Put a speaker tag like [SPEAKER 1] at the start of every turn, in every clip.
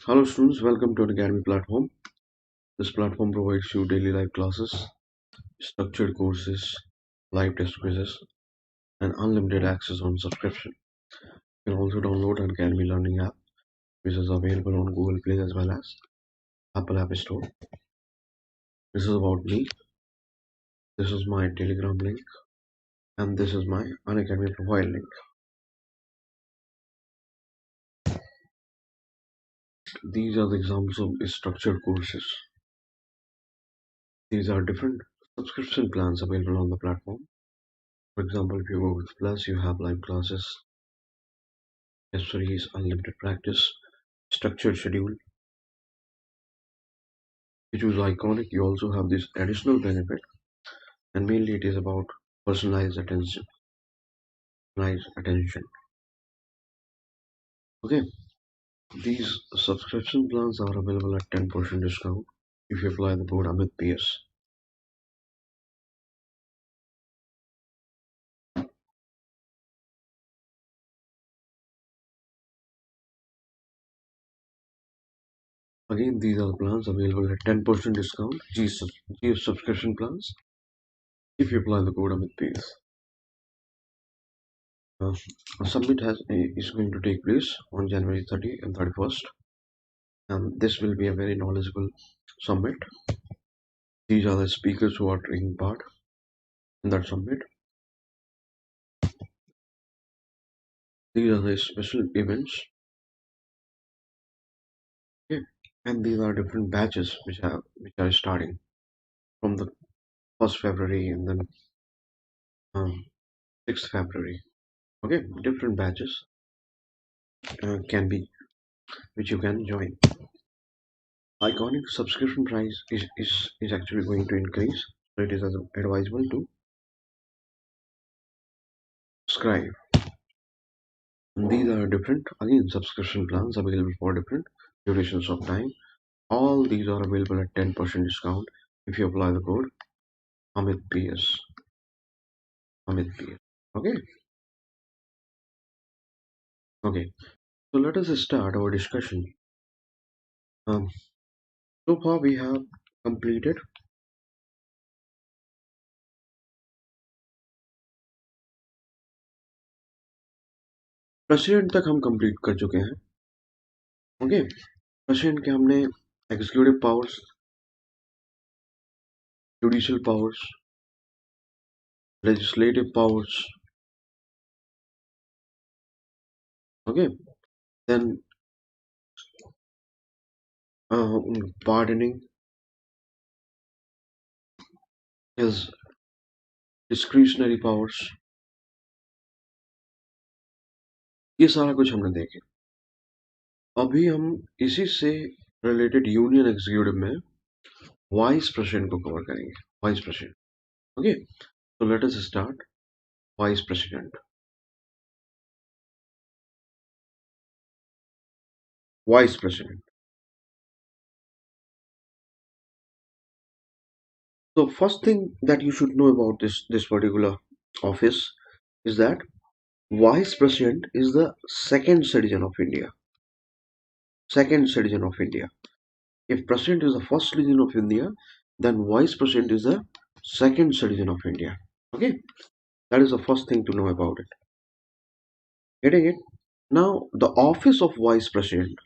[SPEAKER 1] Hello students, welcome to Unacademy platform. This platform provides you daily live classes, structured courses, live test quizzes, and unlimited access on subscription. You can also download Unacademy Learning app, which is available on Google Play as well as Apple App Store. This is about me. This is my Telegram link, and this is my Unacademy profile link. These are the examples of structured courses. These are different subscription plans available on the platform. For example, if you go with Plus, you have live classes, test series, unlimited practice, structured schedule. You choose iconic, you also have this additional benefit, and mainly it is about personalized attention. Okay, these subscription plans are available at 10% discount if you apply the code Amit PS. Again, these are the plans available at 10% discount. These subscription plans if you apply the code Amit PS. Summit is going to take place on January 30 and 31st, and this will be a very knowledgeable summit. These are the speakers who are taking part in that summit. These are the special events. Okay, and these are different batches which are starting from the 1st February and then 6th February. Okay, different batches can be which you can join. Iconic subscription price is actually going to increase, so it is advisable to subscribe. And these are different again subscription plans available for different durations of time. All these are available at 10% discount if you apply the code Amit PS. Amit PS. Okay. Okay. So let us start our discussion. So far we have completed president तक हम complete कर चुके हैं. Okay, president के हमने executive powers, judicial powers, legislative powers, okay, then pardoning is discretionary powers. ये सारा कुछ हमने देखे. अभी हम इसी से रिलेटेड यूनियन एग्जीक्यूटिव में वाइस प्रेसिडेंट को कवर करेंगे. Vice president. Okay, so let us start vice president. Vice president. So first thing that you should know about this particular office is that vice president is the second citizen of India. Second citizen of India. If president is the first citizen of India, then vice president is the second citizen of India. Okay, that is the first thing to know about it. Getting it? Now the office of vice president,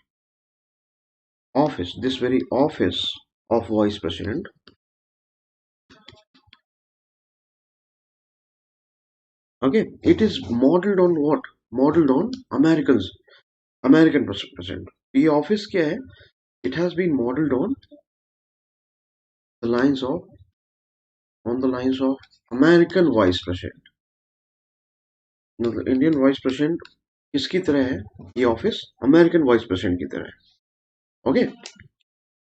[SPEAKER 1] this very office of vice president, okay, it is modeled on what? Modeled on American president. The office क्या है? It has been modeled on the lines of American vice president. Now, the Indian vice president किसकी तरह है? ये office American vice president की तरह है. Okay,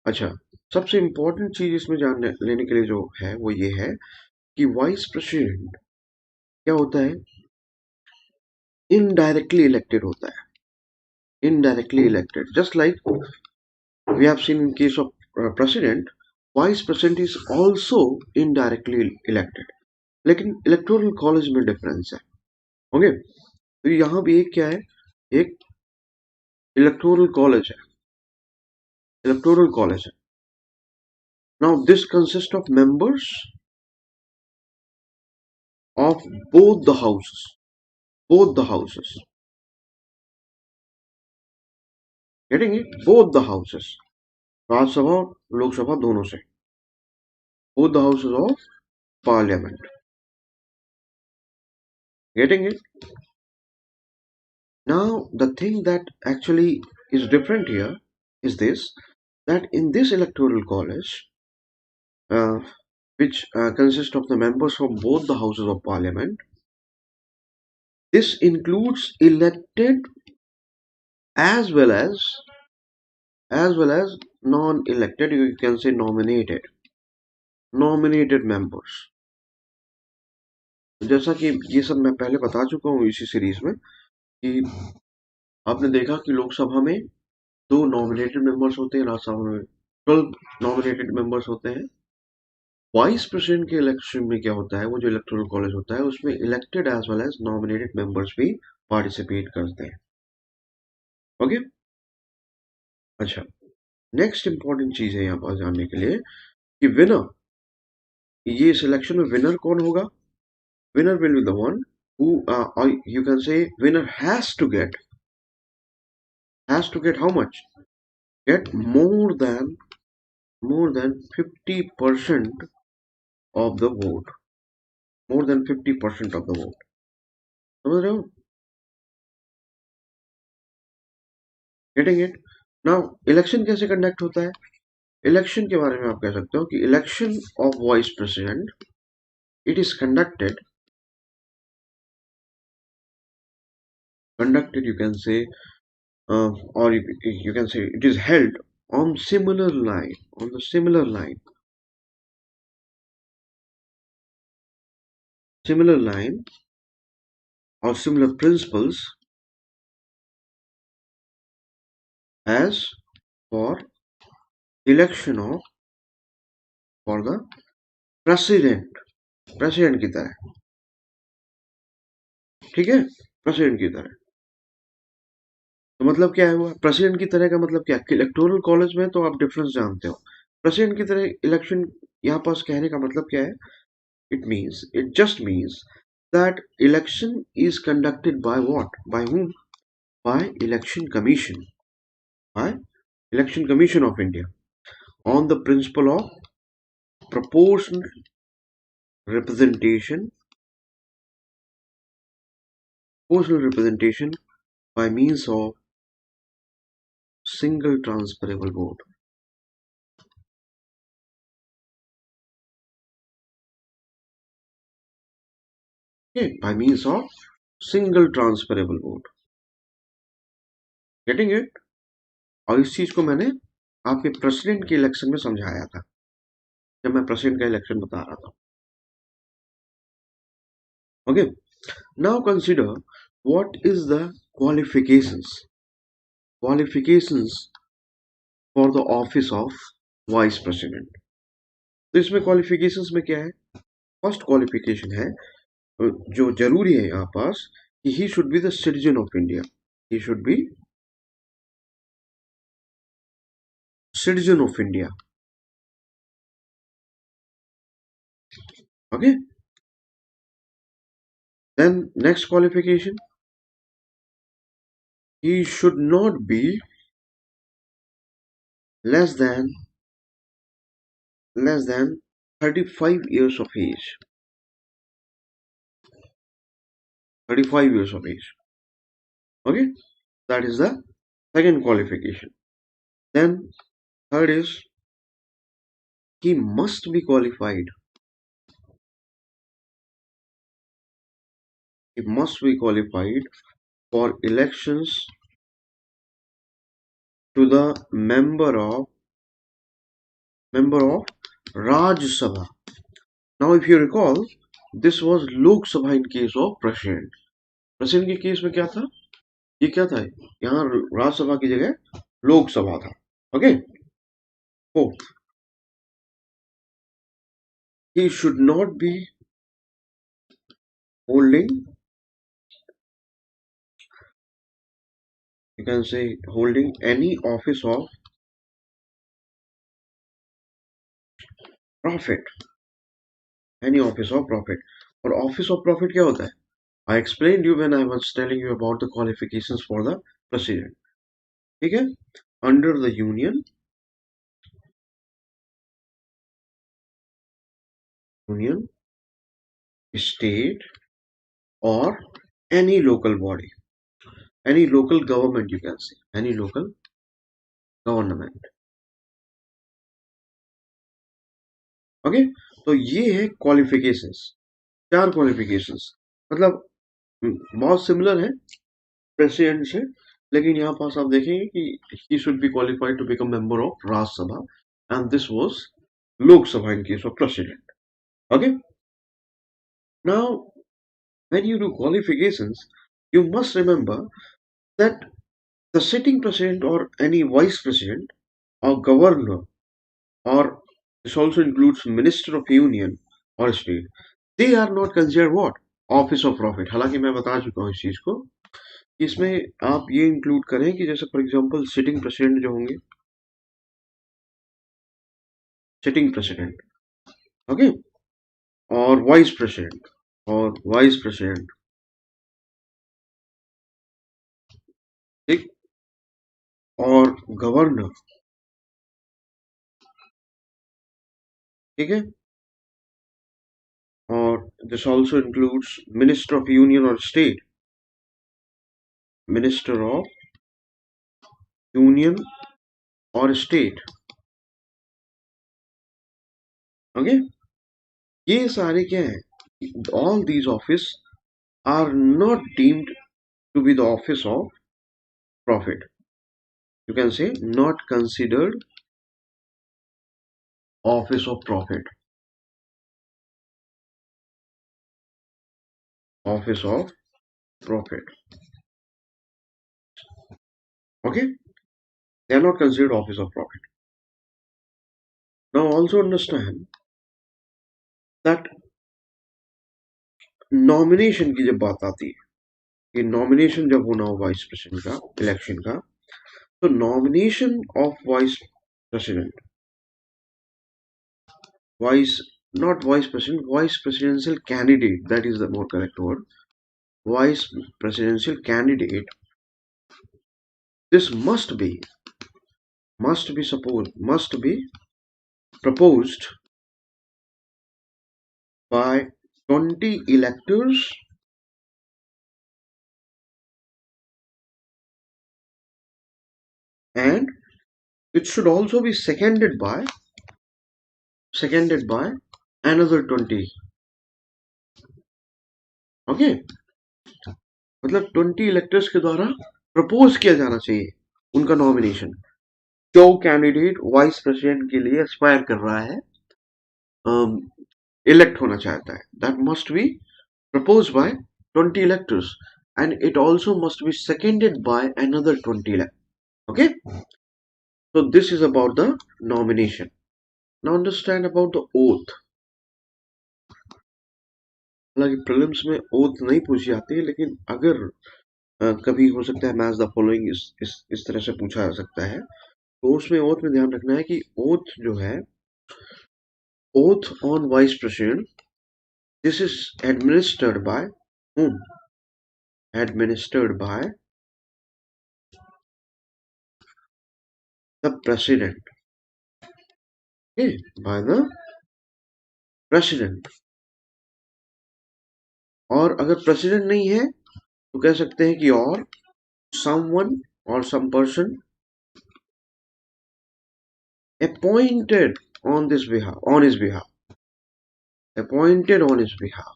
[SPEAKER 1] अच्छा, सबसे इम्पोर्टेंट चीज इसमें जानने लेने के लिए जो है वो ये है कि वाइस प्रेसिडेंट क्या होता है? इनडायरेक्टली इलेक्टेड होता है. Indirectly elected, just like we have seen in case of president, vice president is also indirectly elected. लेकिन इलेक्टोरल कॉलेज में डिफरेंस है. ओके, तो यहाँ भी एक क्या है? एक इलेक्टोरल कॉलेज है. electoral college है. Now this consists of members of both the houses. Both the houses. Getting it? Both the houses. Rajya Sabha और लोकसभा दोनों से. Both the houses of parliament. Getting it? Now the thing that actually is different here is this, that in this electoral college, uh, which consists of the members from both the houses of parliament, this includes elected as well as non-elected, you can say nominated members. जैसा कि ये सब मैं पहले बता चुका हूँ इसी सीरीज में कि आपने देखा कि लोकसभा में 2 नॉमिनेटेड मेंबर्स होते हैं, राज्यसभा में 12 नॉमिनेटेड मेंबर्स होते हैं. वाइस प्रेसिडेंट के इलेक्शन में क्या होता है, वो जो इलेक्टोरल कॉलेज होता है उसमें elected as well as nominated members भी पार्टिसिपेट करते हैं. ओके. अच्छा, नेक्स्ट इंपॉर्टेंट चीज है यहाँ पर जानने के लिए कि विनर, ये सिलेक्शन में विनर कौन होगा. Winner will be the one who you can say winner has to get how much, get more than 50% of the vote, more than 50% of the vote. समझ रहे हो? Getting it. नाउ इलेक्शन कैसे conduct होता है. Election के बारे में आप कह सकते हो कि election of vice president, it is conducted you can say, or you can say it is held on the similar line or similar principles as for election of for the president की तरह. ठीक है, president की तरह. तो मतलब क्या है हुआ, प्रेसिडेंट की तरह का मतलब क्या, इलेक्टोरल कॉलेज में तो आप डिफरेंस जानते हो. प्रेसिडेंट की तरह इलेक्शन यहाँ पास कहने का मतलब क्या है. It just means that election is conducted by what? By whom? By Election Commission. By Election Commission of India on the principle of proportional representation by means of single transferable vote. Okay, by means of single transferable vote. Getting it? और इस चीज को मैंने आपके president के election में समझाया था जब मैं प्रेसिडेंट का इलेक्शन बता रहा था. Okay, now consider what is the qualifications for the office of vice president. तो इसमें क्वालिफिकेशंस में क्या है. फर्स्ट क्वालिफिकेशन है जो जरूरी है यहाँ पास कि he should be the citizen of India. He should B citizen of India. Okay. Then next qualification, he should not be less than 35 years of age. 35 years of age. Okay. That is the second qualification. Then third is he must be qualified. He must be qualified for elections to the member of Raj Sabha. Now if you recall, this was Lok Sabha in case of president. President के case में क्या था, ये क्या था, यहाँ राज्यसभा की जगह लोकसभा था. Okay. Fourth, he should not be holding, you can say holding any office of profit, any office of profit. और ऑफिस ऑफ प्रॉफिट क्या होता है? I explain you when I was telling you about the qualifications for the president. ठीक है, under the union, state or any local body, any local government, you can say any local government। Okay, तो ये है qualifications, चार qualifications. मतलब बहुत similar है president से, लेकिन यहाँ पास आप देखेंगे कि he should be qualified to become member of Rajya Sabha and this was Lok Sabha in case of president. Okay, now when you do qualifications, you must remember that the sitting president or any vice president or governor, or this also includes minister of union or state, they are not considered what? Office of profit। हालांकि मैं बता चुका हूँ इस चीज को, इसमें आप ये इंक्लूड करें कि जैसे फॉर एग्जांपल सिटिंग प्रेसिडेंट जो होंगे, सिटिंग प्रेसिडेंट, ओके, और वाइस प्रेसिडेंट, ठीक, और गवर्नर, ठीक है, और this also includes minister of union और स्टेट, मिनिस्टर ऑफ यूनियन और स्टेट। ओके, ये सारे क्या है? All these office are not deemed to be the office of profit. You can say not considered office of profit, office of profit. Okay, they are not considered office of profit। Now also understand that nomination की जब बात आती है कि nomination जब होना हो vice president का इलेक्शन का, तो nomination of vice president, vice, not vice president, vice presidential candidate, that is the more correct word, vice presidential candidate, this must be proposed by 20 electors and it should also be seconded by another 20। Okay, मतलब 20 electors के द्वारा propose किया जाना चाहिए उनका nomination. जो candidate vice president के लिए एस्पायर कर रहा है, इलेक्ट होना चाहता है, that must be propose by 20 electors and it also must be seconded by another 20 electors। Okay, so this is about the nomination। Now understand about the oath। हालांकि prelims में ओथ नहीं पूछी जाती है, लेकिन अगर कभी हो सकता है मैच द फॉलोइंग इस तरह से पूछा जा सकता है, तो उसमें ओथ में ध्यान रखना है कि ओथ जो है, oath on vice president, this is administered by whom? Administered by the president। Okay, by the president। और अगर प्रेसिडेंट नहीं है तो कह सकते हैं कि और someone or some person appointed on his behalf, appointed on his behalf,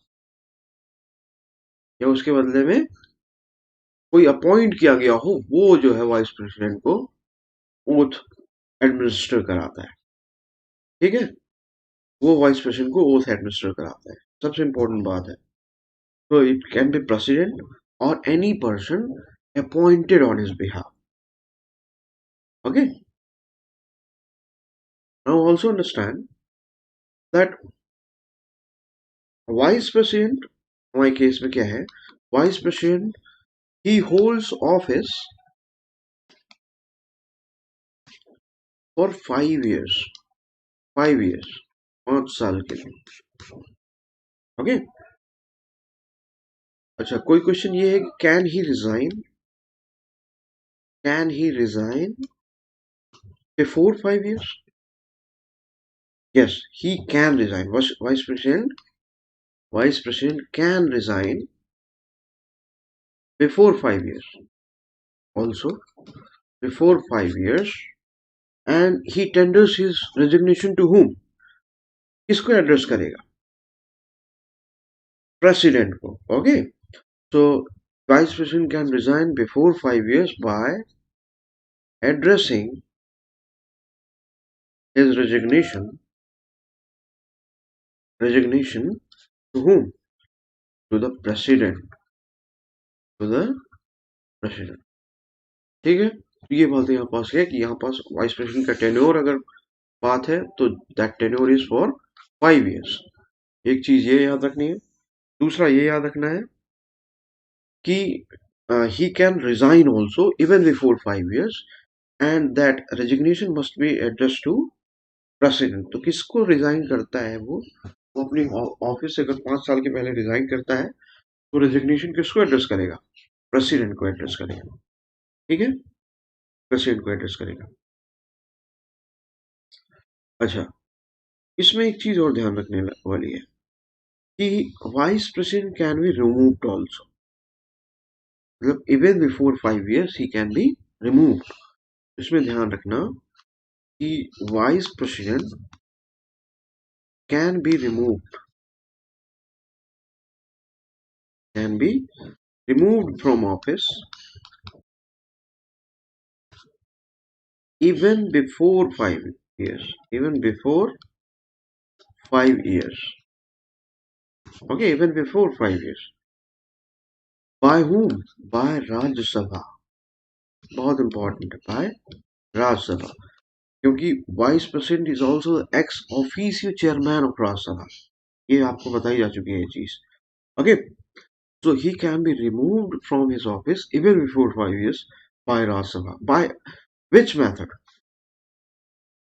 [SPEAKER 1] या उसके बदले में कोई अपॉइंट किया गया हो, वो जो है वाइस प्रेसिडेंट को ओथ एडमिनिस्टर कराता है। ठीक है, वो वाइस प्रेसिडेंट को ओथ एडमिनिस्टर कराता है, सबसे इंपॉर्टेंट बात है। तो इट कैन बी प्रेसिडेंट और any person appointed on his behalf. Okay, now also understand that vice president हमारे केस में क्या है, vice president he holds office for 5 years, 5 years। 5 साल के लिए। ओके। अच्छा, कोई क्वेश्चन ये है कि can he resign before 5 years? Yes, he can resign. Vice President can resign before 5 years. Also, before 5 years, and he tenders his resignation to whom? किसको address करेगा? President को. Okay. So, Vice President can resign before 5 years by addressing his resignation to whom? To the President. To the President. ठीक है, ये बात यहाँ पास है कि यहाँ पास वाइस प्रेसिडेंट का टेन्योर अगर बात है तो that tenure is for 5 years। एक चीज ये याद रखनी है। दूसरा ये याद रखना है कि he can resign also even before 5 years and that resignation must be addressed to president। तो किसको रिजाइन करता है वो अपनी ऑफिस से अगर 5 साल के पहले रिजाइन करता है तो रेजिग्नेशन किसको एड्रेस करेगा? प्रेसिडेंट को एड्रेस करेगा। ठीक है, प्रेसिडेंट को एड्रेस करेगा। अच्छा, इसमें एक चीज और ध्यान रखने वाली है कि vice president can be removed also. मतलब even before 5 years he can be removed. इसमें ध्यान रखना कि vice president can be removed from office even before 5 years, even before 5 years, okay, even before 5 years, by whom? By Rajya Sabha। बहुत important है, by Rajya Sabha, क्योंकि vice president is also x officio chairman of राज्य सभा। ये आपको बताई जा चुकी है ये चीज। Okay, so he can be removed from his office even before 5 years by Rajya Sabha। By which method?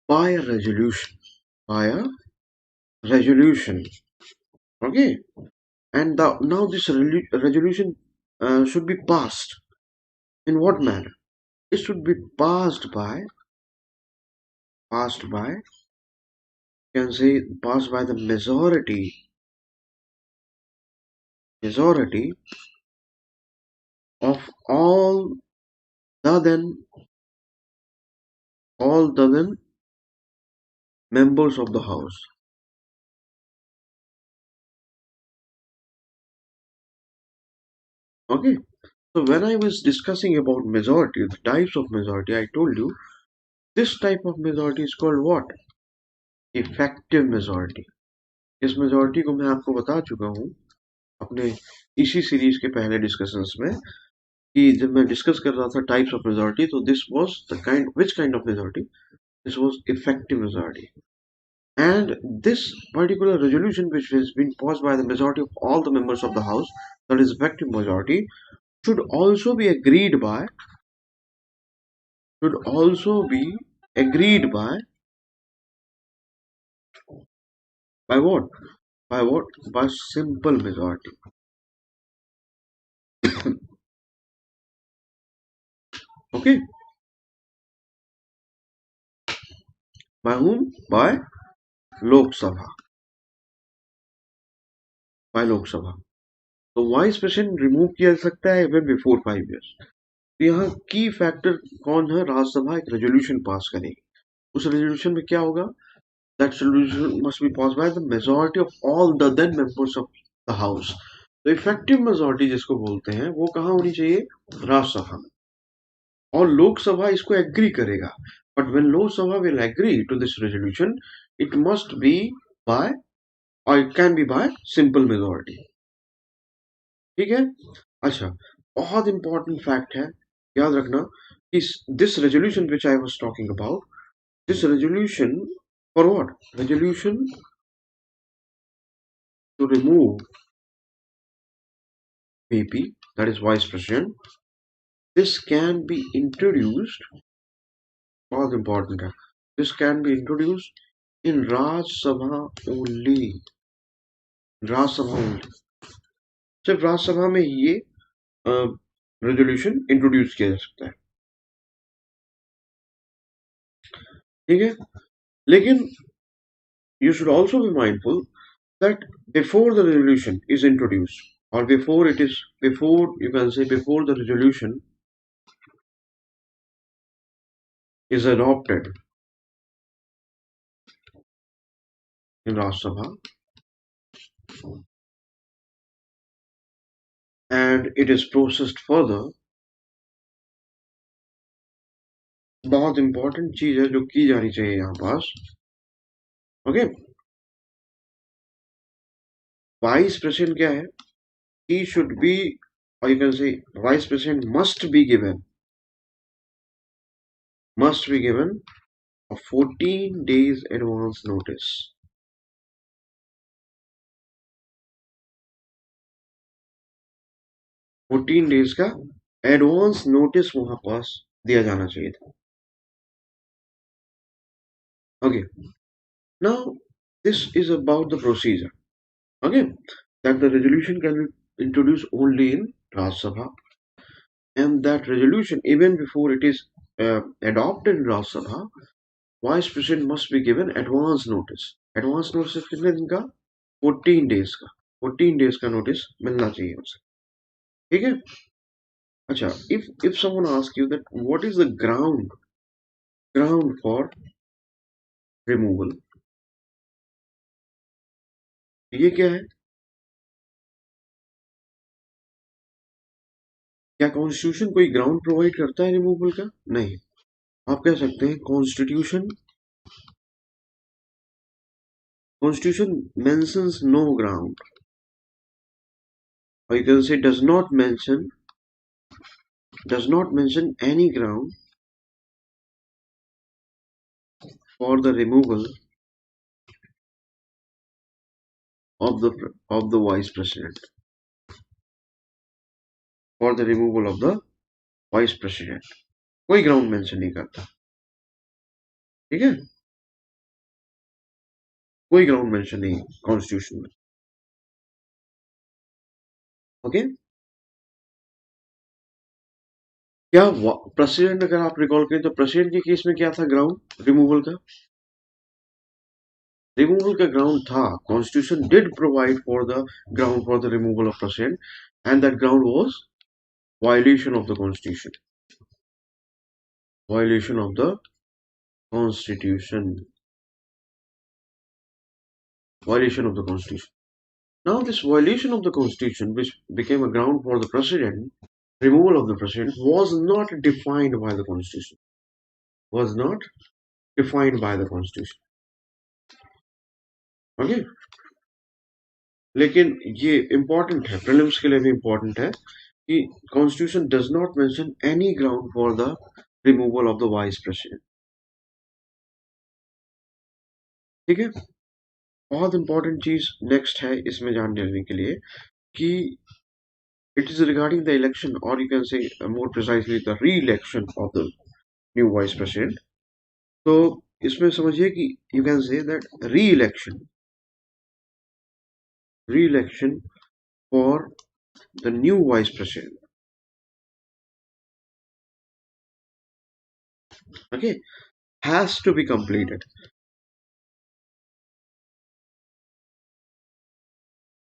[SPEAKER 1] By a resolution, by a resolution, okay, and now this resolution should be passed in what manner? It should be you can say passed by the majority of all the then members of the house। Okay, so when I was discussing about majority, the types of majority, I told you this type of majority is called what? Effective majority। इस majority को मैं आपको बता चुका हूँ अपने इसी series के पहले डिस्कशंस में कि जब मैं डिस्कस कर रहा था टाइप्स ऑफ मेजोरिटी, तो this was the which kind of majority? This was effective majority, and this particular resolution which has been passed by the majority of all the members of the house, that is effective majority, should also be agreed by what? By simple majority। Okay, by whom? By Lok Sabha। तो vice president remove किया जा सकता है even before 5 years। तो यहाँ की factor कौन है? राज्यसभा एक रेजोल्यूशन पास करेगी। उस रेजोल्यूशन में क्या होगा? That resolution must be pass by the majority of all the then members of the house. तो इफेक्टिव मेजॉरिटी जिसको बोलते हैं वो कहाँ होनी चाहिए? राज्यसभा में। और लोकसभा इसको एग्री करेगा, but when Lok Sabha will agree to this resolution, it must be by और it can be by simple majority. ठीक है। अच्छा, बहुत इंपॉर्टेंट फैक्ट है, याद रखना, this resolution which I was talking about, this resolution for what? Resolution to remove VP, that is vice president, this can be introduced, बहुत important है, this can be introduced in Raj Sabha only. Raj Sabha only. सिर्फ राज्यसभा में ही ये resolution introduce किया जा सकता है. ठीक है. लेकिन you should also be mindful that before the resolution is introduced, or before you can say before the resolution is adopted in Rajya Sabha and it is processed further, बहुत important चीज है जो की जानी चाहिए यहाँ पास. ओके. वाइस प्रेसिडेंट क्या है? He should be, or you can say vice president must be given a 14 days advance notice. 14 days का एडवांस नोटिस वहां पास दिया जाना चाहिए था. Okay. Now this is about the procedure. Okay. That the resolution can be introduced only in Rajya Sabha, and that resolution, even before it is adopted in Rajya Sabha, vice president must be given advance notice. Advance notice कितने दिन का? 14 days का. 14 days का notice मिलना चाहिए उसे. ठीक है. अच्छा, if someone asks you that what is the ground for removal, ये क्या है? क्या कॉन्स्टिट्यूशन कोई ग्राउंड प्रोवाइड करता है रिमूवल का? नहीं. आप कह सकते हैं constitution mentions no ground, or you can say does not mention any ground for the removal of the vice president, for the removal of the vice president. कोई ग्राउंड मेंशन नहीं करता. ठीक है. कोई ग्राउंड मेंशन नहीं constitution में. Okay. क्या president, अगर आप रिकॉल करें तो प्रेसिडेंट के केस में क्या था ग्राउंड रिमूवल का? रिमूवल का ग्राउंड था, constitution did provide for the ground for the removal of president, and that ground was violation of the constitution. Violation of the constitution. Violation of the constitution. Now this violation of the constitution, which became a ground for the president, removal of the president, was not defined by the constitution. Was not defined by the constitution. Okay. लेकिन ये important है, prelims के लिए भी important है कि constitution does not mention any ground for the removal of the vice president. ठीक है. बहुत इंपॉर्टेंट चीज नेक्स्ट है इसमें जान लेने के लिए कि it is regarding the election, or you can say more precisely the re-election of the new vice president. तो इसमें समझिए कि you can say that re-election for the new vice president, okay, has to be completed.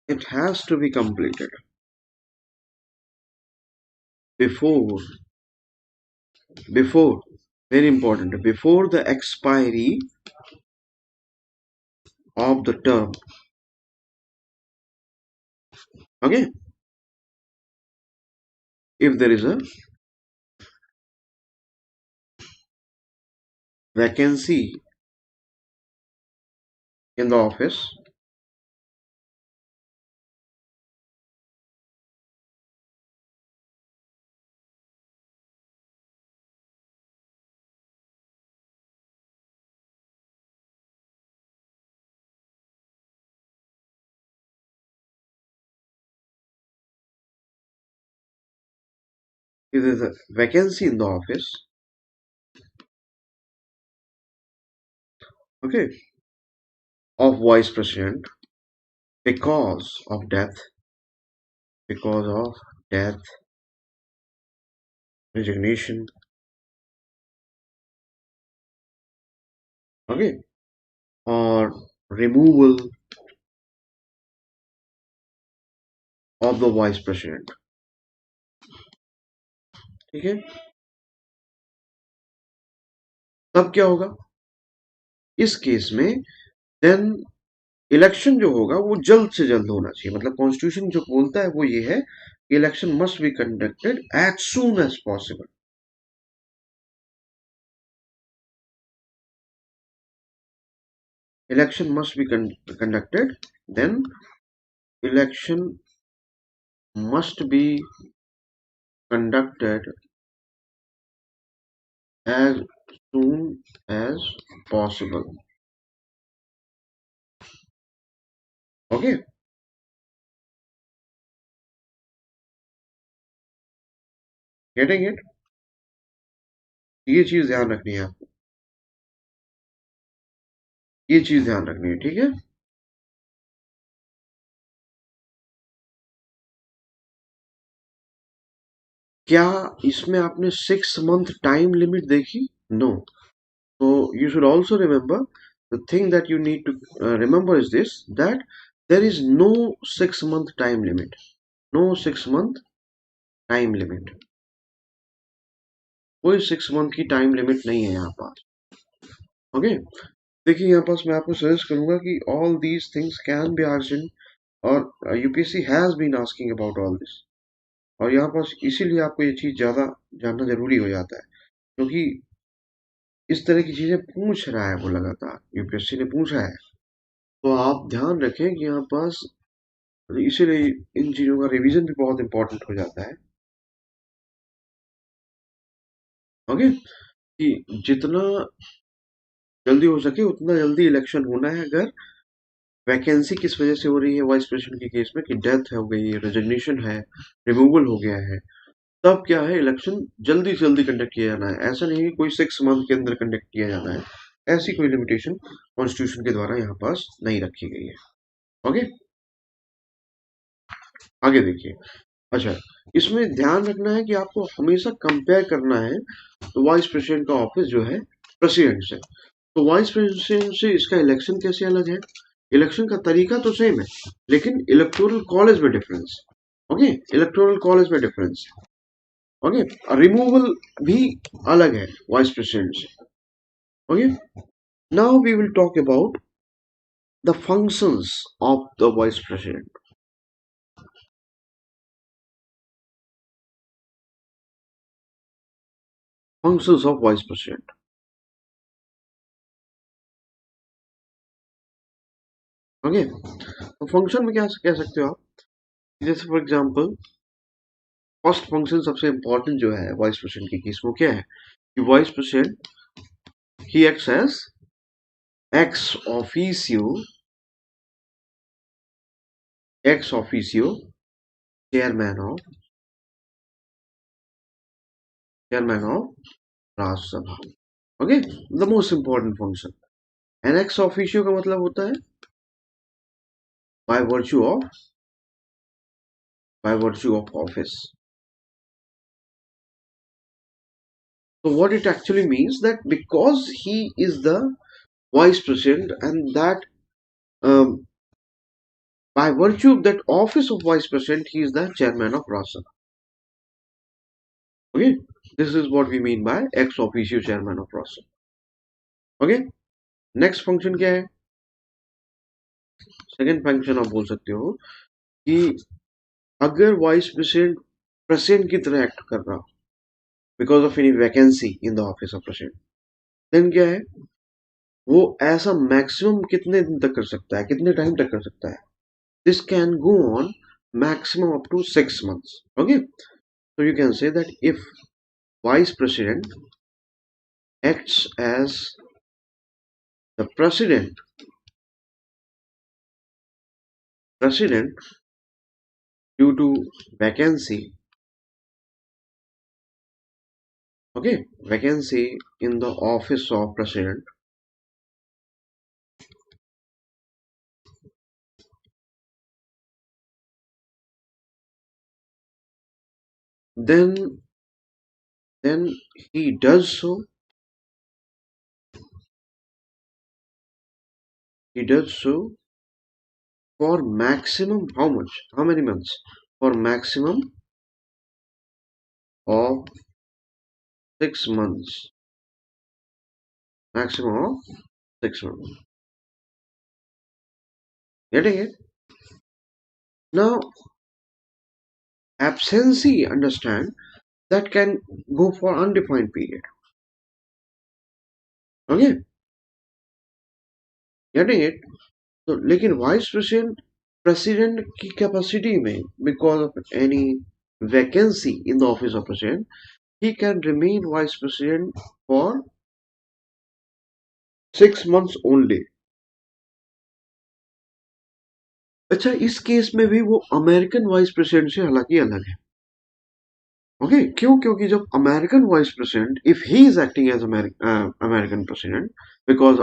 [SPEAKER 1] It has to be completed before very important, before the expiry of the term. Okay. If there is a vacancy in the office, if there is a vacancy in the office, okay, of vice president because of death, because of death, resignation, okay, or removal of the vice president. ठीक है, तब क्या होगा इस case में? Then election जो होगा वो जल्द से जल्द होना चाहिए। मतलब कॉन्स्टिट्यूशन जो बोलता है वो ये है कि election must be conducted as soon as possible. Election must be conducted, then election must be conducted as soon as possible. Okay, getting it? ये चीज ध्यान रखनी है आपको, ये चीज ध्यान रखनी है, ठीक है। क्या इसमें आपने 6 मंथ टाइम लिमिट देखी? No. So you should also remember the thing that you need to remember is this, that there is no 6 month time limit. No 6 month time limit. कोई 6 मंथ की टाइम लिमिट नहीं है यहाँ पर। Okay, देखिए यहाँ पास मैं आपको सजेस्ट करूंगा कि all these things can be asked, और UPSC has been asking about all this. और यहाँ पास इसीलिए आपको ये चीज ज्यादा जानना जरूरी हो जाता है, क्योंकि इस तरह की चीजें पूछ रहा है वो लगातार, यूपीएससी ने पूछा है। तो आप ध्यान रखें कि यहाँ पास इसीलिए इन चीजों का रिवीजन भी बहुत इंपॉर्टेंट हो जाता है। ओके, कि जितना जल्दी हो सके उतना जल्दी इलेक्शन होना है। अगर वैकेंसी किस वजह से हो रही है वाइस प्रेसिडेंट के केस में, कि डेथ हो गई, रेजिग्नेशन है, रिमूवल हो गया है, तब क्या है, इलेक्शन जल्दी से जल्दी कंडक्ट किया जाना है। ऐसा नहीं है कोई 6 मंथ के अंदर कंडक्ट किया जाना है, ऐसी कोई लिमिटेशन कॉन्स्टिट्यूशन के द्वारा यहाँ पास नहीं रखी गई है। ओके, आगे देखिए। अच्छा, इसमें ध्यान रखना है कि आपको हमेशा कंपेयर करना है तो वाइस प्रेसिडेंट का ऑफिस जो है प्रेसिडेंट से। तो वाइस प्रेसिडेंट से इसका इलेक्शन कैसे अलग है? इलेक्शन का तरीका तो सेम है, लेकिन इलेक्टोरल कॉलेज में डिफरेंस। ओके, इलेक्टोरल कॉलेज में डिफरेंस। ओके, रिमूवल भी अलग है वाइस प्रेसिडेंट से। Okay, now we will talk about the functions of the vice president. Functions of vice president. Okay, तो फंक्शन में क्या कह सकते हो आप? जैसे फॉर एग्जांपल, फर्स्ट फंक्शन सबसे इंपॉर्टेंट जो है वाइस प्रेसिडेंट की केस, वो क्या है कि vice president he acts as ex officio, ex officio chairman of Rajya Sabha. Okay, the most important function. An ex officio का मतलब होता है by virtue of office. So what it actually means, that because he is the vice president, and that um, by virtue of that office of vice president, he is the chairman of Rajya Sabha. Okay, this is what we mean by ex officio chairman of Rajya Sabha. Okay, next function क्या है? Second function आप बोल सकते हो कि अगर vice president president की तरह एक्ट कर रहा, because of any vacancy in the office of president, then क्या है, वो ऐसा मैक्सिमम कितने दिन तक कर सकता है, कितने टाइम तक कर सकता है? This can go on maximum up to 6 months. Okay, so you can say that if vice president acts as the president due to vacancy, okay, vacancy in the office of president, then then he does so. He does so for maximum how much? How many months? For maximum of 6 months. Maximum of 6 months. Getting it? Now, absency, understand, that can go for undefined period. Okay? Getting it? तो लेकिन vice president president की capacity में because of any vacancy in the office of president he can remain vice president for 6 months only. अच्छा, इस case में भी वो American vice president से हालांकि अलग है. ओके क्यों? क्योंकि जब American vice president if he is acting as American president because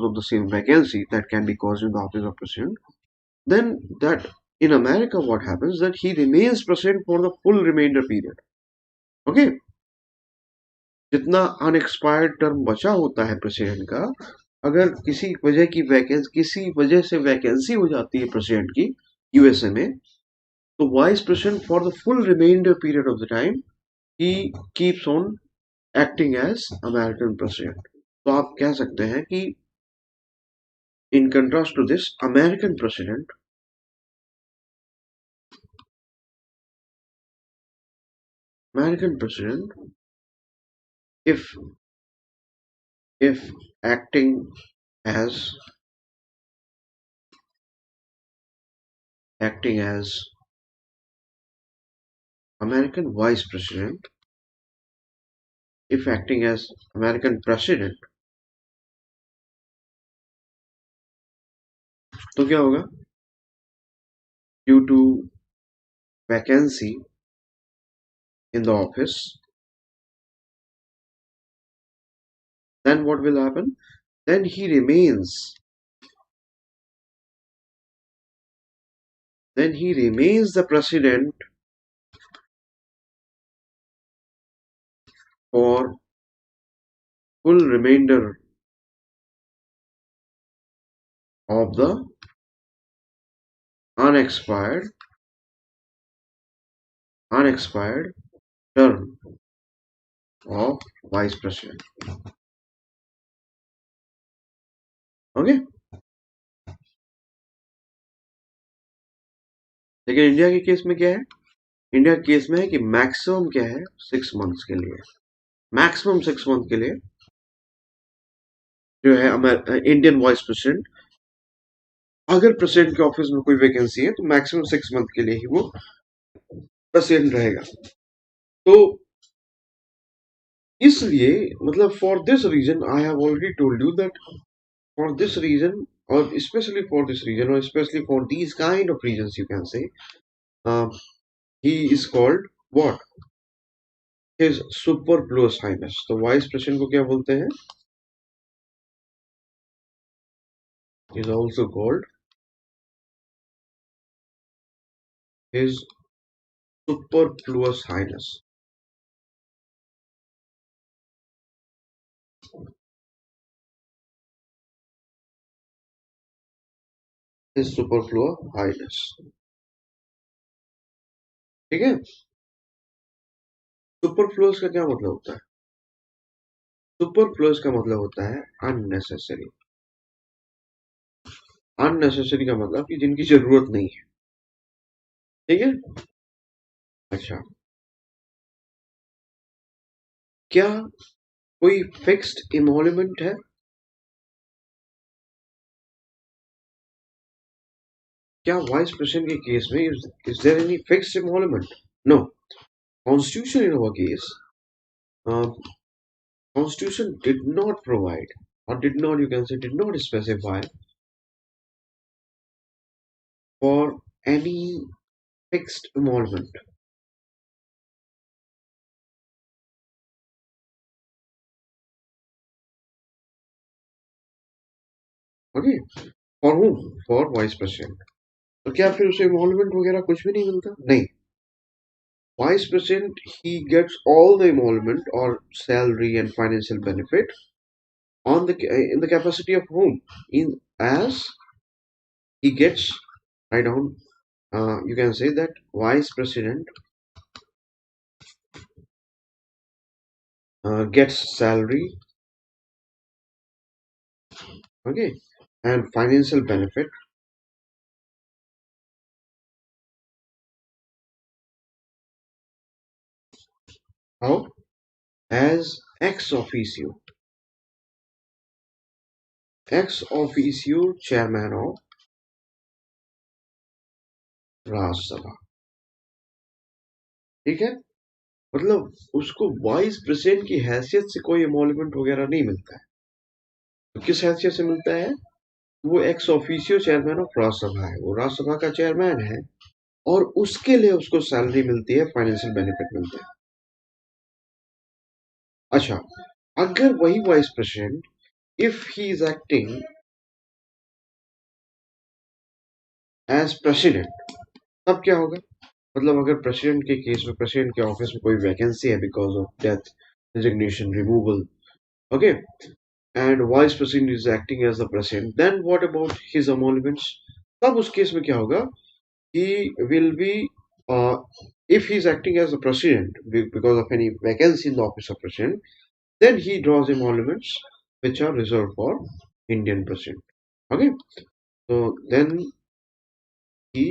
[SPEAKER 1] of the same vacancy that can be caused in the office of president, then that in America what happens that he remains president for the full remainder period. Okay, जितना unexpired term बचा होता है president का, अगर किसी वजह से vacancy हो जाती है प्रेसिडेंट की यूएसए में, तो vice president for the full reminder period of the time he keeps on acting as American president. तो आप कह सकते हैं कि in contrast to this American president if if acting as American vice president, if acting as American president, तो क्या होगा? Due to vacancy in the office, then what will happen? Then he remains the president for full remainder of the unexpired term of vice president. Okay, लेकिन India के case में क्या है? India के case में है कि मैक्सिमम क्या है? 6 मंथ्स के लिए, मैक्सिमम 6 मंथ के लिए जो है इंडियन वाइस प्रेसिडेंट, अगर प्रेसिडेंट के ऑफिस में कोई वैकेंसी है तो मैक्सिमम 6 मंथ के लिए ही वो प्रेसिडेंट रहेगा. तो इसलिए मतलब for this reason I have already told you that for this reason और स्पेशली फॉर दिस रीजन और specially for these kind of reasons you can say he is called what? His superfluous highness. तो vice प्रेसिडेंट को क्या बोलते हैं? Is also called his superfluous highness. His superfluous highness. ठीक है? सुपरफ्लुअस का क्या मतलब होता है? सुपरफ्लुअस का मतलब होता है अननेसेसरी. अननेसेसरी का मतलब कि जिनकी जरूरत नहीं है. ठीक है? अच्छा, क्या कोई फिक्स्ड इमोल्यूमेंट है? क्या वाइस प्रेसिडेंट के केस में is there any fixed emolument? No. Constitution in our case, Constitution did not provide or did not specify for any fixed emolument. Okay, for whom? For vice president. तो क्या फिर उसे emolument वगैरह कुछ भी नहीं मिलता? नहीं. Vice President, he gets all the emolument or salary and financial benefit on the in the capacity of whom? In as he gets, write down, you can say that Vice President gets salary, okay, and financial benefit. How? As ex officio chairman of राज्य सभा. ठीक है, मतलब उसको vice president की हैसियत से कोई एमोल्यूमेंट वगैरह नहीं मिलता है. तो किस हैसियत से मिलता है? वो x officio chairman of Rajya Sabha है, वो राज्यसभा का चेयरमैन है और उसके लिए उसको सैलरी मिलती है, फाइनेंशियल बेनिफिट मिलते हैं. अच्छा, अगर वही vice president if he is acting as president, तब क्या होगा? मतलब अगर प्रेसिडेंट के केस में, प्रेसिडेंट के ऑफिस में कोई वैकेंसी है because of death, resignation, removal, okay, and vice president is acting as the president, then what about his emoluments? तब उस केस में क्या होगा? He will be, uh, if he is acting as the president because of any vacancy in the office of president, then he draws emoluments which are reserved for Indian president. Okay, so then he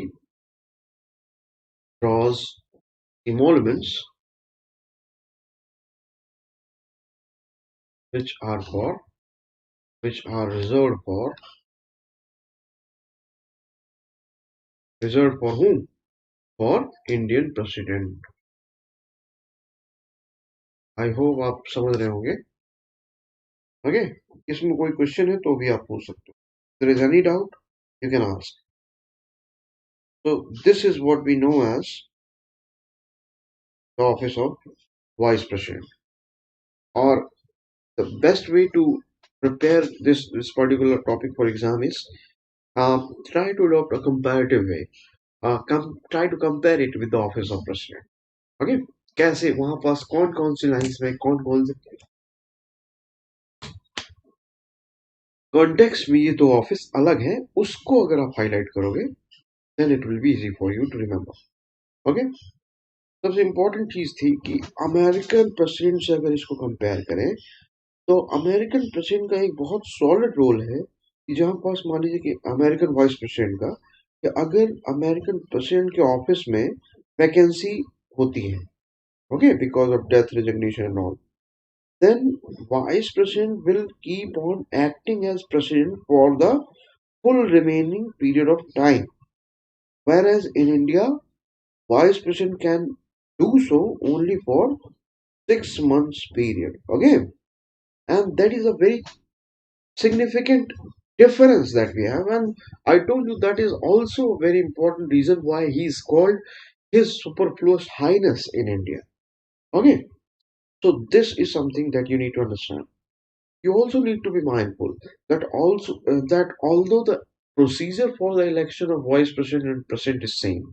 [SPEAKER 1] draws emoluments which are for, which are reserved for whom? For Indian president. I hope आप समझ रहे होंगे. Okay, इसमें कोई question है तो भी आप पूछ सकते हो. There is any doubt you can ask. So this is what we know as the office of vice president. Or the best way to prepare this particular topic for exam is, try to adopt a comparative way. Try to compare it with the office of president. Okay, कैसे वहां पास कौन कौन सी lines में कौन कौन से context में ये दो ऑफिस अलग है, उसको अगर आप हाईलाइट करोगे then it will be easy for you to remember. Okay, सबसे इम्पोर्टेंट चीज थी कि अमेरिकन प्रेसिडेंट से अगर इसको कंपेयर करें तो अमेरिकन प्रेसिडेंट का एक बहुत सॉलिड रोल है कि जहां पास मान लीजिए कि अमेरिकन वाइस प्रेसिडेंट का, कि अगर अमेरिकन प्रेसिडेंट के ऑफिस में वैकेंसी होती है, okay, because of death, resignation and all, then vice president will keep on acting as president for the full remaining period of time, whereas in India vice president can do so only for 6 months period. Okay, and that is a very significant difference that we have, and I told you that is also a very important reason why he is called his superfluous highness in India. Okay, so this is something that you need to understand. You also need to be mindful that although the procedure for the election of vice president and president is same,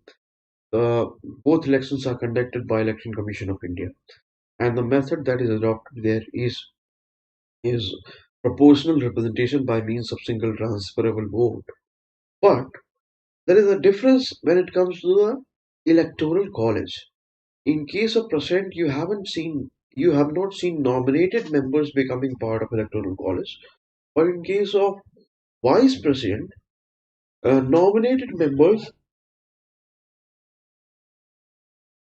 [SPEAKER 1] both elections are conducted by Election Commission of India, and the method that is adopted there is proportional representation by means of single transferable vote. But there is a difference when it comes to the electoral college. In case of president, you have not seen nominated members becoming part of electoral college, but in case of vice president, nominated members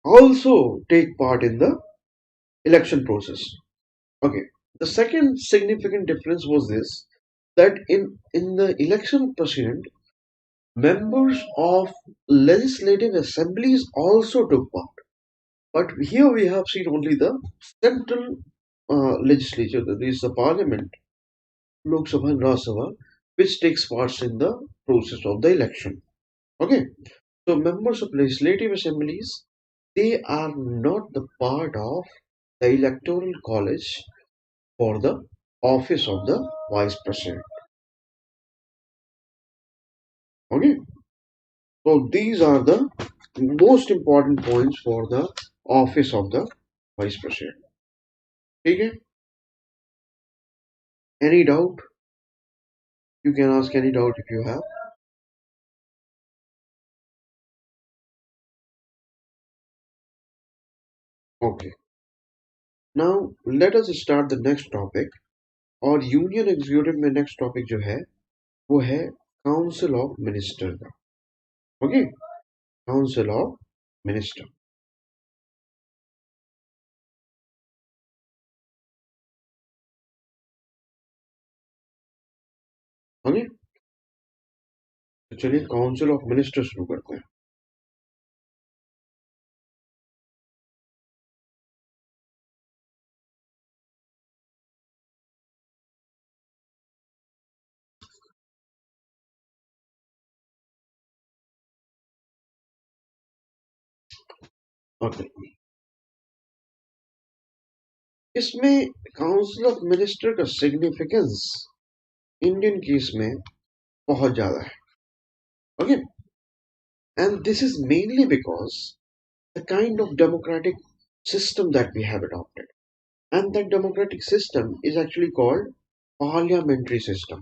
[SPEAKER 1] also take part in the election process. Okay. The second significant difference was this, that in the election of president, members of legislative assemblies also took part. But here we have seen only the central legislature, that is the parliament, Lok Sabha and Rajya Sabha, which takes part in the process of the election. Okay, so members of legislative assemblies, they are not the part of the electoral college for the office of the vice president. Okay, so these are the most important points for the office of the vice president. ठीक है, any doubt? You can ask any doubt if you have. Okay, now let us start the next topic. और union executive में next topic जो है वो है council of minister का। Okay, council of minister. Okay, तो चलिए काउंसिल ऑफ मिनिस्टर शुरू करते हैं। ओके, इसमें काउंसिल ऑफ मिनिस्टर का सिग्निफिकेंस इंडियन केस में बहुत ज्यादा है। Okay, and this is mainly because the kind of democratic system that we have adopted, and that democratic system is actually called parliamentary system.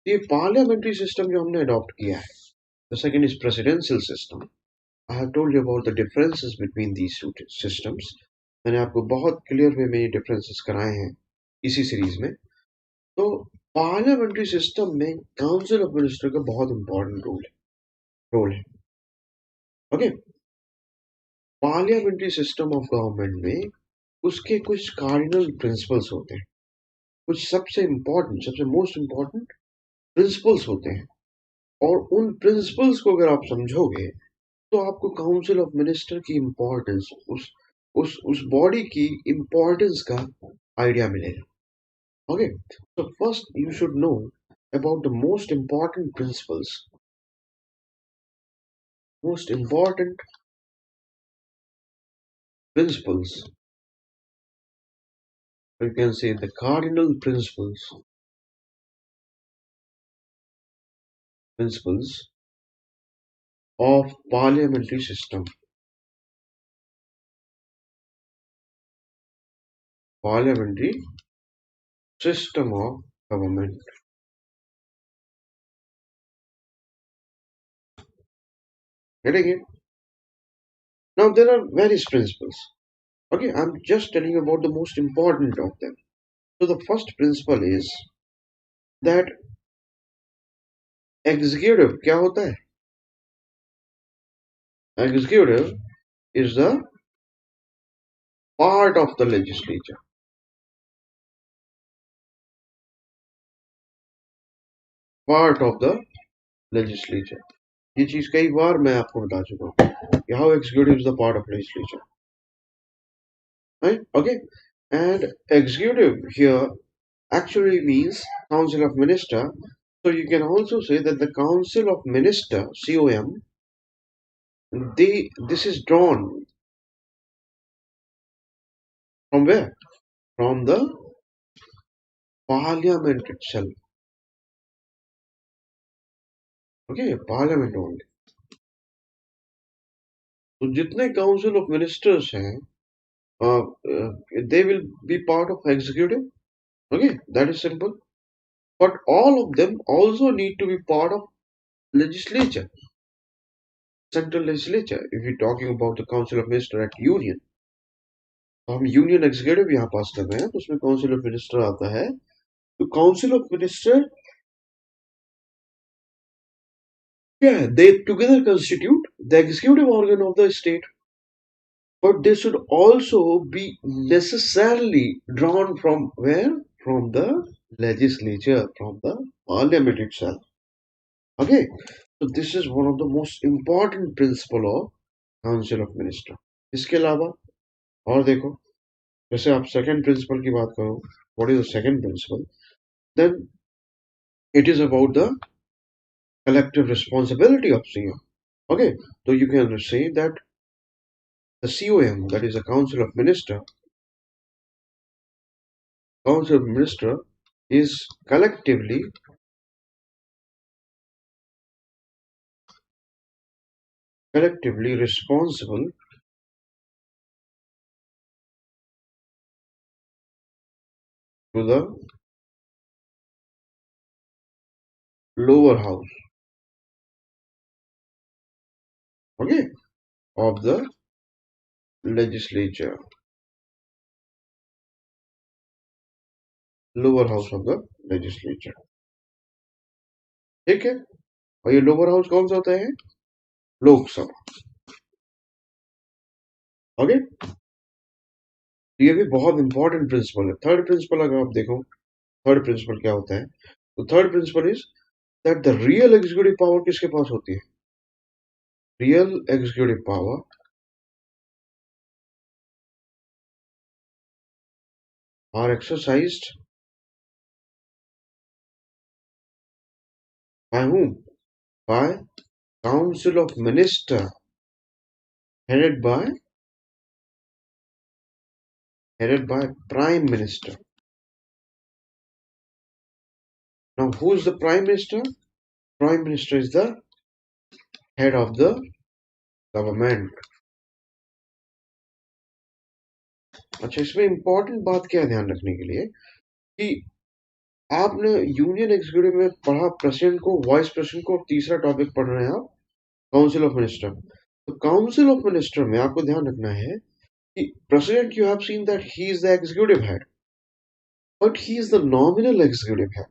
[SPEAKER 1] ये parliamentary system जो हमने adopt किया है, the second is presidential system. I have told you about the differences between these two systems. मैंने आपको बहुत clear way में ये डिफरेंसेस कराए हैं इसी सीरीज में। तो पार्लियामेंट्री सिस्टम में काउंसिल ऑफ मिनिस्टर का बहुत इंपॉर्टेंट रोल है। Okay, parliamentary system of government में उसके कुछ कार्डिनल प्रिंसिपल्स होते हैं, कुछ सबसे इंपॉर्टेंट, सबसे मोस्ट इंपॉर्टेंट प्रिंसिपल्स होते हैं। और उन प्रिंसिपल्स को अगर आप समझोगे तो आपको काउंसिल ऑफ मिनिस्टर की इंपॉर्टेंस, उस बॉडी की इंपॉर्टेंस का आइडिया मिलेगा। Okay, so first you should know about the most important principles, most important principles, you can say the cardinal principles of parliamentary system, parliamentary system of government. Getting it? Now there are various principles. Okay, I'm just telling you about the most important of them. So the first principle is that executive क्या होता है? Executive is the part of the legislature. Part of the legislature. ये चीज कई बार मैं आपको बता चुका हूँ। How executive is the part of legislature. Right? Okay. And executive here actually means Council of Minister. So you can also say that the Council of Minister, COM, this is drawn from where? From the Parliament itself. Okay, Parliament only. तो जितने Council of Ministers हैं, they will be part of executive. Okay, that is simple. But all of them also need to be part of legislature, central legislature. If we're talking about the Council of Minister at Union, तो हम union executive यहाँ पास कर रहे हैं, तो उसमें council of minister आता है। तो काउंसिल ऑफ मिनिस्टर क्या है? They together constitute the executive organ of the state, but they should also be necessarily drawn from where? From the legislature, from the parliament itself. Okay, so this is one of the most important principle of council of minister. इसके अलावा और देखो, जैसे आप second principal की बात करो, what is the second principle? Then it is about the collective responsibility of CM. Okay, so you can say that the COM, that is the Council of Minister, is collectively collectively responsible to the lower house, okay, of the legislature, lower house of the legislature. ठीक है, और ये lower house कौन सा होता है? Lok Sabha. Okay, ये भी बहुत इंपॉर्टेंट प्रिंसिपल है। थर्ड प्रिंसिपल अगर आप देखो, थर्ड प्रिंसिपल क्या होता है, तो third principle is that the real executive power किसके पास होती है? Real executive power are exercised by whom? By council of minister headed by prime minister. Now who is the prime minister? Prime minister is the head of the government. अच्छा, इसमें important बात क्या है ध्यान रखने के लिए कि आपने यूनियन एग्जीक्यूटिव में पढ़ा प्रेसिडेंट को, वाइस प्रेसिडेंट को, और तीसरा टॉपिक पढ़ रहे हैं आप काउंसिल ऑफ मिनिस्टर। तो काउंसिल ऑफ मिनिस्टर में आपको ध्यान रखना है कि president, you have seen that he is the executive head, but he is the nominal executive head,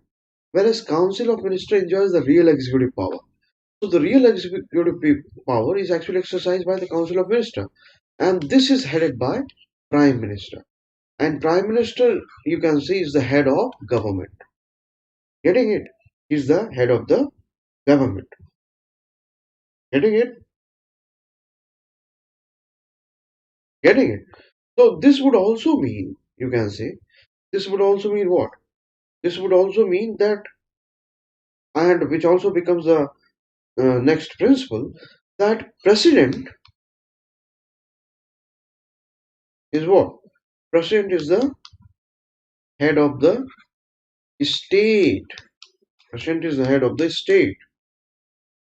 [SPEAKER 1] whereas council of minister enjoys the real executive power. So the real executive power is actually exercised by the council of minister, and this is headed by prime minister. And prime minister, you can see, is the head of government. Getting it? He's the head of the government. Getting it? Getting it? So this would also mean, you can say, this would also mean what? This would also mean that, and which also becomes the next principle, that president is what? President is the head of the state. President is the head of the state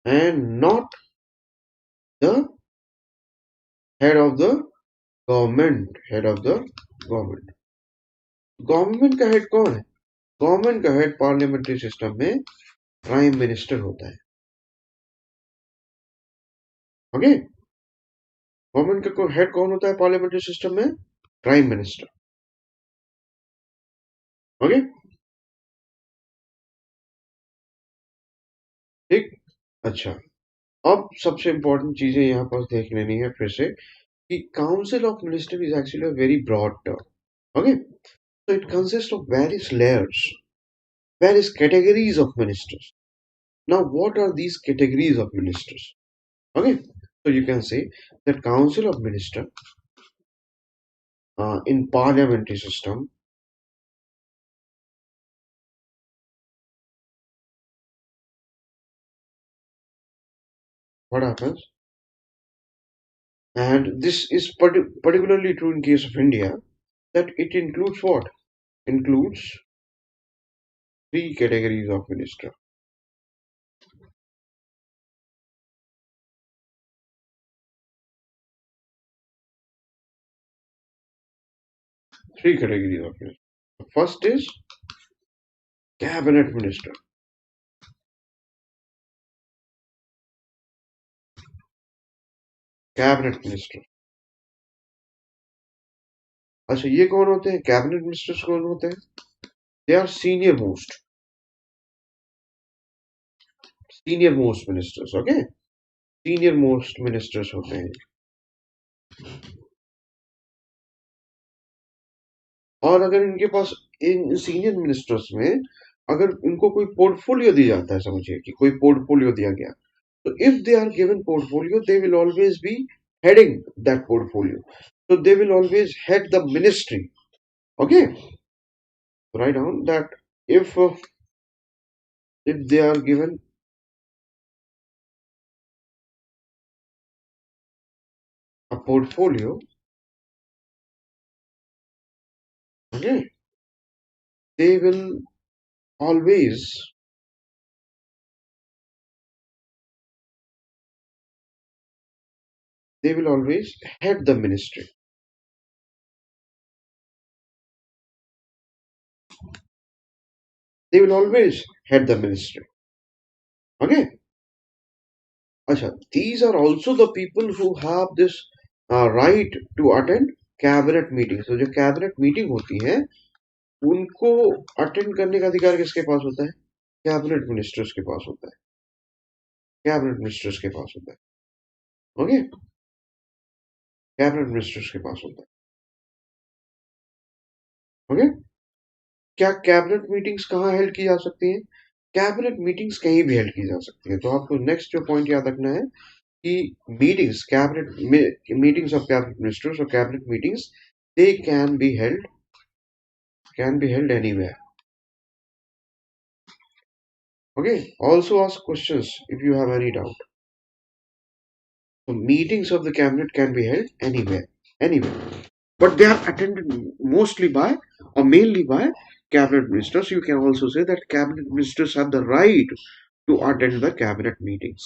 [SPEAKER 1] and not the head of the government. Head of the government. Government का head कौन है? Government का head parliamentary system में prime minister होता है। Okay, government का head कौन होता है पार्लियामेंट्री सिस्टम में? Prime minister. ओके, ठीक। अच्छा, अब सबसे इंपॉर्टेंट चीजें यहाँ पर देख लेनी है फिर से कि council of minister is actually a very broad term. Okay, so it consists of various layers, various categories of ministers. Now what are these categories of ministers? Okay, so you can say that council of minister in parliamentary system, what happens, and this is particularly true in case of India, that it includes what? Includes three categories of minister. Three categories of minister. The first is cabinet minister. Cabinet minister. अच्छा, ये कौन होते हैं? Cabinet ministers कौन होते हैं? They are senior most ministers. Okay, senior most ministers होते हैं। और अगर इनके पास, इन सीनियर मिनिस्टर्स में अगर इनको कोई पोर्टफोलियो दिया जाता है, समझिए कि कोई पोर्टफोलियो दिया गया, तो if they are given portfolio, they will always be heading that portfolio. So they will always head the ministry. Okay, write down that if they are given a portfolio, okay, they will always they will always head the ministry. They will always head the ministry. Okay. Acha, these are also the people who have this right to attend cabinet meeting. तो जो cabinet meeting होती है उनको attend करने का अधिकार किसके पास होता है? कैबिनेट मिनिस्टर्स के पास होता है. कैबिनेट मिनिस्टर्स के पास होता है. ओके. कैबिनेट मिनिस्टर्स के पास होता है. ओके. क्या कैबिनेट मीटिंग्स कहाँ हेल्ड की जा सकती हैं? कैबिनेट मीटिंग्स कहीं भी हेल्ड की जा सकती है. तो आपको नेक्स्ट जो पॉइंट याद रखना है कि meetings cabinet meetings of cabinet ministers और cabinet meetings they can be held anywhere. Okay. Also ask questions if you have any doubt. So meetings of the cabinet can be held anywhere, but they are attended mostly by or mainly by cabinet ministers. You can also say that cabinet ministers have the right to attend the cabinet meetings.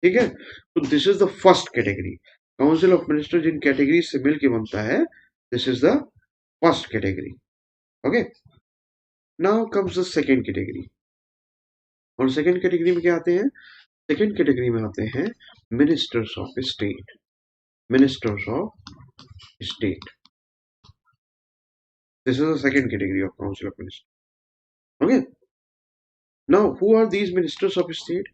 [SPEAKER 1] ठीक है. So this is the first category. Council of Ministers जिन category से मिल के बनता है, this is the first category. Okay. Now comes the second category. और second category में क्या आते हैं? Second category में आते हैं ministers of state. Ministers of state. This is the second category of Council of Ministers. Okay. Now, who are these ministers of state?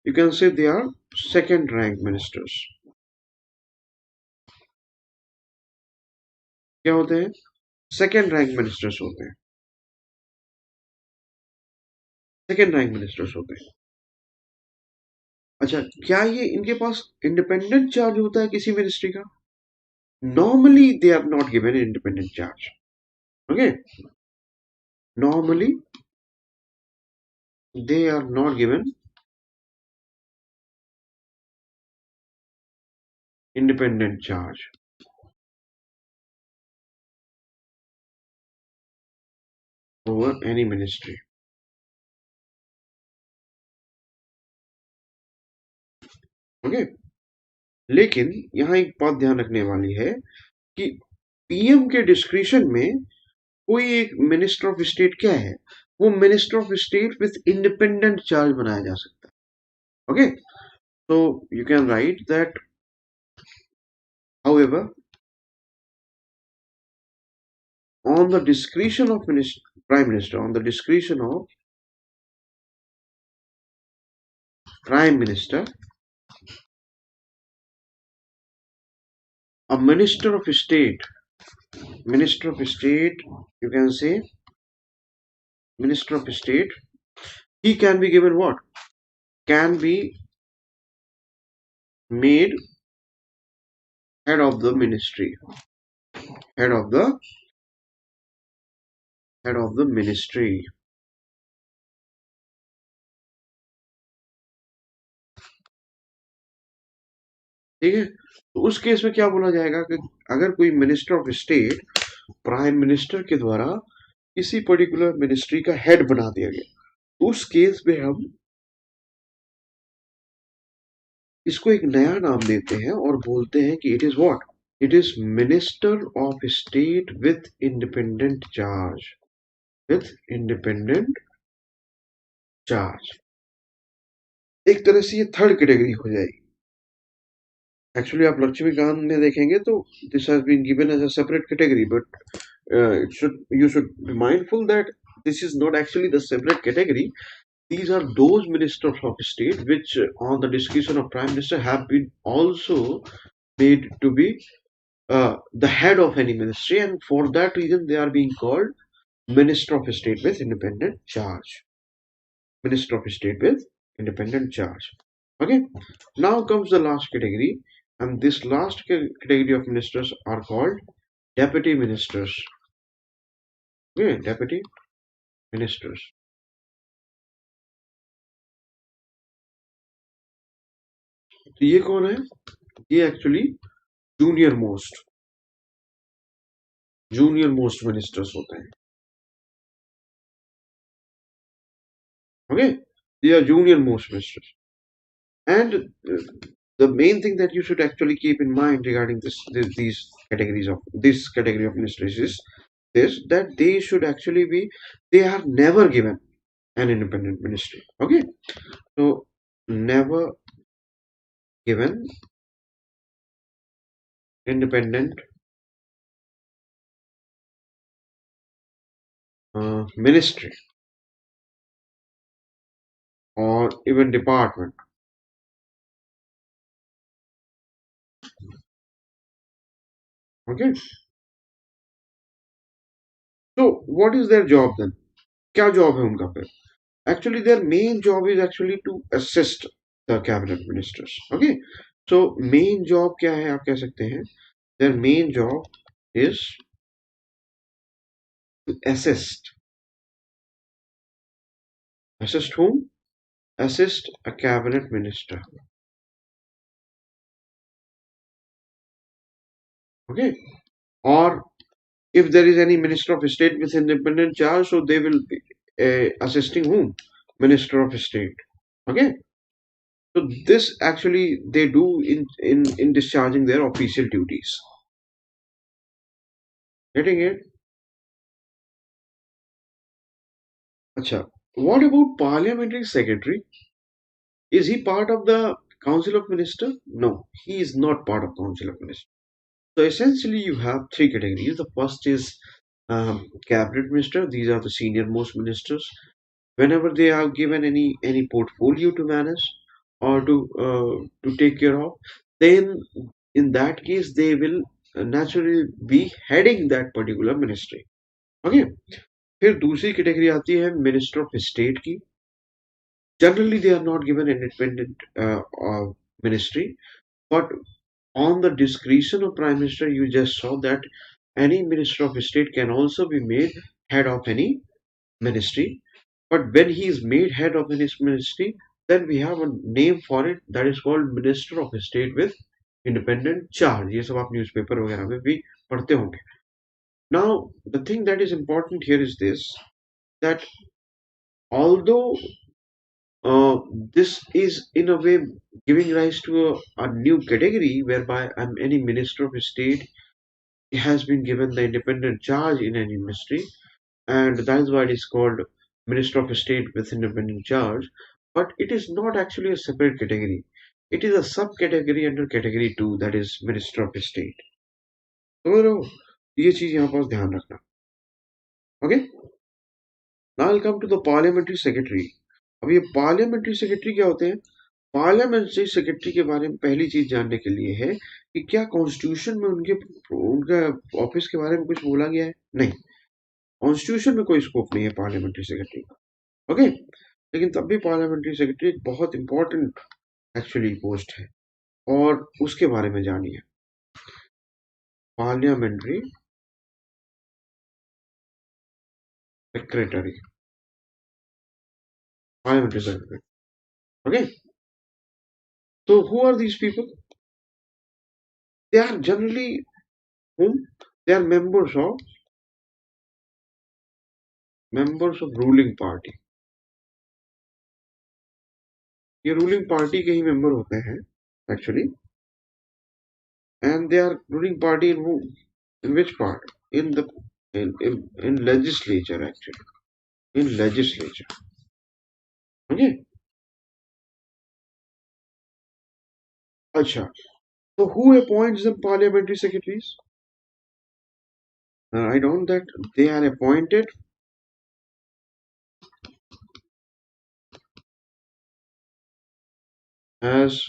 [SPEAKER 1] You can say they are second rank ministers. क्या होते हैं? Second rank ministers होते हैं. Second rank ministers होते हैं. अच्छा, क्या ये इनके पास इंडिपेंडेंट चार्ज होता है किसी मिनिस्ट्री का? Normally they are not given independent charge. Okay. Normally they are not given independent charge over any ministry. Okay. लेकिन यहां एक बात ध्यान रखने वाली है कि पीएम के डिस्क्रिशन में कोई एक मिनिस्टर ऑफ स्टेट क्या है? वो minister of state with independent charge बनाया जा सकता है. Okay. So you can write that, however, on the discretion of Prime Minister, on the discretion of Prime Minister, a Minister of State, you can say Minister of State, he can be given what? Can be made head of the ministry, head of the ministry. ठीक है. तो उस केस में क्या बोला जाएगा कि अगर कोई minister of state prime minister के द्वारा किसी पर्टिकुलर मिनिस्ट्री का हेड बना दिया गया, तो उस केस में हम इसको एक नया नाम देते हैं और बोलते हैं कि it is what? It is minister of state with independent charge. With independent charge. एक तरह से ये थर्ड कैटेगरी हो जाएगी. एक्चुअली आप लक्ष्मीकांत में देखेंगे तो this has been given as a separate category, but you should be mindful that this is not actually the separate category. These are those ministers of state which, on the discretion of Prime Minister, have been also made to be the head of any ministry, and for that reason they are being called Minister of State with independent charge. Minister of State with independent charge. Okay. Now comes the last category, and this last category of ministers are called deputy ministers. Okay, deputy ministers. तो ये कौन है? ये actually junior most ministers होते हैं. Okay. They are junior most ministers, and the main thing that you should actually keep in mind regarding these categories of this category of ministries is this, that they should actually be, they are never given an independent ministry. Okay, so never given independent ministry or even department. Okay, so what is their job then? क्या job है उनका फिर? Actually their main job is actually to assist the cabinet ministers. Okay, so main job क्या है आप कह सकते हैं, their main job is to assist whom, assist a cabinet minister. Okay, or if there is any minister of state with independent charge, so they will be assisting whom, minister of state. Okay, so this actually they do in discharging their official duties. Getting it? Acha. What about parliamentary secretary? Is he part of the council of minister? No, he is not part of council of minister. So essentially, you have three categories. The first is cabinet minister. These are the senior most ministers. Whenever they are given any portfolio to manage or to take care of, then in that case they will naturally be heading that particular ministry. Okay. फिर दूसरी category आती है minister of state की. Generally, they are not given an independent ministry, but on the discretion of Prime Minister, you just saw that any Minister of State can also be made head of any ministry. But when he is made head of any ministry, then we have a name for it that is called Minister of State with independent charge. ये सब आप newspaper वगैरह में भी पढ़ते होंगे. Now, the thing that is important here is this, that although this is in a way giving rise to a new category whereby any minister of state has been given the independent charge in any ministry, and that is why it is called minister of state with independent charge. But it is not actually a separate category. It is a subcategory under category 2, that is minister of state. तो ये चीज यहाँ पास ध्यान रखना. Okay, now will come to the parliamentary secretary. अब ये parliamentary secretary क्या होते हैं? पार्लियामेंट्री सेक्रेटरी के बारे में पहली चीज जानने के लिए है कि क्या कॉन्स्टिट्यूशन में उनका ऑफिस के बारे में कुछ बोला गया है? नहीं, कॉन्स्टिट्यूशन में कोई स्कोप नहीं है पार्लियामेंट्री सेक्रेटरी का. ओके, लेकिन तब भी पार्लियामेंट्री सेक्रेटरी एक बहुत इंपॉर्टेंट एक्चुअली पोस्ट है और उसके बारे में जानिए. Parliamentary secretary, parliamentary secretary. Okay, so who are these people? They are generally whom? They are members of ruling party. ये रूलिंग पार्टी के ही मेंबर होते हैं actually, and they are ruling party in whom? In which part? In the in legislature actually. In legislature. Okay. अच्छा. So who appoints the parliamentary secretaries? I don't that they are appointed as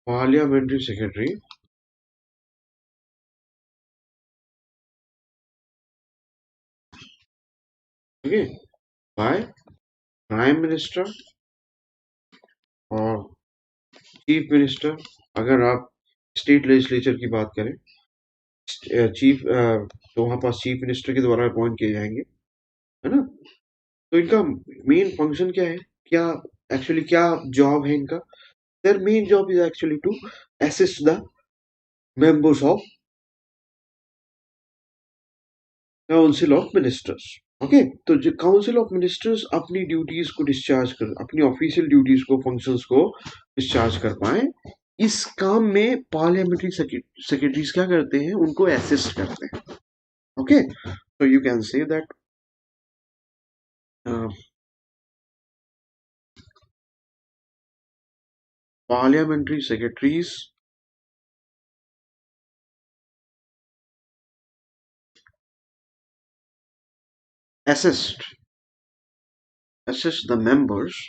[SPEAKER 1] parliamentary secretary okay by prime minister और chief minister. अगर आप state legislature की बात करें, chief तो वहां पास chief minister के द्वारा अपॉइंट किए जाएंगे, है ना. तो इनका मेन फंक्शन क्या है, क्या एक्चुअली क्या जॉब है इनका? Their main job is actually to assist the members of council of ministers. Okay, तो जो काउंसिल ऑफ मिनिस्टर्स अपनी ड्यूटीज को डिस्चार्ज कर, अपनी ऑफिशियल ड्यूटीज को, फंक्शंस को डिस्चार्ज कर पाए। इस काम में पार्लियामेंट्री सेक्रेटरीज क्या करते हैं, उनको असिस्ट करते हैं। Okay, so you can say that uh, parliamentary secretaries assist assist the members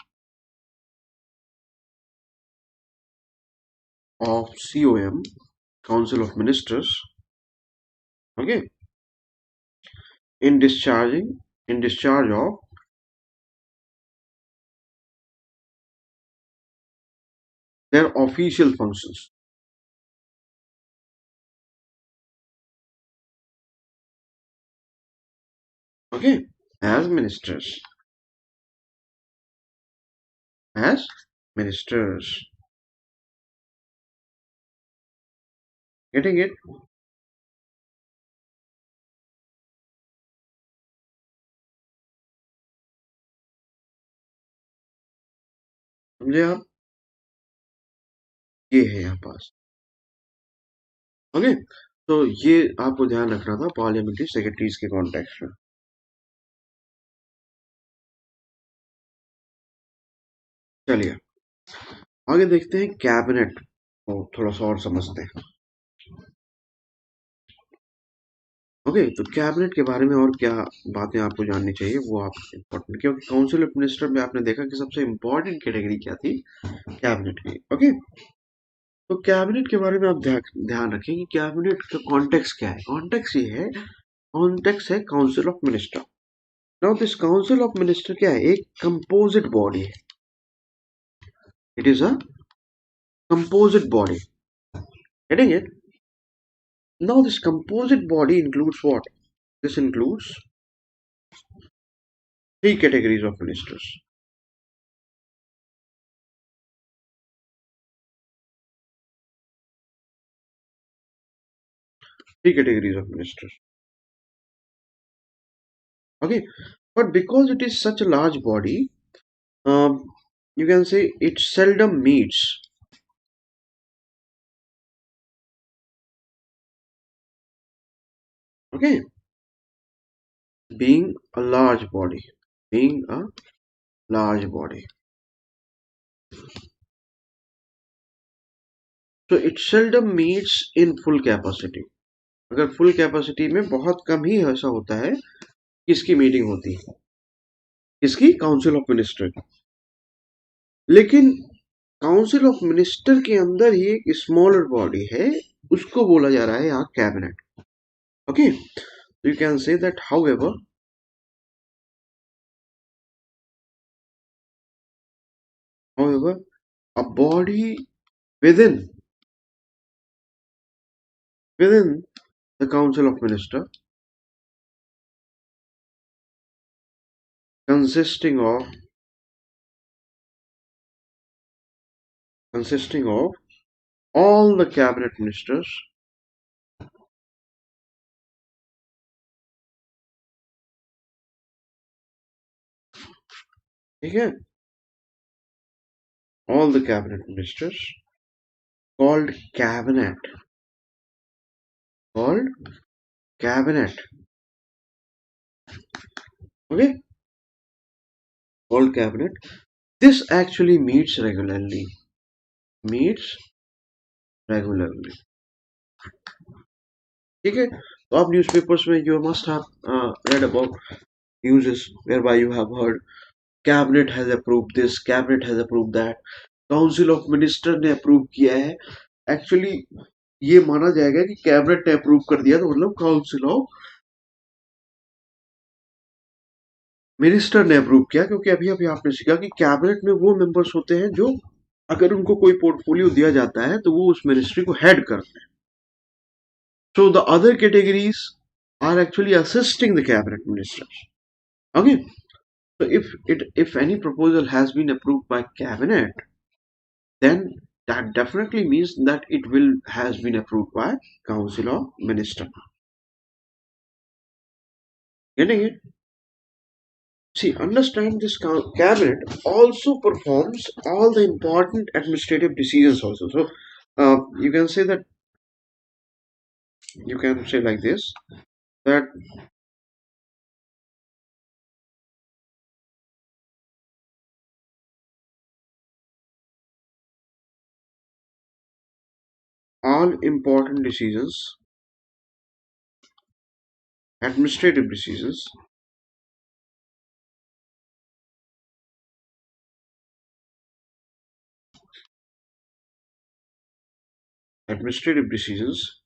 [SPEAKER 1] of COM, Council of Ministers, okay, in discharge of their official functions. Okay, as ministers, as ministers. Getting it? समझे आप? ये है यहाँ पास। Okay, तो ये आपको ध्यान रखना था पार्लियामेंट्री सेक्रेटरीज के कॉन्टेक्स्ट में। चलिए आगे देखते हैं कैबिनेट को थोड़ा सा और समझते हैं। ओके, तो कैबिनेट के बारे में और क्या बातें आपको जाननी चाहिए वो आप इम्पोर्टेंट, क्योंकि काउंसिल ऑफ मिनिस्टर में आपने देखा कि सबसे इम्पोर्टेंट कैटेगरी क्या थी, कैबिनेट की। ओके, तो कैबिनेट के बारे में आप ध्यान रखें कि कैबिनेट का कॉन्टेक्स्ट क्या है। कॉन्टेक्स्ट ये है, कॉन्टेक्स्ट है council of minister. Now this council of minister क्या है, एक कंपोजिट बॉडी है। It is a composite body. Getting it? Now this composite body includes what? This includes three categories of ministers. Three categories of ministers. Okay, but because it is such a large body, um, you can say it seldom meets. Okay, being a large body, being a large body. So it seldom meets in full capacity. अगर full capacity में बहुत कम ही ऐसा होता है किसकी meeting होती है, किसकी, काउंसिल ऑफ मिनिस्टर की। लेकिन काउंसिल ऑफ मिनिस्टर के अंदर ही एक स्मॉलर बॉडी है, उसको बोला जा रहा है यहाँ cabinet. Okay, you can say that however a body within within the council of minister consisting of consisting of all the cabinet ministers, ठीक है, all the cabinet ministers called cabinet, called cabinet, okay, called cabinet. This actually meets regularly, meets regularly, ठीक है। तो आप newspapers में you must have read about news whereby you have heard cabinet has approved this, cabinet has approved that, council of minister ने approve किया है। Actually ये माना जाएगा कि कैबिनेट ने अप्रूव कर दिया, तो मतलब काउंसिल ऑफ मिनिस्टर ने अप्रूव किया, क्योंकि अभी अभी आपने सीखा कि कैबिनेट में वो मेंबर्स होते हैं जो अगर उनको कोई पोर्टफोलियो दिया जाता है तो वो उस मिनिस्ट्री को हेड करते हैं। So the other categories are actually assisting the cabinet ministers. Okay, so if any proposal has been approved by cabinet, then that definitely means that it will has been approved by council of minister. Getting it? See, understand this cabinet also performs all the important administrative decisions also. So you can say that you can say like this that all important decisions, administrative decisions, administrative decisions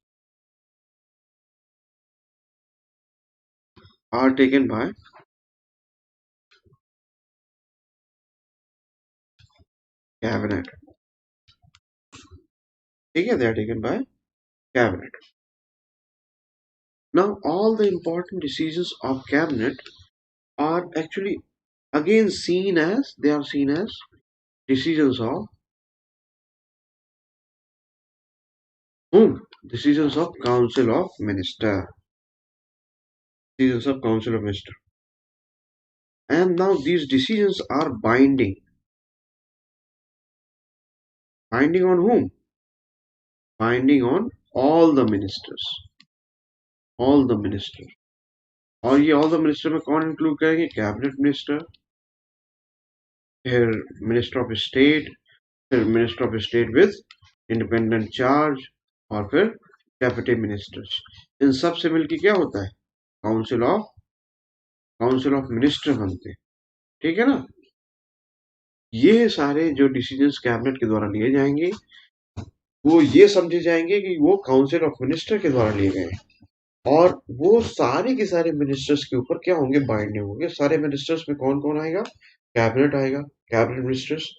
[SPEAKER 1] are taken by cabinet. Okay, they are taken by cabinet. Now, all the important decisions of cabinet are actually again seen as they are seen as decisions of whom? Decisions of Council of Minister. Decisions of Council of Minister. And now these decisions are binding. Binding on whom? Binding on all the ministers. All the ministers. और ये all the minister में कौन include करेंगे? Cabinet minister, फिर minister of state, फिर minister of state with independent charge और फिर deputy ministers. इन सब से मिलके क्या होता है? काउंसिल ऑफ मिनिस्टर बनते हैं. ठीक है ना? ये सारे जो डिसीजंस कैबिनेट के द्वारा लिए जाएंगे वो ये समझे जाएंगे कि वो काउंसिल ऑफ मिनिस्टर के द्वारा लिए गए हैं और वो सारे के सारे मिनिस्टर्स के ऊपर क्या होंगे? बाइंडिंग होंगे. सारे मिनिस्टर्स में कौन कौन आएगा? कैबिनेट आएगा, cabinet ministers,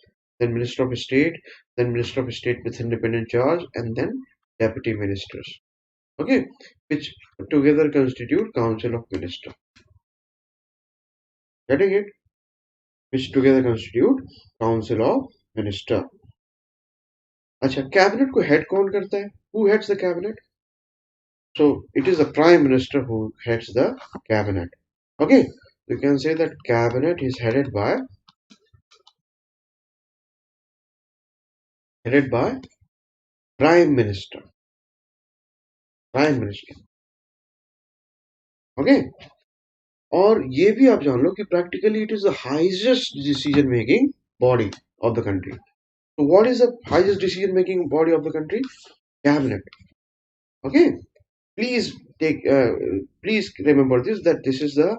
[SPEAKER 1] then minister of state, then minister of state with independent charge, and then deputy ministers. Okay, which together constitute council of minister. Getting it? Which together constitute council of minister. अच्छा, cabinet को head कौन करता है? Who heads the cabinet? So it is the prime minister who heads the cabinet. Okay, you can say that cabinet is headed by prime minister. Prime minister. Okay, और ये भी आप जान लो कि practically it is the highest decision making body of the country. So what is the highest decision making body of the country? Cabinet. Okay, please please remember this, that this is the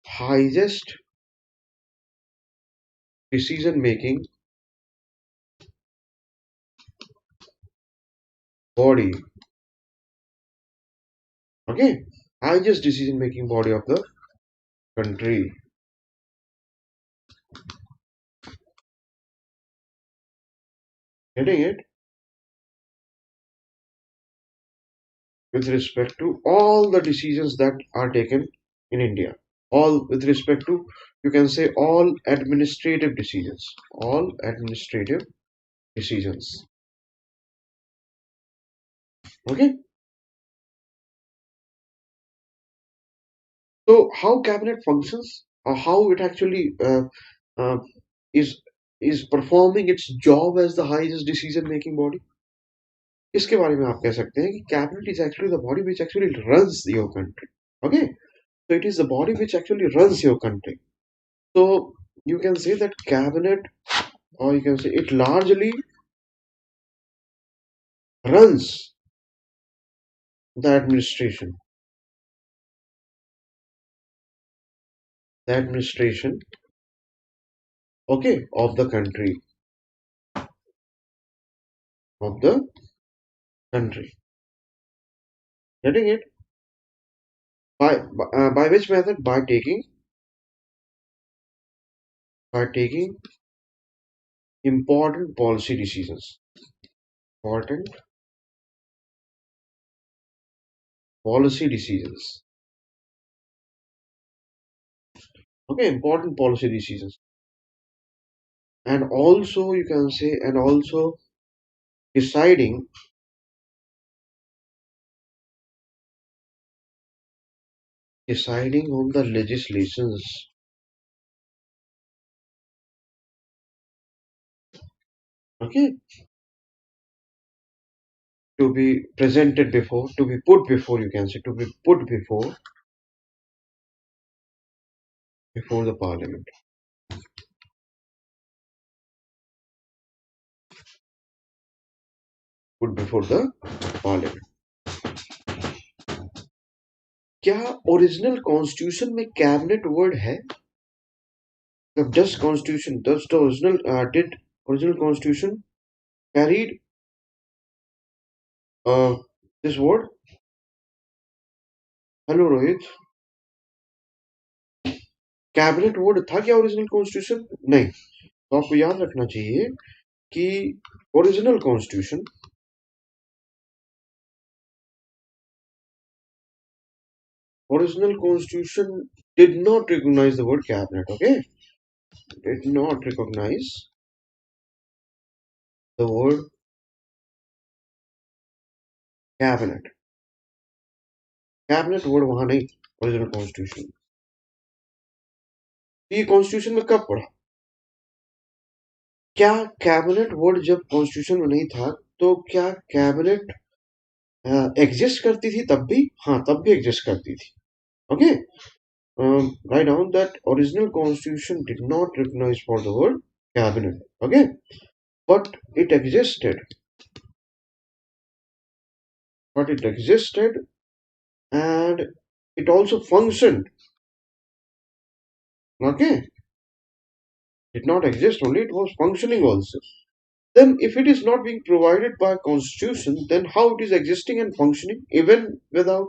[SPEAKER 1] highest decision making body. Okay, highest decision making body of the country. Getting it? With respect to all the decisions that are taken in India. All with respect to, you can say, all administrative decisions. All administrative decisions. Okay. So how cabinet functions, or how it actually uh, is is performing its job as the highest decision making body. इसके बारे में आप कह सकते हैं कि cabinet is actually the body which actually runs your country. Okay, so it is the body which actually runs your country. So you can say that cabinet, or you can say it largely runs the administration, okay, of the country. Getting it? By which method? By taking important policy decisions. Important policy decisions. Okay, important policy decisions. And also you can say, and also deciding deciding on the legislations. Okay, to be presented before, to be put before, you can say, to be put before the parliament, put before the parliament. क्या original constitution में cabinet word है? Does the original did original constitution carried uh, this word? Hello Rohit. Cabinet word था क्या original constitution? नहीं। तो आपको याद रखना चाहिए कि original constitution did not recognize the word cabinet. Okay, did not recognize the word cabinet. Cabinet word वहां नहीं, ओरिजिनल कॉन्स्टिट्यूशन। ये कॉन्स्टिट्यूशन में कब पढ़ा? क्या कैबिनेट वर्ड जब कॉन्स्टिट्यूशन में नहीं था तो क्या कैबिनेट एग्जिस्ट करती थी तब भी? हाँ, तब भी एग्जिस्ट करती थी। Okay, write down that original constitution did not recognize for the word cabinet. Okay, but it existed, and it also functioned. Okay, did not exist only, it was functioning also. Then if it is not being provided by constitution, then how it is existing and functioning even without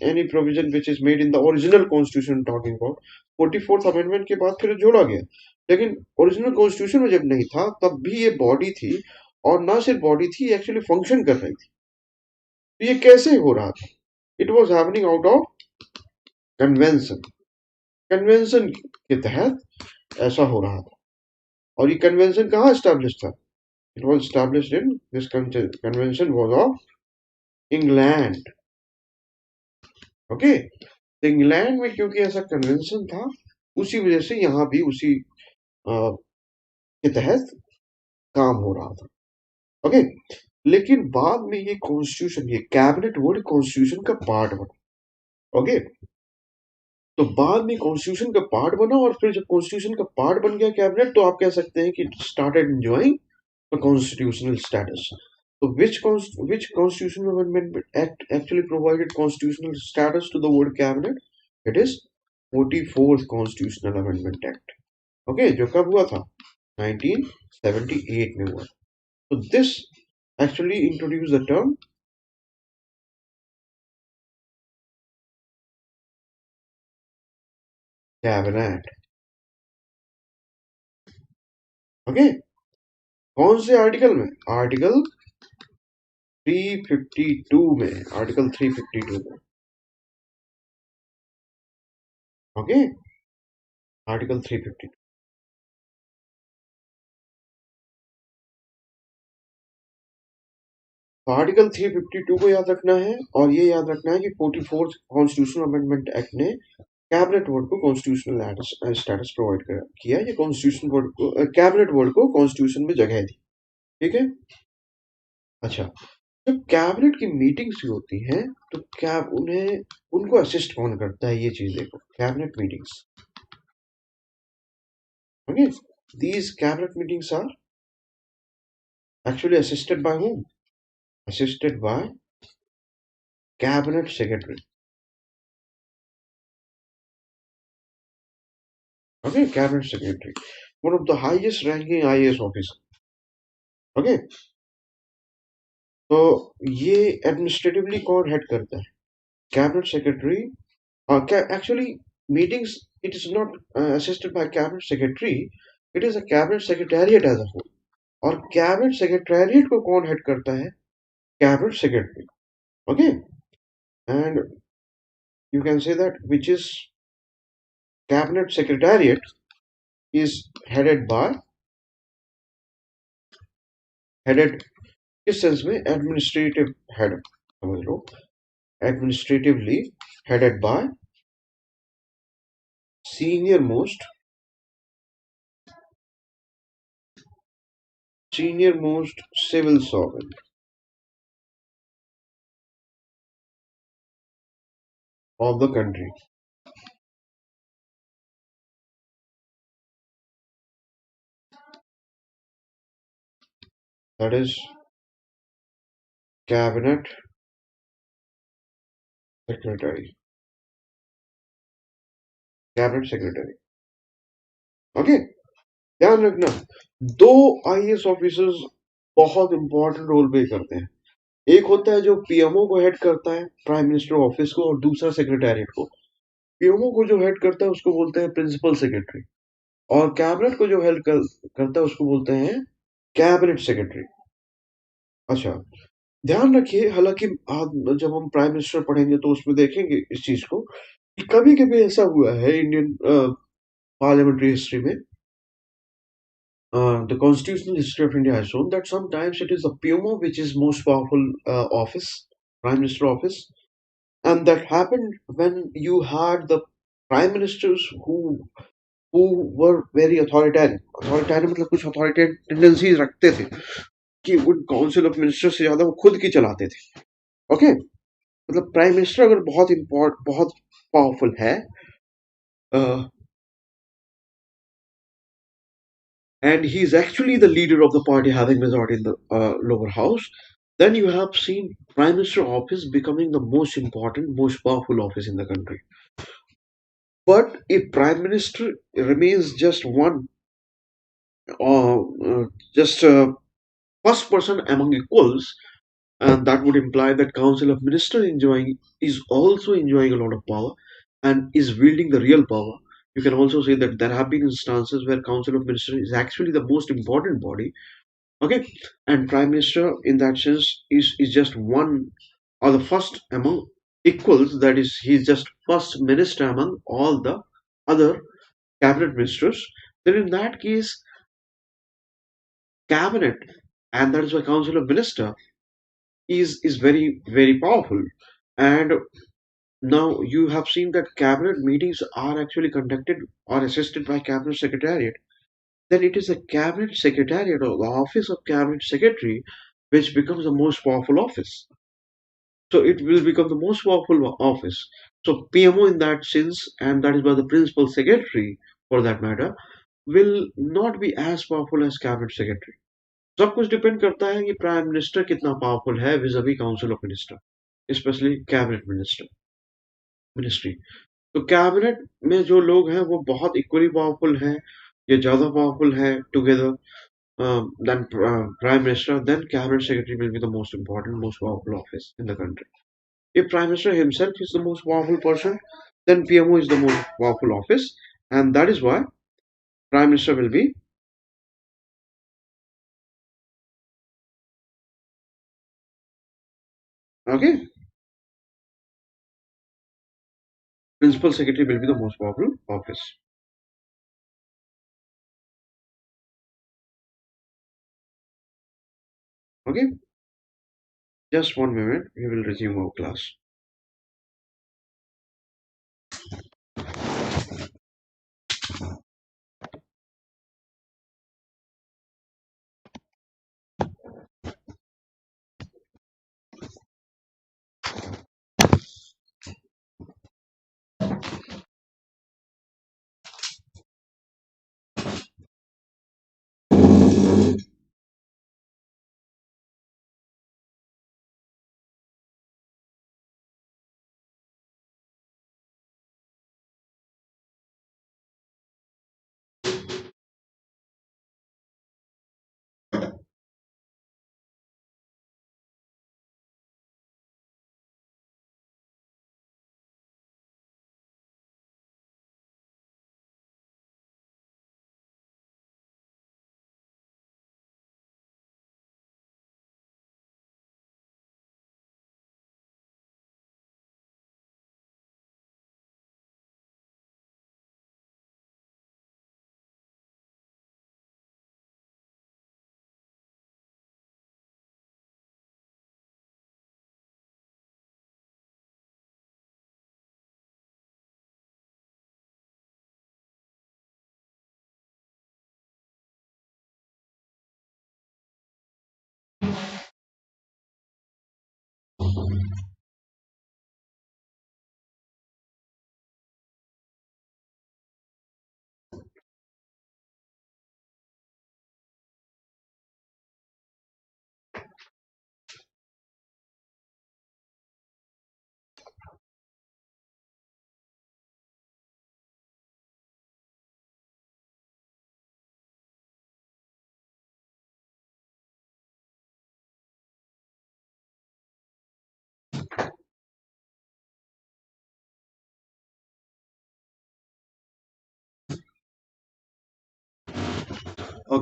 [SPEAKER 1] any provision which is made in the original constitution talking about 44th amendment के बाद फिर जोड़ा गया, लेकिन original constitution में जब नहीं था तब भी ये बॉडी थी, और ना सिर्फ बॉडी थी, एक्चुअली फंक्शन कर रही थी। तो ये कैसे हो रहा था? It was happening out of convention, convention के तहत ऐसा हो रहा था। और ये कन्वेंशन कहाँ स्टैब्लिश था? It was established in this convention was of England. Okay, तो इंग्लैंड में क्योंकि ऐसा कन्वेंशन था, उसी वजह से यहाँ भी उसी के तहत काम हो रहा था। ओके, लेकिन बाद में ये कॉन्स्टिट्यूशन, ये कैबिनेट वर्ड कॉन्स्टिट्यूशन का पार्ट बना। ओके, तो बाद में कॉन्स्टिट्यूशन का पार्ट बना, और फिर जब कॉन्स्टिट्यूशन का पार्ट बन गया कैबिनेट, तो आप कह सकते हैं कि started enjoying the constitutional status. So which constitutional amendment act actually provided constitutional status to the word cabinet? It is 44th Constitutional Amendment Act. Okay, जो कब हुआ था? 1978 में हुआ। So this actually introduced the term cabinet. Okay, कौन से article में? Article 352 में, आर्टिकल 352 में। Okay, article 352। तो आर्टिकल 352 को याद रखना है, और ये याद रखना है कि 44th कॉन्स्टिट्यूशनल अमेंडमेंट एक्ट ने कैबिनेट वर्ड को कॉन्स्टिट्यूशनल स्टेटस प्रोवाइड किया। ये कॉन्स्टिट्यूशन वर्ड को, कैबिनेट वर्ड को कॉन्स्टिट्यूशन में जगह दी। ठीक है, अच्छा, जब कैबिनेट की मीटिंग्स होती हैं तो क्या उनको असिस्ट कौन करता है? ये चीज देखो, cabinet meetings. Okay, these cabinet meetings are actually assisted by whom? Assisted by cabinet secretary. Okay, cabinet secretary, one of the highest ranking IAS officer. Okay, तो ये एडमिनिस्ट्रेटिवली कौन हेड करता है? Cabinet secretary. Actually meetings, it is not assisted by cabinet secretary, it is a cabinet secretariat as a whole. और cabinet secretariat को कौन head करता है? Cabinet secretary. Okay, and you can say that which is cabinet secretariat is headed किस sense में? Administrative head, समझ लो, administratively headed by senior most senior most civil servant of the country. That is cabinet secretary. Cabinet secretary. Okay, ध्यान रखना, दो IAS officers बहुत important role play करते हैं। एक होता है जो पीएमओ को हेड करता है, प्राइम मिनिस्टर ऑफिस को, और दूसरा सेक्रेटेरिएट को। पीएमओ को जो हेड करता है उसको बोलते हैं प्रिंसिपल सेक्रेटरी, और कैबिनेट को जो करता है उसको बोलते हैं कैबिनेट सेक्रेटरी। अच्छा, ध्यान रखिए, हालांकि जब हम प्राइम मिनिस्टर पढ़ेंगे तो उसमें देखेंगे इस चीज को कि कभी कभी ऐसा हुआ है इंडियन पार्लियामेंट्री हिस्ट्री में, the constitutional history of India has shown that sometimes it is the PMO which is most powerful office, prime minister office, and that happened when you had the prime ministers who were very authoritarian. Authoritarian मतलब कुछ authoritarian tendencies रखते थे कि वो council of minister से ज्यादा वो खुद की चलाते थे। ओके, मतलब प्राइम मिनिस्टर अगर बहुत पावरफुल है, and he is actually the leader of the party having majority in the lower house, then you have seen prime minister office becoming the most important, most powerful office in the country. But if prime minister remains just one, uh, just first person among equals, and that would imply that council of minister enjoying is also enjoying a lot of power and is wielding the real power. You can also say that there have been instances where council of minister is actually the most important body. Okay, and prime minister in that sense is just one, or the first among equals. That is, he's just first minister among all the other cabinet ministers. Then in that case, cabinet, and that is why council of minister is very powerful. And now you have seen that cabinet meetings are actually conducted or assisted by cabinet secretariat. Then it is the cabinet secretariat or the office of cabinet secretary which becomes the most powerful office. So it will become the most powerful office. So PMO in that sense, and that is why the principal secretary for that matter, will not be as powerful as cabinet secretary. सब कुछ depend करता है कि prime minister कितना powerful है विज अवी council of minister, specially cabinet ministry. तो cabinet में जो लोग हैं वो बहुत इक्वली पावरफुल हैं या ज्यादा पावरफुल है together than prime minister, then cabinet secretary will be the most important, most powerful office in the country. If prime minister himself is the most powerful person, then PMO is the most powerful office, and that is why prime minister will be, okay, principal secretary will be the most powerful office. Okay, just 1 minute, we will resume our class.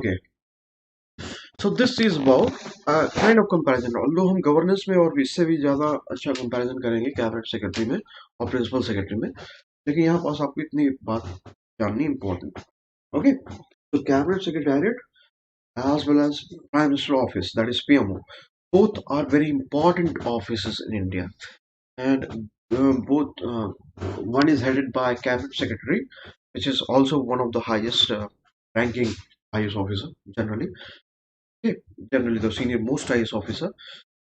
[SPEAKER 1] Okay, so this is about kind of comparison. Although हम governance में और इससे भी ज़्यादा अच्छा comparison करेंगे cabinet secretary में और प्रिंसिपल सेक्रेटरी में, लेकिन यहाँ पास आपको इतनी बात जाननी इम्पोर्टेंट. ओके, तो cabinet secretariat as well as Prime Minister Office, that is PMO. Both are very important offices in India, and both one is headed by Cabinet Secretary, which is also one of the highest ranking IAS officer generally. Okay, generally the senior most IAS officer,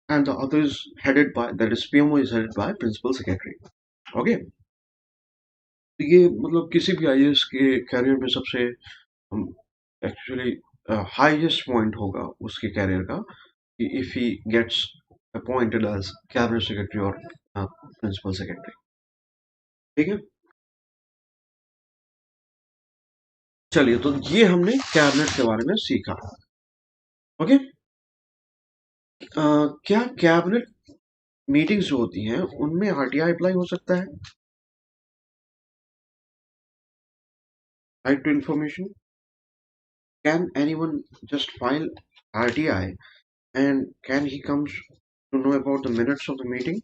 [SPEAKER 1] and the other is headed by, that is PMO is headed by Principal Secretary. Okay, तो ये मतलब किसी भी IAS के career में सबसे actually highest point होगा उसके कैरियर का if he gets appointed as cabinet secretary or principal secretary. ठीक है, चलिए तो ये हमने कैबिनेट के बारे में सीखा. ओके, क्या कैबिनेट मीटिंग्स जो होती हैं उनमें आरटीआई अप्लाई हो सकता है? Right to information. Can anyone just file RTI and can he comes to know about the minutes of the meeting?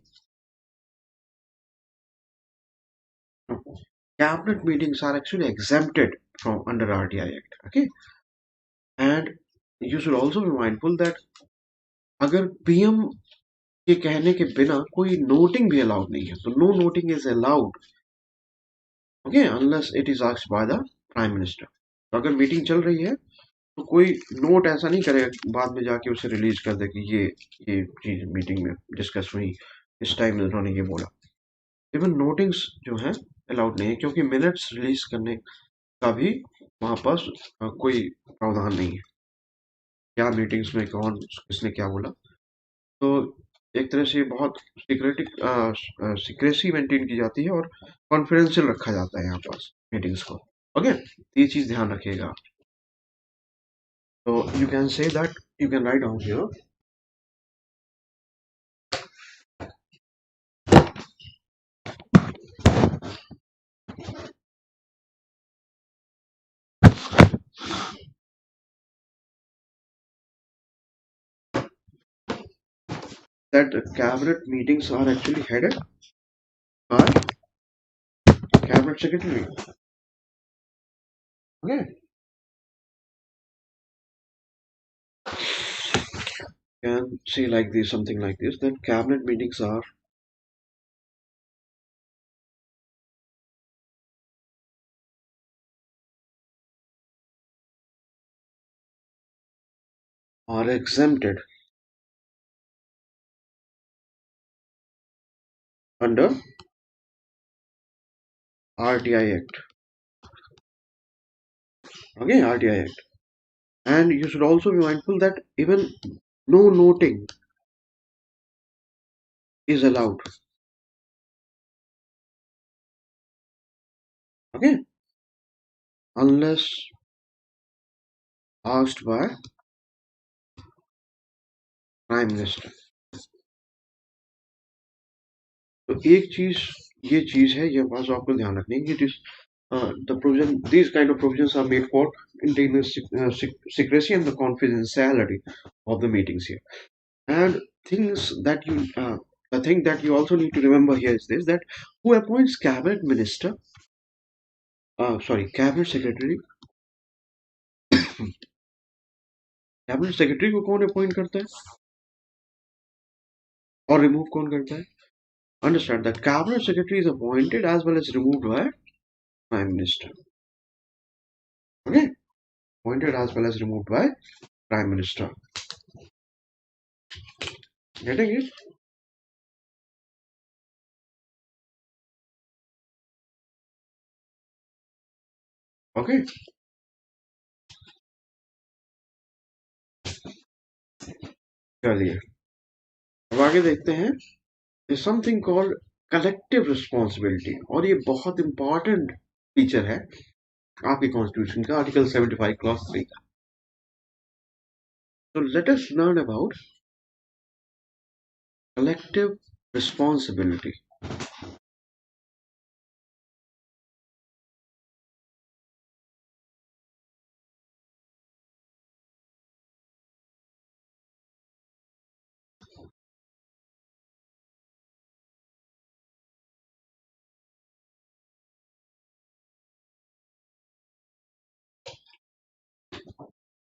[SPEAKER 1] No. Cabinet meetings are actually exempted from under RTI Act. Okay, and you should also be mindful that अगर PM के कहने के बिना कोई noting भी allowed नहीं है, तो no noting is allowed. Okay, unless it is asked by the prime minister. तो अगर मीटिंग चल रही है तो कोई नोट ऐसा नहीं करेगा बाद में जाके उसे रिलीज कर दे कि ये चीज मीटिंग में डिस्कस हुई, इस टाइम उन्होंने ये बोला. इवन नोटिंग्स जो है अलाउड नहीं है, क्योंकि मिनट्स रिलीज करने का भी वहां पास कोई प्रावधान नहीं है. क्या मीटिंग्स में कौन किसने क्या बोला, तो एक तरह से बहुत सिक्रेसी मेंटेन की जाती है और कॉन्फिडेंशियल रखा जाता है यहाँ पास मीटिंग्स को. ओके, ये चीज ध्यान रखिएगा. तो you can say that, you can write down here that cabinet meetings are actually headed by cabinet secretary. Okay, can see like this, something like this, that cabinet meetings are exempted under RTI Act. Okay, RTI Act. And you should also be mindful that even no noting is allowed. Okay, unless asked by Prime Minister. तो एक चीज ये चीज है, ये बात आपको ध्यान रखनी है कि the provision, these kind of provisions are made for maintaining secrecy and the confidentiality of the meetings here. And things that you, the thing that you also need to remember here is this, that who appoints cabinet minister, cabinet secretary, cabinet secretary को कौन appoint करता है और remove कौन करता है? Understand that cabinet secretary is appointed as well as removed by prime minister. Okay, appointed as well as removed by prime minister. Getting it? Okay, चलिए अब आगे देखते हैं. There's something called collective responsibility, और ये बहुत इंपॉर्टेंट फीचर है आपके कॉन्स्टिट्यूशन का, आर्टिकल 75 क्लॉज 3 का. So let us learn about collective responsibility.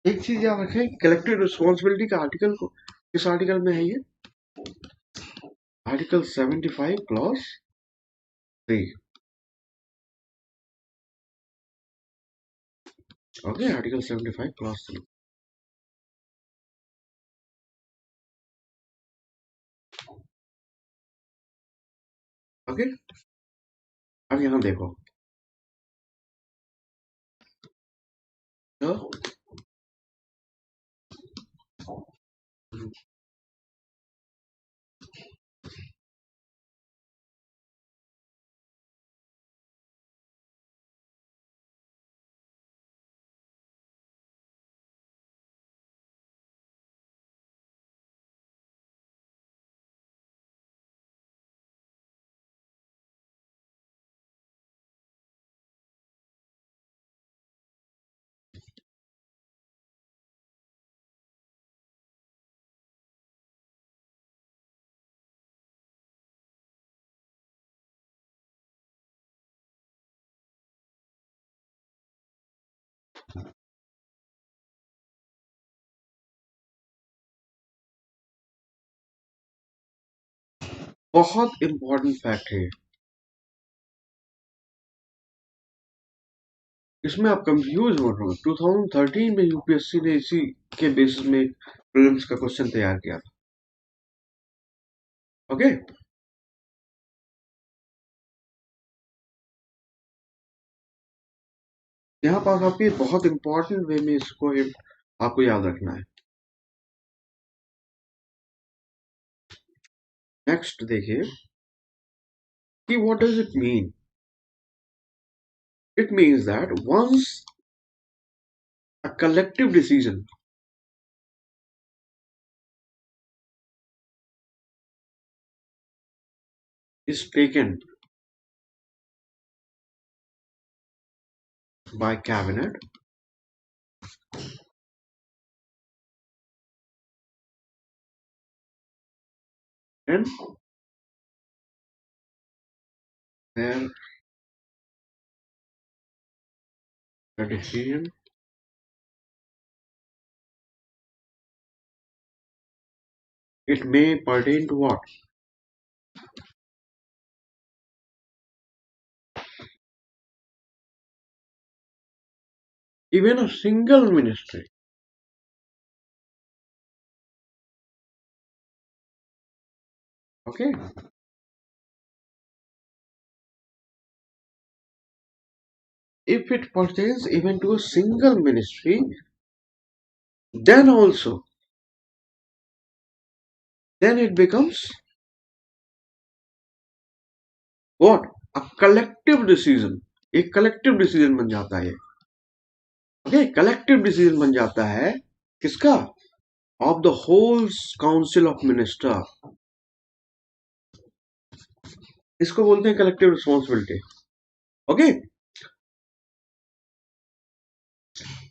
[SPEAKER 1] एक चीज याद रखें, कलेक्टिव रिस्पॉन्सिबिलिटी का आर्टिकल को किस आर्टिकल में है ये? Article 75 clause 3। Okay, article 75 clause 3। Okay, अब यहाँ देखो तो बहुत इंपॉर्टेंट फैक्ट है, इसमें आप कंफ्यूज हो रहे हो। 2013 में यूपीएससी ने इसी के बेसिस में प्रीलिम्स का क्वेश्चन तैयार किया था। ओके, यहाँ पास आपकी बहुत इंपॉर्टेंट वे में इसको आपको याद रखना है। नेक्स्ट देखिए कि what does it mean. It means that once a collective decision is taken by cabinet, and then the decision it may pertain to what? Even a single ministry. Okay, if it pertains even to a single ministry, then also then it becomes what? A collective decision. एक collective decision बन जाता है। Okay, collective decision बन जाता है किसका? Of the whole council of minister. इसको बोलते हैं कलेक्टिव रिस्पॉन्सिबिलिटी। ओके,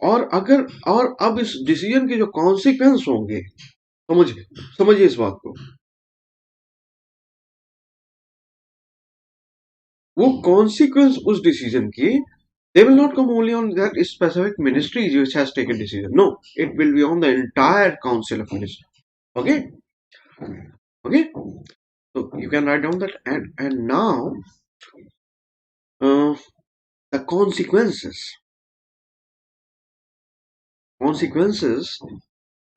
[SPEAKER 1] और अब इस डिसीजन के जो कॉन्सिक्वेंस होंगे, समझिए इस बात को, वो कॉन्सिक्वेंस उस डिसीजन की they will not come only on that specific ministry which has taken decision. No, it will be on the entire council of ministers. Okay, okay, so you can write down that. And now the consequences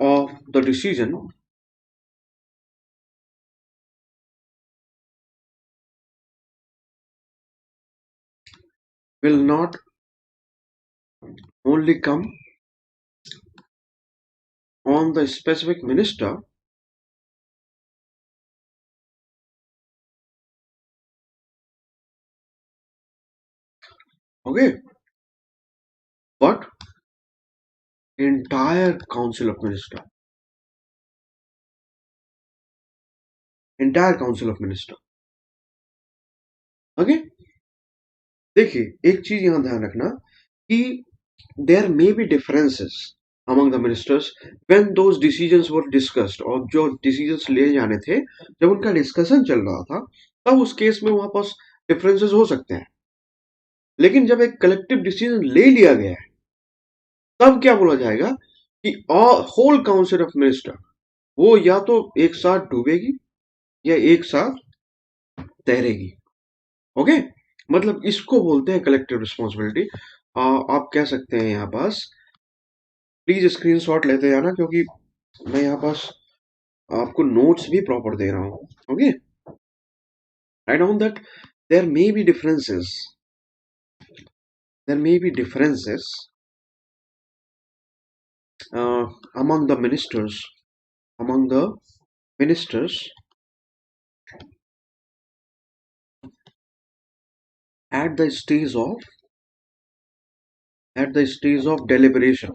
[SPEAKER 1] of the decision will not only come on the specific minister, okay, but entire council of minister, entire council of minister. Okay, देखिए एक चीज यहां ध्यान रखना कि there may be differences among the ministers when those decisions were discussed, और जो decisions ले जाने थे जब उनका डिस्कशन चल रहा था तब उस केस में वहां पास डिफरेंसेस हो सकते हैं। लेकिन जब एक कलेक्टिव डिसीजन ले लिया गया है तब क्या बोला जाएगा कि होल काउंसिल ऑफ मिनिस्टर वो या तो एक साथ डूबेगी या एक साथ तैरेगी। ओके, मतलब इसको बोलते हैं कलेक्टिव रिस्पॉन्सिबिलिटी। आप कह सकते हैं यहाँ पास, प्लीज स्क्रीनशॉट लेते जाना क्योंकि मैं यहाँ पास आपको नोट्स भी प्रॉपर दे रहा हूँ। Okay, write down that there may be differences, there may be differences uh, among the ministers, among the ministers at the stage of deliberation,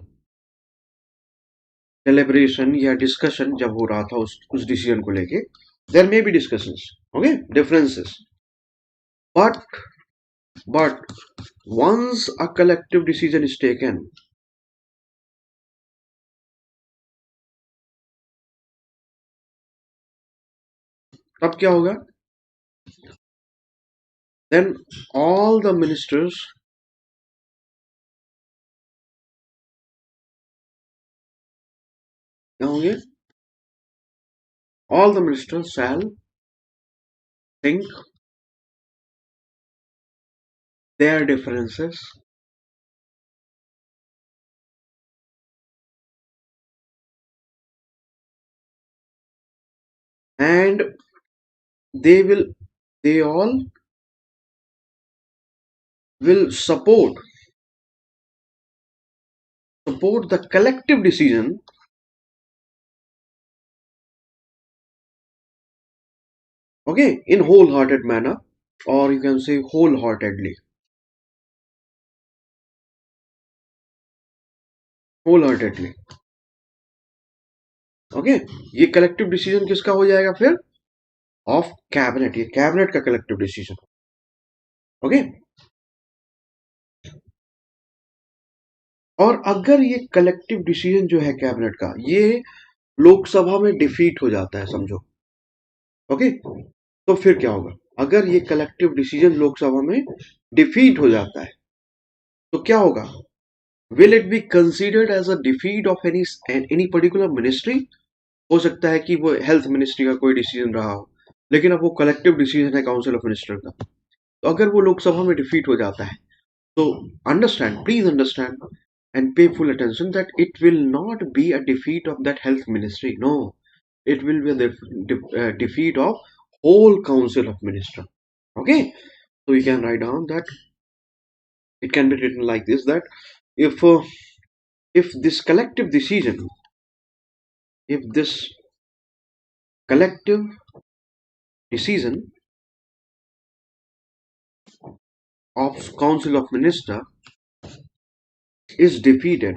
[SPEAKER 1] या डिस्कशन जब हो रहा था उस डिसीजन को लेके, there may be discussions, okay, differences, but once a collective decision is taken, तब क्या होगा? Then all the ministers क्या होंगे? All the ministers shall think their differences and they all will support the collective decision, okay, in wholehearted manner, or you can say wholeheartedly. Okay, ये collective decision किसका हो जाएगा फिर? Of cabinet, ये cabinet का collective decision. Okay, और अगर ये कलेक्टिव डिसीजन जो है कैबिनेट का, ये लोकसभा में डिफीट हो जाता है, समझो, ओके, तो फिर क्या होगा? अगर ये कलेक्टिव डिसीजन लोकसभा में डिफीट हो जाता है तो क्या होगा? Will it be considered as a defeat of any particular ministry? हो सकता है कि वो हेल्थ मिनिस्ट्री का कोई डिसीजन रहा हो, लेकिन अब वो कलेक्टिव डिसीजन है काउंसिल ऑफ मिनिस्टर का, तो अगर वो लोकसभा में डिफीट हो जाता है तो understand, please understand and pay full attention that it will not be a defeat of that health ministry. No, it will be a defeat of whole council of minister. Okay, so you can write down that it can be written like this, that if this collective decision, if this collective decision of council of minister is defeated,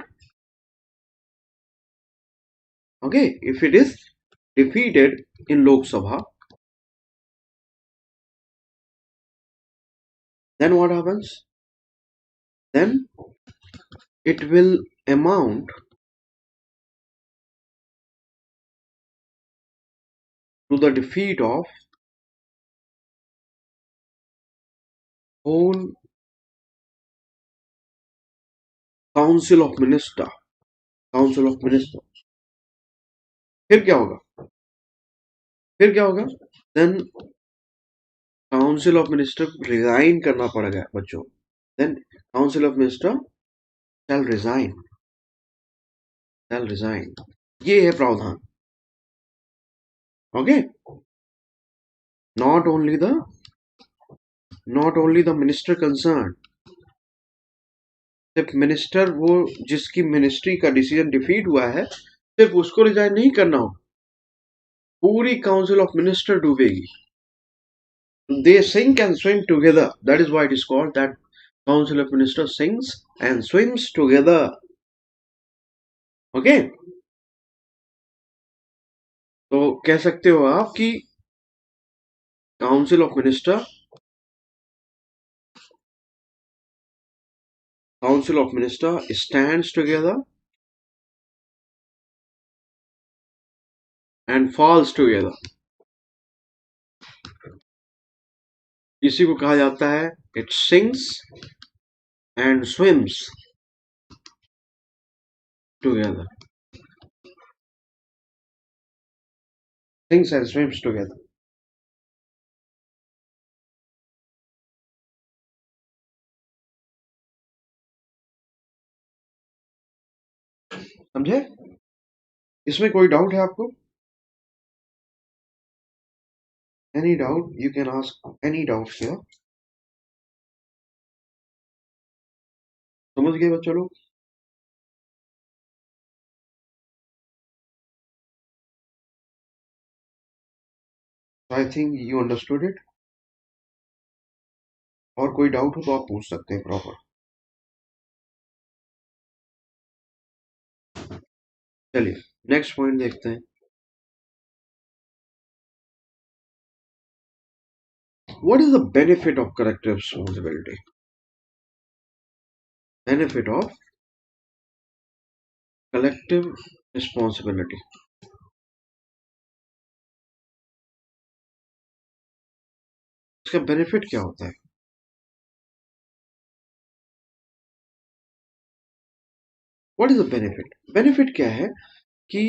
[SPEAKER 1] okay, if it is defeated in Lok Sabha, then what happens? Then it will amount to the defeat of whole council of minister. फिर क्या होगा? Then council of minister resign करना पड़ेगा बच्चों। Then council of minister shall resign, ये है प्रावधान। Okay, not only the minister concern, सिर्फ मिनिस्टर, वो जिसकी मिनिस्ट्री का डिसीजन डिफीट हुआ है, सिर्फ उसको रिजाइन नहीं करना हो, पूरी काउंसिल ऑफ मिनिस्टर डूबेगी। They sink and swim together. That is why it is called that council of ministers sinks and swims together. Okay, तो कह सकते हो आप कि council of minister stands together and falls together. इसी को कहा जाता है it sinks and swims together. Things and swims together. समझे? इसमें कोई डाउट है आपको? Any doubt? You can ask any doubts here. समझ गए बच्चों लोग? I think you understood it. और कोई डाउट हो तो आप पूछ सकते हैं प्रॉपर. चलिए नेक्स्ट पॉइंट देखते हैं. What is the benefit of collective responsibility? Benefit of collective responsibility. इसका बेनिफिट क्या होता है? What is the benefit? Benefit क्या है कि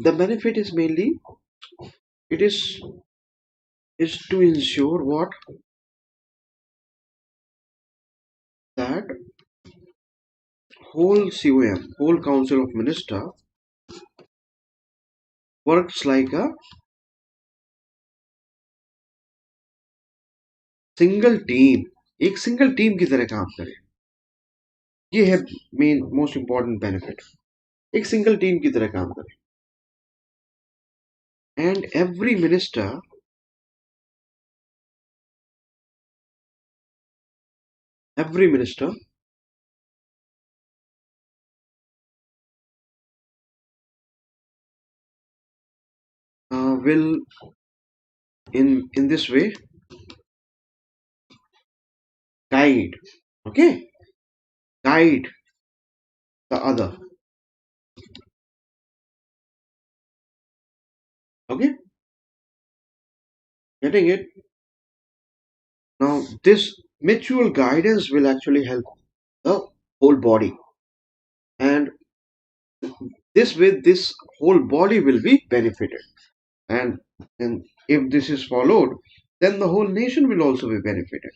[SPEAKER 1] the benefit is mainly it is to ensure what that whole COM, whole Council of Minister works like a single team. एक single team की तरह काम करे. ये है मेन मोस्ट इंपॉर्टेंट बेनिफिट. एक सिंगल टीम की तरह काम करे. And every minister will in this way guide, okay, guide the other, okay, getting it? Now this mutual guidance will actually help the whole body, and this way this whole body will be benefited, and if this is followed, then the whole nation will also be benefited.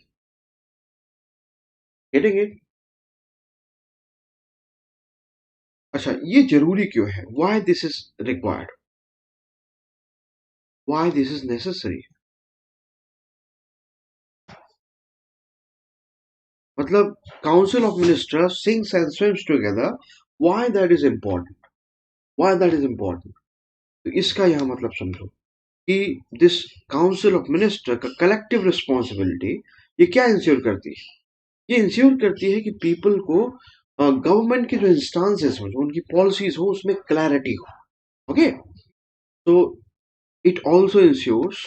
[SPEAKER 1] Getting it? अच्छा, ये जरूरी क्यों है? Why this is required? Why this is necessary? मतलब Council of Ministers sings and swims together. Why that is important? Why that is important? तो इसका यहाँ मतलब समझो कि दिस काउंसिल ऑफ मिनिस्टर का कलेक्टिव रिस्पॉन्सिबिलिटी ये क्या इंश्योर करती है? ये इंश्योर करती है कि पीपल को गवर्नमेंट के जो इंस्टांसेस हो, जो उनकी पॉलिसीज हो, उसमें क्लैरिटी हो. ओके, तो it also ensures,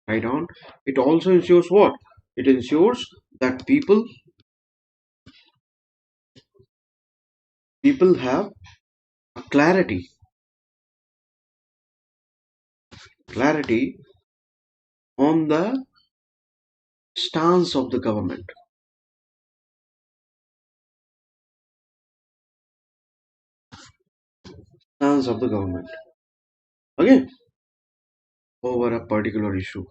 [SPEAKER 1] write down, it also ensures what? It ensures that people have clarity on the stance of the government. Stance of the government, okay, over a particular issue.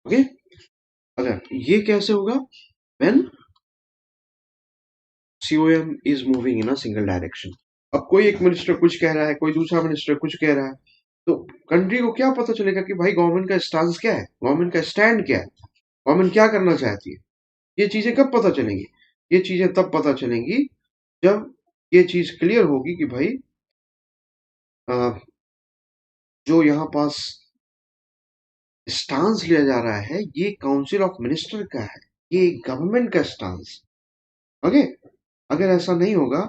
[SPEAKER 1] Okay, अगर ये कैसे होगा? When COM is moving in a single direction. अब कोई एक minister कुछ कह रहा है, कोई दूसरा मिनिस्टर कुछ कह रहा है, तो कंट्री को क्या पता चलेगा कि भाई गवर्नमेंट का स्टांस क्या है, गवर्नमेंट का स्टैंड क्या है, गवर्नमेंट क्या करना चाहती है? ये चीजें कब पता चलेंगी? ये चीजें तब पता चलेंगी जब ये चीज क्लियर होगी कि भाई जो यहाँ पास स्टांस लिया जा रहा है ये काउंसिल ऑफ मिनिस्टर का है, ये गवर्नमेंट का स्टांस. ओके, अगर ऐसा नहीं होगा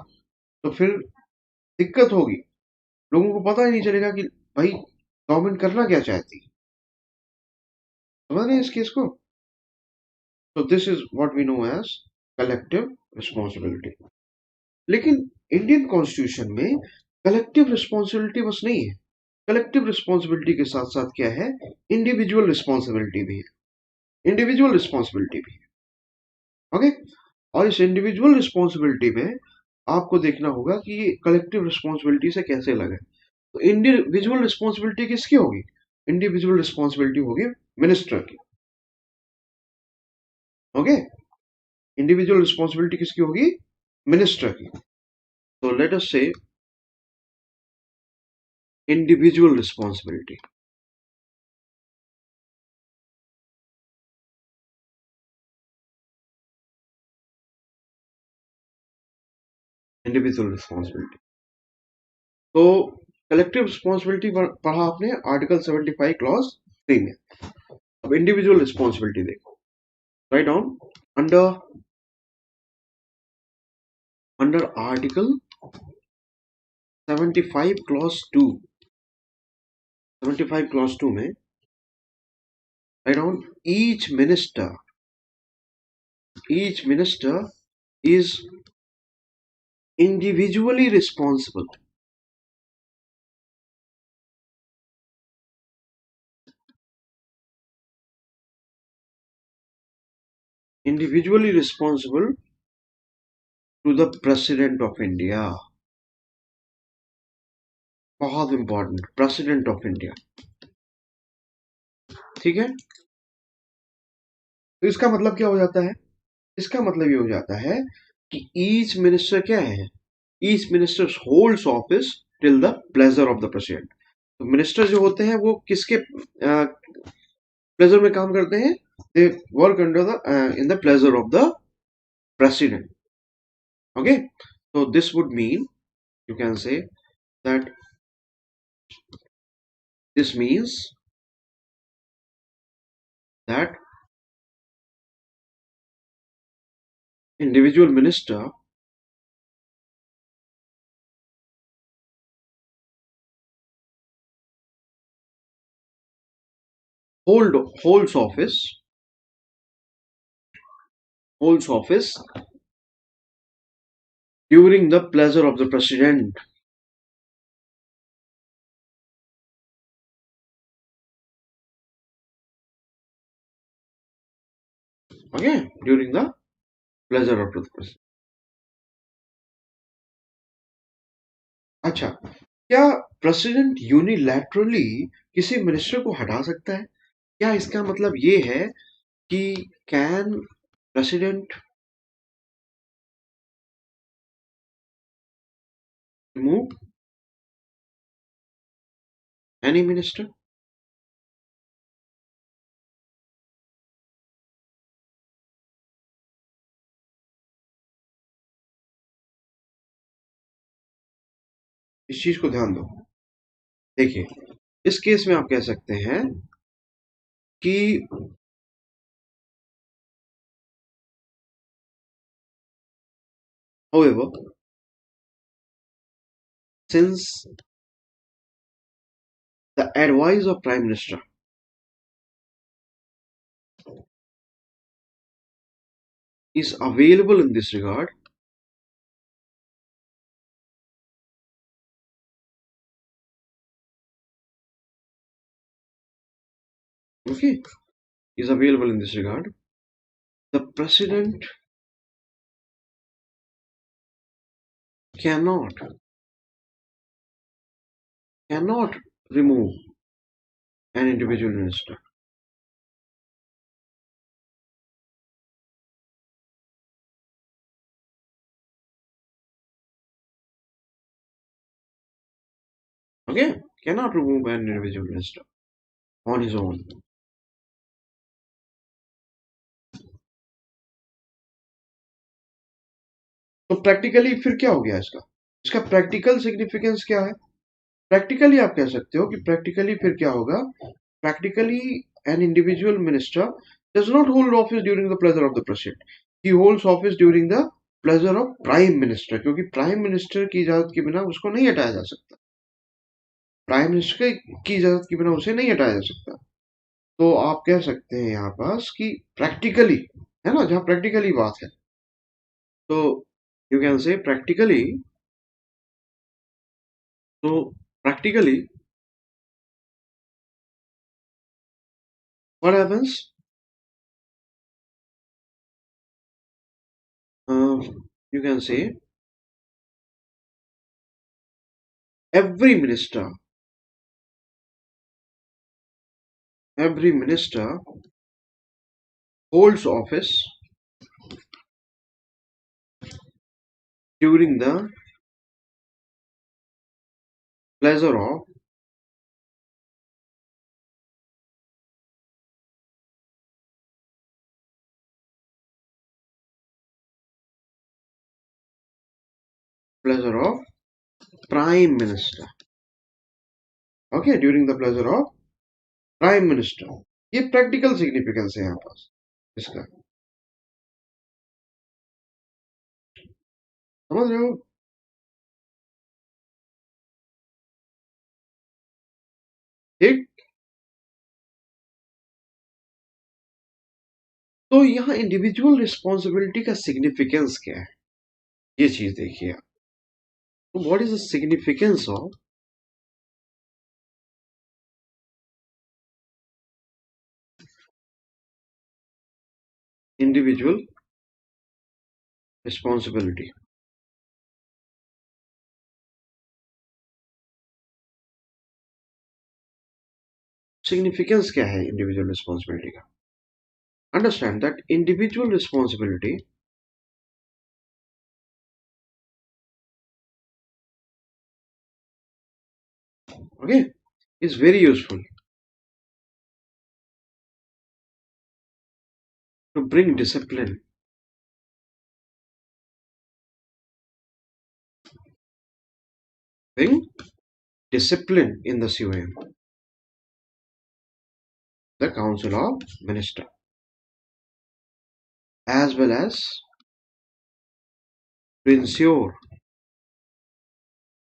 [SPEAKER 1] तो फिर दिक्कत होगी. लोगों को पता ही नहीं चलेगा कि भाई गवर्नमेंट करना क्या चाहती है. समझ रहे हैं इस केस को? तो this is what we know as collective responsibility. लेकिन इंडियन कॉन्स्टिट्यूशन में कलेक्टिव रिस्पॉन्सिबिलिटी बस नहीं है. कलेक्टिव रिस्पॉन्सिबिलिटी के साथ साथ क्या है? इंडिविजुअल रिस्पॉन्सिबिलिटी भी है. इंडिविजुअल रिस्पॉन्सिबिलिटी भी है. ओके। और इस इंडिविजुअल रिस्पॉन्सिबिलिटी में आपको देखना होगा कि ये कलेक्टिव रिस्पॉन्सिबिलिटी से कैसे अलग है। तो इंडिविजुअल रिस्पॉन्सिबिलिटी किसकी होगी? इंडिविजुअल रिस्पॉन्सिबिलिटी होगी मिनिस्टर की। ओके, इंडिविजुअल रिस्पॉन्सिबिलिटी किसकी होगी? मिनिस्टर की। तो लेट अस से इंडिविजुअल रिस्पॉन्सिबिलिटी। इंडिविजुअल रिस्पॉन्सिबिलिटी, तो कलेक्टिव रिस्पॉन्सिबिलिटी पढ़ा आपने आर्टिकल 75 क्लॉज 3 में। अब इंडिविजुअल रिस्पॉन्सिबिलिटी देखो, write down under under article 75 clause 2, 75 clause 2 में write down each minister is individually responsible, individually responsible to the president of India। बहुत important, president of India. ठीक है, तो इसका मतलब क्या हो जाता है? इसका मतलब ये हो जाता है कि ईच मिनिस्टर क्या है? Each minister holds office till the pleasure of the president. तो मिनिस्टर जो होते हैं वो किसके प्लेजर में काम करते हैं? They work under the in the pleasure of the president। Okay, so this would mean, you can say that this means that individual minister holds office during the pleasure of the president। Okay, during the pleasure of the president। अच्छा, क्या president unilaterally किसी minister को हटा सकता है? क्या इसका मतलब ये है कि can president remove any minister? इस चीज को ध्यान दो। देखिए, इस केस में आप कह सकते हैं कि however, since the advice of prime minister is available in this regard, okay, is available in this regard, the president cannot cannot remove an individual minister। Okay, cannot remove an individual minister on his own। तो practically फिर क्या हो गया इसका? इसका practical significance क्या है? Practically आप कह सकते हो कि प्रैक्टिकली फिर क्या होगा? Practically an individual minister does not hold office during the pleasure of the president, he holds office during the pleasure of prime minister, क्योंकि प्राइम मिनिस्टर की इजाजत के बिना उसको नहीं हटाया जा सकता। प्राइम मिनिस्टर की इजाजत के बिना उसे नहीं हटाया जा सकता। तो आप कह सकते हैं यहाँ पास कि प्रैक्टिकली, है ना, जहाँ प्रैक्टिकली बात है, तो यू कैन से प्रैक्टिकली, तो practically what happens? uh, you can say every minister, every minister holds office during the pleasure of pleasure of prime minister. Okay, during the pleasure of prime minister. ये practical significance है यहाँ पास इसका, समझ रहे हो? ठीक. तो यहाँ इंडिविजुअल रिस्पॉन्सिबिलिटी का सिग्निफिकेंस क्या है, ये चीज देखिए आप. तो what is the significance of individual responsibility? Significance क्या है इंडिविजुअल रिस्पॉन्सिबिलिटी का? Understand that individual responsibility okay is very useful to bring discipline, bring discipline in the COM, the Council of Minister, as well as to ensure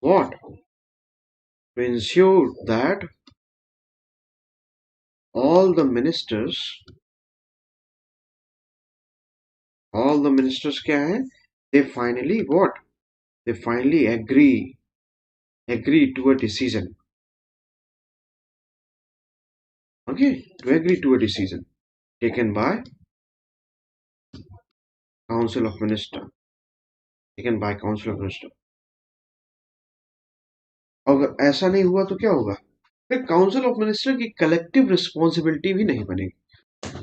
[SPEAKER 1] what? To ensure that all the ministers क्या है? They finally what? They finally agree to a decision. Okay, to agree to a decision taken by Council of Minister, taken by Council of Minister. अगर ऐसा नहीं हुआ तो क्या होगा? फिर काउंसिल ऑफ मिनिस्टर की कलेक्टिव रिस्पॉन्सिबिलिटी भी नहीं बनेगी.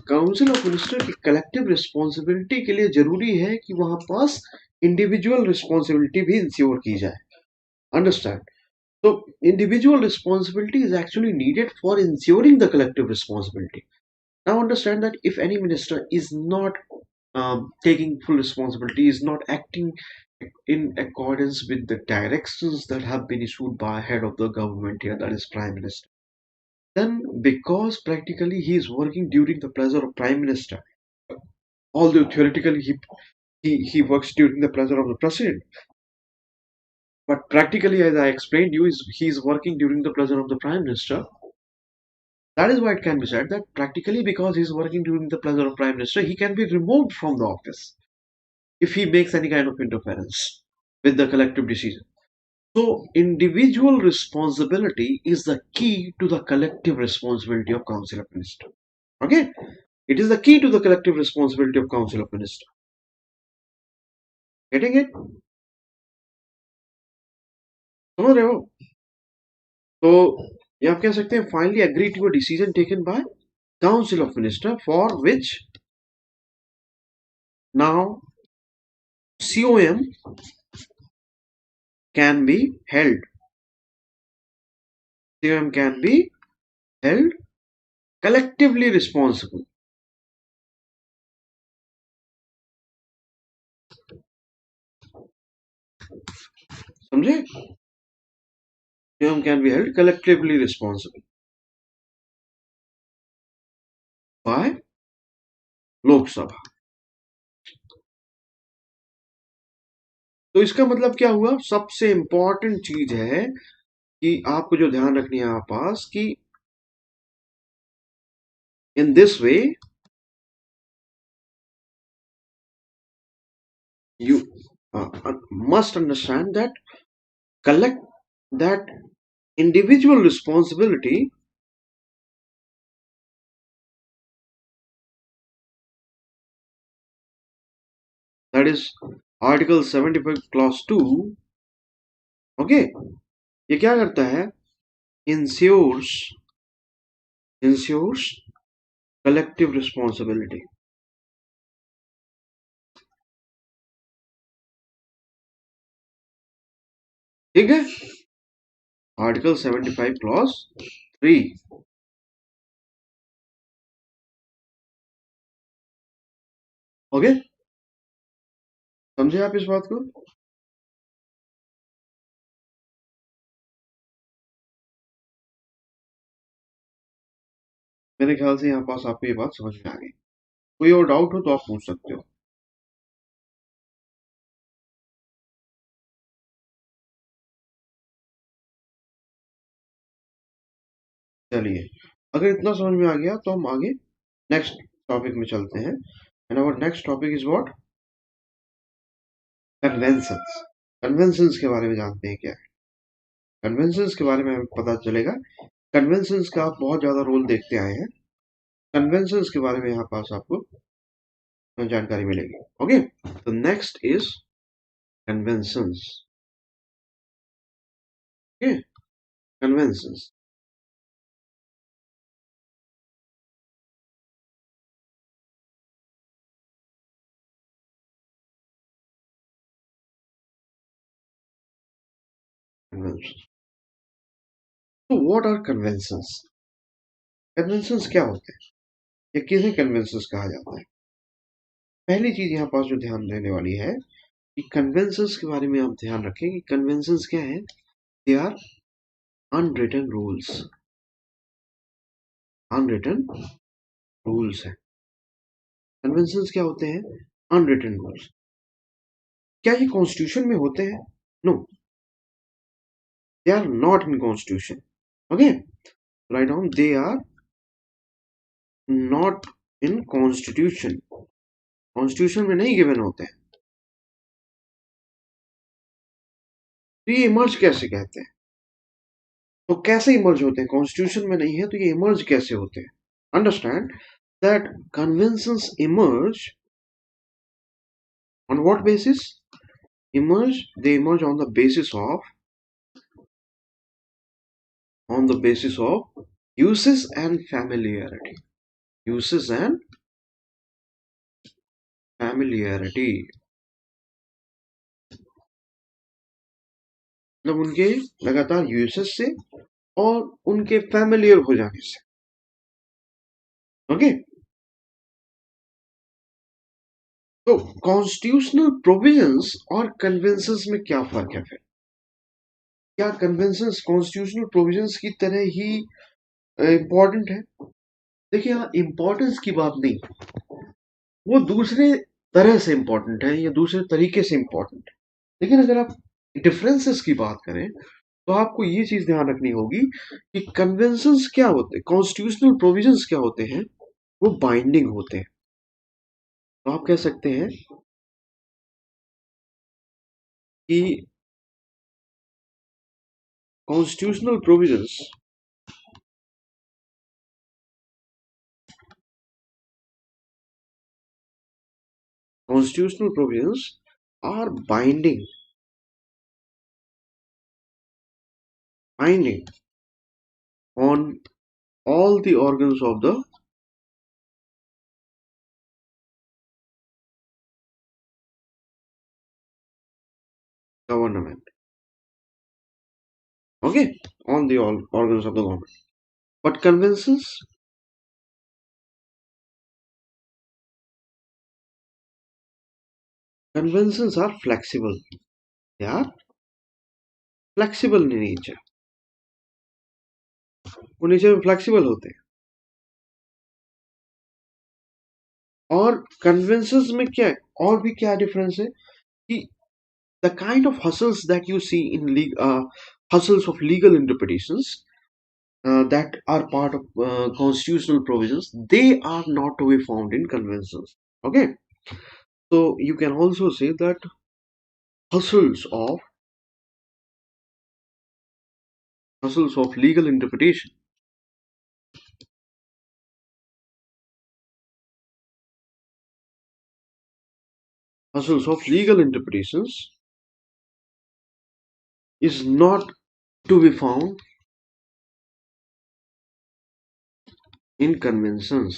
[SPEAKER 1] काउंसिल ऑफ मिनिस्टर की कलेक्टिव रिस्पॉन्सिबिलिटी के लिए जरूरी है कि वहां पास इंडिविजुअल रिस्पॉन्सिबिलिटी भी इंश्योर की जाए. Understand? So individual responsibility is actually needed for ensuring the collective responsibility. Now understand that if any minister is not taking full responsibility, is not acting in accordance with the directions that have been issued by head of the government here, that is Prime Minister, then because practically he is working during the pleasure of Prime Minister, although theoretically he works during the pleasure of the President, but practically, as I explained you, he is working during the pleasure of the Prime Minister. That is why it can be said that practically because he is working during the pleasure of Prime Minister, he can be removed from the office if he makes any kind of interference with the collective decision. So individual responsibility is the key to the collective responsibility of Council of Ministers. Okay? It is the key to the collective responsibility of Council of Ministers. Getting it? समझ रहे हो? तो ये आप कह सकते हैं finally agree to a decision taken by Council of Ministers for which now COM can be held. COM can be held collectively responsible. समझे? COM can be held collectively responsible by लोक सभा. तो इसका मतलब क्या हुआ? सबसे इंपॉर्टेंट चीज है कि आपको जो ध्यान रखनी है आप पास कि in this way you must understand that that individual responsibility that is Article 75 Clause 2. Okay, ये क्या करता है? Ensures collective responsibility. ठीक है, आर्टिकल 75 क्लॉज 3। ओके, समझे आप इस बात को? मेरे ख्याल से यहाँ पास आपको ये बात समझ में आ गई। कोई और डाउट हो तो आप पूछ सकते हो। चलिए, अगर इतना समझ में आ गया तो हम आगे नेक्स्ट टॉपिक में चलते हैं। And our next topic is what? Conventions. Conventions के बारे में जानते हैं क्या है? कन्वेंशंस के बारे में हमें पता चलेगा। कन्वेंशंस का आप बहुत ज्यादा रोल देखते आए हैं। कन्वेंशंस के बारे में यहाँ पास आपको जानकारी मिलेगी। ओके, तो next is conventions. Okay, conventions. Conventions, तो व्हाट आर कन्वेंशंस? कन्वेंशंस क्या होते हैं या किसे कन्वेंशंस कहा जाता है? पहली चीज यहाँ पास जो ध्यान देने वाली है कि कन्वेंशंस के बारे में आप ध्यान रखें कि कन्वेंशंस क्या है? They are unwritten rules. Unwritten rules है। कन्वेंशंस क्या होते हैं? Unwritten rules. क्या ये कॉन्स्टिट्यूशन में होते हैं? No, they are not in constitution. Okay, write down, they are not in constitution. Constitution में नहीं गिवन होते हैं। तो ये इमर्ज कैसे कहते हैं? तो कैसे इमर्ज होते हैं? कॉन्स्टिट्यूशन में नहीं है तो ये इमर्ज कैसे होते हैं? Understand that conventions emerge on what basis? They emerge on the basis of uses and familiarity. Uses and familiarity, मतलब उनके लगातार यूसेस से और उनके फैमिलियर हो जाने से। ओके, तो कॉन्स्टिट्यूशनल प्रोविजंस और कन्वेंशंस में क्या फर्क है फिर? क्या कन्वेंशंस कॉन्स्टिट्यूशनल प्रोविजंस की तरह ही इंपॉर्टेंट है? देखिए, यहाँ इंपॉर्टेंस की बात नहीं, वो दूसरे तरह से इंपॉर्टेंट है या दूसरे तरीके से इंपॉर्टेंट है। लेकिन अगर आप डिफरेंसेस की बात करें तो आपको ये चीज ध्यान रखनी होगी कि कन्वेंशंस क्या होते हैं, कॉन्स्टिट्यूशनल प्रोविजंस क्या होते हैं, वो बाइंडिंग होते हैं। तो आप कह सकते हैं कि constitutional provisions are binding on all the organs of the government. Okay, on the all organs of the government. But conventions are flexible. They are flexible in nature. वो नेचर में फ्लेक्सिबल होते हैं। और कन्वेंशंस में क्या है, और भी क्या डिफरेंस है कि the kind of hustles that you see in hustles of legal interpretations that are part of constitutional provisions, they are not to be found in conventions. Okay, so you can also say that hustles of legal interpretation hustles of legal interpretations is not to be found in conventions.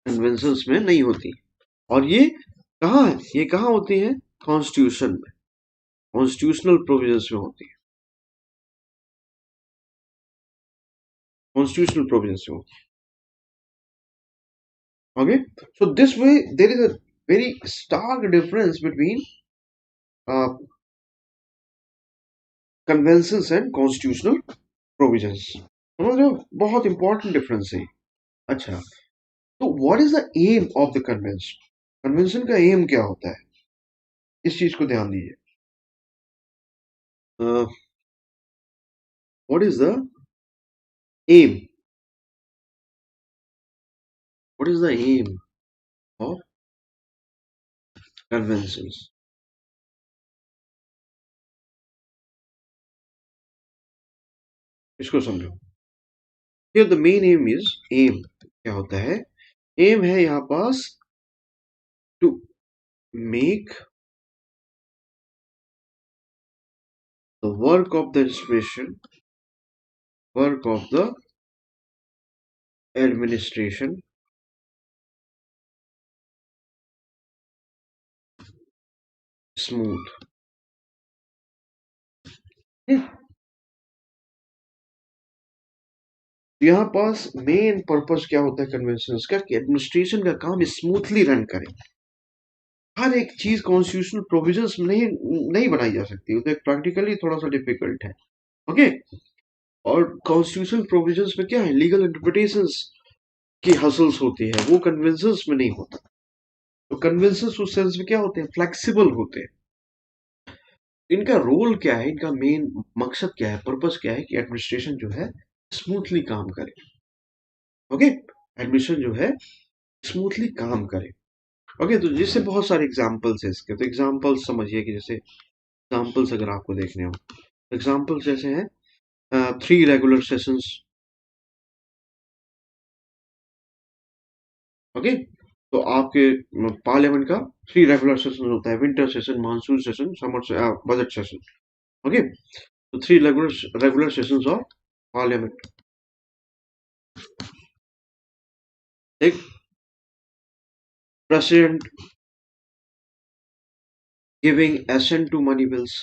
[SPEAKER 1] Conventions में नहीं होती। और ये कहाँ है, ये कहाँ होती है, कॉन्स्टिट्यूशन में, कॉन्स्टिट्यूशनल प्रोविजंस में होती है, कॉन्स्टिट्यूशनल प्रोविजंस में होती है। Okay, so this way there is a very stark difference between conventions and constitutional provisions. समझ रहे हो, बहुत इंपॉर्टेंट डिफरेंस है। अच्छा, तो what is the aim of the convention, convention का एम क्या होता है, इस चीज को ध्यान दीजिए। What is the aim, what is the aim of conventions? इसको समझो। Here the main aim is, aim क्या होता है, aim है यहाँ पास to make the work of the administration, work of the administration smooth। यहाँ पास मेन पर्पस क्या होता है कन्वेंशन का, कि एडमिनिस्ट्रेशन का काम स्मूथली रन करे। हर एक चीज कॉन्स्टिट्यूशनल प्रोविजंस में नहीं बनाई जा सकती, वो तो प्रैक्टिकली थोड़ा सा डिफिकल्ट है। ओके, और कॉन्स्टिट्यूशनल प्रोविजंस में क्या है, लीगल इंटरप्रिटेशंस की हसल्स होती है, वो कन्वेंशंस में नहीं होता। तो कन्वेंशंस उस सेंस में क्या होते हैं, फ्लेक्सिबल होते हैं। इनका रोल क्या है, इनका मेन मकसद क्या है, पर्पस क्या है, कि एडमिनिस्ट्रेशन जो है स्मूथली काम करे। ओके, एडमिनिस्ट्रेशन जो है स्मूथली काम करे। ओके, तो जिससे बहुत सारे एग्जांपल्स है इसके, तो एग्जांपल्स समझिए कि जैसे एग्जांपल्स अगर आपको देखने हो, एग्जांपल्स जैसे हैं 3 रेगुलर सेशंस। ओके, तो आपके पार्लियामेंट का 3 रेगुलर सेशन होता है, winter session, monsoon session, summer budget session. Okay, तो 3 रेगुलर सेशंस ऑफ पार्लियामेंट। एक president giving assent to money bills,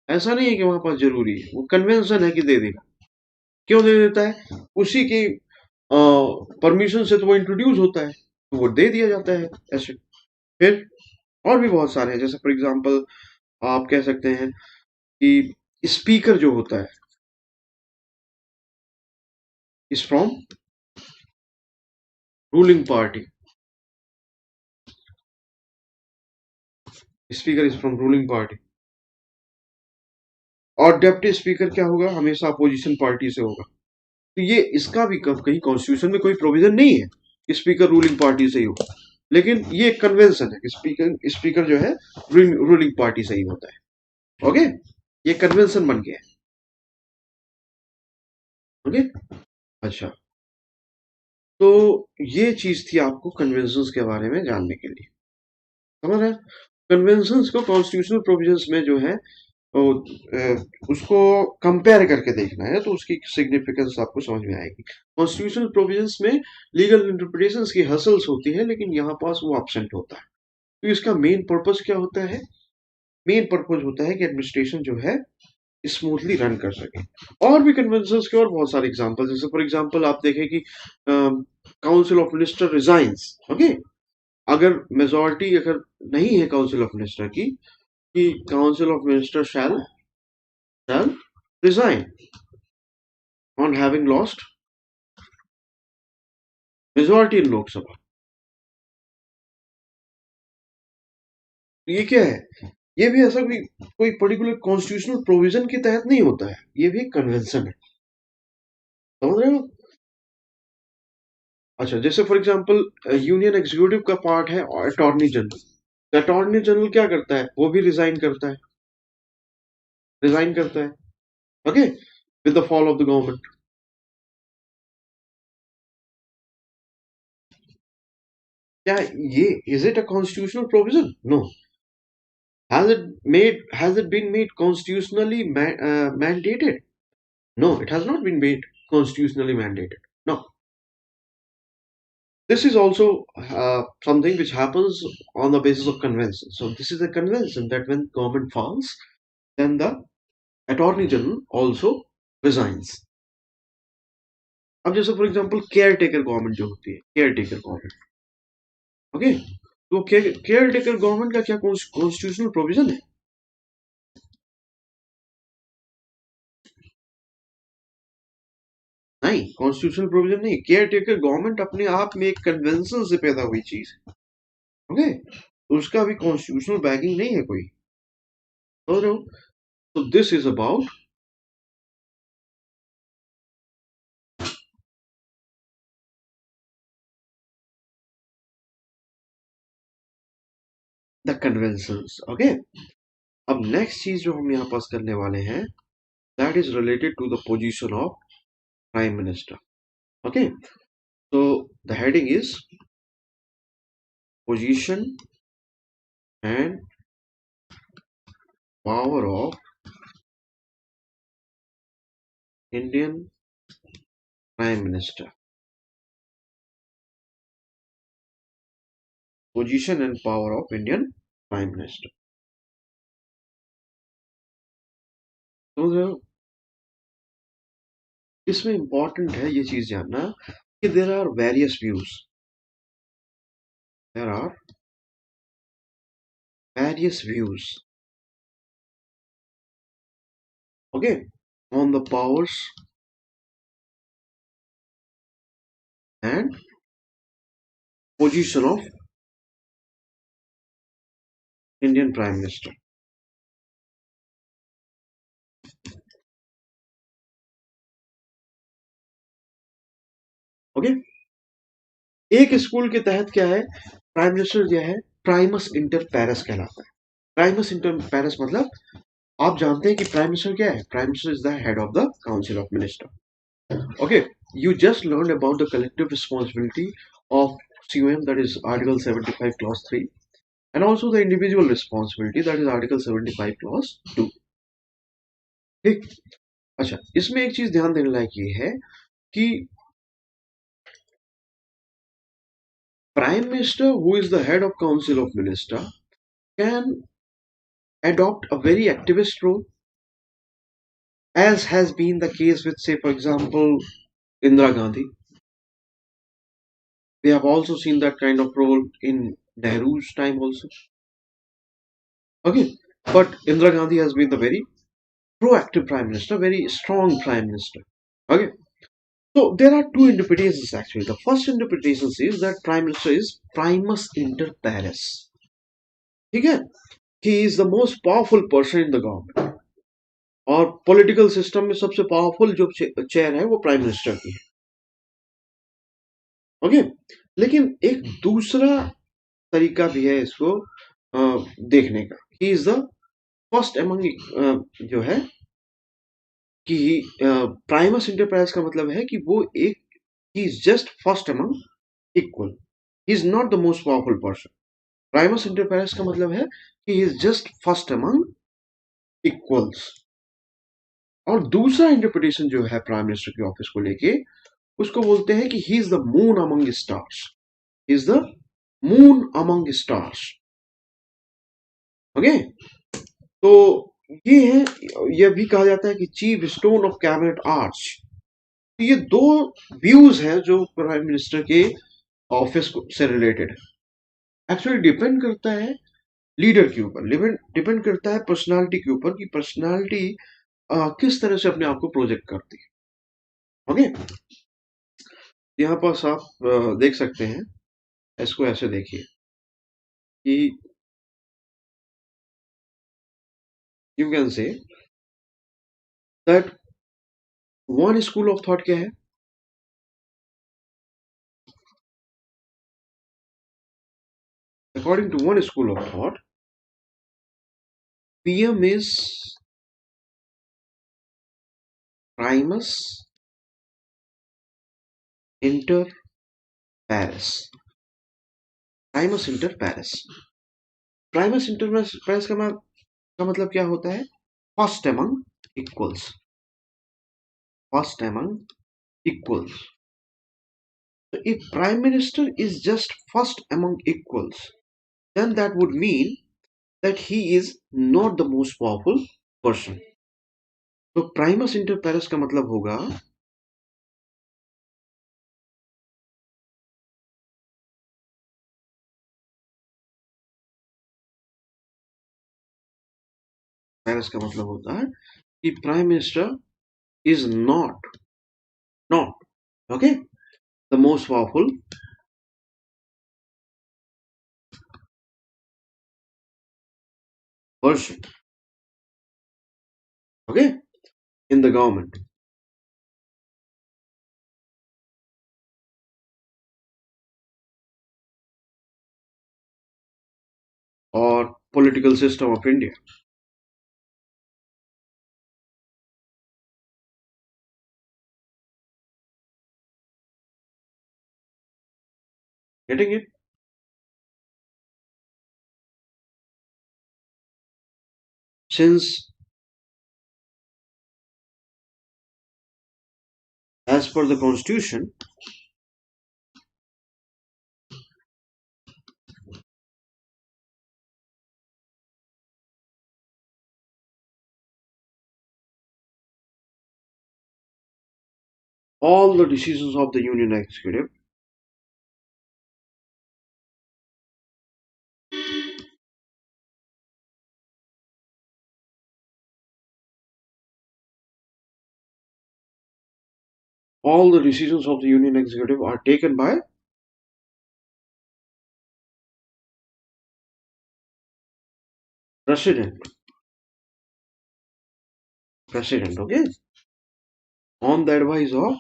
[SPEAKER 1] ऐसा नहीं है कि वहां पास जरूरी है, वो कन्वेंशन है कि दे देगा। क्यों दे देता है, उसी की परमिशन से तो वो इंट्रोड्यूस होता है, तो वो दे दिया जाता है एसेंट। फिर और भी बहुत सारे हैं, जैसे फॉर एग्जांपल आप कह सकते हैं कि स्पीकर जो होता है is from ruling party, speaker is from ruling party. और डेप्टी स्पीकर क्या होगा, हमेशा अपोजिशन पार्टी से होगा। तो ये इसका भी कहीं कॉन्स्टिट्यूशन में कोई प्रोविजन नहीं है कि स्पीकर रूलिंग पार्टी से ही हो, लेकिन ये कन्वेंशन है कि स्पीकर स्पीकर जो है रूलिंग पार्टी से ही होता है। ओके, ये कन्वेंशन बन गया है। ओके, अच्छा, तो ये चीज थी आपको कन्वेंशंस के बारे में जानने के लिए। समझ रहे हैं, कन्वेंशंस को कॉन्स्टिट्यूशनल प्रोविजंस में जो है तो उसको कंपेयर करके देखना है, तो उसकी सिग्निफिकेंस आपको समझ में आएगी। कॉन्स्टिट्यूशनल प्रोविजंस में लीगल इंटरप्रिटेशंस की हसल्स होती है, लेकिन यहाँ पास वो एब्सेंट होता है। तो इसका मेन पर्पस क्या होता है, मेन पर्पस होता है कि एडमिनिस्ट्रेशन जो है स्मूथली रन कर सके। और भी कन्वेंशंस के और बहुत सारे एग्जांपल, जैसे फॉर एग्जांपल आप देखें कि council of minister resigns. Okay, अगर मेजोरिटी अगर नहीं है काउंसिल ऑफ मिनिस्टर की, कि council of minister shall resign on having lost majority in Lok Sabha। ये क्या है, ये भी ऐसा कोई पर्टिकुलर कॉन्स्टिट्यूशनल प्रोविजन के तहत नहीं होता है, ये भी एक कन्वेंशन है। समझ रहे हो, अच्छा, जैसे फॉर एग्जांपल यूनियन एग्जीक्यूटिव का पार्ट है अटॉर्नी जनरल। अटॉर्नी जनरल क्या करता है, वो भी रिजाइन करता है, रिजाइन करता है। Okay, with the fall of the government. क्या ये is it a constitutional provision? No. Has it been made constitutionally mandated? No, it has not been made constitutionally mandated. No. This is also something which happens on the basis of convention. So this is a convention that when government falls, then the attorney general also resigns. अब जैसे for example care taker government जो होती है, care taker government, okay, तो care taker government का क्या constitutional provision है? नहीं, कॉन्स्टिट्यूशनल प्रोविजन नहीं। केयर टेकर गवर्नमेंट अपने आप में एक कन्वेंशन से पैदा हुई चीज है, ओके, तो उसका भी कॉन्स्टिट्यूशनल बैकिंग नहीं है कोई, समझ रहे हो? तो this is about the conventions, okay. अब नेक्स्ट चीज जो हम यहाँ पास करने वाले हैं, that is related to the position of prime minister, okay. So the heading is position and power of Indian Prime Minister. Position and power of Indian Prime Minister. समझ रहे हो? इसमें इंपॉर्टेंट है ये चीज जानना कि there are various views, there are various views, okay, on the powers and position of Indian prime minister, okay. एक स्कूल के तहत क्या है, प्राइम मिनिस्टर जो है प्राइमस इंटर पैरस कहलाता है। प्राइमस इंटर पैरस मतलब आप जानते हैं कि प्राइम मिनिस्टर क्या है? Prime minister is the head of the council of minister, okay. You just learned about the collective responsibility of COM, that is article 75 clause 3, and also the individual responsibility, that is article 75 clause 2, ठीक। अच्छा, इसमें एक चीज ध्यान देने लायक ये है कि prime minister, who is the head of council of minister, can adopt a very activist role, as has been the case with, say for example, Indira Gandhi. We have also seen that kind of role in Nehru's time also. Okay, but Indira Gandhi has been the very proactive prime minister, very strong prime minister. Okay, so there are two interpretations actually. The first interpretation says that prime minister is primus inter pares. ठीक है, he is the most powerful person in the government. और political system में सबसे powerful जो chair है वो prime minister की है, ओके। लेकिन एक दूसरा तरीका भी है इसको देखने का। ही इज द फर्स्ट एमंग, जो है कि प्राइमस इंटर पैरस का मतलब है कि वो एक, he is just first among equal, he is not the most powerful person. Primus inter pares का मतलब है कि he is just first among equals. और दूसरा इंटरप्रिटेशन जो है प्राइम मिनिस्टर के ऑफिस को लेके, उसको बोलते हैं कि he is the moon among stars, is the moon among stars, okay. तो ये है, यह भी कहा जाता है कि chief stone of cabinet arch. तो ये दो व्यूज हैं जो प्राइम मिनिस्टर के ऑफिस से रिलेटेड है। एक्चुअली डिपेंड करता है लीडर के ऊपर, डिपेंड करता है पर्सनालिटी के ऊपर कि पर्सनालिटी किस तरह से अपने आप को प्रोजेक्ट करती है, ओके। यहाँ पर आप देख सकते हैं, इसको ऐसे देखिए कि you can say that one school of thought क्या है, according to one school of thought, PM is primus inter pares, Primus inter Paris. Primus inter pares का मतलब क्या होता है? First among equals. First among equals. So if prime minister is just first among equals, then that would mean that he is not the most powerful person. तो primus inter pares का मतलब होगा pares का मतलब होता है कि prime minister is not okay the most powerful person okay in the government. और political system of India. Getting it? Since as per the constitution, all the decisions of the union executive all the decisions of the union executive are taken by president, okay, on the advice of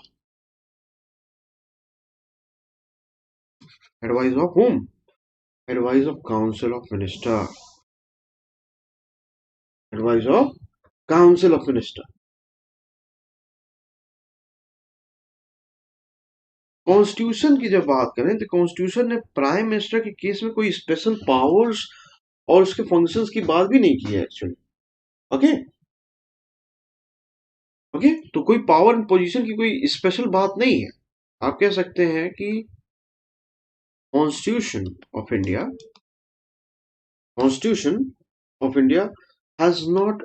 [SPEAKER 1] whom? Advice of council of minister. Advice of council of minister. Constitution की जब बात करें तो constitution ने prime minister के case में कोई special powers और उसके फंक्शंस की बात भी नहीं की है एक्चुअली। ओके ओके तो कोई पावर एंड पोजीशन की कोई स्पेशल बात नहीं है। आप कह सकते हैं कि constitution of India has not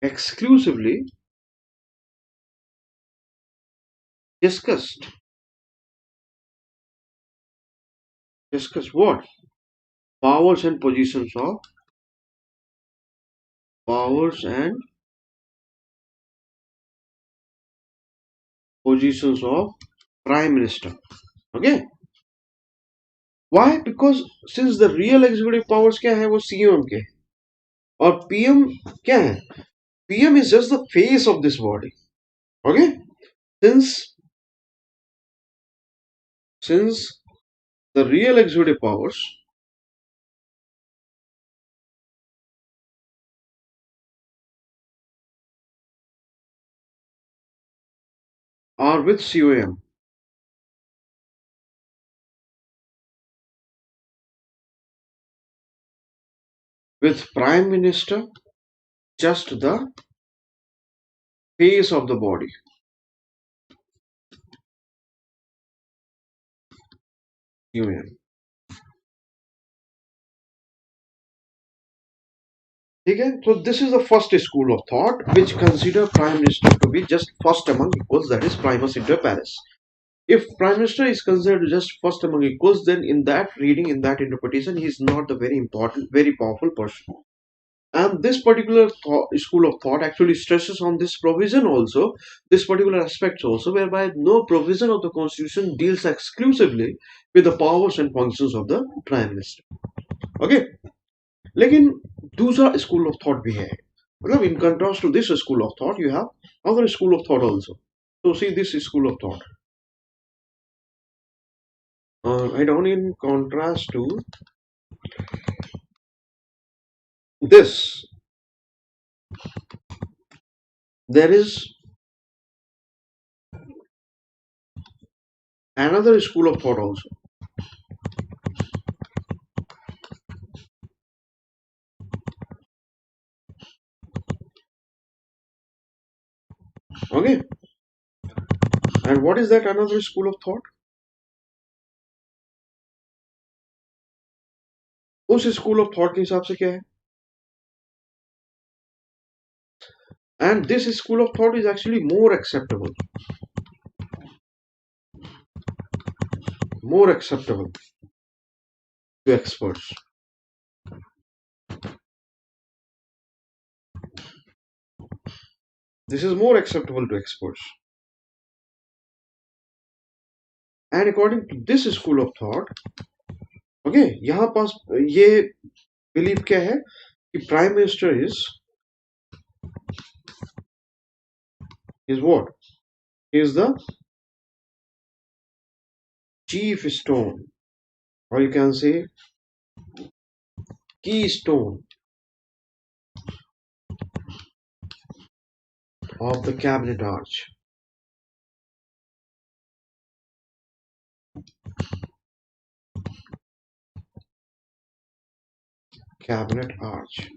[SPEAKER 1] exclusively discussed what? Powers and positions of powers and positions of prime minister. Okay, why? Because since the real executive powers क्या है वो सीएम के और पीएम क्या है? PM is just the face of this body. Okay, since the real executive powers are with COM, with prime minister just the face of the body. COM. ठीक है, so this is the first school of thought which consider prime minister to be just first among equals, that is primus inter pares. If prime minister is considered just first among equals, then in that reading, in that interpretation, he is not the very important, very powerful person. And this particular school of thought actually stresses on this provision also, this particular aspects also, whereby no provision of the constitution deals exclusively with the powers and functions of the prime minister. Okay, लेकिन दूसरा school of thought भी है, मतलब in contrast to this school of thought you have other school of thought also. So see this school of thought, I don't, in contrast to this, there is another school of thought also. Okay, and what is that another school of thought? उस school of thought के हिसाब से क्या है? And this school of thought is actually more acceptable to experts. This is more acceptable to experts. And according to this school of thought, okay, यहाँ पास ये believe क्या है कि prime minister is what? He is the chief stone, or you can say keystone of the cabinet arch. Cabinet arch.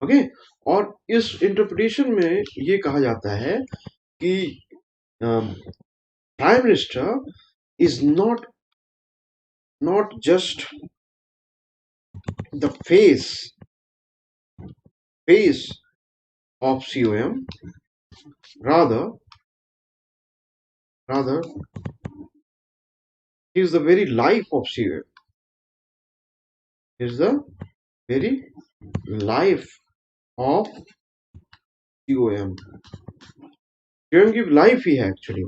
[SPEAKER 1] Okay, और इस interpretation में ये कहा जाता है कि prime minister is not just the face of COM, rather he is the very life of COM. He is the very life of COM. COM की life ही है एक्चुअली.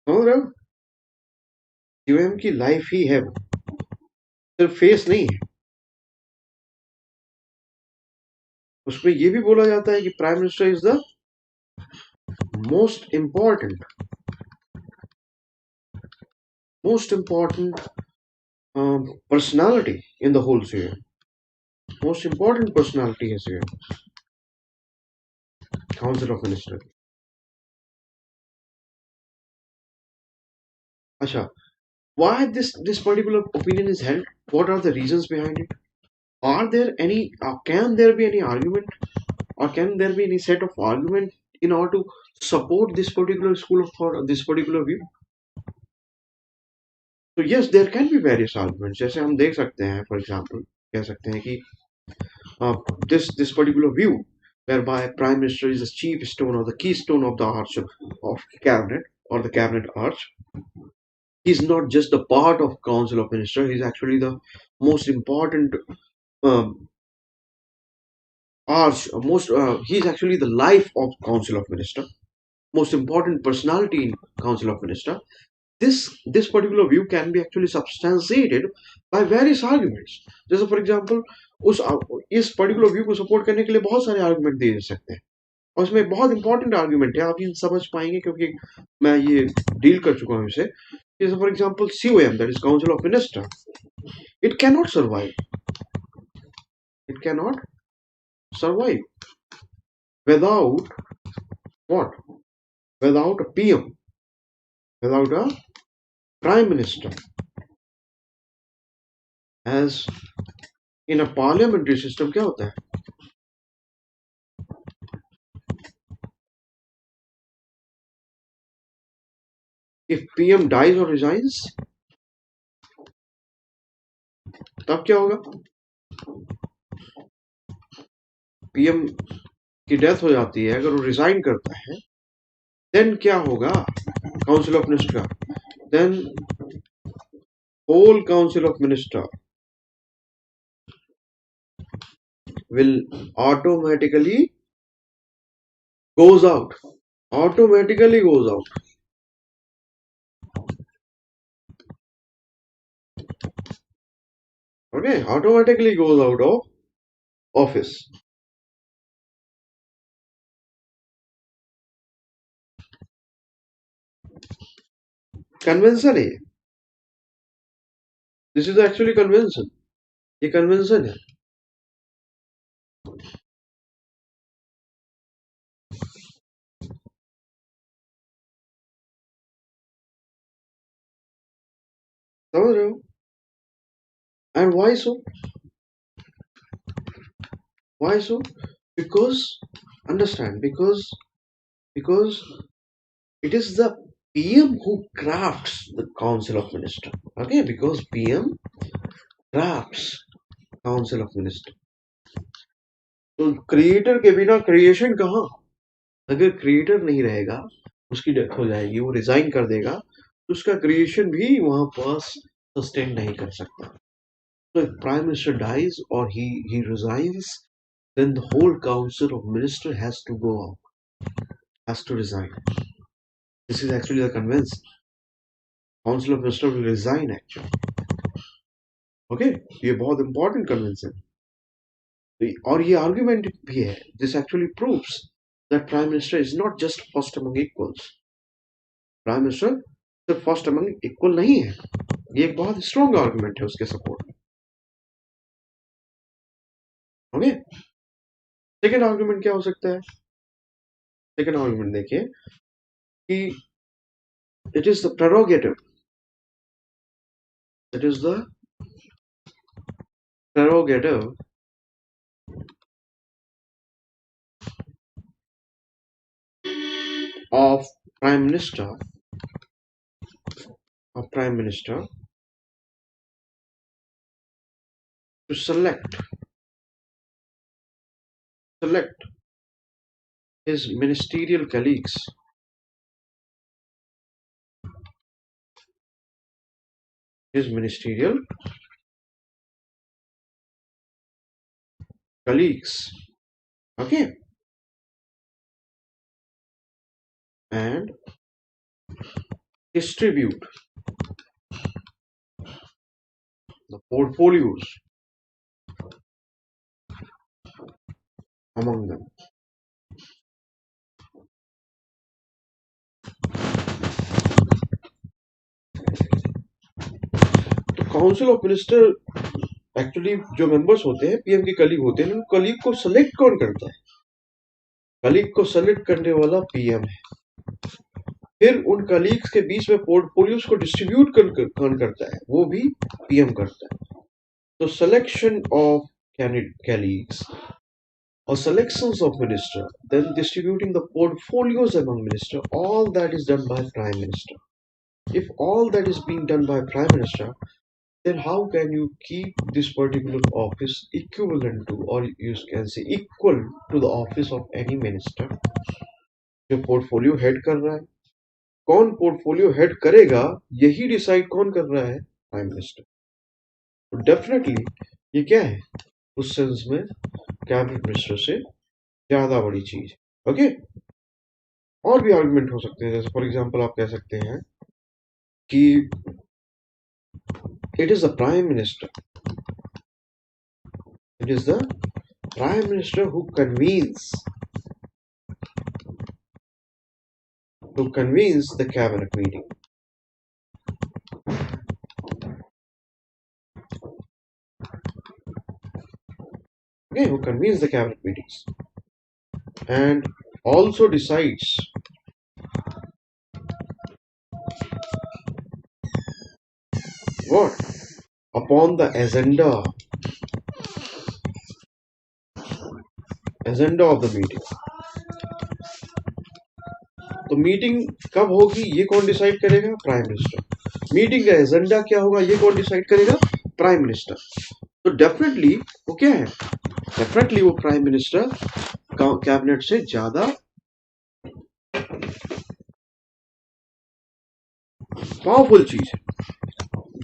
[SPEAKER 1] समझ रहे हो? COM की लाइफ ही है, सिर्फ फेस नहीं है. उसमें ये भी बोला जाता है कि prime minister is the most important personality in the whole COM. Most important personality is here, Council of Ministers. Acha, why this particular opinion is held? What are the reasons behind it? Are there any? Can there be any argument, or can there be any set of argument in order to support this particular school of thought, or this particular view? So yes, there can be various arguments. जैसे हम देख सकते हैं, for example, कह सकते हैं कि this particular view, whereby Prime Minister is the chief stone or the keystone of the arch of cabinet or the cabinet arch. He's not just the part of Council of Ministers. He's actually the most important um, arch. He's actually the life of Council of Ministers. Most important personality in Council of Ministers. This particular view can be actually substantiated by various arguments. जैसे for example इस particular view को support करने के लिए बहुत सारे argument दिए जा सकते हैं, और उसमें बहुत इंपॉर्टेंट आर्ग्यूमेंट है. आप ये समझ पाएंगे क्योंकि मैं ये डील कर चुका हूं इसे. जैसे for example COM, that is council of minister, it can not survive without what? Without a PM, without a prime minister. As in a parliamentary system क्या होता है? If PM dies or resigns, तब क्या होगा? PM की death हो जाती है, अगर वो रिजाइन करता है, देन क्या होगा काउंसिल ऑफ मिनिस्टर का? Then whole council of minister will automatically goes out. Automatically goes out. Okay, automatically goes out of office. Convention है. This is actually convention. ये कन्वेंशन है. समझ रहे हो? And why so? Why so? Because understand, because it is the PM who crafts the Council of Ministers. Okay, because PM drafts Council of Ministers. तो creator के बिना creation कहाँ? अगर क्रिएटर नहीं रहेगा, उसकी डेथ हो जाएगी, वो रिजाइन कर देगा, तो उसका क्रिएशन भी वहां पास सस्टेन नहीं कर सकता. So if Prime Minister dies or he resigns, then the whole Council of Ministers has to go out, has to resign. This is actually the convention. Council of Ministers will resign actually. Okay, ये बहुत important convention. और ये argument भी है. This actually proves that Prime Minister is not just first among equals. Prime Minister सिर्फ first among equal नहीं है. ये एक बहुत strong argument है उसके support में. Okay? Second argument क्या हो सकता है? Second argument देखिए कि it is the prerogative. It is the prerogative of Prime Minister to select his ministerial colleagues okay, and distribute the portfolios among them. तो काउंसिल ऑफ मिनिस्टर एक्चुअली जो members होते हैं पीएम के colleague होते हैं, colleague को select कौन करता है? कलीग को सेलेक्ट करने वाला पीएम है. फिर उन कलीग्स के बीच में पोर्टफोलियोज को डिस्ट्रीब्यूट कौन करता है? वो भी पीएम करता है. तो selection of colleagues or selections of minister, then distributing the portfolios among minister, all that is done by prime minister. If all that is being done by prime minister, then how can you keep this particular office equivalent to, or you can say equal to the office of any minister? जो portfolio head कर रहा है, कौन portfolio head करेगा, यही decide कौन कर रहा है? Prime minister. तो डेफिनेटली ये क्या है? उस सेंस में कैबिनेट मिनिस्टर से ज्यादा बड़ी चीज. ओके, और भी आर्गुमेंट हो सकते हैं. जैसे फॉर एग्जांपल आप कह सकते हैं कि it is the prime minister, who convenes the cabinet meeting. Okay, who convenes the cabinet meetings and also decides what upon the agenda of the meeting. तो मीटिंग कब होगी ये कौन डिसाइड करेगा? Prime minister. मीटिंग का agenda क्या होगा ये कौन डिसाइड करेगा? Prime minister. तो डेफिनेटली वो क्या है? डेफिनेटली वो प्राइम मिनिस्टर कैबिनेट से ज्यादा पावरफुल चीज है.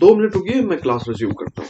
[SPEAKER 1] 2 मिनट रुकिए, मैं क्लास रिज्यूम करता हूँ.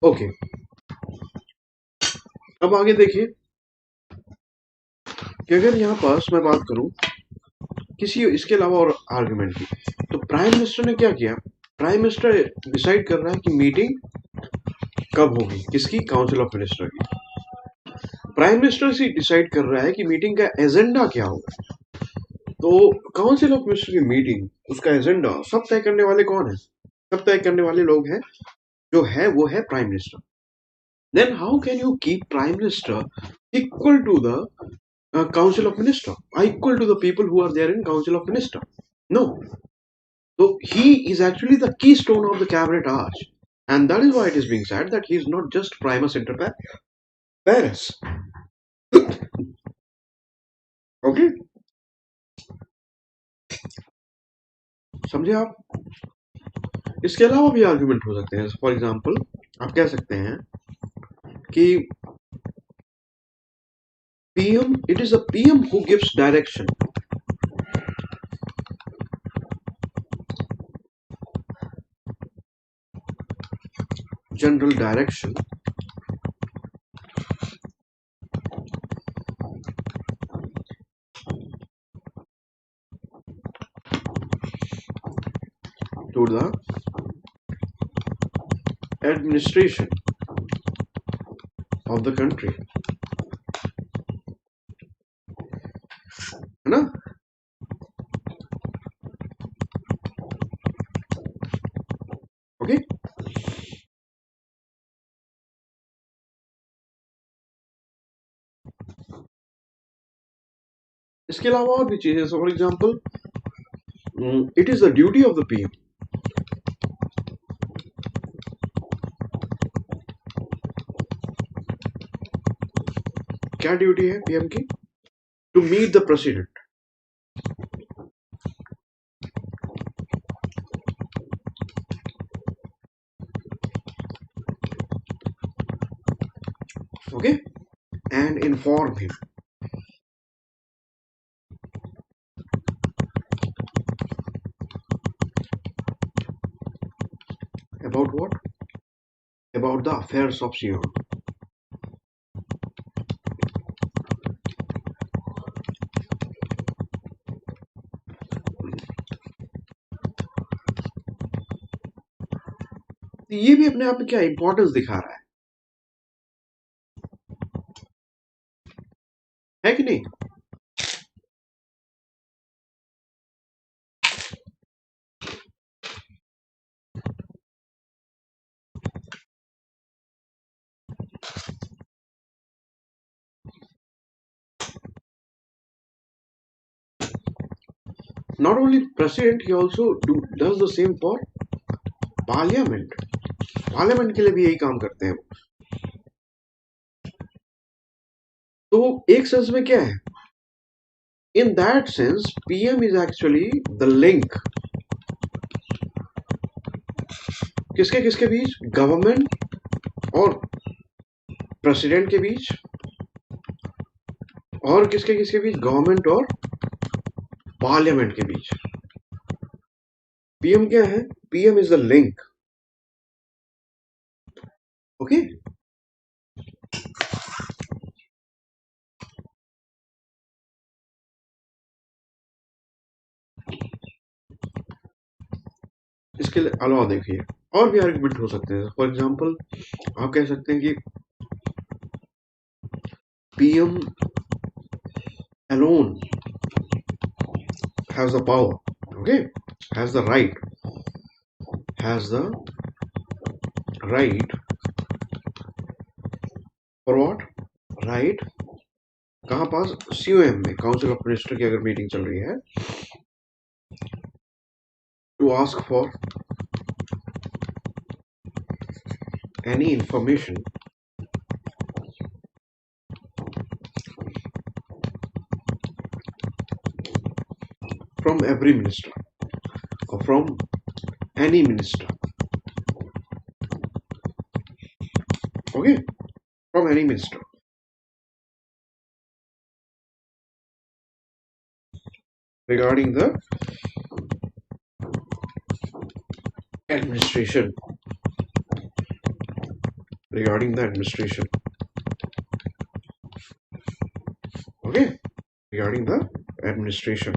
[SPEAKER 1] ओके, अब आगे देखिए कि अगर यहाँ पास मैं बात करूं किसी इसके अलावा और आर्गुमेंट की, तो प्राइम मिनिस्टर ने क्या किया? प्राइम मिनिस्टर डिसाइड कर रहा है कि मीटिंग कब होगी, किसकी? काउंसिल ऑफ मिनिस्टर की। प्राइम मिनिस्टर से डिसाइड कर रहा है कि मीटिंग का एजेंडा क्या होगा। तो काउंसिल ऑफ मिनिस्टर की मीटिंग, उसका एजेंडा सब तय करने वाले कौन है? सब तय करने वाले लोग हैं, जो है वो है prime minister. Then how can you keep prime minister equal to the council of minister, equal to the people who are there in council of minister? No. So he is actually the keystone of the cabinet arch, and that is why it is being said that he is not just primus inter pares. Okay, समझे आप? इसके अलावा भी argument हो सकते हैं। For example आप कह सकते हैं कि PM, it is the PM who gives direction, general direction to the administration of the country, है ना? ओके, इसके अलावा और भी चीजें, for example it is the duty of the PM, क्या ड्यूटी है पीएम की? To meet the president, okay, and inform him about what? About the affairs of Sion. ये भी अपने आप में क्या इंपॉर्टेंस दिखा रहा है कि नहीं? Not only president, he also does the same for parliament. Parliament के लिए भी यही काम करते हैं। तो एक सेंस में क्या है, in that sense PM is actually the link किसके किसके बीच, गवर्नमेंट और प्रेसिडेंट के बीच, और किसके किसके बीच, गवर्नमेंट और पार्लियामेंट के बीच। पीएम क्या है, PM is the link. Okay, इसके अलावा देखिए और भी आर्गुमेंट हो सकते हैं। फॉर एग्जांपल आप कह सकते हैं कि PM alone has the power, okay, has the right for what, right, कहाँ पास, सीओएम में, काउंसिल ऑफ मिनिस्टर की अगर मीटिंग चल रही है, to ask for any information from every minister or from any minister, okay, from any minister, regarding the administration, okay, regarding the administration.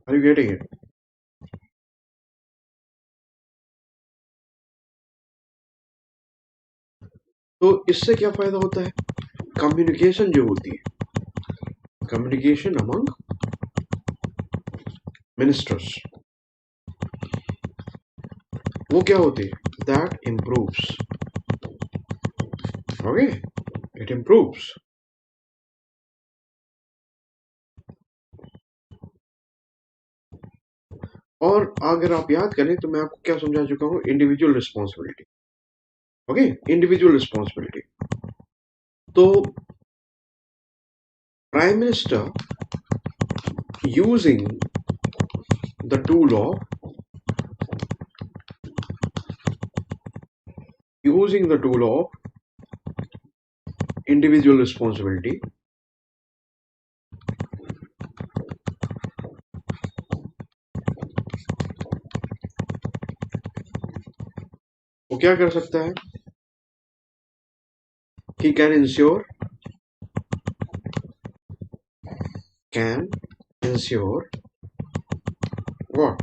[SPEAKER 1] Are you getting it? तो इससे क्या फायदा होता है, कम्युनिकेशन जो होती है, कम्युनिकेशन अमंग मिनिस्टर्स, वो क्या होती है, that improves, okay, it improves. और अगर आप याद करें तो मैं आपको क्या समझा चुका हूं, individual responsibility, okay, individual responsibility. तो prime minister using the tool of individual responsibility, वो क्या कर सकता है, he can ensure what,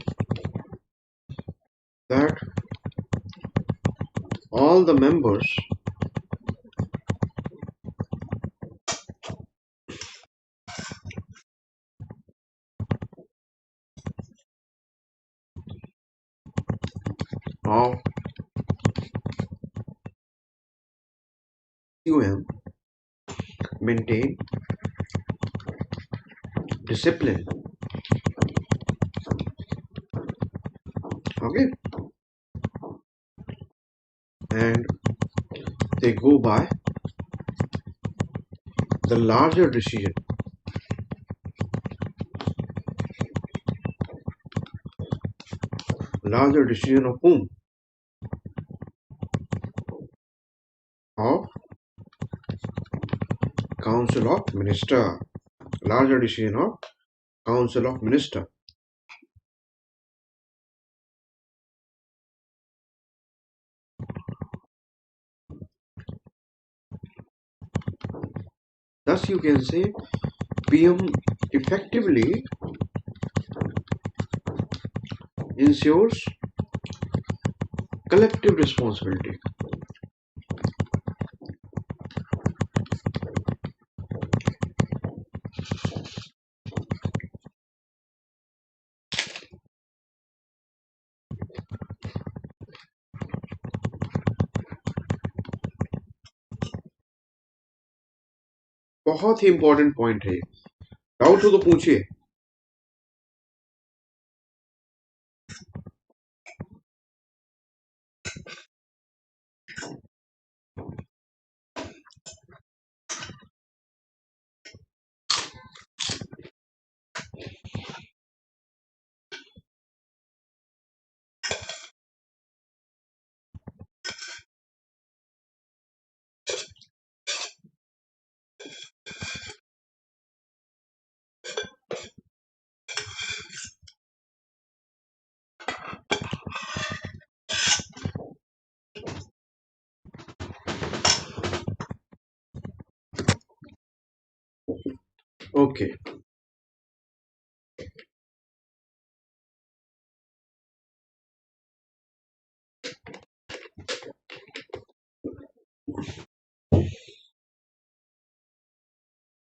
[SPEAKER 1] that all the members of COM maintain discipline, okay, and they go by the larger decision of whom, of council of minister, larger decision of council of minister. Thus you can say PM effectively ensures collective responsibility. बहुत ही important point है। Doubt हो तो पूछिए। Okay,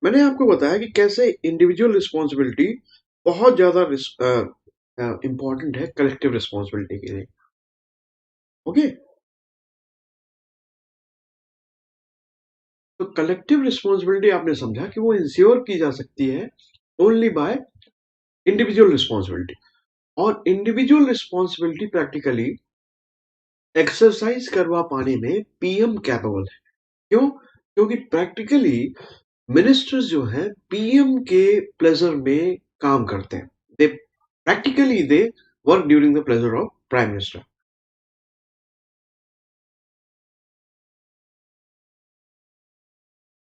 [SPEAKER 1] मैंने आपको बताया कि कैसे इंडिविजुअल रिस्पॉन्सिबिलिटी बहुत ज्यादा इंपॉर्टेंट है कलेक्टिव रिस्पॉन्सिबिलिटी के लिए। ओके, तो कलेक्टिव रिस्पॉन्सिबिलिटी आपने समझा कि वो इंश्योर की जा सकती है ओनली बाय इंडिविजुअल रिस्पॉन्सिबिलिटी। और इंडिविजुअल रिस्पॉन्सिबिलिटी प्रैक्टिकली एक्सरसाइज करवा पाने में पीएम कैपेबल है। क्यों? क्योंकि प्रैक्टिकली मिनिस्टर्स जो हैं पीएम के प्लेजर में काम करते हैं। They work during the pleasure of prime minister.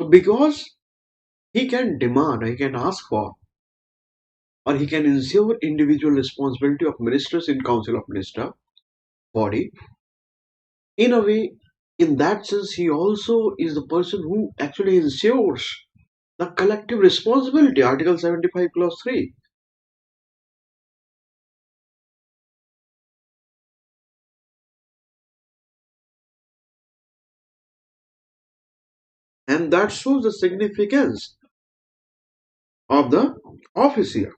[SPEAKER 1] So because he can demand, he can ask for, or he can ensure individual responsibility of ministers in Council of Minister body, in a way, in that sense, he also is the person who actually ensures the collective responsibility, Article 75, Clause 3. And that shows the significance of the office here.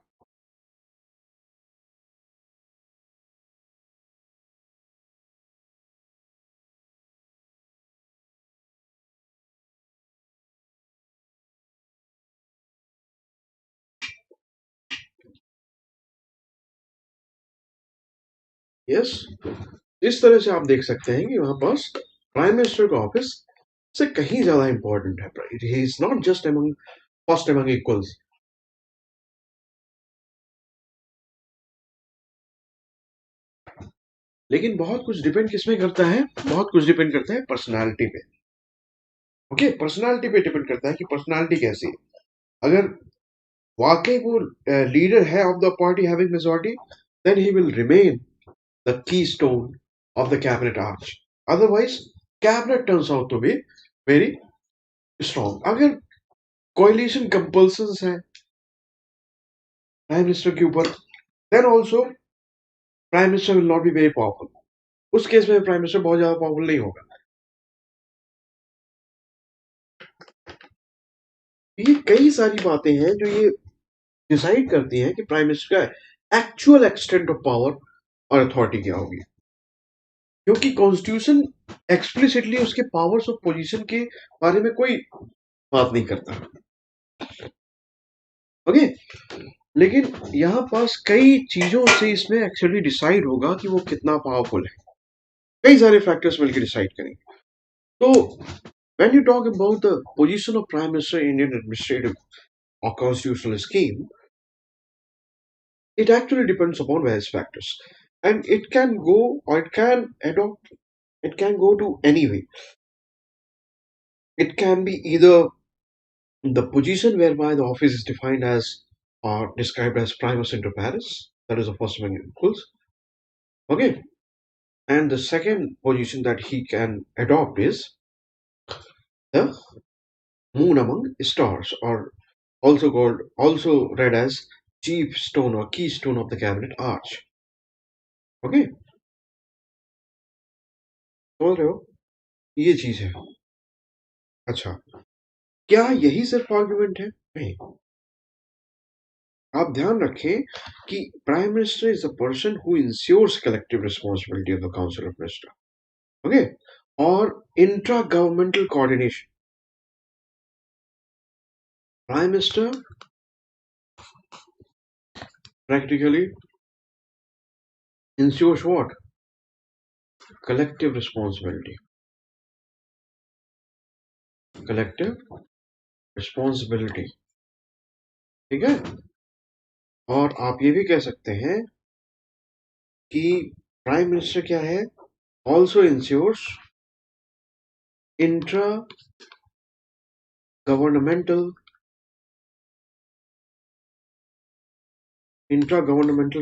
[SPEAKER 1] Yes, इस तरह से आप देख सकते हैं कि वहां पास prime minister का ऑफिस से कहीं ज्यादा इंपॉर्टेंट है। ही is not just among first among equals. लेकिन बहुत कुछ डिपेंड किसमें करता है? बहुत कुछ डिपेंड करता है पर्सनालिटी पे। ओके, पर्सनालिटी पे डिपेंड करता है कि पर्सनालिटी कैसी है। अगर वाकई वो लीडर है of the party having majority, then he will remain the keystone of the cabinet arch. Otherwise cabinet turns out to be very strong. अगर कोalition कंपल्सन्स है प्राइम मिनिस्टर के ऊपर, then also prime minister will not be very powerful. उस केस में prime minister बहुत ज्यादा powerful नहीं होगा। ये कई सारी बातें हैं जो ये डिसाइड करती हैं कि प्राइम मिनिस्टर का एक्चुअल एक्सटेंट ऑफ पावर और अथॉरिटी क्या होगी। क्योंकि कॉन्स्टिट्यूशन एक्सप्लिसिटली उसके पावर्स ऑफ पोजीशन के बारे में कोई बात नहीं करता। ओके, लेकिन यहाँ पास कई चीजों से इसमें एक्चुअली डिसाइड होगा कि वो कितना पावरफुल है। कई सारे फैक्टर्स मिलकर डिसाइड करेंगे। तो when you talk about the position of prime minister in Indian administrative or constitutional scheme, it actually depends upon various factors, and it can go or it can adopt, it can go to any way. It can be either the position whereby the office is defined as or described as primus inter pares, that is the first one equals. Okay, and the second position that he can adopt is the moon among stars, or also read as chief stone or keystone of the cabinet arch. Okay, समझ रहे हो? ये चीज है। अच्छा, क्या यही सिर्फ आर्गुमेंट है? नहीं। आप ध्यान रखें कि prime minister is the person who ensures collective responsibility of the council of minister. Okay, और intra governmental coordination Prime Minister practically ensures what? Collective responsibility. Collective responsibility. ठीक है? और आप ये भी कह सकते हैं कि प्राइम मिनिस्टर क्या है? ऑल्सो इंश्योर्स इंट्रा गवर्नमेंटल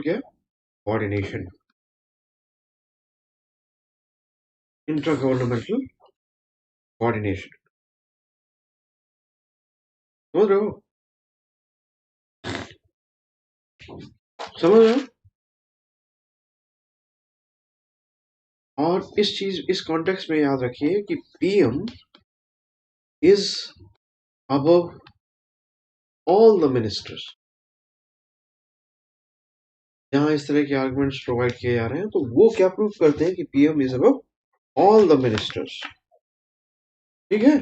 [SPEAKER 1] क्या? कोऑर्डिनेशन. Intra governmental coordination. समझ रहे हो? समझ रहे हो? और इस कॉन्टेक्स्ट में याद रखिए कि PM is above all the ministers. जहां इस तरह के आर्गुमेंट्स प्रोवाइड किए जा रहे हैं तो वो क्या प्रूव करते हैं कि PM is above all the ministers. ठीक है?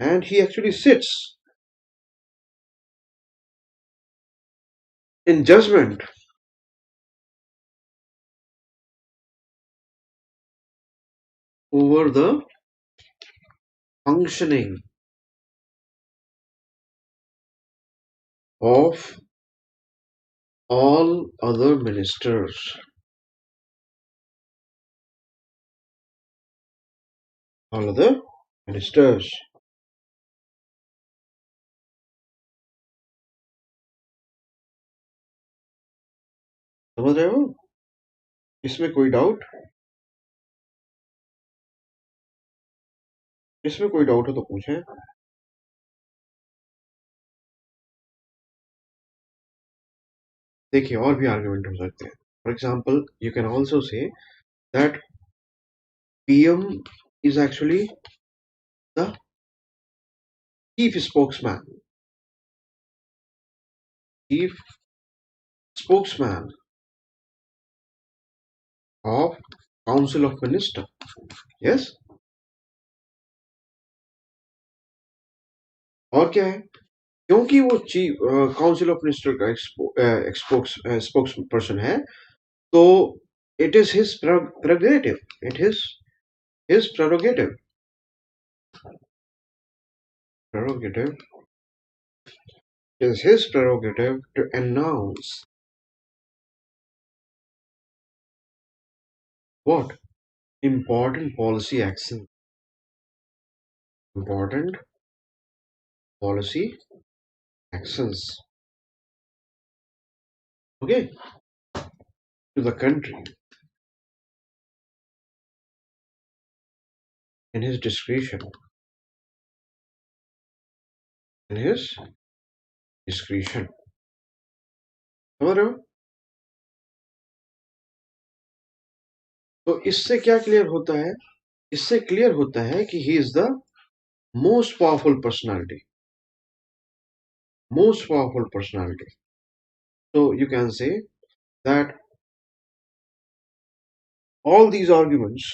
[SPEAKER 1] And he actually sits in judgement over the functioning of all other ministers. All other ministers. समझ रहे हो? इसमें कोई डाउट? इसमें कोई डाउट हो तो पूछें. देखिए और भी आर्गुमेंट हो सकते हैं. For example you can also say that PM is actually the chief spokesman. Chief spokesman of Council of Minister. Yes. और क्या है? क्योंकि वो चीफ काउंसिल ऑफ मिनिस्टर का स्पोक्स पर्सन है तो it is his prerogative. It is his prerogative. It is his prerogative to announce what? Important policy action. Important policy actions. Okay? To the country. In his discretion. In his discretion. समझ रहे हो? तो इससे क्या clear होता है? इससे clear होता है कि he is the most powerful personality. Most powerful personality. So you can say that all these arguments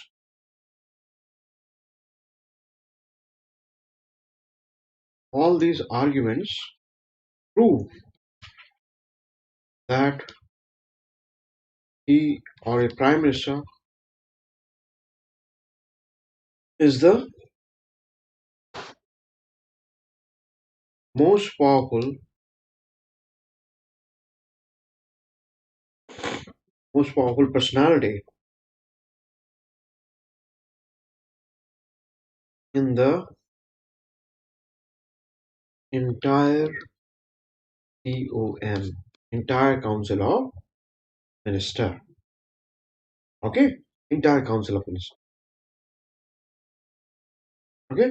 [SPEAKER 1] prove that he or a prime minister is the most powerful personality in the entire COM, entire Council of Minister. Okay, entire Council of Minister. Okay.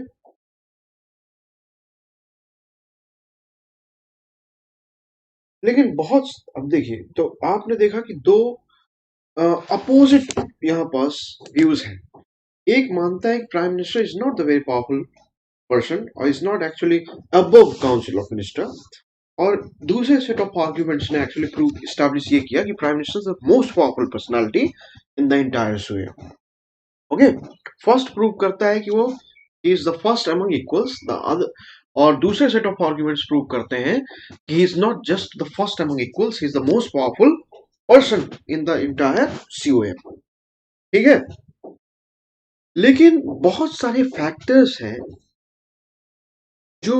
[SPEAKER 1] लेकिन बहुत अब देखिए तो आपने देखा कि दो opposite यहाँ पास व्यूज हैं. एक मानता है कि prime minister is not the very powerful person और is not actually above council of minister. और दूसरे सेट ऑफ आर्ग्यूमेंट्स ने एक्चुअली प्रूव एस्टैब्लिश ये किया कि prime minister is the most powerful personality in the entire सूर्य. Okay. First prove करता है कि वो he is the first among equals. The other और दूसरे सेट ऑफ आर्ग्यूमेंट्स प्रूव करते हैं कि he is not just the first among equals, he is the most powerful person in the entire COM. ठीक है, लेकिन बहुत सारे फैक्टर्स हैं जो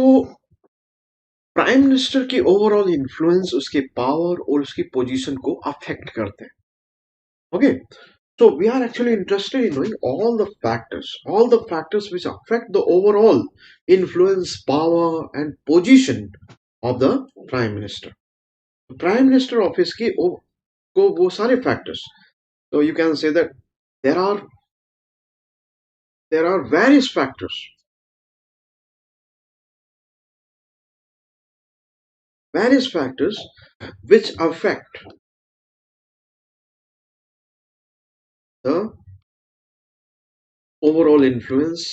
[SPEAKER 1] प्राइम मिनिस्टर की ओवरऑल इन्फ्लुएंस, उसके पावर और उसकी पोजीशन को अफेक्ट करते हैं। Okay, so we are actually interested in knowing all the factors which affect the overall influence, power and position of the prime minister. Prime minister office की को वो सारे factors, so you can say that there are various factors which affect the overall influence,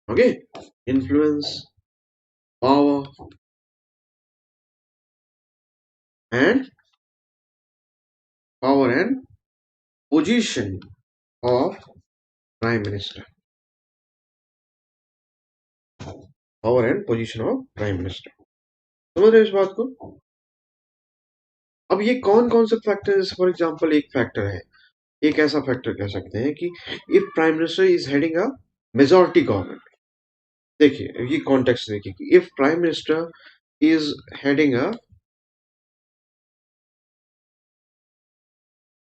[SPEAKER 1] okay, influence, power and position of prime minister. Power and position of prime minister. समझ रहे हो इस बात को? अब ये कौन कौन से फैक्टर, जैसे फॉर एग्जांपल एक फैक्टर है, एक ऐसा फैक्टर कह सकते हैं कि if prime minister is heading a majority government, देखिए ये कॉन्टेक्स्ट देखिए कि if prime minister is heading a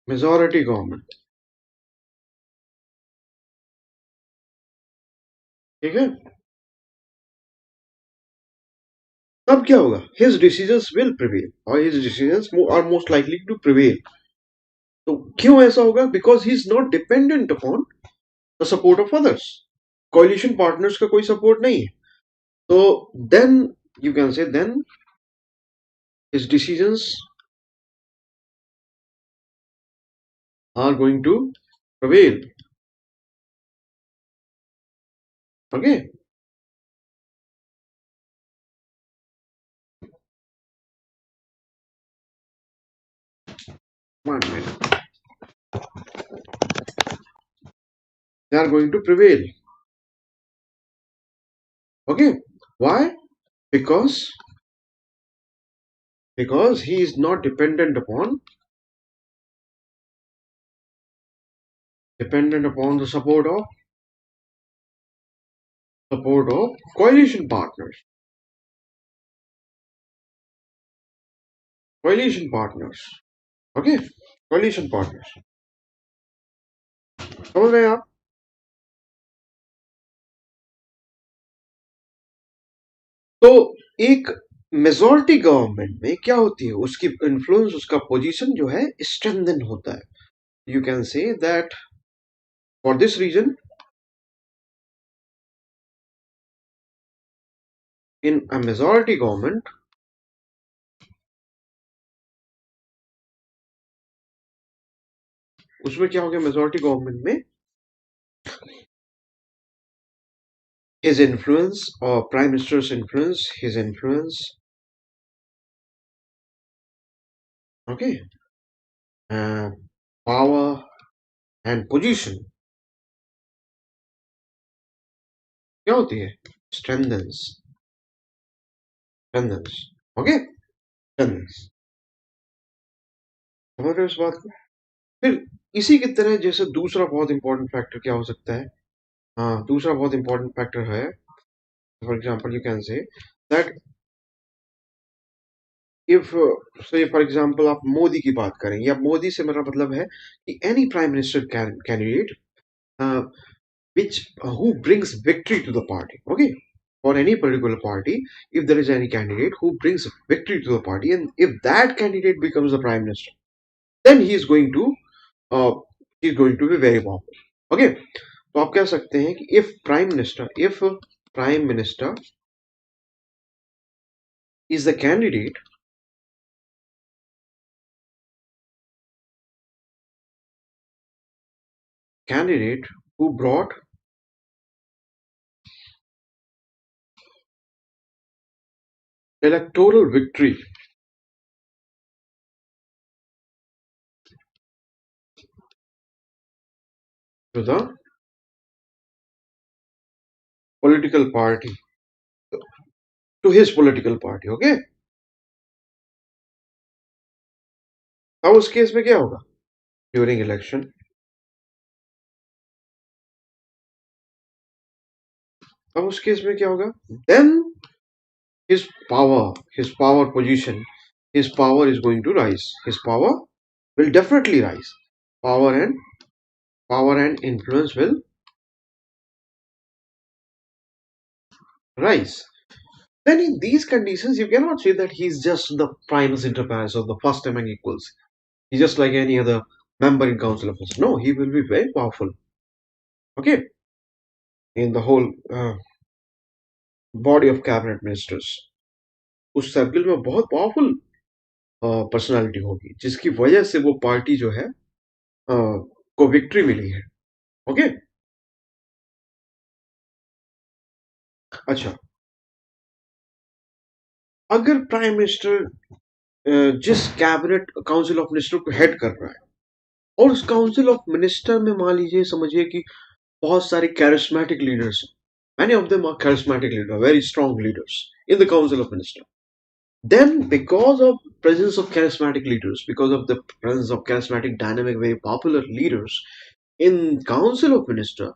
[SPEAKER 1] majority government, ठीक है, तब क्या होगा? हिज डिसीजंस विल प्रिवेल और his decisions are most likely to prevail. तो क्यों ऐसा होगा? Because he is not dependent upon the support of others, coalition partners का कोई सपोर्ट नहीं है। तो then you can say then his decisions are going to prevail. Okay, 1 minute. They are going to prevail. Okay, why? Because he is not dependent upon the support of coalition partners. Coalition partners. Okay, coalition partners. समझ रहे हैं आप? तो एक majority government में क्या होती है? उसकी इन्फ्लुएंस, उसका पोजीशन जो है स्ट्रेंथन होता है. You can say that for this reason, in a majority government, उसमें क्या हो गया? मेजॉरिटी गवर्नमेंट में his influence or prime minister's influence, his influence, okay, power and position क्या होती है? strengthens, okay, strengthens. समझ रहे हो इस बात को? फिर इसी की तरह जैसे दूसरा बहुत इंपॉर्टेंट फैक्टर क्या हो सकता है? हाँ, दूसरा बहुत इंपॉर्टेंट फैक्टर है, for example you can say that if से फॉर एग्जाम्पल आप मोदी की बात करें, या मोदी से मेरा मतलब है कि any prime minister candidate which who brings victory to the party, okay, for any particular party, if there is any candidate who brings victory to the party, and if that candidate becomes the prime minister, then uh, he is going to be very powerful. Okay, तो आप कह सकते हैं कि if prime minister is the candidate who brought electoral victory to the political party, to his political party. Okay, अब उस केस में क्या होगा? ड्यूरिंग इलेक्शन, अब उस केस में क्या होगा? Then his power position, his power is going to rise. His power will definitely rise. Power and influence will rise. Then in these conditions, you cannot say that he's just the primus inter pares or the first among equals. He's just like any other member in council of us. No, he will be very powerful. Okay, in the whole body of cabinet ministers, उस circle में बहुत powerful personality होगी, जिसकी वजह से वो party जो है को विक्ट्री मिली है. ओके, अच्छा, अगर प्राइम मिनिस्टर जिस कैबिनेट काउंसिल ऑफ मिनिस्टर को हेड कर रहा है और उस काउंसिल ऑफ मिनिस्टर में मान लीजिए समझिए कि बहुत सारे charismatic leaders, many of them are charismatic leader, very strong leaders in the council of minister. Then, because of presence of charismatic leaders, because of the presence of charismatic, dynamic, very popular leaders in Council of Minister,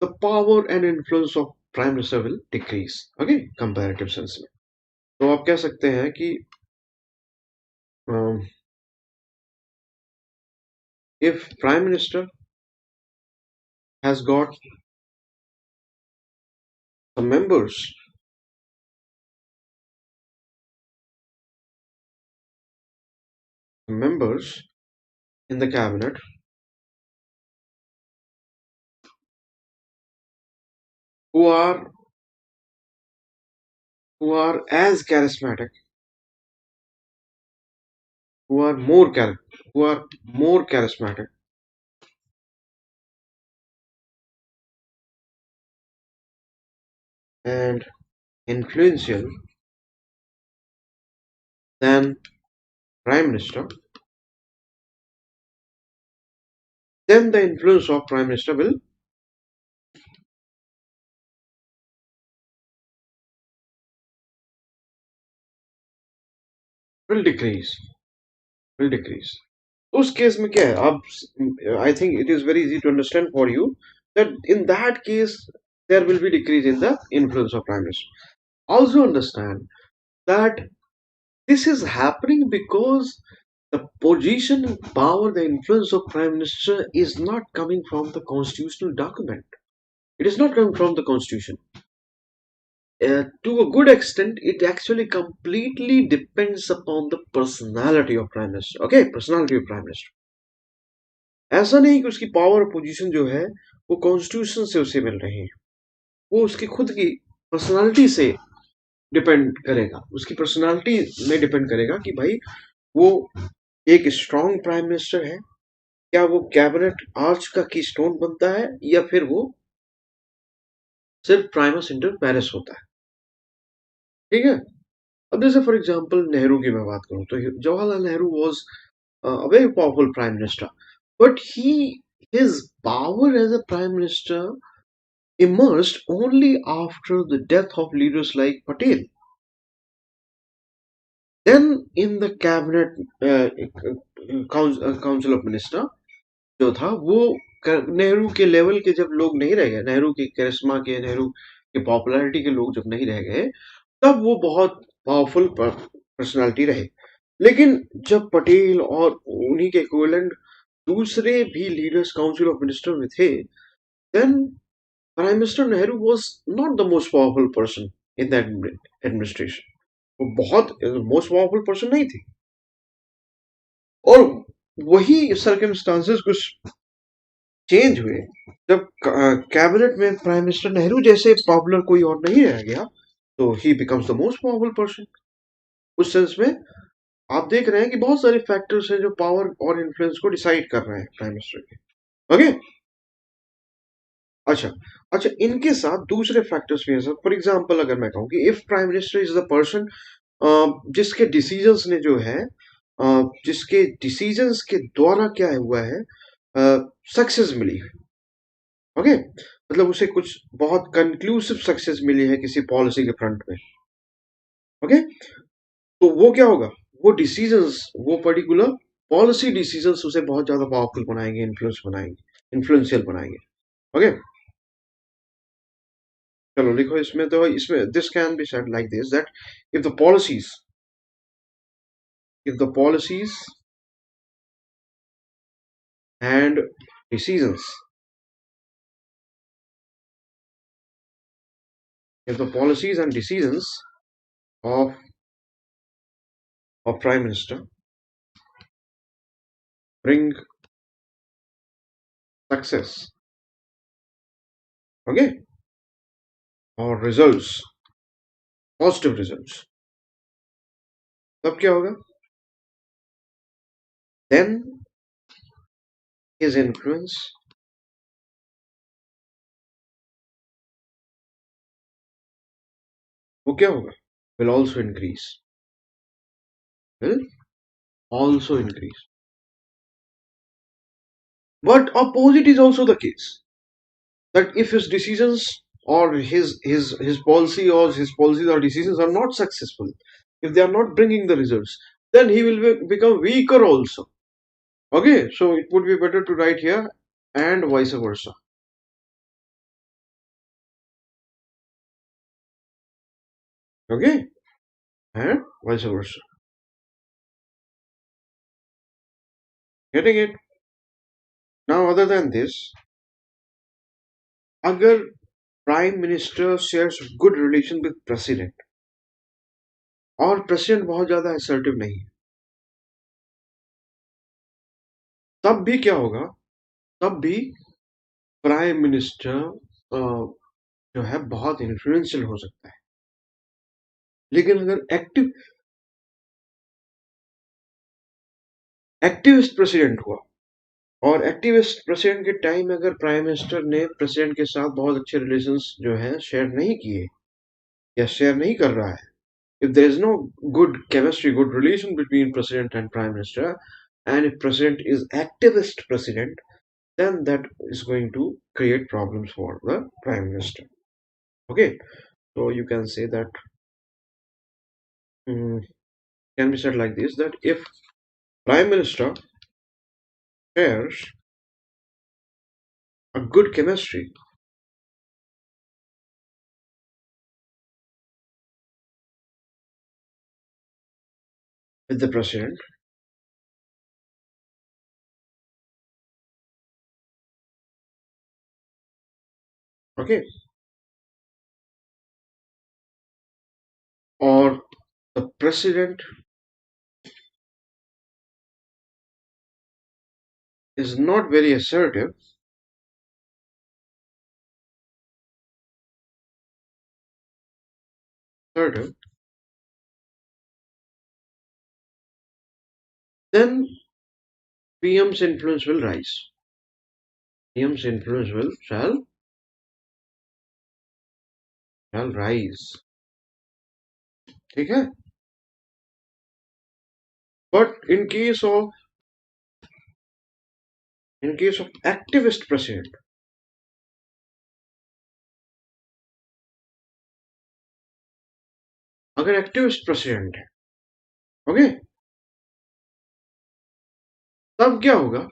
[SPEAKER 1] the power and influence of Prime Minister will decrease. Okay, comparative sense में. तो आप कह सकते हैं कि if Prime Minister has got some members in the cabinet who are as charismatic, who are more charismatic and influential than Prime Minister, then the influence of Prime Minister will decrease. उस केस में क्या है? अब I think it is very easy to understand for you that in that case there will be decrease in the influence of Prime Minister. Also understand that this is happening because the position, power, the influence of Prime Minister is not coming from the constitutional document. It is not coming from the constitution. To a good extent, it actually completely depends upon the personality of Prime Minister. Okay, personality of Prime Minister. ऐसा नहीं कि उसकी power position जो है वो constitution से उसे मिल रही है, वो उसकी खुद की पर्सनालिटी से डिपेंड करेगा, उसकी पर्सनालिटी में डिपेंड करेगा कि भाई वो एक स्ट्रॉन्ग प्राइम मिनिस्टर है, क्या वो कैबिनेट आर्च का की स्टोन बनता है, या फिर वो सिर्फ प्राइमस इंटर पेरिस होता है. ठीक है. अब जैसे फॉर एग्जांपल नेहरू की मैं बात करूं तो Jawaharlal Nehru was a very powerful prime minister, but his power as a prime minister emerged only after the death of leaders like Patel. Then in the cabinet council of minister जो था वो नेहरू के level के जब लोग नहीं रह गए, नेहरू के करिश्मा के, नेहरू के पॉपुलैरिटी के लोग जब नहीं रह गए, तब वो बहुत पावरफुल पर्सनालिटी रहे. लेकिन जब पटेल और उन्हीं के इक्विवेलेंट दूसरे भी लीडर्स काउंसिल ऑफ मिनिस्टर में थे, then prime minister Nehru was not the most powerful person in that administration. वो बहुत मोस्ट पावरफुल पर्सन नहीं थी. और वही सर्कमस्टांसेस कुछ चेंज हुए जब कैबिनेट में प्राइम मिनिस्टर नेहरू जैसे पॉपुलर कोई और नहीं रह गया, तो ही becomes the most powerful person. उस सेंस में आप देख रहे हैं कि बहुत सारे फैक्टर्स हैं जो पावर और इन्फ्लुएंस को डिसाइड कर रहे हैं प्राइम मिनिस्टर के. ओके, अच्छा, इनके साथ दूसरे फैक्टर्स भी हैं. फॉर एग्जांपल अगर मैं कहूं कि if prime minister is the person जिसके डिसीजंस ने जो है जिसके डिसीजंस के द्वारा क्या हुआ है सक्सेस मिली है. ओके, मतलब उसे कुछ बहुत कंक्लूसिव सक्सेस मिली है किसी पॉलिसी के फ्रंट में। ओके, तो वो क्या होगा, वो डिसीजंस, वो पर्टिकुलर पॉलिसी डिसीजंस उसे बहुत ज्यादा पावरफुल बनाएंगे, इन्फ्लुएंशियल बनाएंगे। ओके, चलो लिखो इसमें, तो इसमें this can be said like this that if the policies and decisions if the policies and decisions of prime minister bring success, okay, or results, positive results, तब क्या होगा, then his influence वो क्या होगा, will also increase, will also increase. But opposite is also the case, that if his decisions or his policy or his policies or decisions are not successful, if they are not bringing the results, then he will become weaker also. Okay, so it would be better to write here and vice versa. Okay, and vice versa. Getting it? Now, other than this, अगर prime minister shares good relation with president और president बहुत ज्यादा assertive नहीं है, तब भी क्या होगा, तब भी प्राइम मिनिस्टर जो है बहुत इन्फ्लुएंशियल हो सकता है। लेकिन अगर एक्टिविस्ट प्रेसिडेंट हुआ, और एक्टिविस्ट प्रेसिडेंट के टाइम में अगर प्राइम मिनिस्टर ने प्रेसिडेंट के साथ बहुत अच्छे रिलेशंस जो है शेयर नहीं किए या शेयर नहीं कर रहा है, if there is no good chemistry, good relation between president and prime minister, and if president is activist president, then that is going to create problems for the prime minister. Okay, so you can say that can be said like this, that if prime minister shares a good chemistry with the president, okay, or the president is not very assertive, then PM's influence will rise. PM's influence will shall rise. ठीक है, but in case of activist president, अगर activist president है, okay, तब क्या होगा,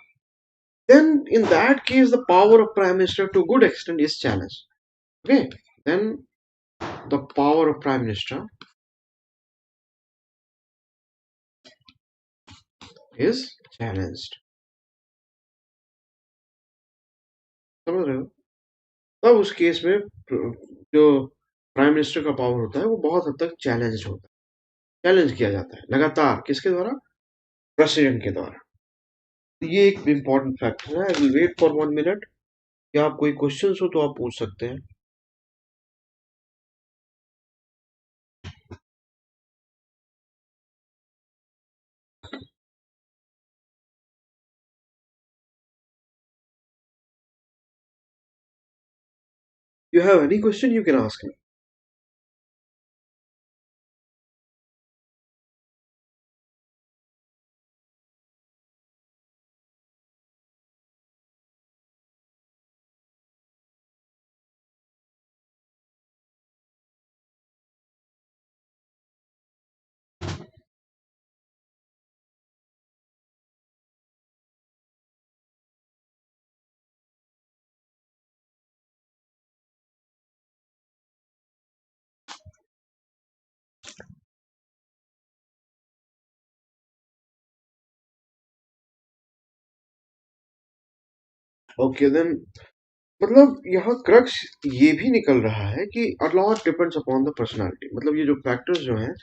[SPEAKER 1] then in that case the power of prime minister to good extent is challenged. Okay, then the power of prime minister is challenged. समझ रहे हो, तब उस केस में जो प्राइम मिनिस्टर का पावर होता है वो बहुत हद तक चैलेंज होता है, चैलेंज किया जाता है लगातार, किसके द्वारा, प्रेसिडेंट के द्वारा। ये एक इम्पॉर्टेंट फैक्टर है। I will wait for 1 minute, क्या आप कोई क्वेश्चन हो तो आप पूछ सकते हैं। You have any question, you can ask me. Okay then, मतलब यहाँ क्रक्स ये भी निकल रहा है कि a lot depends upon the personality. मतलब ये जो फैक्टर्स जो हैं,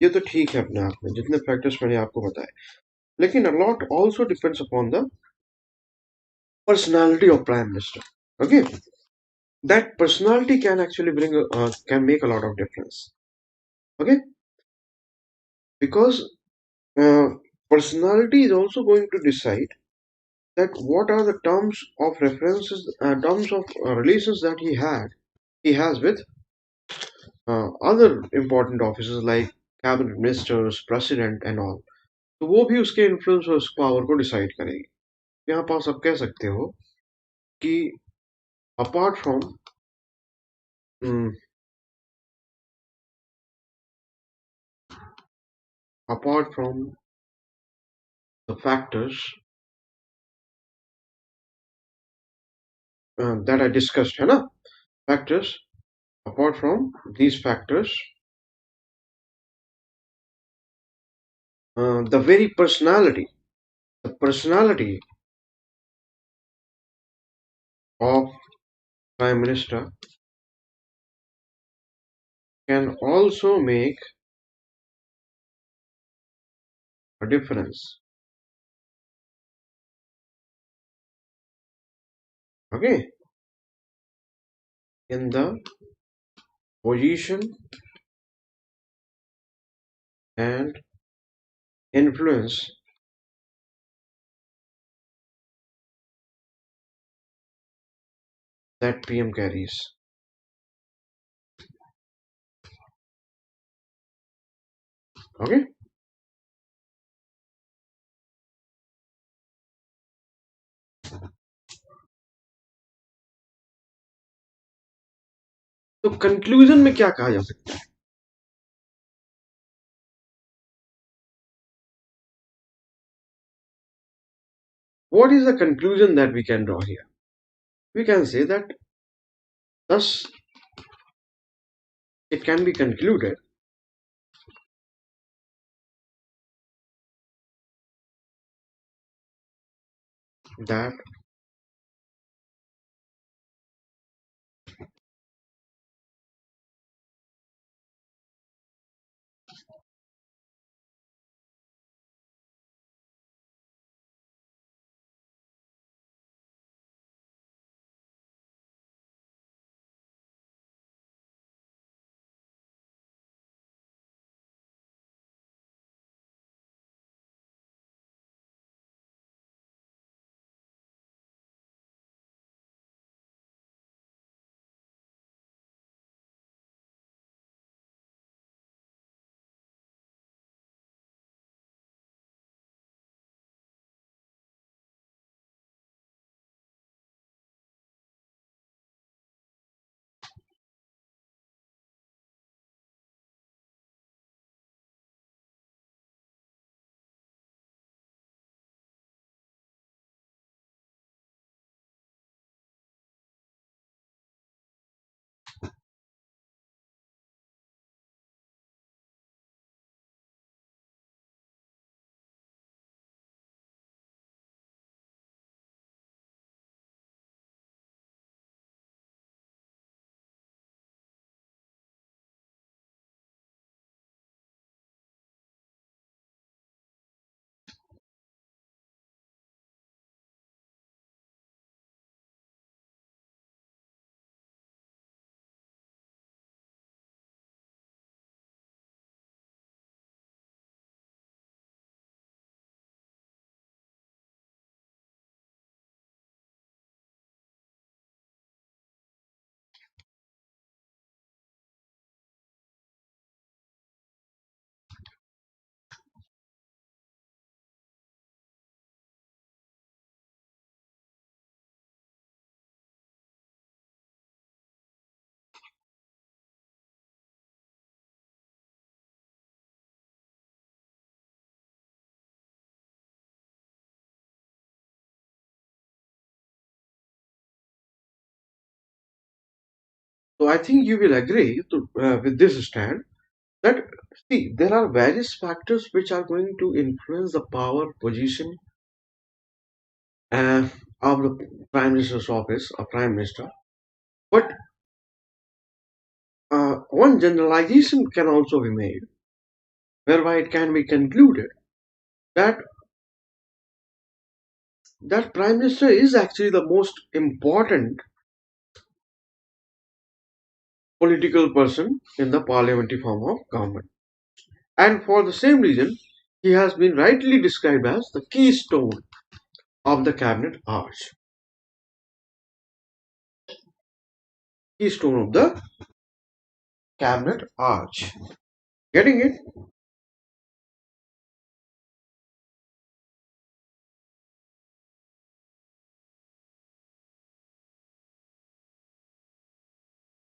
[SPEAKER 1] ये तो ठीक है अपने आप में, जितने फैक्टर्स मैंने आपको बताए, लेकिन a lot also depends upon the personality of prime minister. Okay, that personality can actually can make a lot of difference. Okay, because uh, personality is also going to decide that what are the terms of references, terms of relations that he has with other important officers like cabinet ministers, president and all. तो वो भी उसके influence और उसके power को decide करेगी। यहाँ पास आप कह सकते हो कि apart from apart from the factors that I discussed, है ना, factors, apart from these factors, the very personality, the personality of prime minister can also make a difference. Okay, in the position and influence that PM carries. Okay, तो conclusion में क्या कहा जा सकता है? What is the conclusion that we can draw here? We can say that thus it can be concluded that so I think you will agree with this stand that, see, there are various factors which are going to influence the power position of the Prime Minister's office, a Prime Minister. But one generalization can also be made, whereby it can be concluded that Prime Minister is actually the most important political person in the parliamentary form of government. And for the same reason, he has been rightly described as the keystone of the cabinet arch. Keystone of the cabinet arch. Getting it?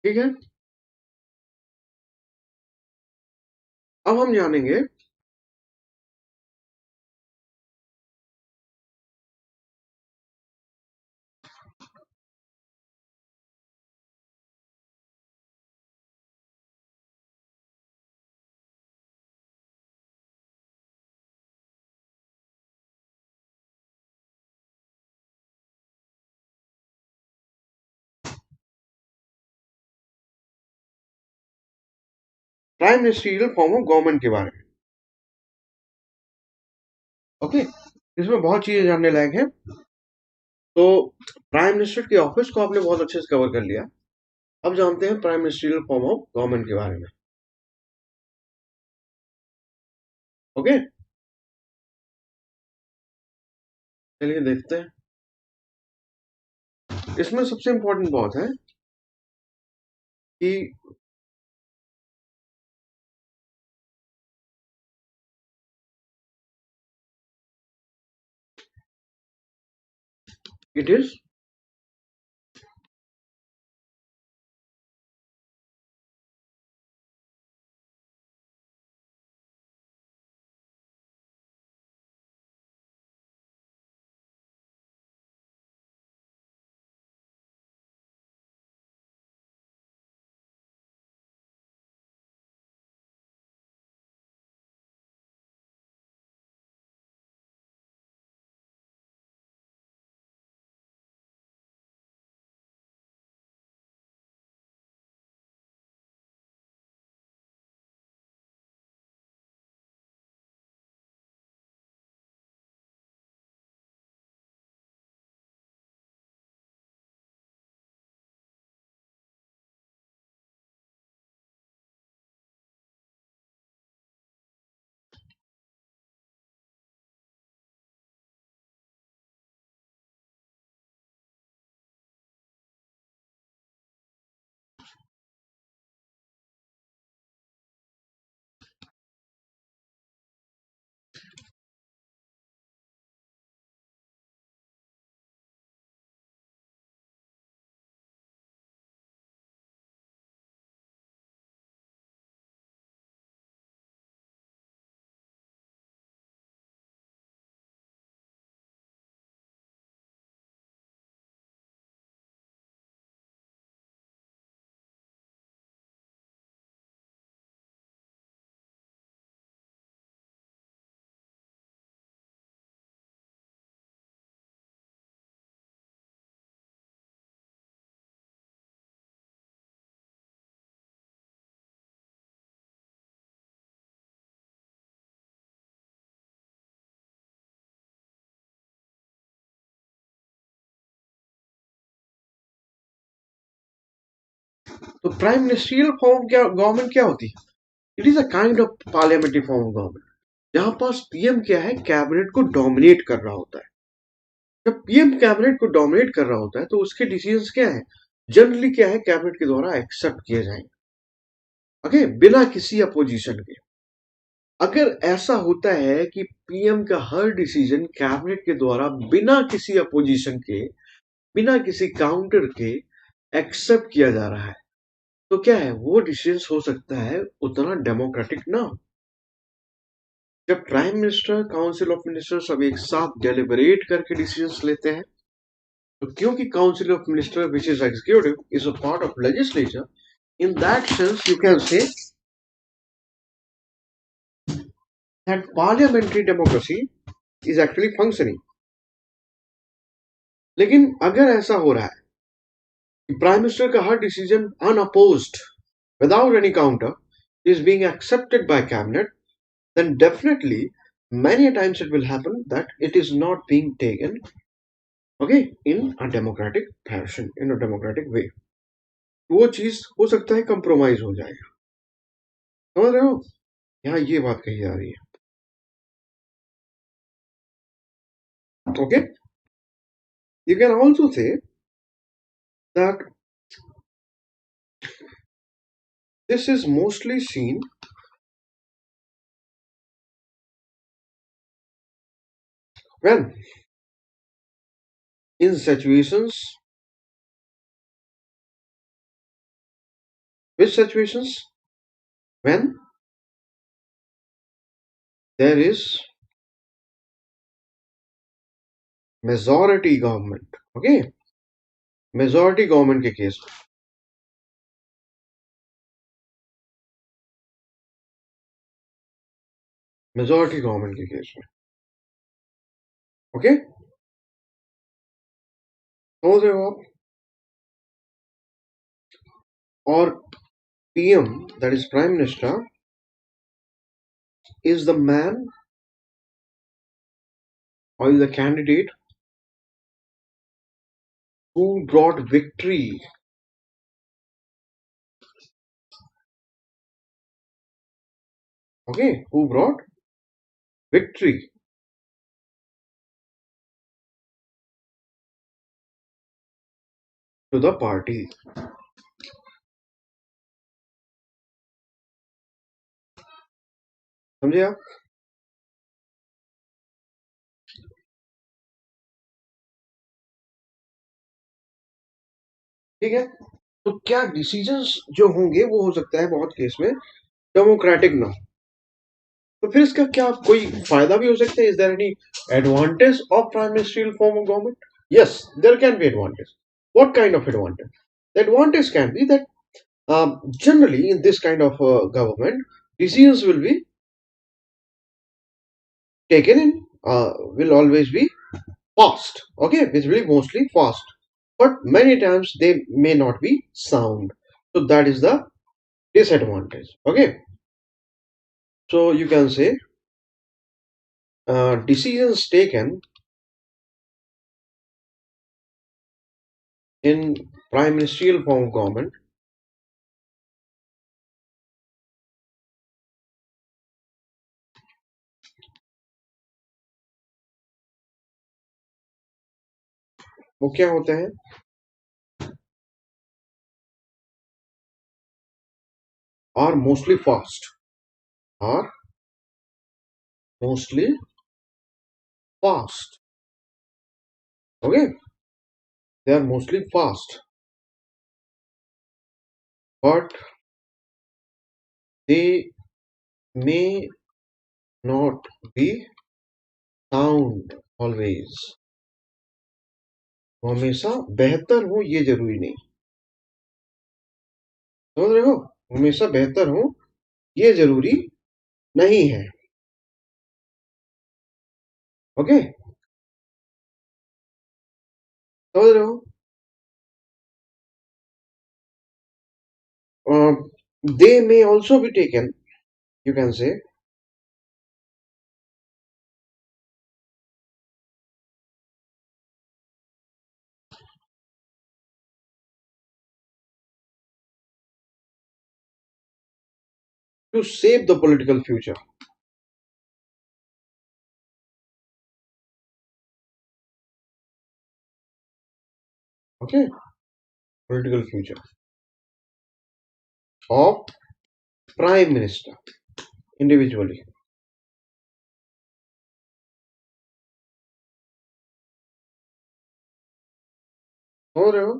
[SPEAKER 1] ठीक है? अब हम जानेंगे prime ministerial form of government के बारे में. Okay, इसमें बहुत चीजें जानने लायक है. तो प्राइम मिनिस्टर के ऑफिस को आपने बहुत अच्छे से कवर कर लिया. अब जानते हैं prime ministerial form of government के बारे में. ओके, चलिए देखते हैं. इसमें सबसे इंपॉर्टेंट बात है कि इट इज तो प्राइम मिनिस्ट्रियल फॉर्म क्या गवर्नमेंट क्या होती है? It is a kind of parliamentary form of government जहां पास पीएम क्या है, कैबिनेट को डोमिनेट कर रहा होता है. जब पीएम कैबिनेट को डोमिनेट कर रहा होता है तो उसके डिसीजंस क्या है, जनरली क्या है, कैबिनेट के द्वारा एक्सेप्ट किए जाएंगे. ओके, बिना किसी अपोजिशन के. अगर ऐसा होता है कि पीएम का हर डिसीजन कैबिनेट के द्वारा बिना किसी अपोजिशन के, बिना किसी काउंटर के एक्सेप्ट किया जा रहा है, तो क्या है, वो डिसीजन हो सकता है उतना डेमोक्रेटिक ना हो. जब prime minister, council of minister सब एक साथ डेलिबरेट करके डिसीजंस लेते हैं, तो क्योंकि council of minister which is executive is a part of legislature, in that sense you can say that parliamentary democracy is actually functioning. लेकिन अगर ऐसा हो रहा है कि प्राइम मिनिस्टर का हर decision unopposed without any counter is being accepted by cabinet, then definitely many times it will happen that it is not being taken, okay, in a democratic fashion, in a democratic way. वो चीज हो सकता है compromise हो जाएगा। समझ रहे हो? यहाँ ये बात कही जा रही है। Okay, you can also say that this is mostly seen when in situations, which situations, when there is majority government, okay, majority government के केस में, मेजोरिटी गवर्नमेंट के केस में, ओके, समझ रहे हो आप? और PM, that is prime minister, is the man or is the candidate who brought victory, okay, who brought victory to the party. समझे आप? ठीक है, तो क्या डिसीजंस जो होंगे वो हो सकता है बहुत केस में डेमोक्रेटिक ना हो, तो फिर इसका क्या कोई फायदा भी हो सकता है? Is there any advantage of prime ministerial form of government? Yes, there can be advantage. What kind of advantage? The advantage can be that generally in this kind of government, decisions will be taken in, will always be fast, okay, which will be mostly fast, but many times they may not be sound. So that is the disadvantage, okay. So you can say decisions taken in prime ministerial form of government वो क्या होते हैं? Are mostly fast, are mostly fast, okay, they are mostly fast, but they may not be sound always. वो हमेशा बेहतर हो ये जरूरी नहीं, समझ रहे हो? हमेशा बेहतर हो ये जरूरी नहीं है, ओके, समझ रहे हो? They may also be taken, you can say, to save the political future, okay, political future of prime minister individually, समझ रहे हो?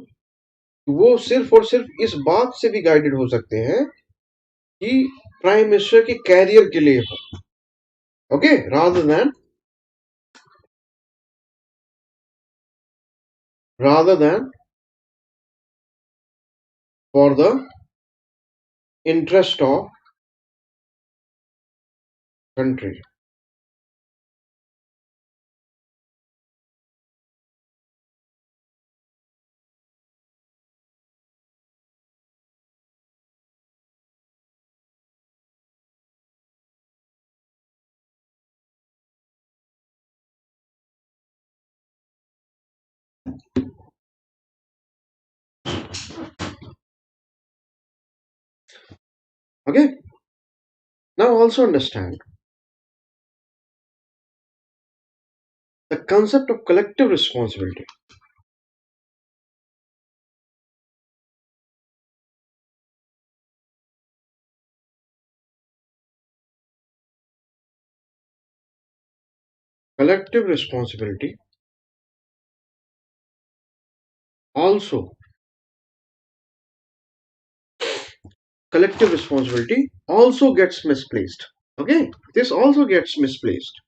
[SPEAKER 1] वो सिर्फ और सिर्फ इस बात से भी गाइडेड हो सकते हैं कि प्राइम मिनिस्टर के कैरियर के लिए हो, okay, rather than for the interest of country. Okay, now also understand the concept of collective responsibility. Collective responsibility also gets misplaced. Okay, this also gets misplaced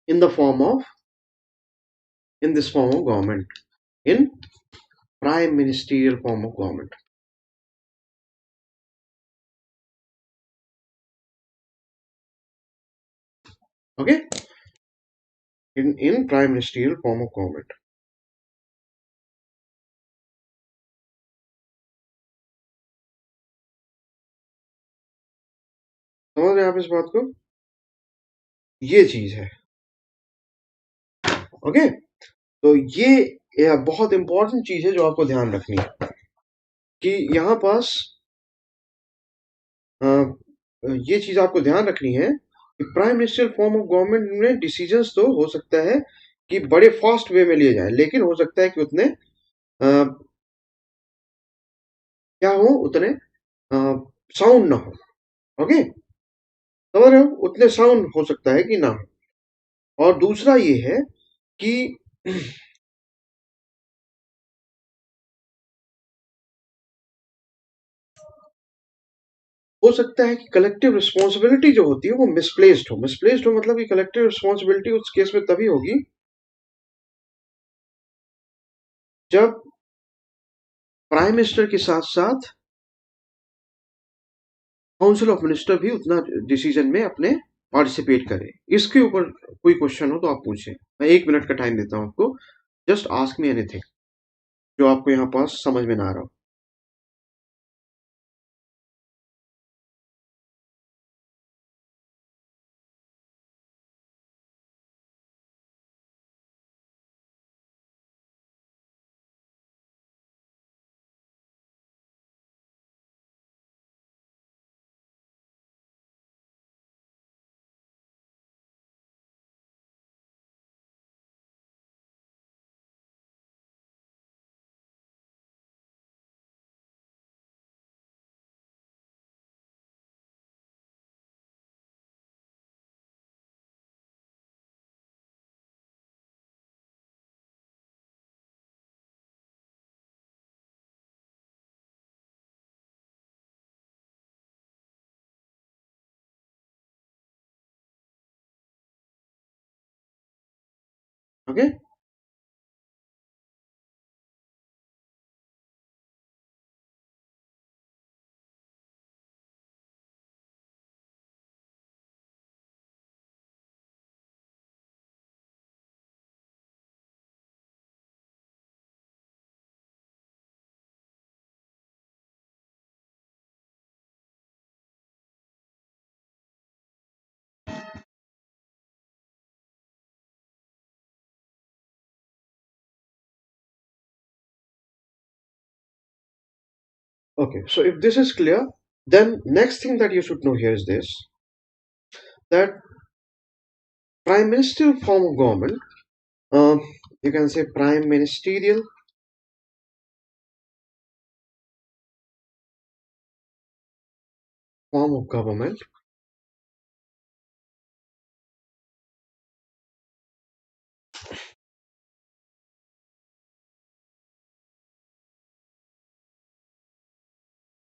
[SPEAKER 1] in the form of in this form of government, in prime ministerial form of government. Okay, in prime ministerial form of government. समझ रहे हैं आप इस बात को? ये चीज है. ओके, तो ये बहुत इंपॉर्टेंट चीज है जो आपको ध्यान रखनी है कि यहाँ पास अ, ये चीज आपको ध्यान रखनी है कि prime minister form of government में डिसीजंस तो हो सकता है कि बड़े फास्ट वे में लिए जाए, लेकिन हो सकता है कि उतने क्या हो, उतने साउंड ना हो. ओके, समझ रहे हो? उतने साउंड हो सकता है कि ना हो. और दूसरा ये है कि हो सकता है कि कलेक्टिव रिस्पॉन्सिबिलिटी जो होती है वो मिसप्लेस्ड हो मतलब कि कलेक्टिव रिस्पॉन्सिबिलिटी उस केस में तभी होगी जब प्राइम मिनिस्टर के साथ साथ काउंसिल ऑफ मिनिस्टर भी उतना डिसीजन में अपने पार्टिसिपेट करे. इसके ऊपर कोई क्वेश्चन हो तो आप पूछें. मैं 1 मिनट का टाइम देता हूं आपको. जस्ट आस्क मी एनीथिंग जो आपको यहाँ पास समझ में ना आ रहा हो. Okay, okay, so if this is clear, then next thing that you should know here is this, that prime ministerial form of government, uh, you can say prime ministerial form of government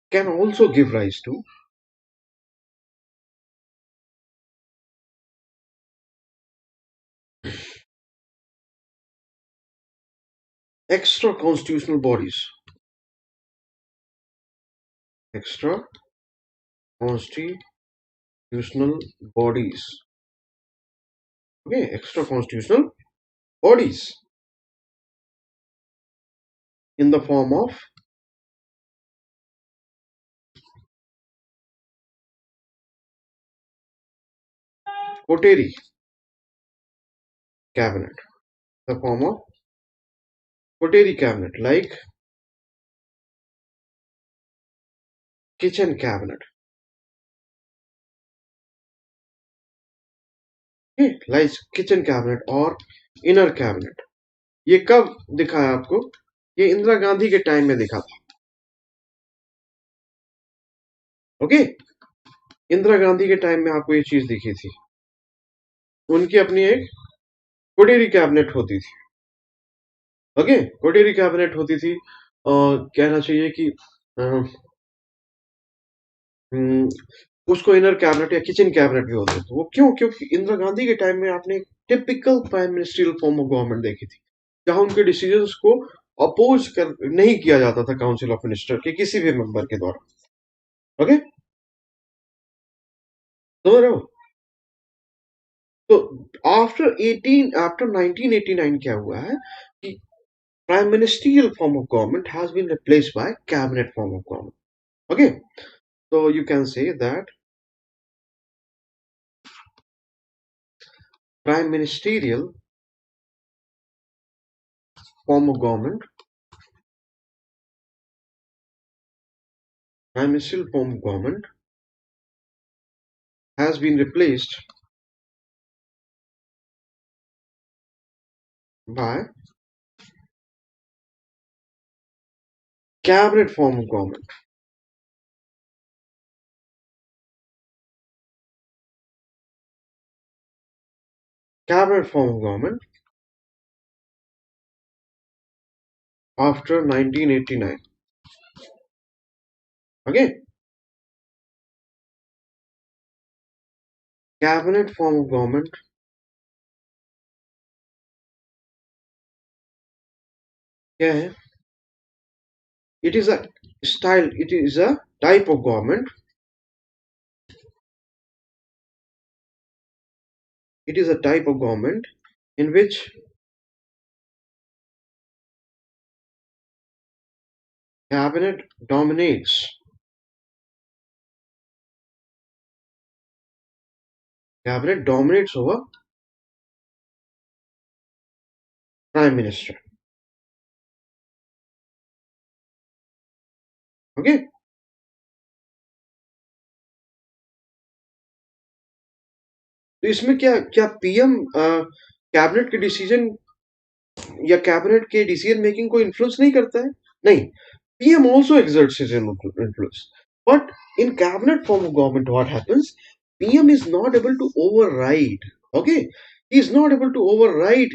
[SPEAKER 1] can also give rise to extra constitutional bodies. Extra constitutional bodies. Okay, extra constitutional bodies in the form of कोटेरी cabinet, the form of कोटेरी cabinet, like kitchen cabinet. like kitchen cabinet और inner cabinet. ये कब दिखा है आपको? ये इंदिरा गांधी के time में दिखा था. ओके, इंदिरा गांधी के टाइम में आपको ये चीज दिखी थी. उनकी अपनी एक कोटेरी कैबिनेट होती थी. ओके, कोटेरी कैबिनेट होती थी. और कहना चाहिए कि उसको इनर कैबिनेट या किचन कैबिनेट भी होते थे. वो क्यों? क्योंकि इंदिरा गांधी के टाइम में आपने typical prime ministerial form of government देखी थी, जहां उनके डिसीजंस को अपोज कर नहीं किया जाता था काउंसिल ऑफ मिनिस्टर के किसी भी मेंबर के द्वारा. ओके, समझ रहे हो? तो आफ्टर 1989 क्या हुआ है कि prime ministerial form of government has been replaced by cabinet form of government. Okay, so you can say that prime ministerial form of government, prime ministerial form of government has been replaced by cabinet form of government. Cabinet form of government after 1989. Okay, cabinet form of government क्या है? It is a style. It is a type of government. It is a type of government in which cabinet dominates. Cabinet dominates over prime minister. Okay, तो इसमें क्या क्या PM cabinet के decision या cabinet के decision making को influence नहीं करता है? नहीं, PM also exerts his influence, but in cabinet form of government what happens, PM is not able to override. Okay, he is not able to override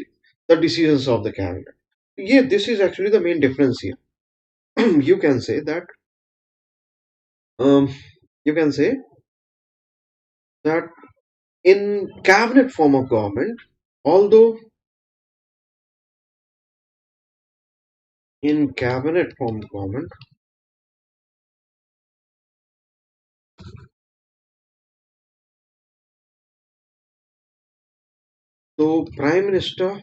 [SPEAKER 1] the decisions of the cabinet. Yeah, this is actually the main difference here. You can say that you can say that in cabinet form of government, although in cabinet form of government, so prime minister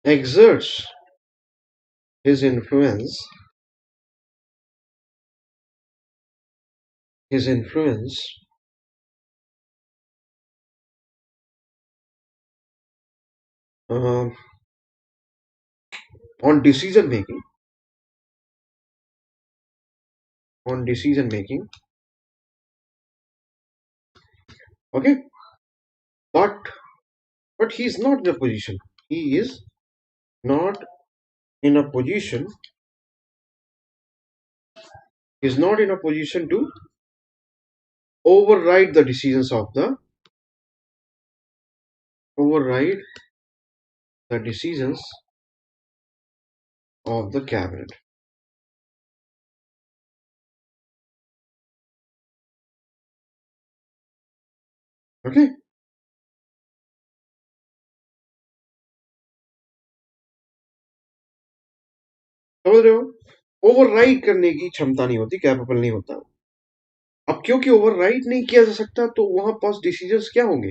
[SPEAKER 1] exerts his influence uh, on decision making okay, but he is not in a position he is not in a position is not in a position to override the decisions of the cabinet. Okay, समझ रहे हो? Override करने की क्षमता नहीं होती, capable नहीं होता. अब क्योंकि ओवरराइड नहीं किया जा सकता तो वहां पास डिसीजंस क्या होंगे?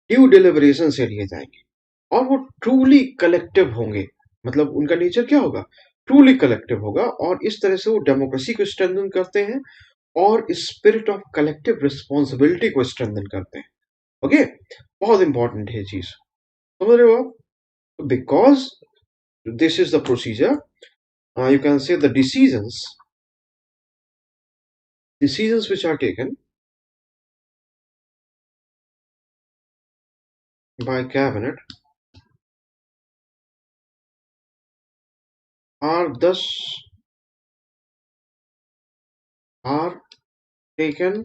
[SPEAKER 1] ड्यू डिलिबरेशन से लिए जाएंगे और वो ट्रूली कलेक्टिव होंगे. मतलब उनका नेचर क्या होगा? ट्रूली कलेक्टिव होगा. और इस तरह से वो डेमोक्रेसी को स्ट्रेंथन करते हैं और स्पिरिट ऑफ कलेक्टिव रिस्पॉन्सिबिलिटी को स्ट्रेंथन करते हैं। ओके, बहुत इंपॉर्टेंट है चीज, समझ रहे हो आप? Because this is the procedure, you can say the decisions which are taken by cabinet are taken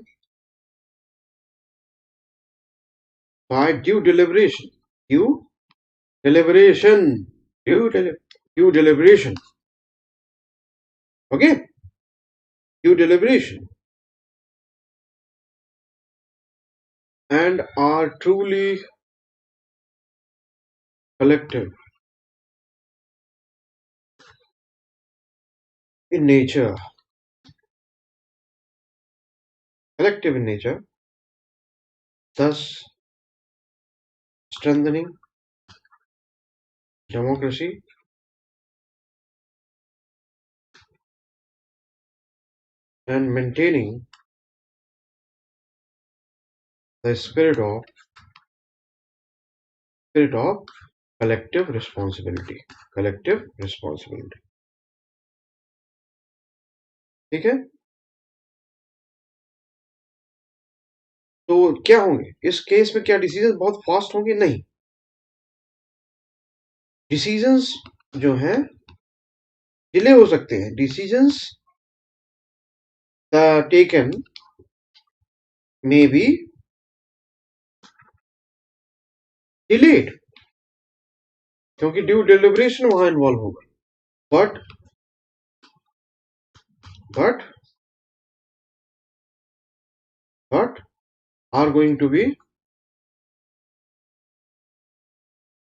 [SPEAKER 1] by due deliberation, due deliberation, due deliberation. Okay, due deliberation, and are truly collective in nature. Collective in nature, thus strengthening democracy and maintaining the spirit of collective responsibility. Collective responsibility. ठीक है, तो क्या होंगे इस case में? क्या decision बहुत fast होंगे? नहीं, डिसीजंस जो हैं डिले हो सकते हैं. Decisions taken may be delayed, क्योंकि ड्यू डिलिब्रेशन वहां इन्वॉल्व होगा. But are going to be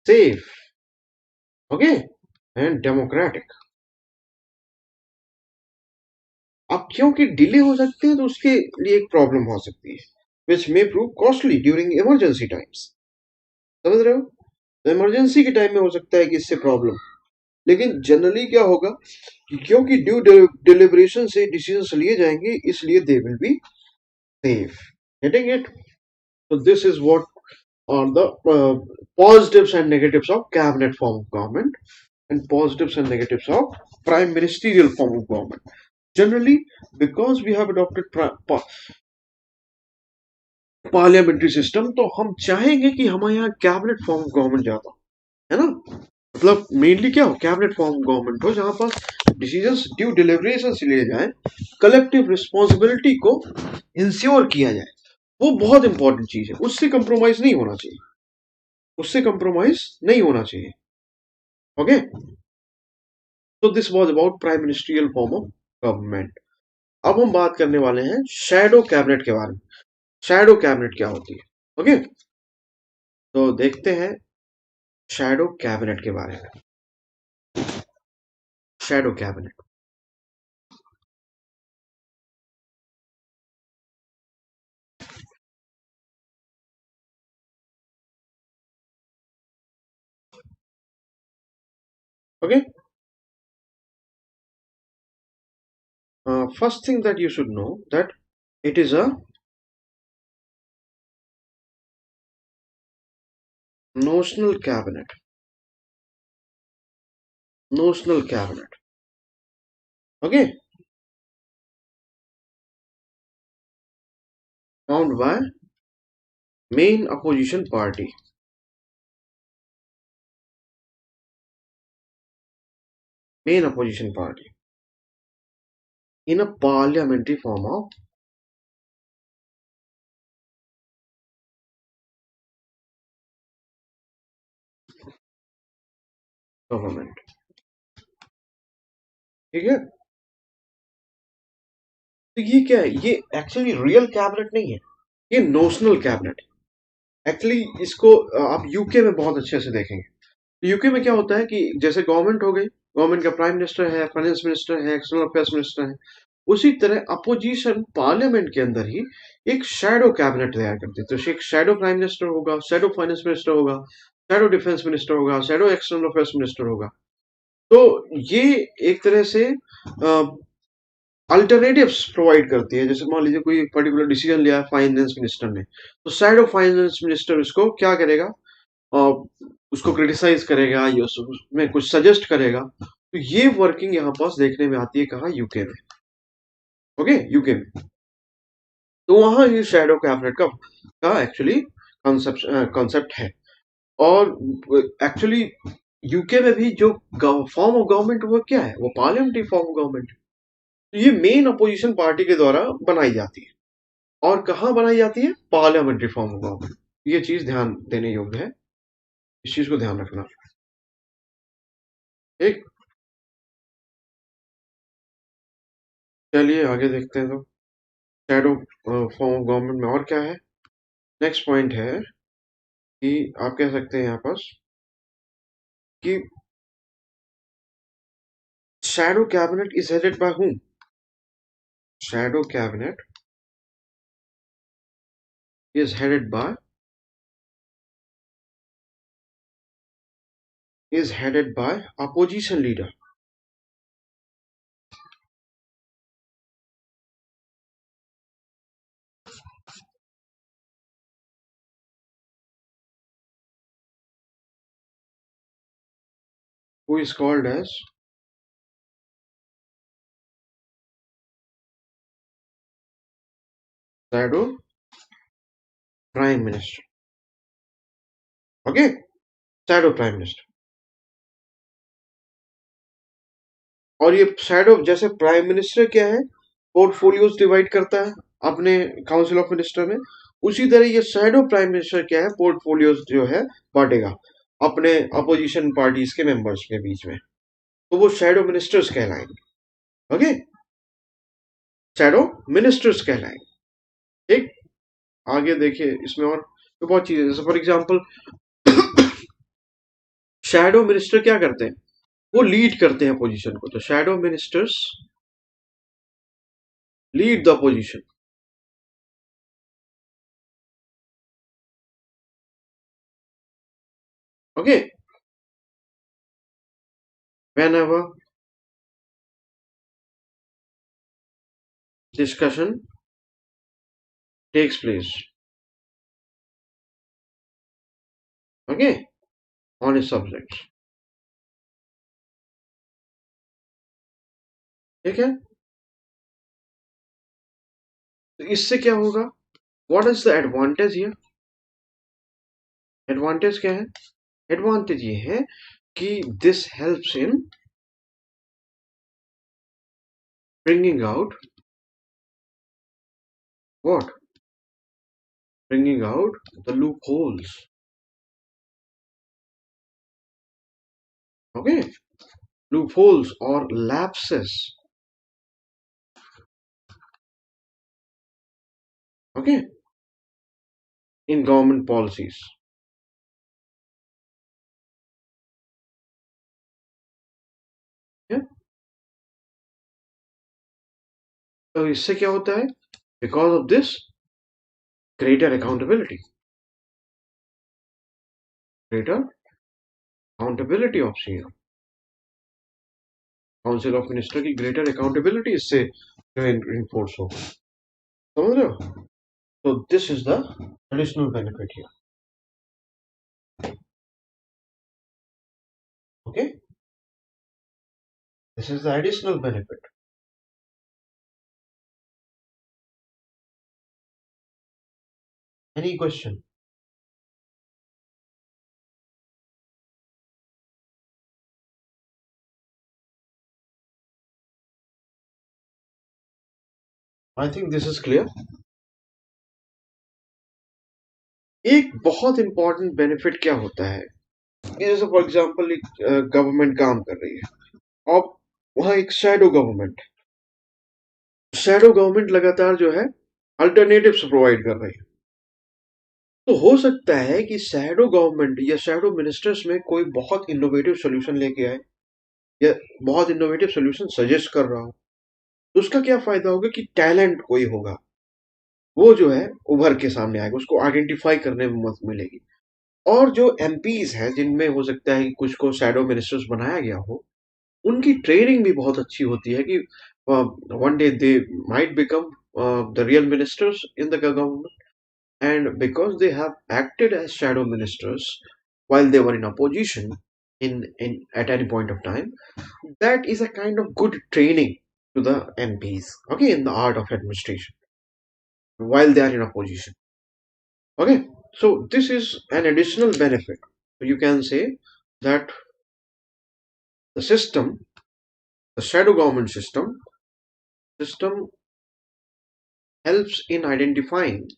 [SPEAKER 1] safe, okay, and democratic. अब क्योंकि डिले हो सकते हैं तो उसके लिए एक प्रॉब्लम हो सकती है, which may prove costly during emergency times. समझ रहे हो? तो इमरजेंसी के टाइम में हो सकता है कि इससे प्रॉब्लम, लेकिन जनरली क्या होगा कि क्योंकि ड्यू डिलिब्रेशन से डिसीजंस लिए जाएंगे, इसलिए they will be safe. Getting it? So this is what are the positives and negatives of cabinet form of government and positives and negatives of prime ministerial form of government. Generally, because we have adopted parliamentary system, तो हम चाहेंगे कि हमारे यहाँ cabinet form of government ज्यादा है ना. मतलब मेनली क्या हो, कैबिनेट फॉर्म ऑफ गवर्नमेंट हो जहां पर डिसीजंस ड्यू डिलिब्रेशन से लिए जाए, कलेक्टिव रिस्पॉन्सिबिलिटी को इंश्योर किया जाए. वो बहुत इंपॉर्टेंट चीज है, उससे कंप्रोमाइज नहीं होना चाहिए, उससे कंप्रोमाइज नहीं होना चाहिए. ओके, तो this was about prime ministerial form of government. अब हम बात करने वाले हैं शैडो कैबिनेट के बारे में. शैडो कैबिनेट क्या होती है? ओके, तो देखते हैं शैडो कैबिनेट के बारे में. Shadow cabinet, okay. First thing that you should know that it is a notional cabinet. Notional cabinet. Okay. Formed by main opposition party. Main opposition party in a parliamentary form of government. ठीक है, तो ये क्या है? ये actually real cabinet नहीं है, ये नोशनल कैबिनेट. एक्चुअली इसको आप यूके में बहुत अच्छे से देखेंगे. तो यूके में क्या होता है कि जैसे गवर्नमेंट हो गई, गवर्नमेंट का प्राइम मिनिस्टर है, फाइनेंस मिनिस्टर है, एक्सटर्नल अफेयर्स मिनिस्टर है, उसी तरह अपोजिशन पार्लियामेंट के अंदर ही एक शैडो कैबिनेट तैयार करती है. तो एक शैडो प्राइम मिनिस्टर होगा, शैडो फाइनेंस मिनिस्टर होगा, शैडो डिफेंस मिनिस्टर होगा, शैडो एक्सटर्नल अफेयर्स मिनिस्टर होगा. तो ये एक तरह से अल्टरनेटिव्स प्रोवाइड करती है। जैसे मान लीजिए कोई पर्टिकुलर डिसीजन लिया है फाइनेंस मिनिस्टर ने, तो शैडो फाइनेंस मिनिस्टर उसको क्या करेगा, उसको क्रिटिसाइज करेगा या उसमें कुछ सजेस्ट करेगा। तो ये वर्किंग यहाँ पास देखने में आती है कहाँ, यूके में। ओके, यूके में। तो वहां ये शैडो कैबिनेट का एक्चुअली कॉन्सेप्ट है। और एक्चुअली यूके में भी जो फॉर्म ऑफ गवर्नमेंट वो क्या है, वो पार्लियामेंट्री फॉर्म ऑफ गवर्नमेंट। तो ये मेन अपोजिशन पार्टी के द्वारा बनाई जाती है। और कहाँ बनाई जाती है, पार्लियामेंट्री फॉर्म ऑफ गवर्नमेंट। ये चीज ध्यान देने योग्य है, इस चीज को ध्यान रखना। ठीक, चलिए आगे देखते हैं। तो शैडो फॉर्म ऑफ गवर्नमेंट में और क्या है। नेक्स्ट पॉइंट है कि आप कह सकते हैं यहाँ पास कि shadow cabinet is headed by whom? Shadow cabinet is headed by opposition leader. Who is called as shadow prime minister. Okay, shadow prime minister. और ये शैडो जैसे प्राइम मिनिस्टर क्या है, पोर्टफोलियोज डिवाइड करता है अपने काउंसिल ऑफ मिनिस्टर में, उसी तरह ये शैडो प्राइम मिनिस्टर क्या है, पोर्टफोलियोज जो है बांटेगा अपने अपोजिशन पार्टीज के मेंबर्स के बीच में। तो वो शैडो मिनिस्टर्स कहलाएंगे। ओके, शैडो मिनिस्टर्स कहलाएंगे। ठीक, आगे देखिए इसमें और तो बहुत चीजें, जैसे फॉर एग्जाम्पल शैडो मिनिस्टर क्या करते हैं, वो लीड करते हैं अपोजिशन को। तो shadow ministers lead the opposition. Okay, whenever discussion takes place, okay, on a subject। ठीक है, तो इससे क्या होगा, what is the advantage here. Advantage क्या है, एडवांटेज ये है कि this helps in bringing out what, bringing out the loopholes. Okay, loopholes और lapses. Okay, in government policies. तो इससे क्या होता है, because of this greater accountability, greater accountability of CM, council of minister की greater accountability इससे enforce हो। समझ रहे हो, तो this is the additional benefit here. Okay, this is the additional benefit. Any question. I think this is clear. एक बहुत important benefit क्या होता है, जैसे फॉर एग्जांपल एक गवर्नमेंट काम कर रही है, अब वहां एक शैडो गवर्नमेंट लगातार जो है अल्टरनेटिव्स प्रोवाइड कर रही है। तो हो सकता है कि शैडो गवर्नमेंट या शैडो मिनिस्टर्स में कोई बहुत इनोवेटिव सोल्यूशन लेके आए या बहुत इनोवेटिव सोल्यूशन सजेस्ट कर रहा हो। तो उसका क्या फायदा होगा कि टैलेंट कोई होगा, वो जो है उभर के सामने आएगा, उसको आइडेंटिफाई करने में मदद मिलेगी। और जो एमपीज हैं जिनमें हो सकता है कि कुछ को शैडो मिनिस्टर्स बनाया गया हो, उनकी ट्रेनिंग भी बहुत अच्छी होती है कि one day they might become the real ministers in the government, and because they have acted as shadow ministers while they were in opposition in at any point of time, that is a kind of good training to the MPs, okay, in the art of administration while they are in opposition. Okay, so this is an additional benefit. You can say that the system, the shadow government system helps in identifying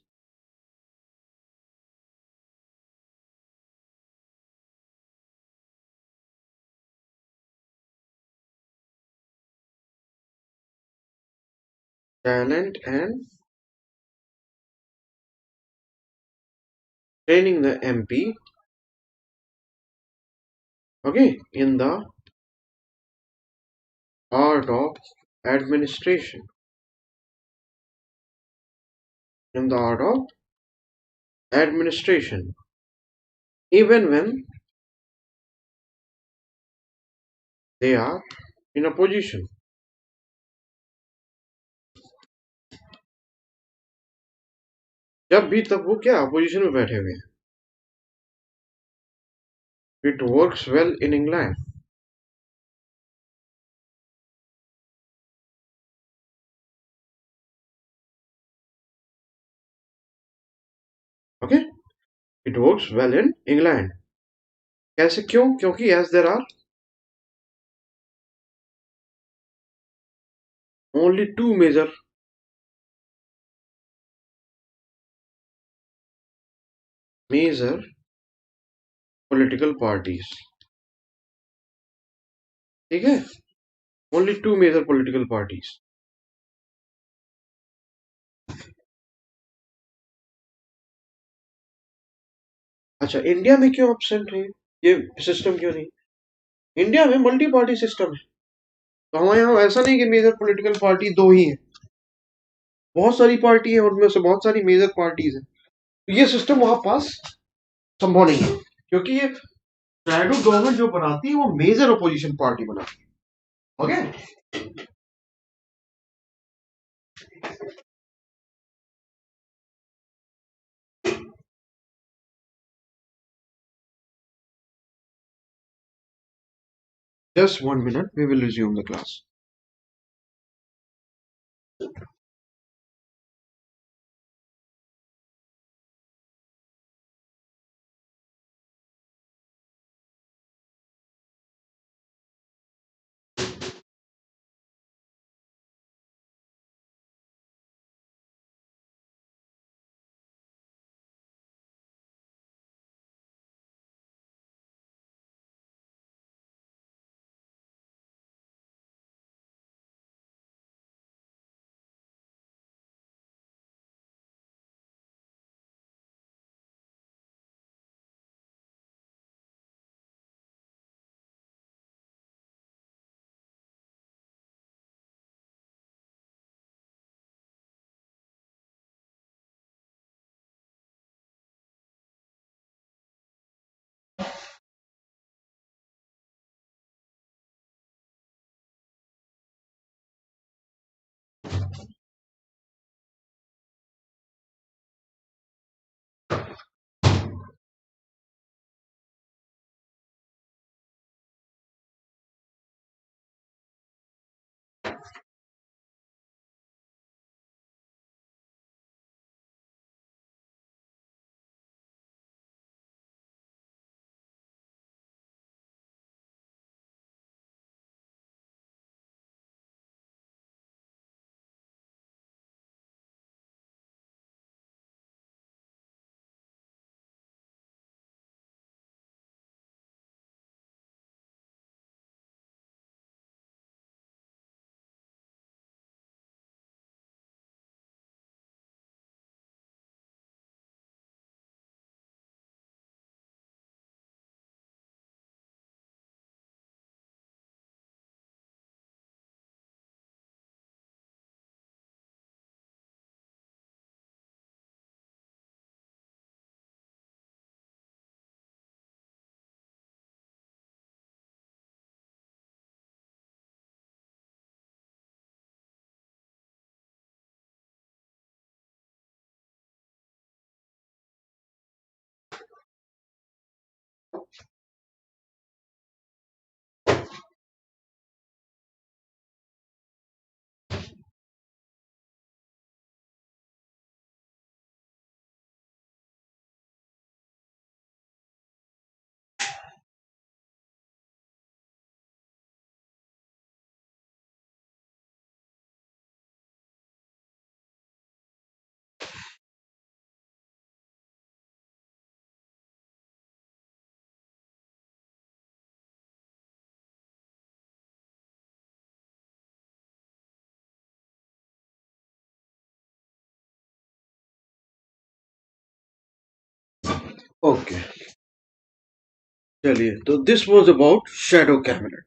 [SPEAKER 1] talent and training the MP, okay, art of administration, in the art of administration, even when they are in opposition. जब भी तब वो क्या opposition में बैठे हुए हैं. It works well in England. Okay, it works well in England. कैसे क्यों? क्योंकि as there are only two major political parties. ठीक है? Only two major political parties. अच्छा, इंडिया में क्यों एब्सेंट है? ये सिस्टम क्यों नहीं? इंडिया में मल्टी पार्टी सिस्टम है. तो हमारे यहाँ ऐसा नहीं कि मेजर पॉलिटिकल पार्टी दो ही है. बहुत सारी पार्टी है, उनमें से बहुत सारी मेजर पार्टीज है. तो ये सिस्टम वहां पास संभव नहीं है, क्योंकि ये शैडो गवर्नमेंट जो बनाती है वो मेजर अपोजिशन पार्टी बनाती है. Okay, just 1 minute, we will resume the class. Okay, चलिए, तो this was about shadow cabinet.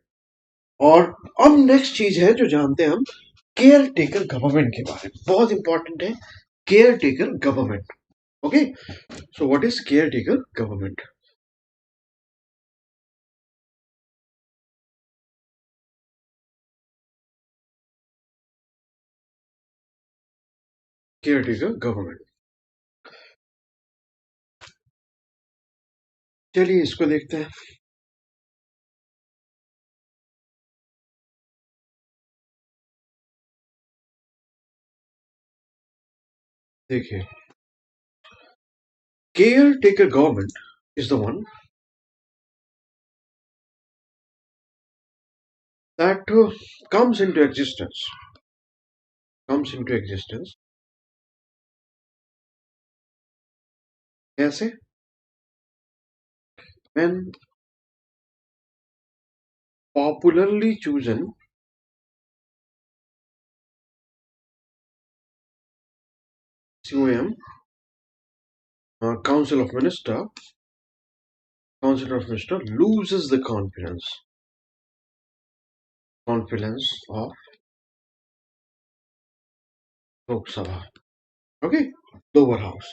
[SPEAKER 1] और अब नेक्स्ट चीज है जो जानते हैं हम, केयर टेकर गवर्नमेंट के बारे में। बहुत इंपॉर्टेंट है care taker government. Okay, so what is care taker government? Care taker government, चलिए इसको देखते हैं। देखिए, caretaker government is the one that comes into existence comes into existence कैसे? When popularly chosen COM, council of minister loses the confidence of Lok Sabha, okay, lower house।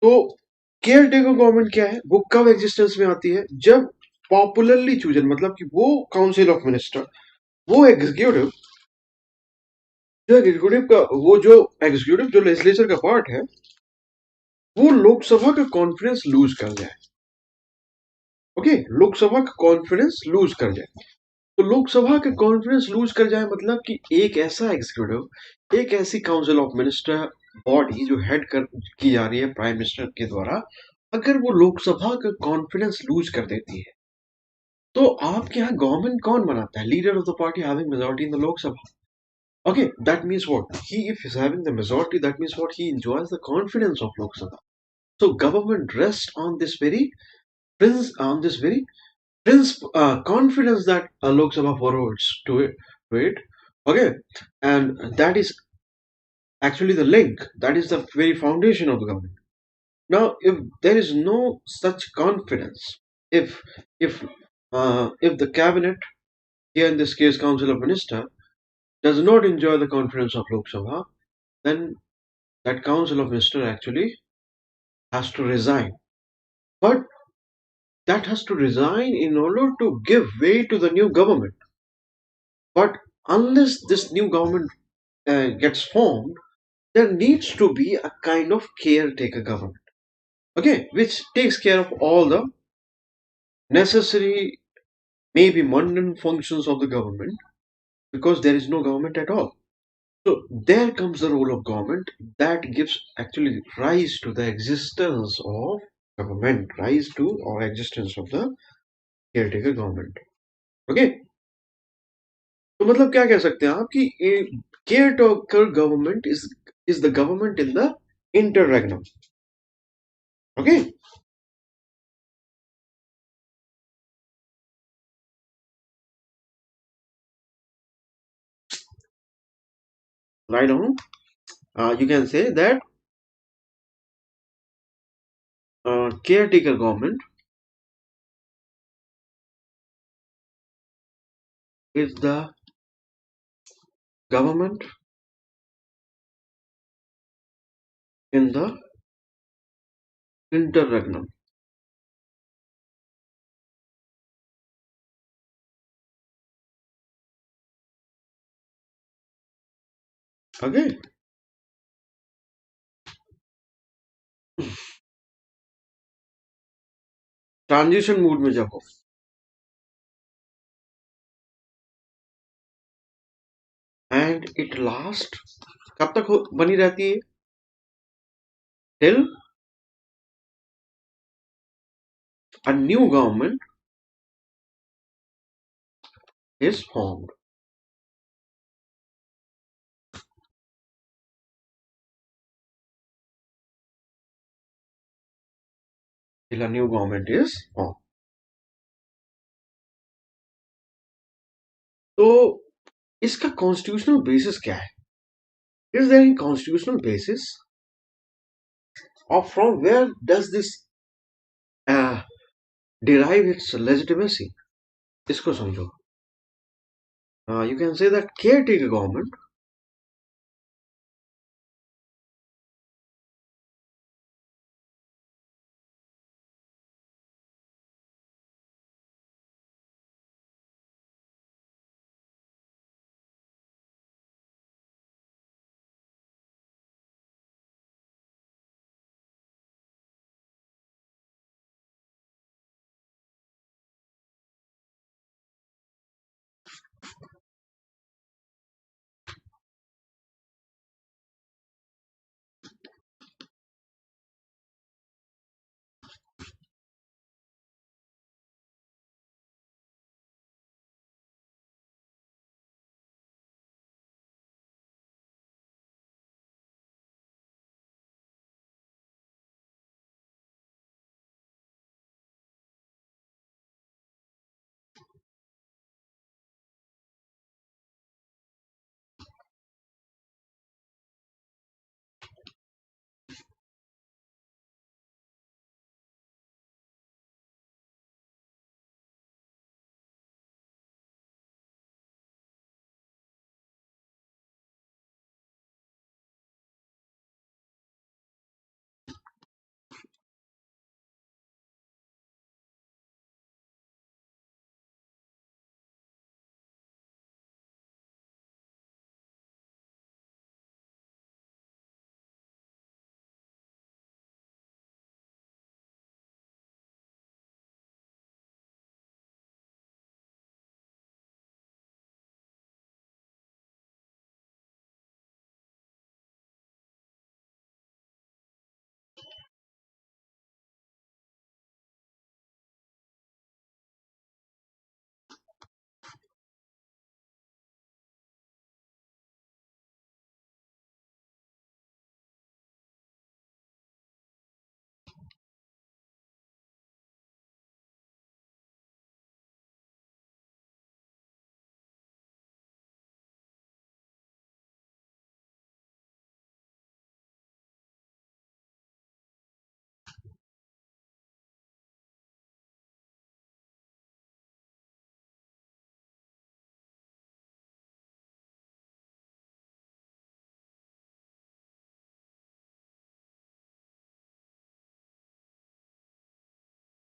[SPEAKER 1] तो care taker government क्या है, वो कब existence में आती है? जब पॉपुलरली चूजन, मतलब कि वो काउंसिल ऑफ मिनिस्टर, वो एग्जीक्यूटिव, जो एग्जीक्यूटिव जो लेजिस्लेचर का पार्ट है, वो लोकसभा का कॉन्फिडेंस लूज कर जाए। ओके, लोकसभा का कॉन्फिडेंस लूज कर जाए। तो लोकसभा का कॉन्फिडेंस लूज कर जाए मतलब कि एक ऐसा एग्जीक्यूटिव, एक ऐसी काउंसिल ऑफ मिनिस्टर बॉडी जो हेड कर की जा रही है प्राइम मिनिस्टर के द्वारा, अगर वो लोकसभा का कॉन्फिडेंस लूज कर देती है, तो आपके यहाँ गवर्नमेंट कौन बनाता है? Leader of the party having majority in the Lok Sabha. Okay, that means what? If he's having the majority, that means what? He enjoys the confidence of Lok Sabha. So government rests on this very confidence that Lok Sabha forwards to it. Okay, and that is actually the link. That is the very foundation of the government. Now, if there is no such confidence, if if if the cabinet, here in this case Council of Minister, does not enjoy the confidence of Lok Sabha, then that council of minister actually has to resign. But that has to resign in order to give way to the new government. But unless this new government gets formed, there needs to be a kind of caretaker government, okay, which takes care of all the necessary, maybe mundane functions of the government, because there is no government at all. So there comes the role of government that gives actually rise to the existence of government, rise to or existence of the caretaker government। Okay, तो मतलब क्या कह सकते हैं आप कि caretaker government is the government in the interregnum. Okay, write down, you can say that caretaker government is the government in the interregnum। Okay, transition mood में जब हो, एंड इट लास्ट, कब तक बनी रहती है? Till a new government is formed। Till a new government is formed। तो इसका कॉन्स्टिट्यूशनल बेसिस क्या है? Is there any constitutional basis, और from where does this uh, derive its legitimacy. इसको समझो. You can say that caretaker government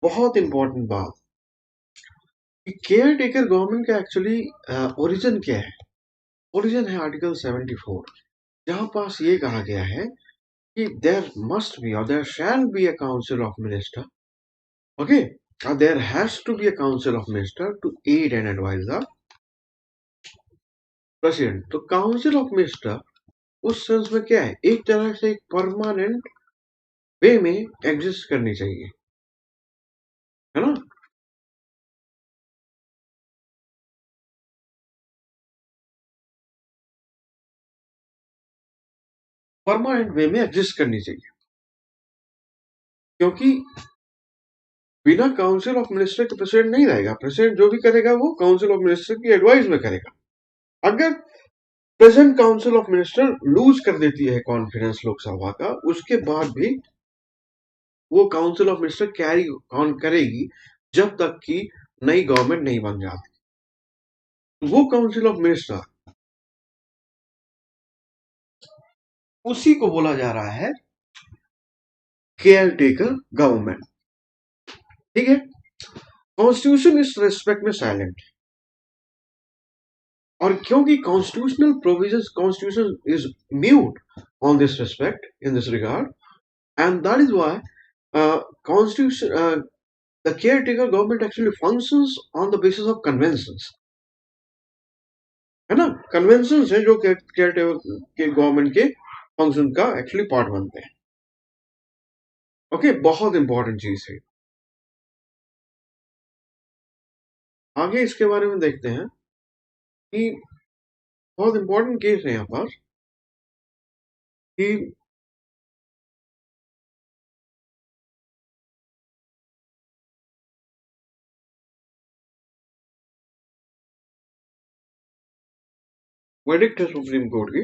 [SPEAKER 1] बहुत important बात कि केयर टेकर गवर्नमेंट का एक्चुअली ओरिजिन क्या है. ओरिजिन है आर्टिकल 74, जहां पास ये कहा गया है कि देयर मस्ट बी और there shall be a council of minister. Okay, there has to be a council of minister to aid and advise the president. तो काउंसिल ऑफ मिनिस्टर उस सेंस में क्या है, एक तरह से एक परमानेंट वे में एग्जिस्ट करनी चाहिए, है ना. परमानेंट वे में एग्जिस्ट करनी चाहिए, क्योंकि बिना काउंसिल ऑफ मिनिस्टर के प्रेसिडेंट नहीं रहेगा. प्रेसिडेंट जो भी करेगा वो काउंसिल ऑफ मिनिस्टर की एडवाइस में करेगा. अगर present council of minister lose कर देती है कॉन्फिडेंस लोकसभा का, उसके बाद भी वो council of minister carry on करेगी जब तक कि नई गवर्नमेंट नहीं बन जाती. वो काउंसिल ऑफ मिनिस्टर, उसी को बोला जा रहा है केयर टेकर गवर्नमेंट. ठीक है. कॉन्स्टिट्यूशन इस रेस्पेक्ट में साइलेंट, और क्योंकि constitutional provisions, constitution is mute on this respect, in this regard, and that is why constitution the caretaker government actually functions on the basis of conventions, है ना. Conventions है जो केयरटेकर के government के function का actually part बनते हैं. Okay, बहुत इंपॉर्टेंट चीज है. आगे इसके बारे में देखते हैं कि बहुत इंपॉर्टेंट केस है यहाँ पर कि वर्डिक्ट है सुप्रीम कोर्ट की.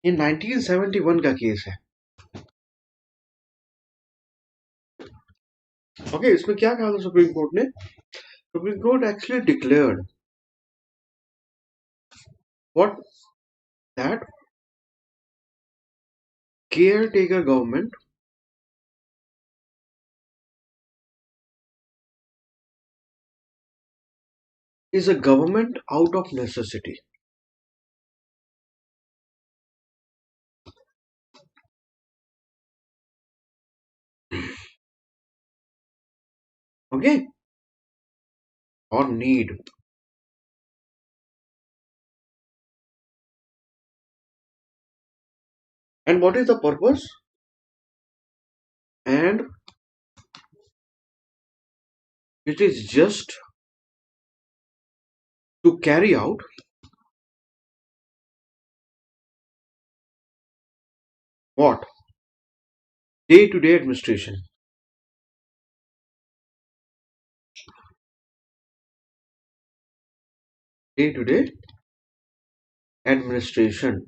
[SPEAKER 1] ये 1971 का केस है। ओके, इसमें क्या कहा था सुप्रीम कोर्ट ने? Supreme court actually declared what, that caretaker government is a government out of necessity. Okay, or need. And what is the purpose? And it is just to carry out what? Day-to-day administration. Day-to-day administration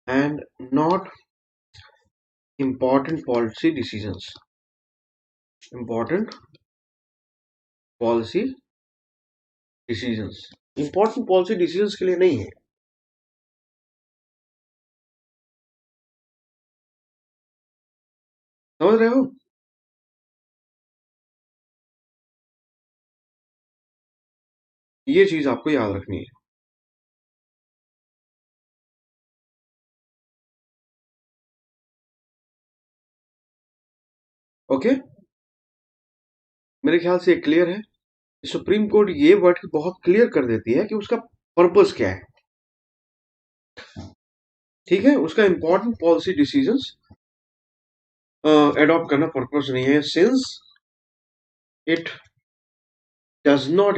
[SPEAKER 1] and not important policy decisions. Important policy decisions. Important policy decisions के लिए नहीं है। समझ रहे हो? ये चीज आपको याद रखनी है। ओके, मेरे ख्याल से क्लियर है। सुप्रीम कोर्ट ये वर्ड बहुत क्लियर कर देती है कि उसका पर्पस क्या है। ठीक है, उसका इंपॉर्टेंट पॉलिसी डिसीजंस एडॉप्ट करना पर्पस नहीं है, since it does not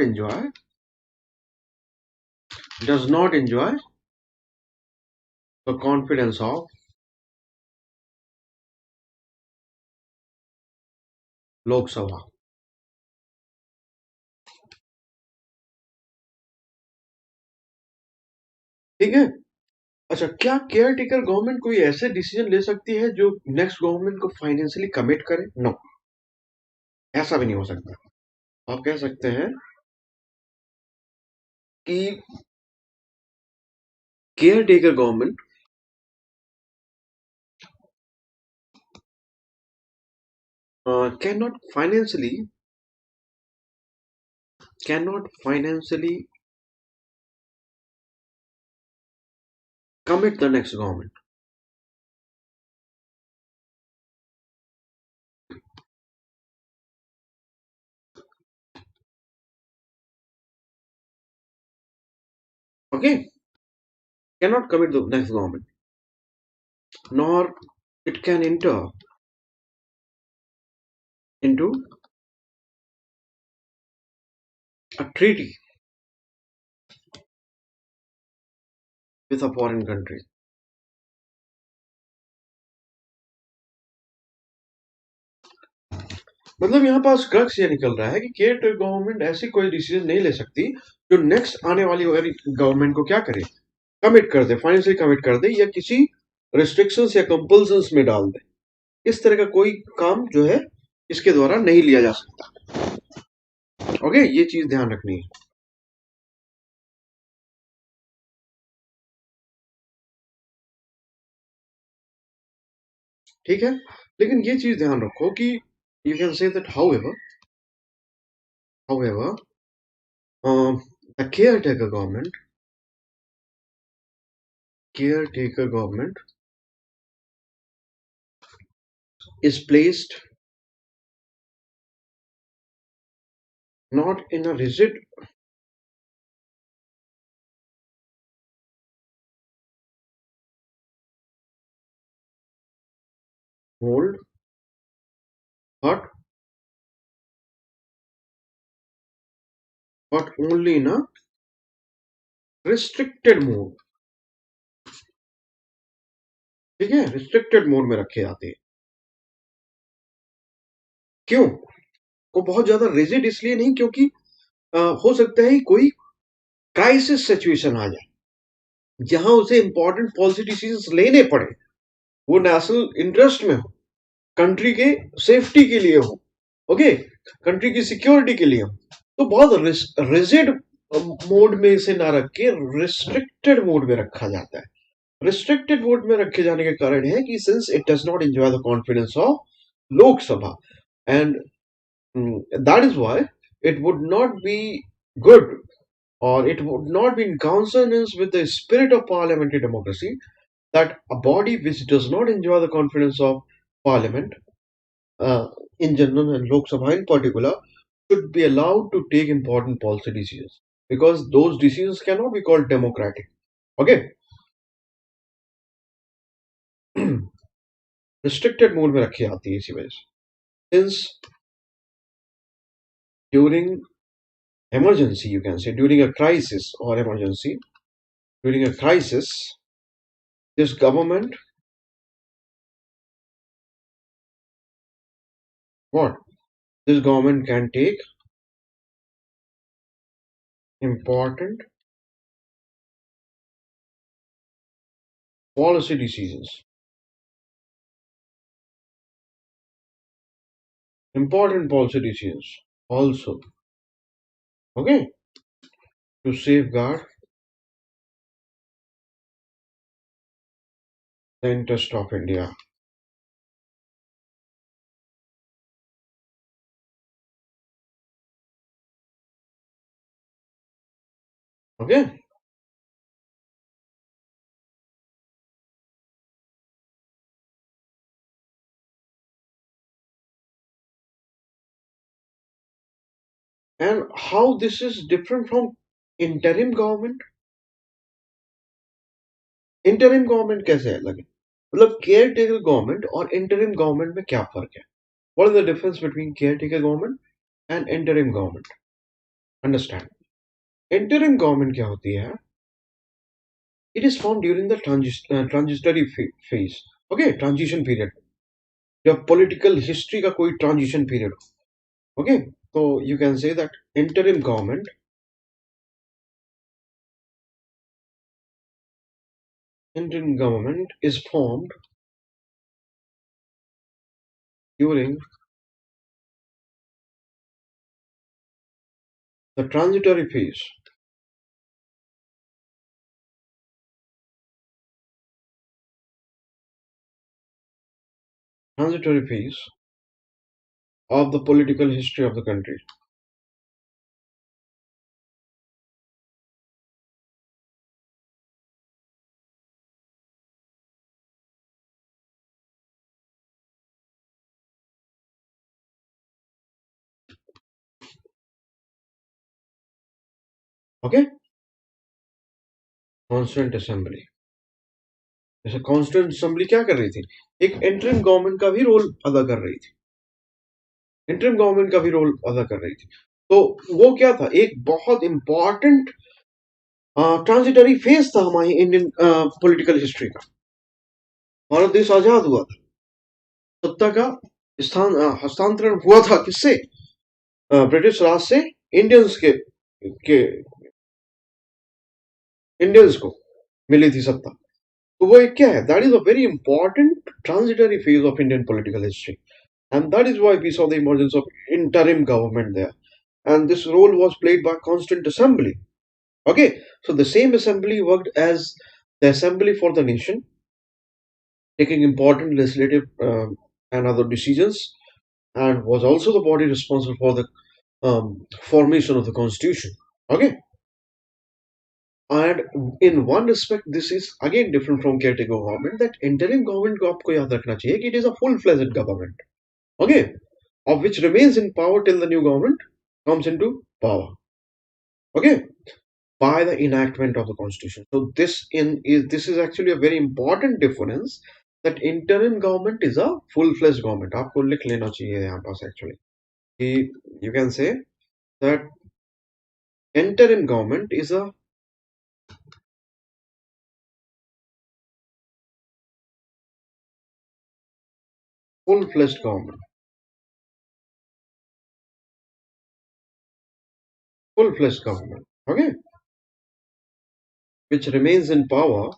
[SPEAKER 1] enjoy the confidence of Lok Sabha. ठीक है। अच्छा, क्या केयर टेकर गवर्नमेंट कोई ऐसे डिसीजन ले सकती है जो नेक्स्ट गवर्नमेंट को फाइनेंशियली कमिट करे? नो, ऐसा भी नहीं हो सकता। आप कह सकते हैं कि care taker government cannot financially commit the next government. Okay, cannot commit the next government, nor it can enter into a treaty with a foreign country. मतलब यहाँ पास क्रक्स ये निकल रहा है कि केयर टेकर गवर्नमेंट ऐसी कोई डिसीजन नहीं ले सकती जो नेक्स्ट आने वाली गवर्नमेंट को क्या करे, कमिट कर दे, फाइनेंशियली कमिट कर दे, या किसी रिस्ट्रिक्शंस या कंपल्सन्स में डाल दे। इस तरह का कोई काम जो है इसके द्वारा नहीं लिया जा सकता। ओके, ये चीज ध्यान रखनी है। ठीक है, लेकिन ये चीज ध्यान रखो कि you can say that however the caretaker government is placed not in a rigid mold, but only in a restricted mode। ठीक है, रिस्ट्रिक्टेड मोड में रखे जाते हैं। क्यों? वो बहुत ज्यादा रिजिड इसलिए नहीं, क्योंकि हो सकता है कोई क्राइसिस सिचुएशन आ जाए जहां उसे इंपॉर्टेंट पॉलिसी डिसीजंस लेने पड़े, वो नेशनल इंटरेस्ट में हो, कंट्री के सेफ्टी के लिए हो, ओके, कंट्री की सिक्योरिटी के लिए हो, तो बहुत रिजिड मोड में इसे ना रख के रिस्ट्रिक्टेड मोड में रखा जाता है। रिस्ट्रिक्टेड मोड में रखे जाने के कारण है कि since it does not enjoy the confidence of Lok Sabha, and that is why it would not be good, or it would not be in consonance with the spirit of parliamentary democracy, that a body which does not enjoy the confidence of parliament, uh, in general and Lok Sabha in particular, should be allowed to take important policy decisions, because those decisions cannot be called democratic. Okay. Restricted mode में रखी जाती है इसी वजह से, since during emergency, you can say during a crisis or emergency, during a crisis, this government, what this government can take important policy decisions, important policy decisions also, okay, to safeguard the interest of India. Okay. And how this is different from interim government? Interim government कैसे अलग है, मतलब care taker government और interim government में क्या फर्क है? What is the difference between care taker government and interim government? Understand, interim government क्या होती है? It is form during the transitory phase, okay, transition period, जब पॉलिटिकल हिस्ट्री का कोई ट्रांजिशन पीरियड हो, ओके, तो you can say that interim government is formed during the transitory phase of the political history of the country. Okay, constituent assembly, जैसे constituent assembly क्या कर रही थी? एक इंटरिम गवर्नमेंट का भी रोल अदा कर रही थी, इंटरिम गवर्नमेंट का भी रोल अदा कर रही थी। तो वो क्या था? एक बहुत इंपॉर्टेंट ट्रांजिटरी फेज था हमारी इंडियन पॉलिटिकल हिस्ट्री का। भारत देश आजाद हुआ था, सत्ता का हस्तांतरण हुआ था किससे? ब्रिटिश राज से इंडियंस के इंडियंस को मिली थी सत्ता। तो वो एक क्या है? That is a very important transitory phase of Indian political history, and that is why we saw the emergence of interim government there, and this role was played by constant assembly. Okay, so the same assembly worked as the assembly for the nation, taking important legislative and other decisions, and was also the body responsible for the formation of the constitution. Okay, and in one respect this is again different from caretaker government, that interim government को आपको याद रखना चाहिए कि it is a full-fledged government, okay, of which remains in power till the new government comes into power, okay, by the enactment of the constitution. So this is actually a very important difference, that interim government is a full-fledged government. आपको लिख लेना चाहिए यहाँ पास actually कि you can say that interim government is a full-fledged government, full-fledged government, okay. which remains in power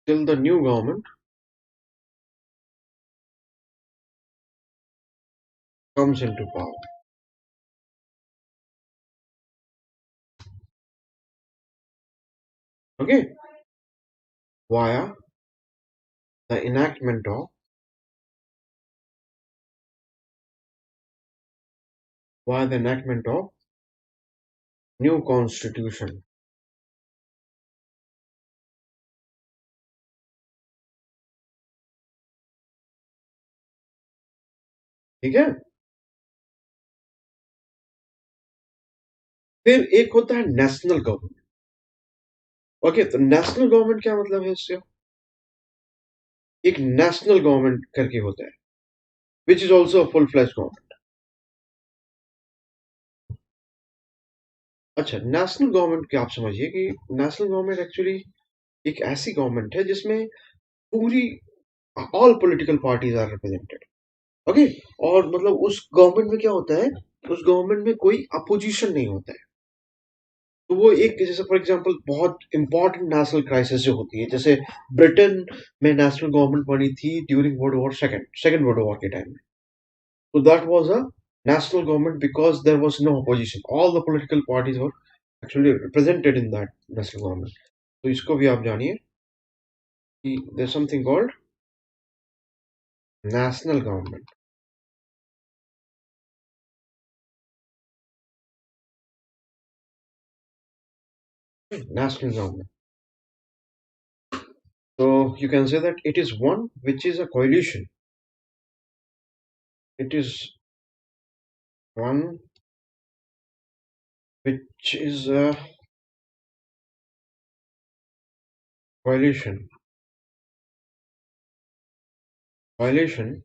[SPEAKER 1] till the new government comes into power. Okay, via the enactment of new constitution. ठीक है? फिर एक होता है national government. Okay, तो national government क्या मतलब है इससे? एक नेशनल गवर्नमेंट करके होता है, which is also full flash government. अच्छा, नेशनल गवर्नमेंट क्या आप समझिए कि नेशनल गवर्नमेंट एक्चुअली एक ऐसी गवर्नमेंट है जिसमें पूरी all political parties are represented. Okay, और मतलब उस गवर्नमेंट में क्या होता है, उस गवर्नमेंट में कोई अपोजिशन नहीं होता है. तो वो एक जैसे फॉर एग्जांपल बहुत इंपॉर्टेंट नेशनल क्राइसिस जो होती है, जैसे ब्रिटेन में नेशनल गवर्नमेंट बनी थी during world war second world war के टाइम में. तो that was a national government because there was no opposition. All the political parties were actually represented in that national government. तो इसको भी आप जानिए कि there's something called national government. National government. So you can say that it is one which is a coalition. It is one which is a coalition. Coalition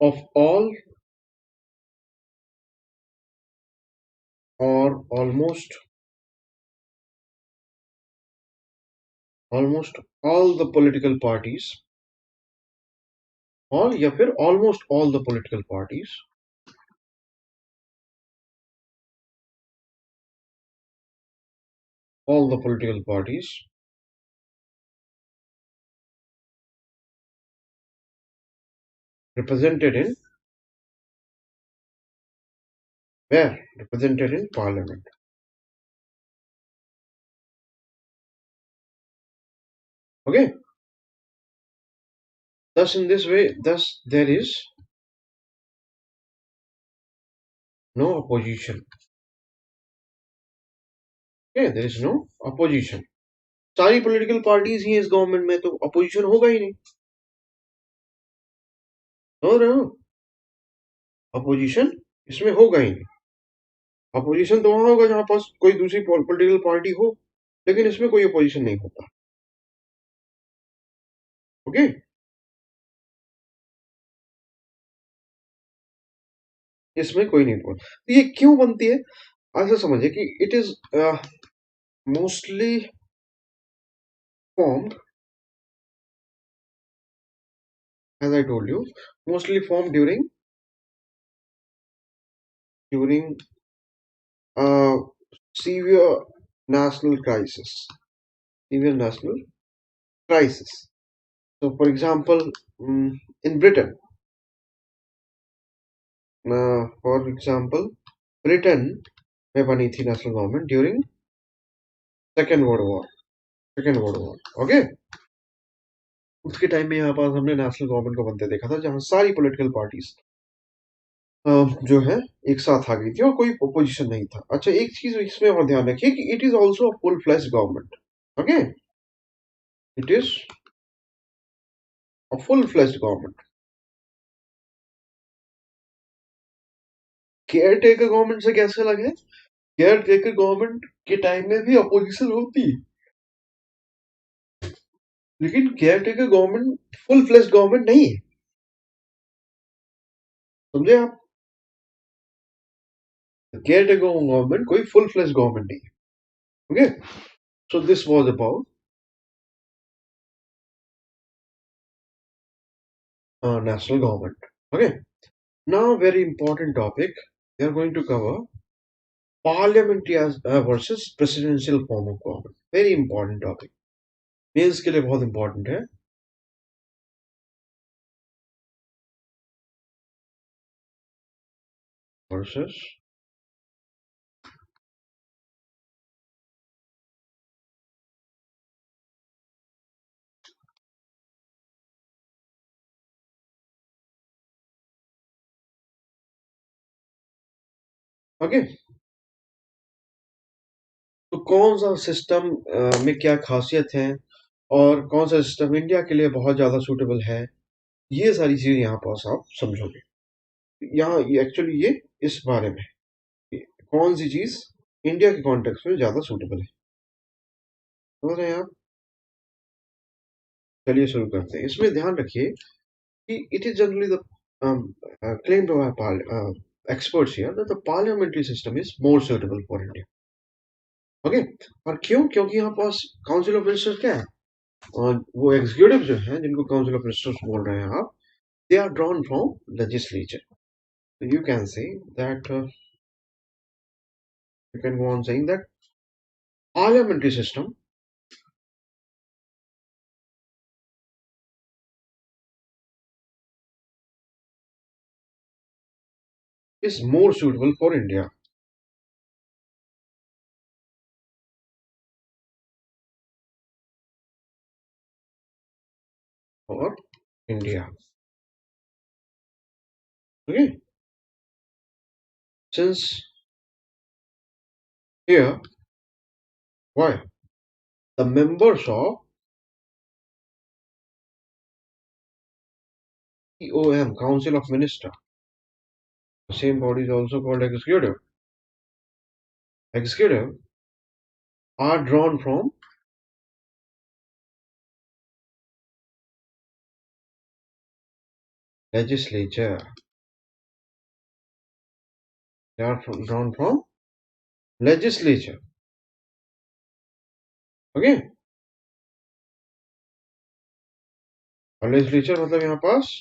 [SPEAKER 1] of all or almost all the political parties, all या फिर almost all the political parties represented in where? Represented in parliament. Okay. Thus, in this way, there is no opposition. Okay, there is no opposition. सारी political parties ही इस government में, तो opposition होगा ही नहीं. समझ रहे हो? अपोजिशन इसमें होगा ही नहीं. अपोजिशन तो वहां होगा जहां पास कोई दूसरी पॉलिटिकल पार्टी हो, लेकिन इसमें कोई अपोजिशन नहीं होता. ओके. इसमें कोई नहीं होता. तो ये क्यों बनती है? ऐसा समझिए कि it is mostly formed, as I told you, mostly formed during uh, severe national crisis. Severe national crisis. So, for example, in Britain, for example, Britain में बनी थी national government during second world war. Okay. उसके time में यहाँ पास हमने national government को बनते देखा था, जहाँ सारी पॉलिटिकल पार्टीज जो है एक साथ आ गई थी और कोई ओपोजिशन नहीं था. अच्छा, एक चीज इसमें और ध्यान रखिए कि it is also full flash government. Okay, it is a full flash government. Care taker government से कैसे अलग है? केयर टेकर गवर्नमेंट के टाइम में भी अपोजिशन होती, लेकिन care taker government full flash government नहीं है. समझे आप? केयर टेकर गवर्नमेंट कोई फुल फ्लैश गवर्नमेंट नहीं है. Okay. So this was about national government. Okay. Now, very important topic. We are going to cover parliamentary versus presidential form of government. Very important topic. Mains के लिए बहुत important है. Versus. Okay. तो कौन सा system में क्या खासियत है और कौन सा सिस्टम इंडिया के लिए बहुत ज़्यादा सूटेबल है, ये सारी चीज़ें यहाँ पास आप समझोगे. यहाँ एक्चुअली ये इस बारे में कि कौन सी चीज़ इंडिया के कॉन्टेक्स्ट में ज़्यादा सूटेबल है. समझ रहे हैं आप? चलिए शुरू करते हैं. इसमें ध्यान रखिए कि it is generally the claim by experts here that the parliamentary system is more suitable for India. Okay. और क्यों? क्योंकि यहाँ पास काउंसिल ऑफ मिनिस्टर्स क्या है, और वो एग्जीक्यूटिव जो है जिनको काउंसिल ऑफ मिनिस्टर्स बोल रहे हैं आप, they are drawn from legislature. So you can say that you can go on saying that parliamentary system is more suitable for India. For India. Okay. Since here, why? The members of COM, Council of Minister, the same body is also called executive. Executive are drawn from legislature. They are drawn from legislature. Okay. और legislature मतलब यहाँ पास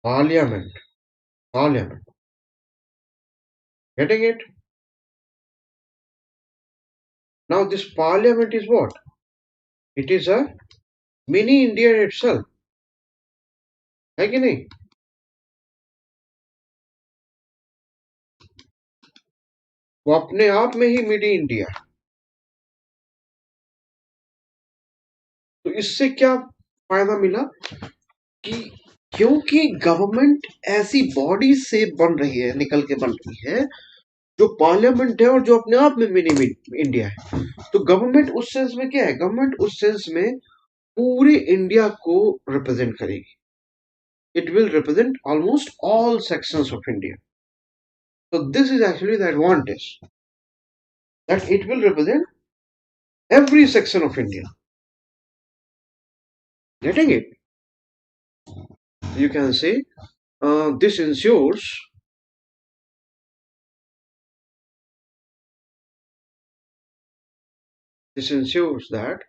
[SPEAKER 1] parliament. Parliament. Getting it? Now this parliament is what? It is a mini India itself. है कि नहीं? वो अपने आप में ही मिनी इंडिया. तो इससे क्या फायदा मिला कि क्योंकि गवर्नमेंट ऐसी बॉडी से बन रही है, निकल के बन रही है जो पार्लियामेंट है और जो अपने आप में मिनी इंडिया है. तो गवर्नमेंट उस सेंस में क्या है? गवर्नमेंट उस सेंस में पूरे इंडिया को रिप्रेजेंट करेगी. It will represent almost all sections of India. So this is actually the advantage, that it will represent every section of India. Getting it? You can say this ensures that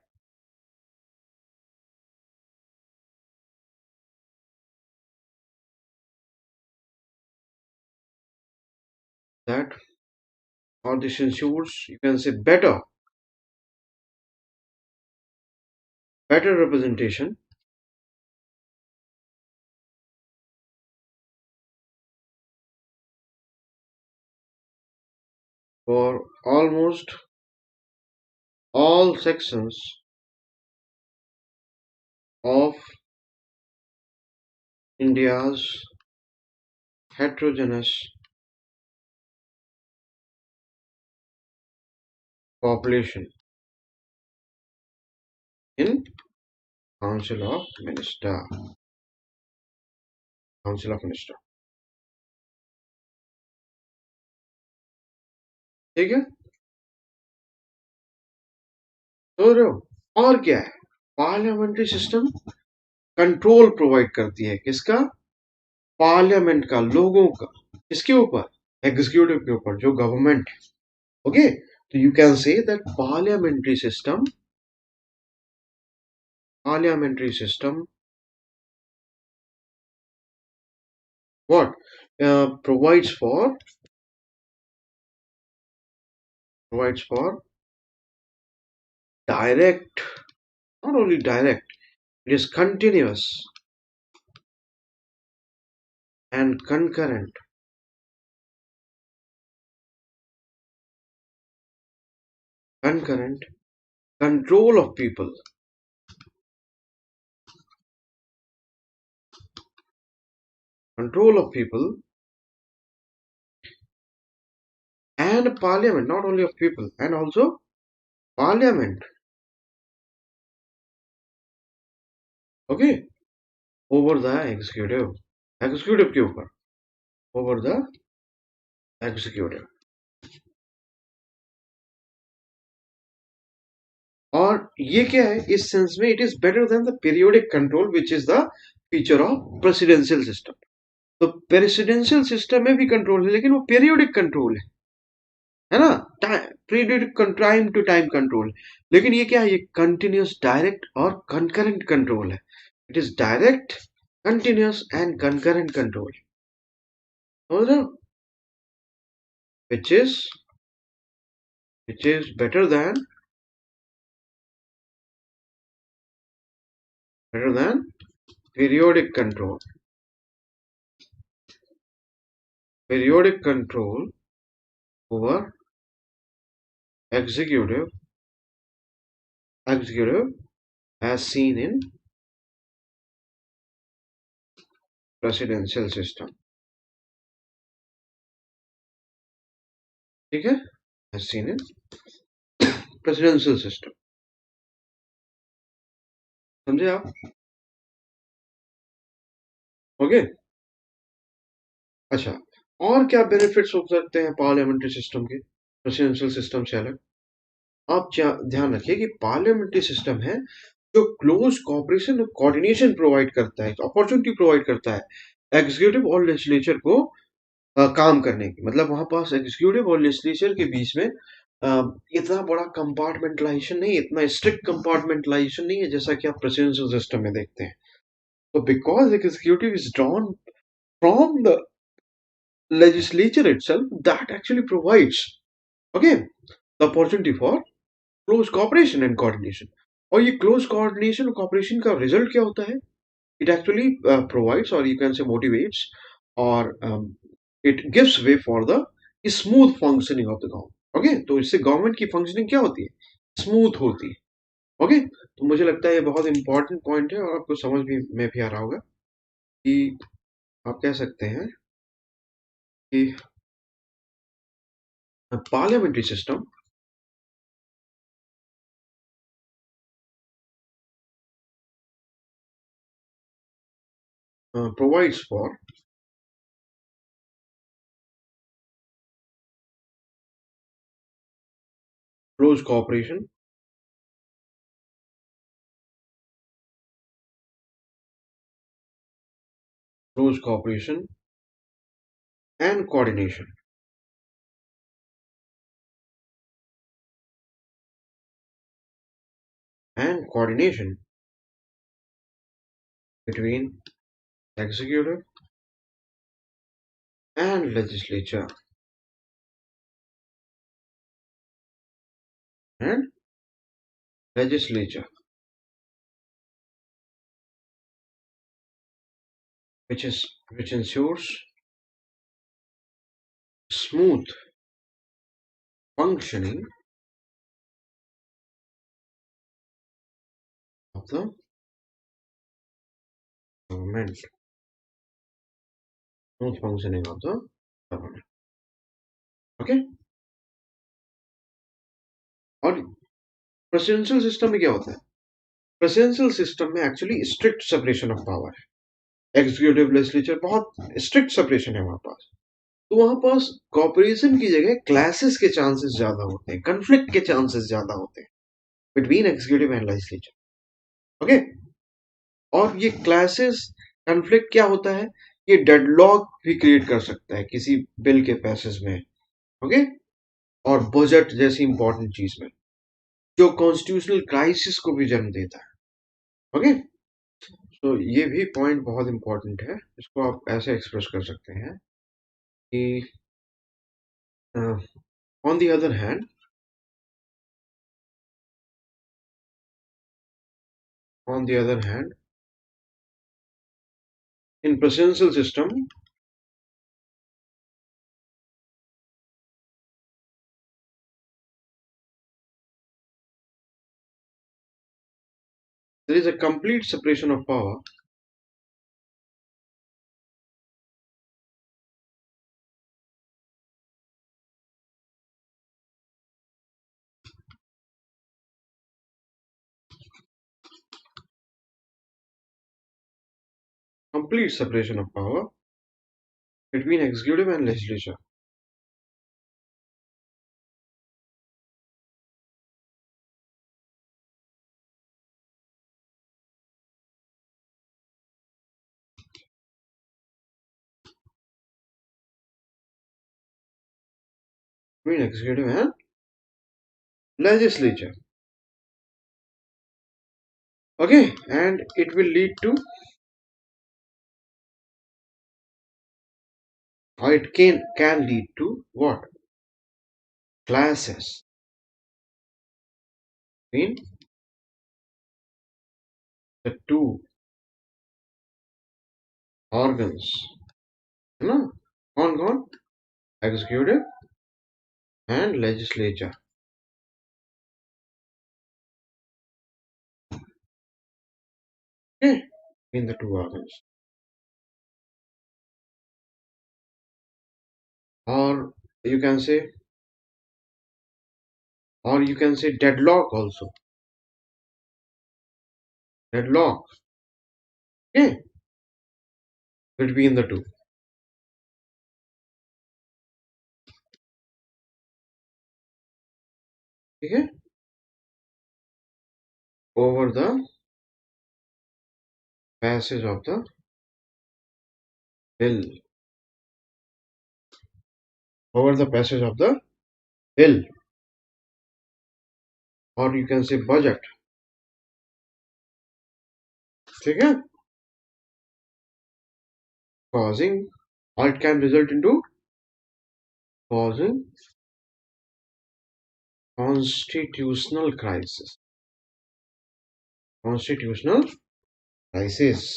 [SPEAKER 1] or this ensures, you can say, better representation for almost all sections of India's heterogeneous population in Council of Minister. Council of Minister. ठीक है? तो रहे हो? और क्या है? Parliamentary system control provide करती है. किसका? पार्लियामेंट का, लोगों का. किसके ऊपर? एग्जीक्यूटिव के ऊपर, जो गवर्नमेंट है. ओके. तो you can say that parliamentary system what provides for direct, not only direct, it is continuous and concurrent control of people, control of people and parliament, not only of people and also parliament, okay, over the executive के ऊपर, over the executive. और ये क्या है इस sense में, it is better than the periodic control which is the feature of presidential system. तो presidential system में भी कंट्रोल है लेकिन वो पीरियोडिक कंट्रोल है ना, periodic time to time control. लेकिन ये क्या है, ये कंटिन्यूस डायरेक्ट और कंकरेंट कंट्रोल है. It is direct, continuous and concurrent control, समझ रहे हो, which is better than periodic control over executive as seen in presidential system. ठीक है, as seen in presidential system. समझे आप? ओके. अच्छा, और क्या बेनिफिट्स हो सकते हैं पार्लियामेंट्री सिस्टम के प्रेसिडेंशियल सिस्टम से अलग? आप ध्यान रखिए कि पार्लियामेंट्री सिस्टम है जो क्लोज कोऑपरेशन और कोऑर्डिनेशन प्रोवाइड करता है, अपॉर्चुनिटी प्रोवाइड करता है एग्जीक्यूटिव और लेजिस्लेचर को काम करने की. मतलब वहां पास एग्जीक्यूटिव और लेजिस्लेचर के बीच में इतना बड़ा कंपार्टमेंटलाइजेशन नहीं, इतना स्ट्रिक्ट कंपार्टमेंटलाइजेशन नहीं है जैसा कि आप प्रेसिडेंशियल सिस्टम में देखते हैं. तो because executive is drawn from the legislature itself, that actually provides, okay, the opportunity for close cooperation and coordination. और ये close coordination और cooperation का result क्या होता है? It actually provides, or you can say motivates, or it gives way for the smooth functioning of the government. Okay, तो इससे government की फंक्शनिंग क्या होती है? स्मूथ होती है. ओके, तो मुझे लगता है ये बहुत इंपॉर्टेंट पॉइंट है और आपको समझ में भी आ रहा होगा कि आप कह सकते हैं कि parliamentary system provides for close cooperation, and coordination. And coordination between executive and legislature. And legislature, which ensures smooth functioning of the government. Smooth functioning of the government. Okay. और प्रेसिडेंशियल सिस्टम में क्या होता है? Presidential system में actually strict separation of power है. Executive legislature बहुत strict separation है वहां पास. तो वहां पास कॉपरेशन की जगह क्लैसेस के चांसेस ज्यादा होते हैं, कन्फ्लिक्ट के चांसेस ज्यादा होते हैं between executive and legislature. Okay. और ये क्लैसेस कन्फ्लिक्ट क्या होता है, ये डेडलॉक भी क्रिएट कर सकता है किसी बिल के पैसेज में. ओके. और बजट जैसी इंपॉर्टेंट चीज में जो कॉन्स्टिट्यूशनल क्राइसिस को भी जन्म देता है. ओके. तो ये भी पॉइंट बहुत इंपॉर्टेंट है, इसको आप ऐसे एक्सप्रेस कर सकते हैं कि on the other hand, on the other hand, in presidential system, there is a complete separation of power complete separation of power between executive and legislature. Between executive and legislature. Okay, and it will lead to, or it can lead to what? Clashes between the two organs. You know, on executive and legislature. Okay, in the two organs. Or you can say, deadlock also. Deadlock. Okay, between the two. Okay, over the passage of the bill. Over the passage of the bill, or you can say budget. ठीक है, causing, or it can result into causing constitutional crisis. Constitutional crisis.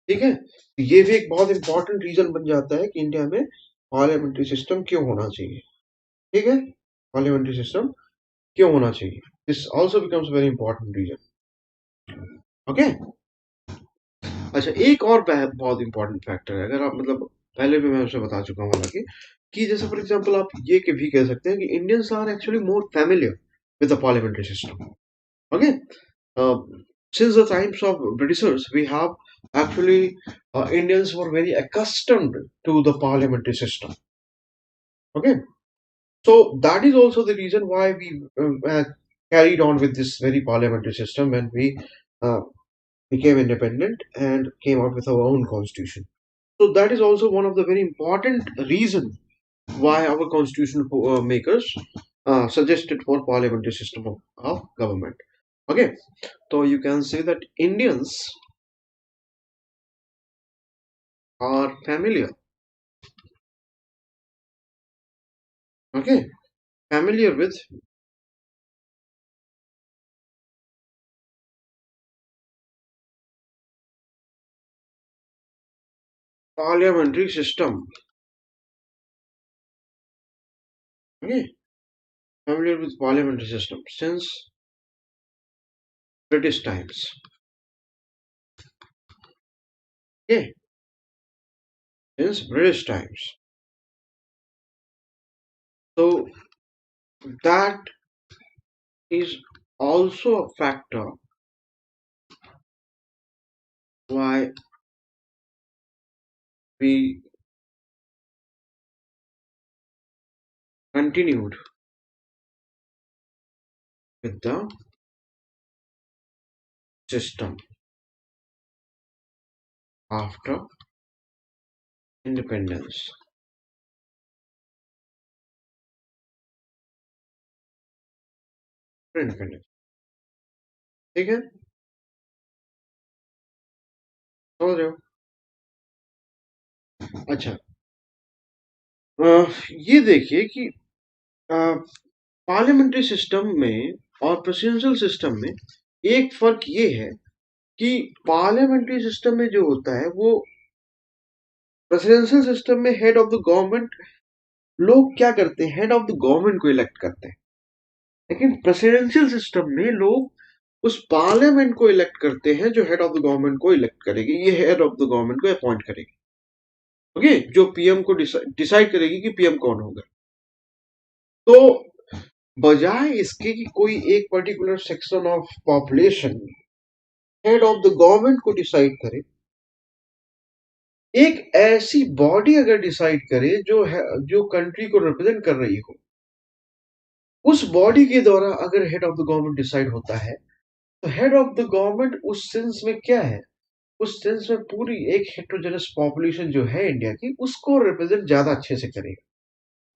[SPEAKER 1] ठीक है, ये भी एक बहुत important reason बन जाता है कि इंडिया में पार्लियामेंट्री सिस्टम क्यों होना चाहिए. ठीक है, पार्लियामेंट्री सिस्टम क्यों होना चाहिए. This also becomes very important reason. Okay, अच्छा एक और बहुत इंपॉर्टेंट फैक्टर है, अगर आप मतलब पहले भी मैं उसे बता चुका हूँ हालांकि, कि जैसे फॉर एग्जांपल आप ये भी कह सकते हैं कि Indians are actually more familiar with the parliamentary system. Okay, since the times of Britishers, we have actually Indians were very accustomed to the parliamentary system. Okay, so that is also the reason why we carried on with this very parliamentary system when we uh, became independent and came out with our own constitution. So that is also one of the very important reason why our constitution makers suggested for parliamentary system of government. Okay, so you can say that Indians are familiar. Okay, familiar with parliamentary system. Okay, familiar with parliamentary system since British times. Okay, since British times. So that is also a factor why we continued with the system after independence. Independence. ठीक है, समझ रहे हो? अच्छा, अ, ये देखिए कि parliamentary system में और प्रेसिडेंशियल सिस्टम में एक फर्क ये है कि पार्लियामेंट्री सिस्टम में जो होता है वो प्रेसिडेंशियल सिस्टम में हेड ऑफ द गवर्नमेंट लोग क्या करते हैं, हेड ऑफ द गवर्नमेंट को इलेक्ट करते हैं। लेकिन प्रेसिडेंशियल सिस्टम में लोग उस पार्लियामेंट को इलेक्ट करते हैं जो हेड ऑफ द गवर्नमेंट को इलेक्ट करेगी, ये हेड ऑफ द गवर्नमेंट को अपॉइंट करेगी। ओके, जो पीएम को डिसाइड करेगी कि पीएम कौन होगा। तो बजाय इसके कि कोई एक particular section of population head of the government को डिसाइड करे, एक ऐसी बॉडी अगर डिसाइड करे जो है, जो कंट्री को रिप्रेजेंट कर रही हो, उस बॉडी के द्वारा अगर head of the government decide होता है, तो हेड ऑफ द गवर्नमेंट उस सेंस में क्या है, उस सेंस में पूरी एक हेट्रोजेनस पॉपुलेशन जो है इंडिया की, उसको रिप्रेजेंट ज्यादा अच्छे से करेगा।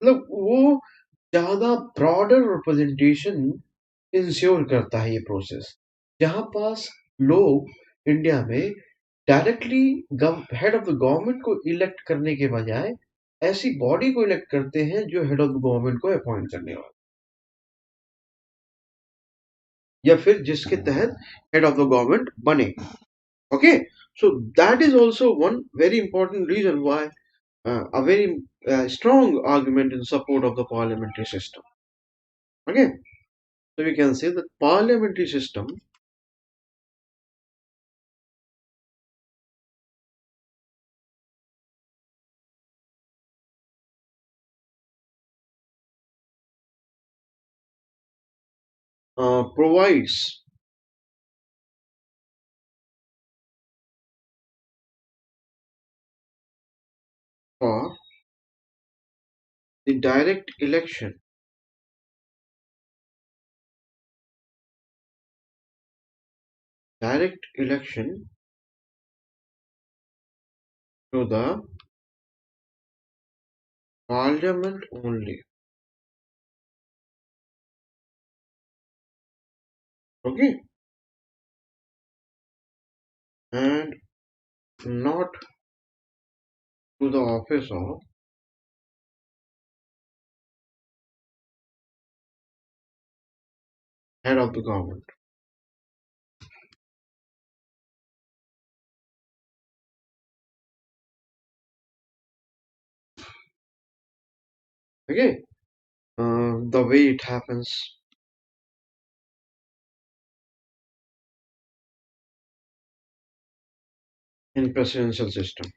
[SPEAKER 1] मतलब वो ज्यादा ब्रॉडर रिप्रेजेंटेशन इंश्योर करता है ये प्रोसेस, जहां पास लोग इंडिया में directly head of the government को इलेक्ट करने के बजाय ऐसी बॉडी को इलेक्ट करते हैं जो हेड ऑफ द गवर्नमेंट को अपॉइंट करने वाला, या फिर जिसके तहत हेड ऑफ द गवर्नमेंट बने। Okay, so that is also one very important reason why a very strong argument in support of the parliamentary system. Okay, so we can say that parliamentary system provides for the direct election to the parliament only. Okay, and not to the office of head of the government. Okay, the way it happens in presidential system.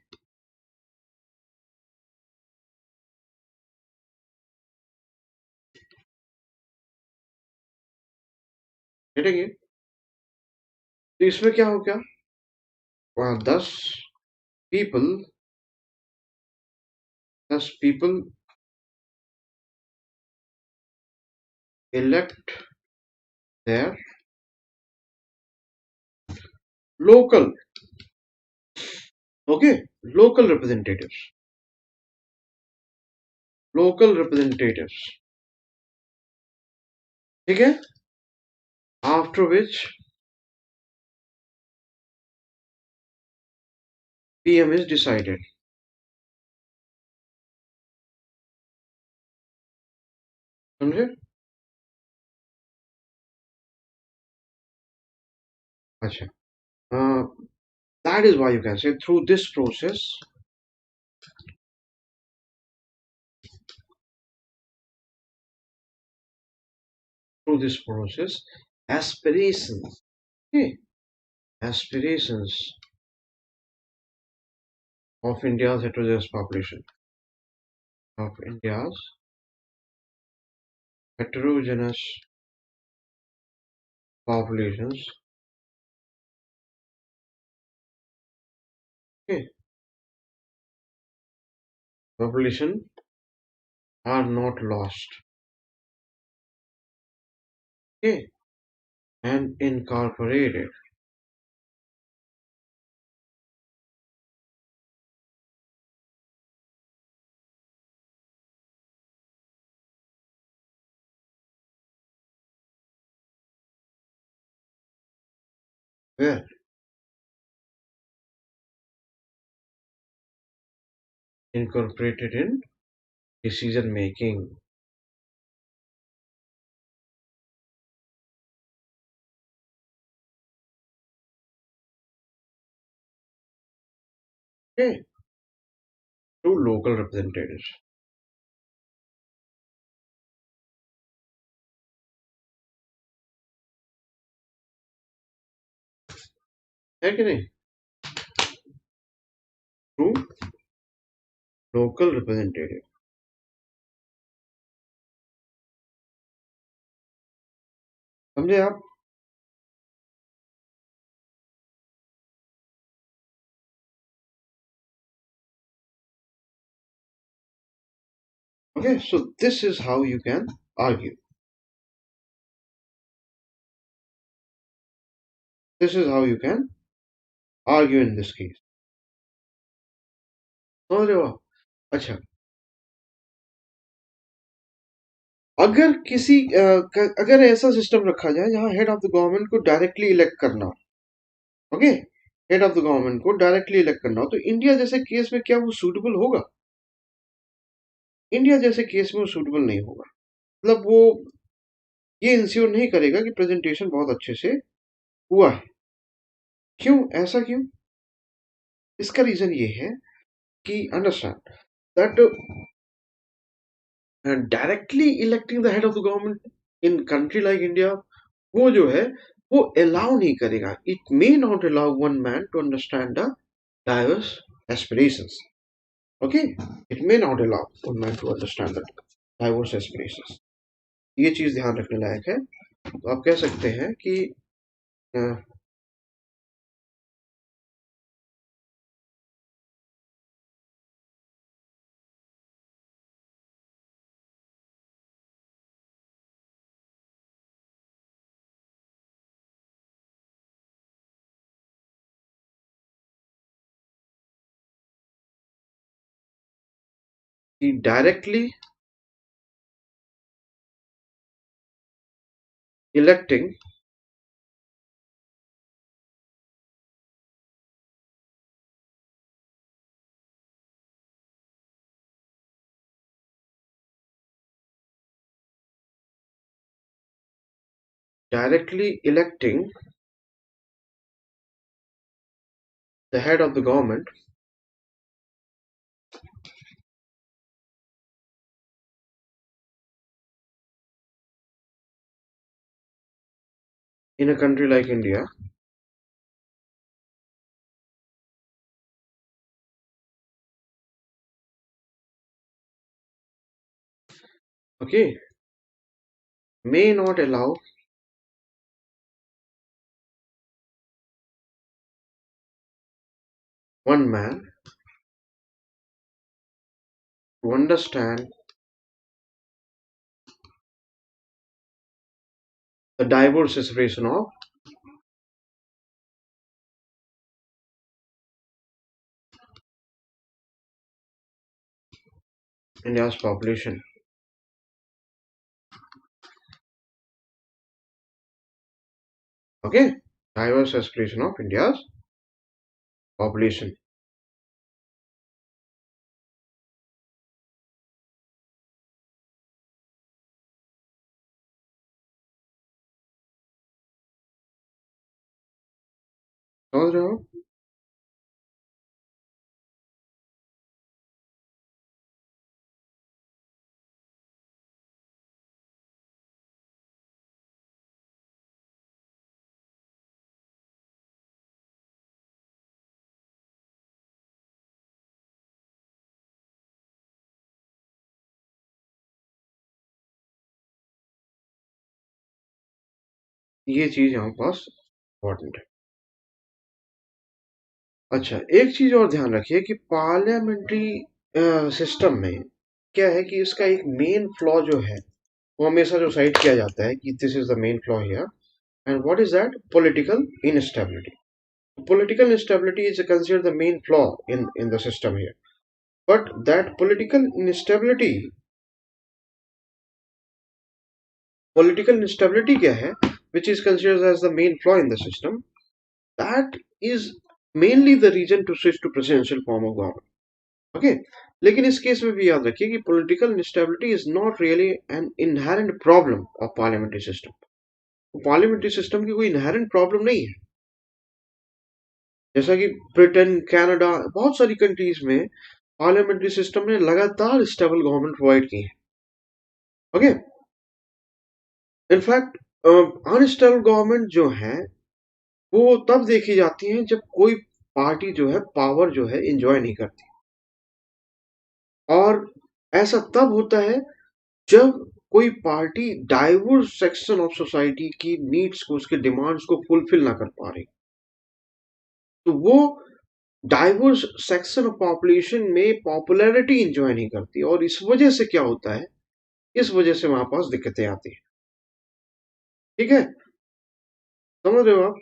[SPEAKER 1] ठीक, तो इसमें क्या हो गया, 10 people 10 people elect their local, okay, local representatives, local representatives, ठीक है, after which PM is decided, समझे? अच्छा, uh, that is why you can say through this process, aspirations, okay, aspirations of India's heterogeneous population, of India's heterogeneous populations, okay, population are not lost, okay, and incorporated Where? Incorporated in decision making. Okay, through local representatives. है कि नहीं? Through local representative. समझे आप? Okay, so this is how you can argue. This is how you can argue in this case. समझ रहे हो आप? अच्छा, अगर किसी अगर ऐसा सिस्टम रखा जाए जहां हेड ऑफ द गवर्नमेंट को डायरेक्टली इलेक्ट करना हो, okay, head of the government को डायरेक्टली इलेक्ट करना हो, तो इंडिया जैसे केस में क्या वो सूटेबल होगा? इंडिया जैसे केस में वो सूटेबल नहीं होगा। मतलब वो ये इंश्योर नहीं करेगा कि प्रेजेंटेशन बहुत अच्छे से हुआ है। क्यों? ऐसा क्यों? इसका रीजन ये है कि understand that directly electing the head of the government in country like India, वो जो है वो अलाउ नहीं करेगा। It may not allow one man to understand the diverse aspirations. Okay, it may not allow one man to understand the diverse aspirations. ये चीज ध्यान रखने लायक है। तो आप कह सकते हैं कि directly electing directly electing the head of the government in a country like India okay may not allow one man to understand the diverse expression of India's population. Okay, diverse expression of India's population. समझ रहे हो? ये चीज यहाँ पास important है। अच्छा, एक चीज और ध्यान रखिए कि पार्लियामेंट्री सिस्टम में क्या है कि इसका एक मेन फ्लॉ जो है वो हमेशा जो साइड किया जाता है कि this is the main flaw here, and what is that? Political instability. Political instability is considered the main flaw in the system here. But that political instability क्या है, which is considered as the main flaw in the system, that is mainly the reason to switch to presidential form of government. Okay, लेकिन इस case में भी याद रखिए कि political instability is not really an inherent problem of parliamentary system. Parliamentary system की कोई inherent problem नहीं है. जैसा कि ब्रिटेन, कनाडा, बहुत सारी कंट्रीज में पार्लियामेंट्री सिस्टम ने लगातार स्टेबल गवर्नमेंट प्रोवाइड की है. ओके, इनफैक्ट अनस्टेबल गवर्नमेंट जो है वो तब देखी जाती है जब कोई पार्टी जो है पावर जो है एंजॉय नहीं करती, और ऐसा तब होता है जब कोई party diverse section of society की नीड्स को, उसके डिमांड्स को फुलफिल ना कर पा रही. तो वो डाइवर्स सेक्शन ऑफ पॉपुलेशन में पॉपुलैरिटी एंजॉय नहीं करती, और इस वजह से क्या होता है, इस वजह से वहां पास दिक्कतें आती हैं. ठीक है, समझ रहे हो आप?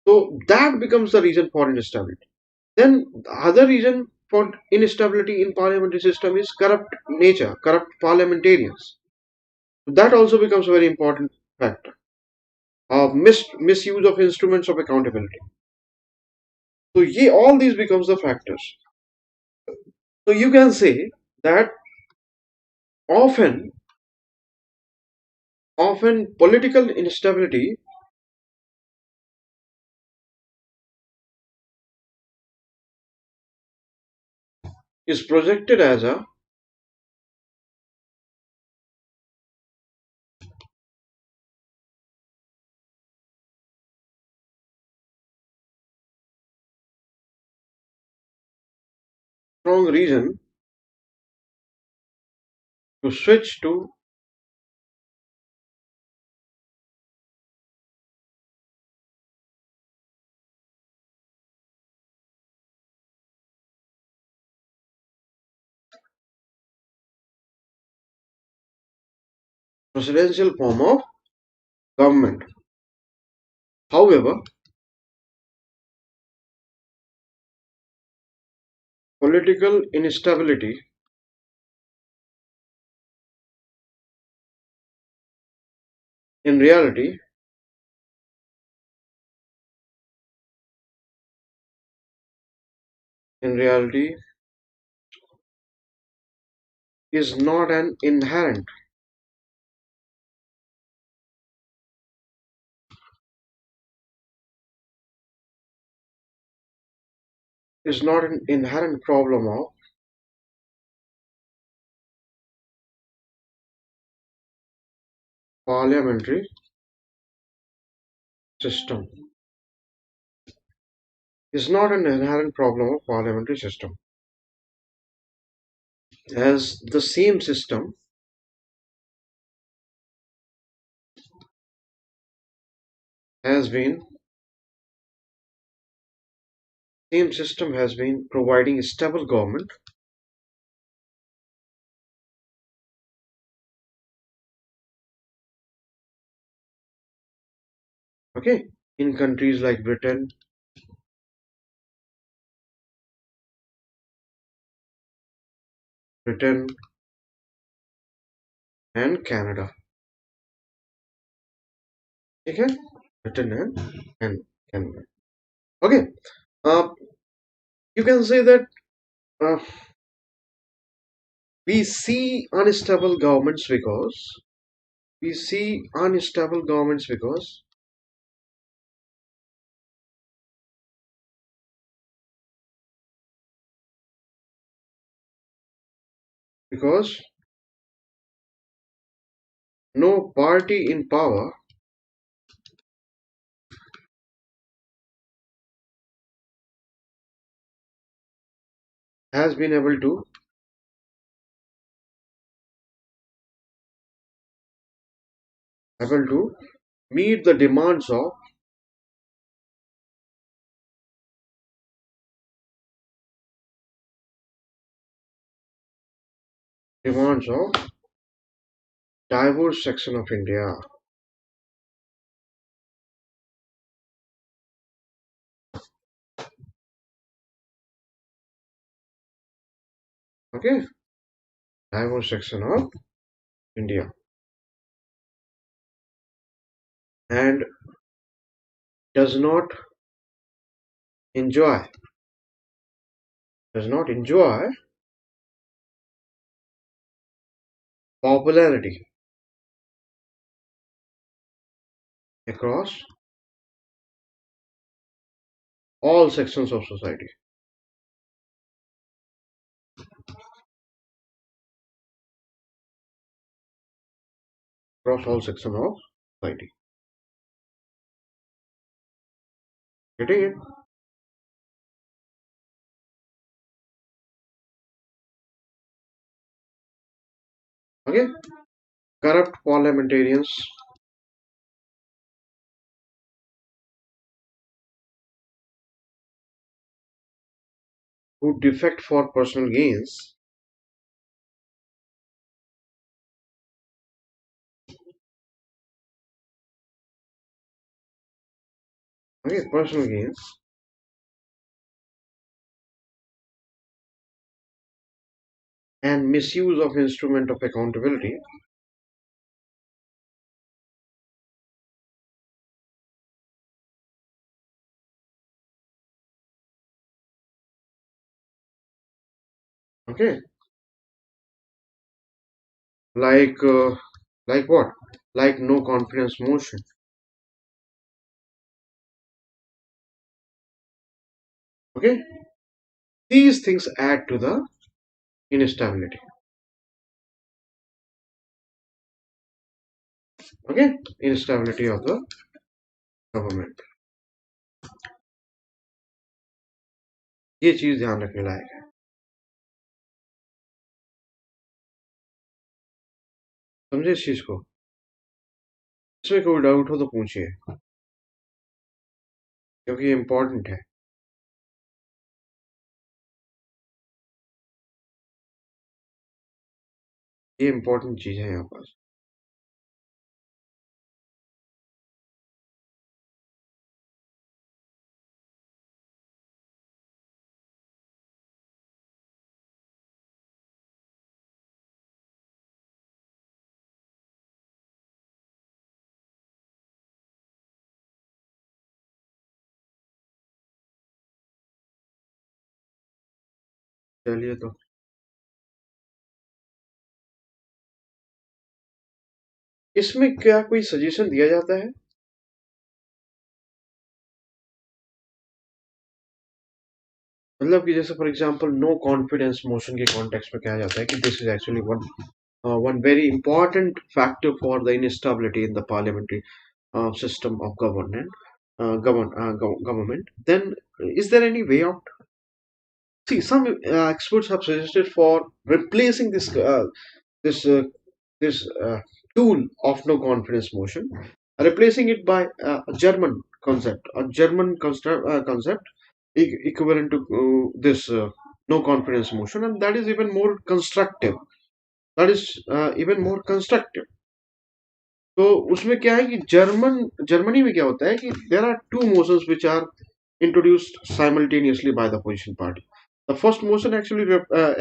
[SPEAKER 1] तो that becomes the reason for instability. Then other reason for instability in parliamentary system is corrupt nature, corrupt parliamentarians. That also becomes a very important factor. Misuse of instruments of accountability. So all these becomes the factors. So you can say that often political instability is projected as a strong reason to switch to presidential form of government. However, political instability in reality in reality is not an inherent is not an inherent problem of parliamentary system. Is not an inherent problem of parliamentary system, as the has been same system has been providing a stable government, okay, in countries like Britain and Canada. Okay, Britain and Canada. Okay, uh, you can say that uh, we see unstable governments because because no party in power has been able to meet the demands of diverse section of India. Okay, diverse section of India. And does not enjoy does not enjoy popularity across all sections of society. Across all sections of society. Getting it? Okay? Corrupt parliamentarians who defect for personal gains. Okay, personal gains and misuse of instrument of accountability. Okay, like like what? Like no confidence motion. Okay, these things add to the instability. Okay, instability of the government. ये चीज ध्यान रखने लायक है. समझे इस चीज को? इसमें कोई डाउट हो तो पूछिए, क्योंकि ये इम्पोर्टेंट है. ये इम्पोर्टेंट चीज है यहाँ पर. चलिए तो इसमें क्या कोई सजेशन दिया जाता है? मतलब कि जैसे for example no confidence motion के कॉन्टेक्स्ट में कहा जाता है कि this is actually one very important factor for the instability in the parliamentary system of government. Then, is there any way out? See, some experts have suggested for replacing this this tool of no confidence motion, replacing it by a German concept, concept equivalent to this no confidence motion, and that is even more constructive. That is even more constructive. तो उसमें क्या है कि Germany में क्या होता है कि there are two motions which are introduced simultaneously by the opposition party. The first motion actually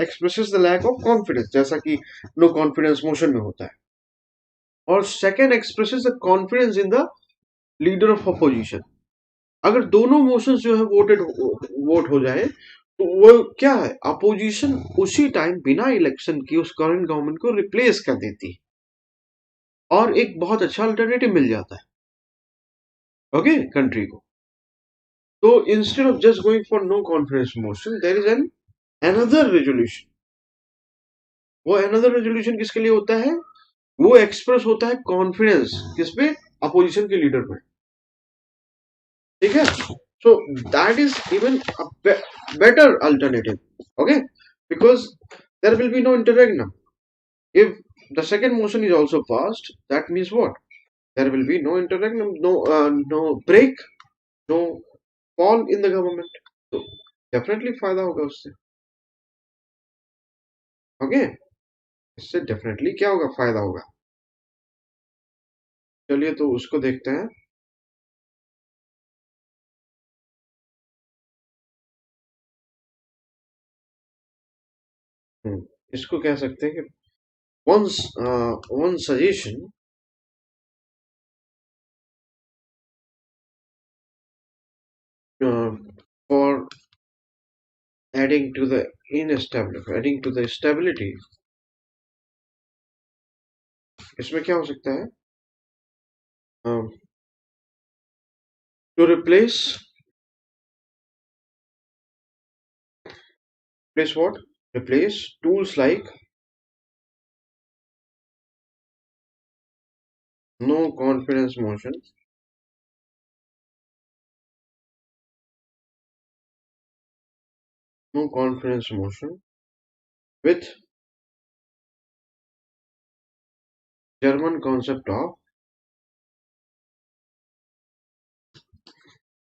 [SPEAKER 1] expresses the lack of confidence, जैसा कि नो कॉन्फिडेंस मोशन में होता है. और second expresses the confidence in the leader of opposition. अगर दोनों motions जो है वोट हो जाए तो वो क्या है, अपोजिशन उसी टाइम बिना इलेक्शन की उस करंट गवर्नमेंट को रिप्लेस कर देती है और एक बहुत अच्छा अल्टरनेटिव मिल जाता है, ओके, कंट्री को. तो instead of just going for no confidence motion, there is an another resolution. वो अनदर रेजोल्यूशन किसके लिए होता है? वो एक्सप्रेस होता है कॉन्फिडेंस किस पे? अपोजिशन के लीडर पे. ठीक है? So that is even better alternative, okay, because there will be no interregnum. If the second motion is also passed, that means what? There will be no interregnum, no break, no fall in the government. So definitely फायदा होगा उससे. Okay, इससे definitely क्या होगा, फायदा होगा. चलिए तो उसको देखते हैं. इसको कह सकते हैं कि one suggestion uh, for adding to the stability. इसमें क्या हो सकता है? um, to replace what? Replace tools like no confidence motion, no confidence motion with German concept of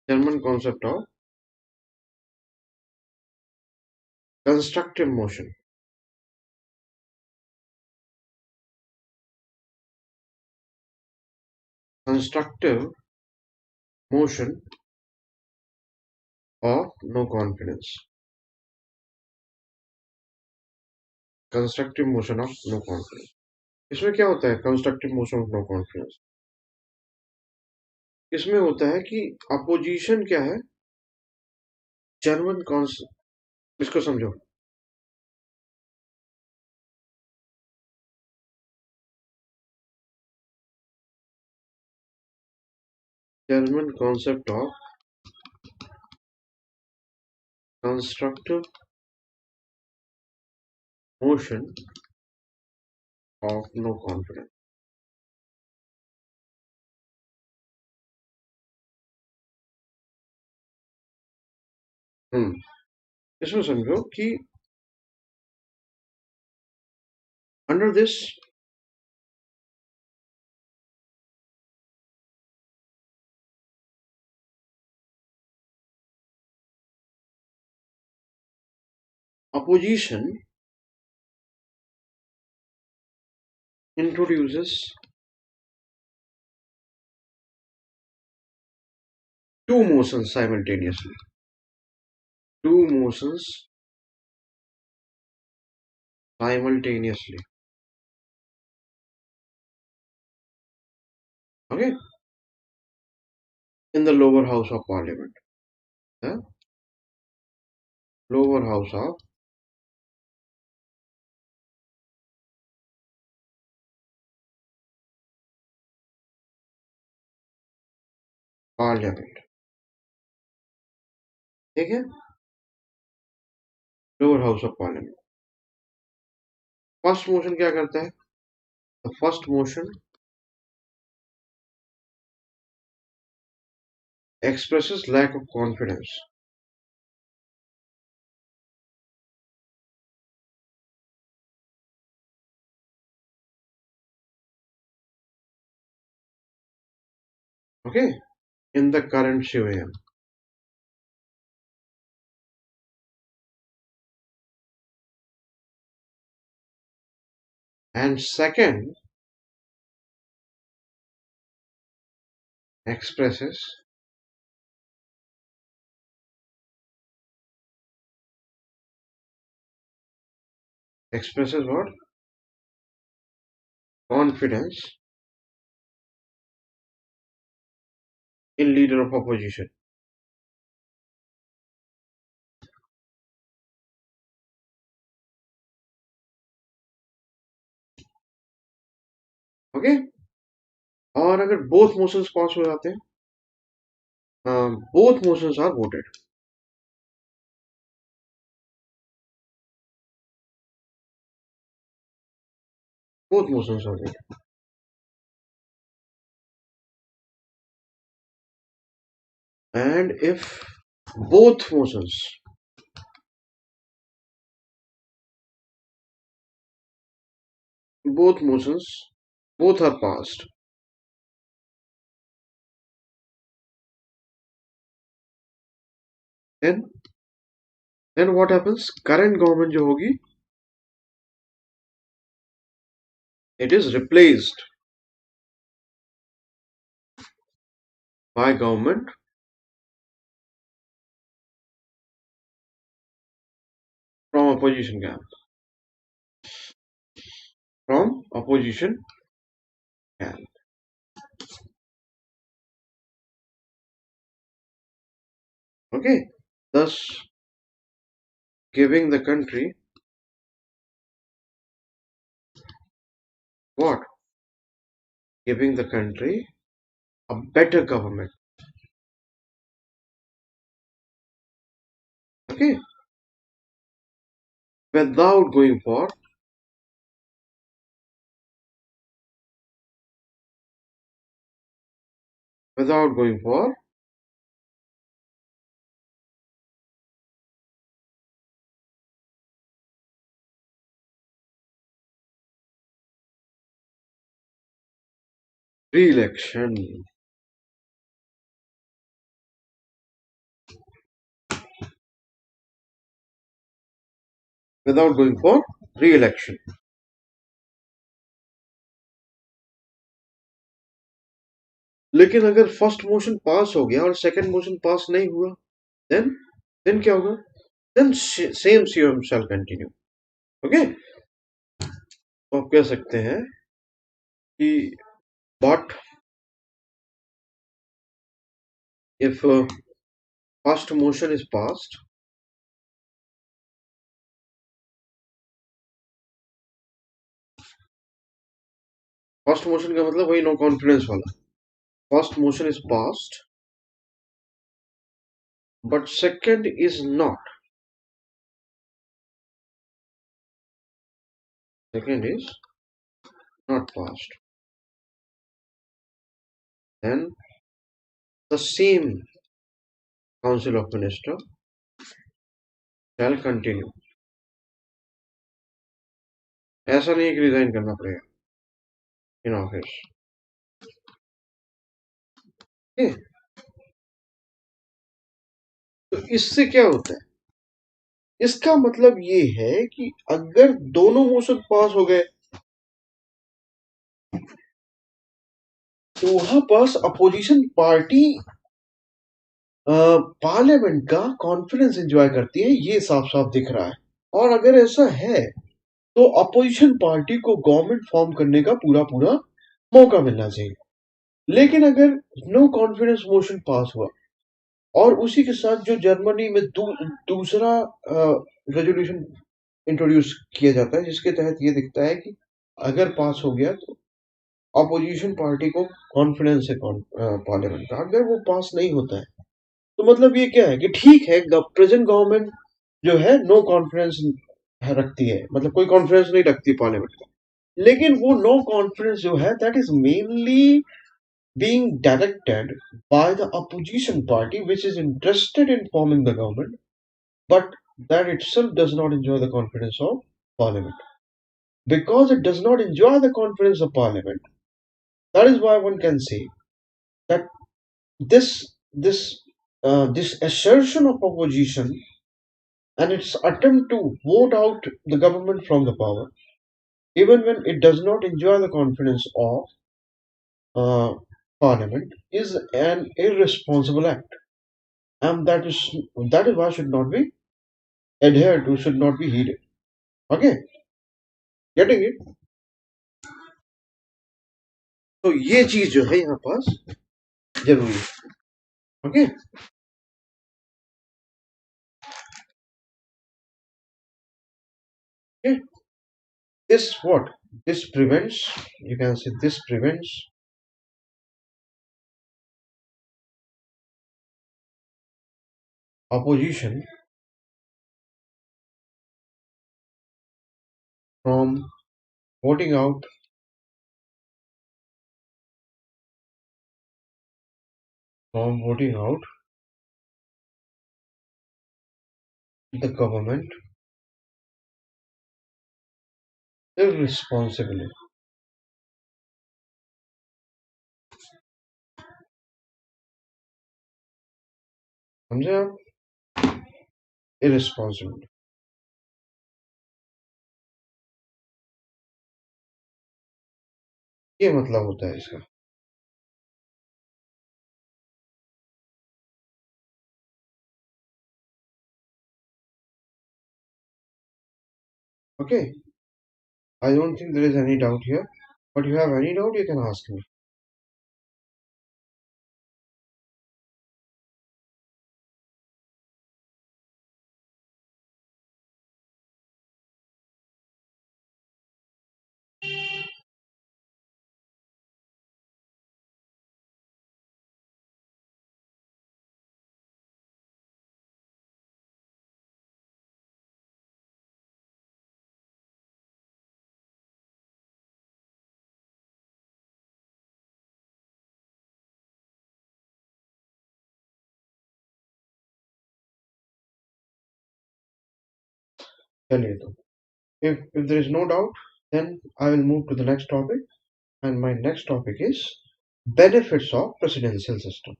[SPEAKER 1] German concept of constructive motion. Constructive motion of no confidence. Constructive motion of no confidence. इसमें क्या होता है constructive motion of no confidence? इसमें होता है कि opposition क्या है? जर्मन कॉन्स इसको समझो. German concept of constructive motion of no confidence. इसमें समझो कि under this opposition introduces two motions simultaneously. Two motions simultaneously. Okay, in the lower house of parliament. The lower house of parliament. ठीक है? Lower house of parliament. First motion क्या करता है? The first motion expresses lack of confidence. Okay, in the current civilian. And second expresses what? Confidence in leader of opposition. Okay, और अगर both motions pass हो जाते हैं, both motions are voted. Both motions are voted. And if both motions both motions both are passed, then what happens? Current government जो होगी, it is replaced by government from opposition camp. From opposition camp. Okay, thus giving the country what? Giving the country a better government. Okay, without going for without going for re-election. Without going for re-election. लेकिन अगर first motion pass हो गया और second motion pass नहीं हुआ, then then क्या होगा? Then same CM shall continue. Okay, तो आप कह सकते हैं कि but if first motion is passed, first motion का मतलब वही नो कॉन्फिडेंस वाला. First motion is passed but second is not. Second is not passed. Then the same Council of Ministers shall continue. ऐसा नहीं है कि रिजाइन करना पड़ेगा इन ऑफिस. तो इससे क्या होता है? इसका मतलब ये है कि अगर दोनों मोशन पास हो गए तो वहां पास अपोजिशन पार्टी पार्लियामेंट का कॉन्फिडेंस एंजॉय करती है, ये साफ साफ दिख रहा है. और अगर ऐसा है तो अपोजिशन पार्टी को गवर्नमेंट फॉर्म करने का पूरा पूरा मौका मिलना चाहिए. लेकिन अगर नो कॉन्फिडेंस मोशन पास हुआ और उसी के साथ जो जर्मनी में दूसरा रेजोल्यूशन इंट्रोड्यूस किया जाता है जिसके तहत ये दिखता है कि अगर पास हो गया तो अपोजिशन पार्टी को कॉन्फिडेंस है पार्लियामेंट का. अगर वो पास नहीं होता है तो मतलब ये क्या है कि ठीक है प्रेजेंट गवर्नमेंट जो है नो कॉन्फिडेंस रखती है, मतलब कोई कॉन्फिडेंस नहीं रखती पार्लियामेंट का. लेकिन वो नो कॉन्फिडेंस जो है that is mainly being directed by the opposition party which is interested in forming the government, but that itself does not enjoy the confidence of parliament. Because it does not enjoy the confidence of parliament, that is why one can say that this assertion of opposition and its attempt to vote out the government from the power, even when it does not enjoy the confidence of uh, parliament, is an irresponsible act, and that is why should not be adhered to, should not be heeded. Okay, getting it? तो ये चीज जो है यहाँ पास जरूरी है. Okay, this what this prevents, you can say this prevents opposition from voting out voting out the government irresponsibly. समझे आप? irresponsible. ये मतलब होता है इसका. Okay, I don't think there is any doubt here, but you have any doubt you can ask me. चलिए तो if there is no doubt, then I will move to the next topic, and my next topic is benefits of presidential system.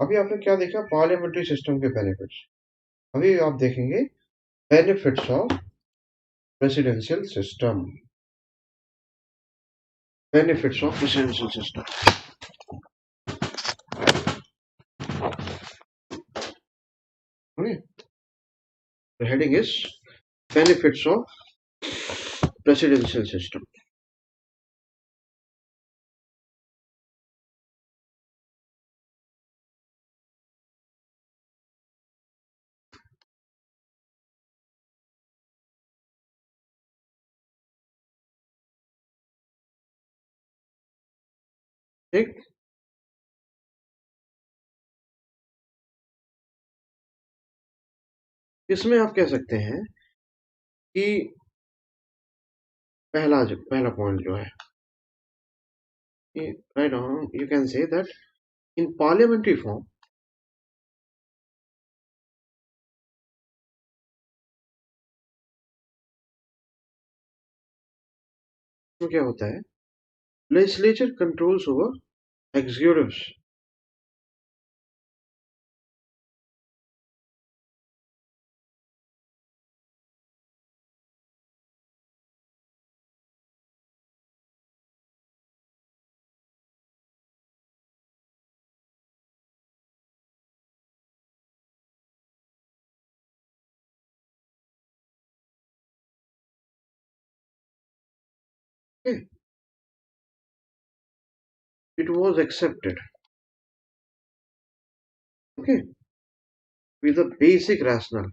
[SPEAKER 1] अभी आपने क्या देखा? Parliamentary system के benefits. अभी आप देखेंगे benefits of presidential system. Benefits of presidential system. Okay. The heading is benefits of presidential system. ठीक. इसमें आप कह सकते हैं कि पहला पॉइंट जो है, right now you can say that in parliamentary form तो क्या होता है? Legislature controls over executives. Okay. It was accepted. Okay. With a basic rationale.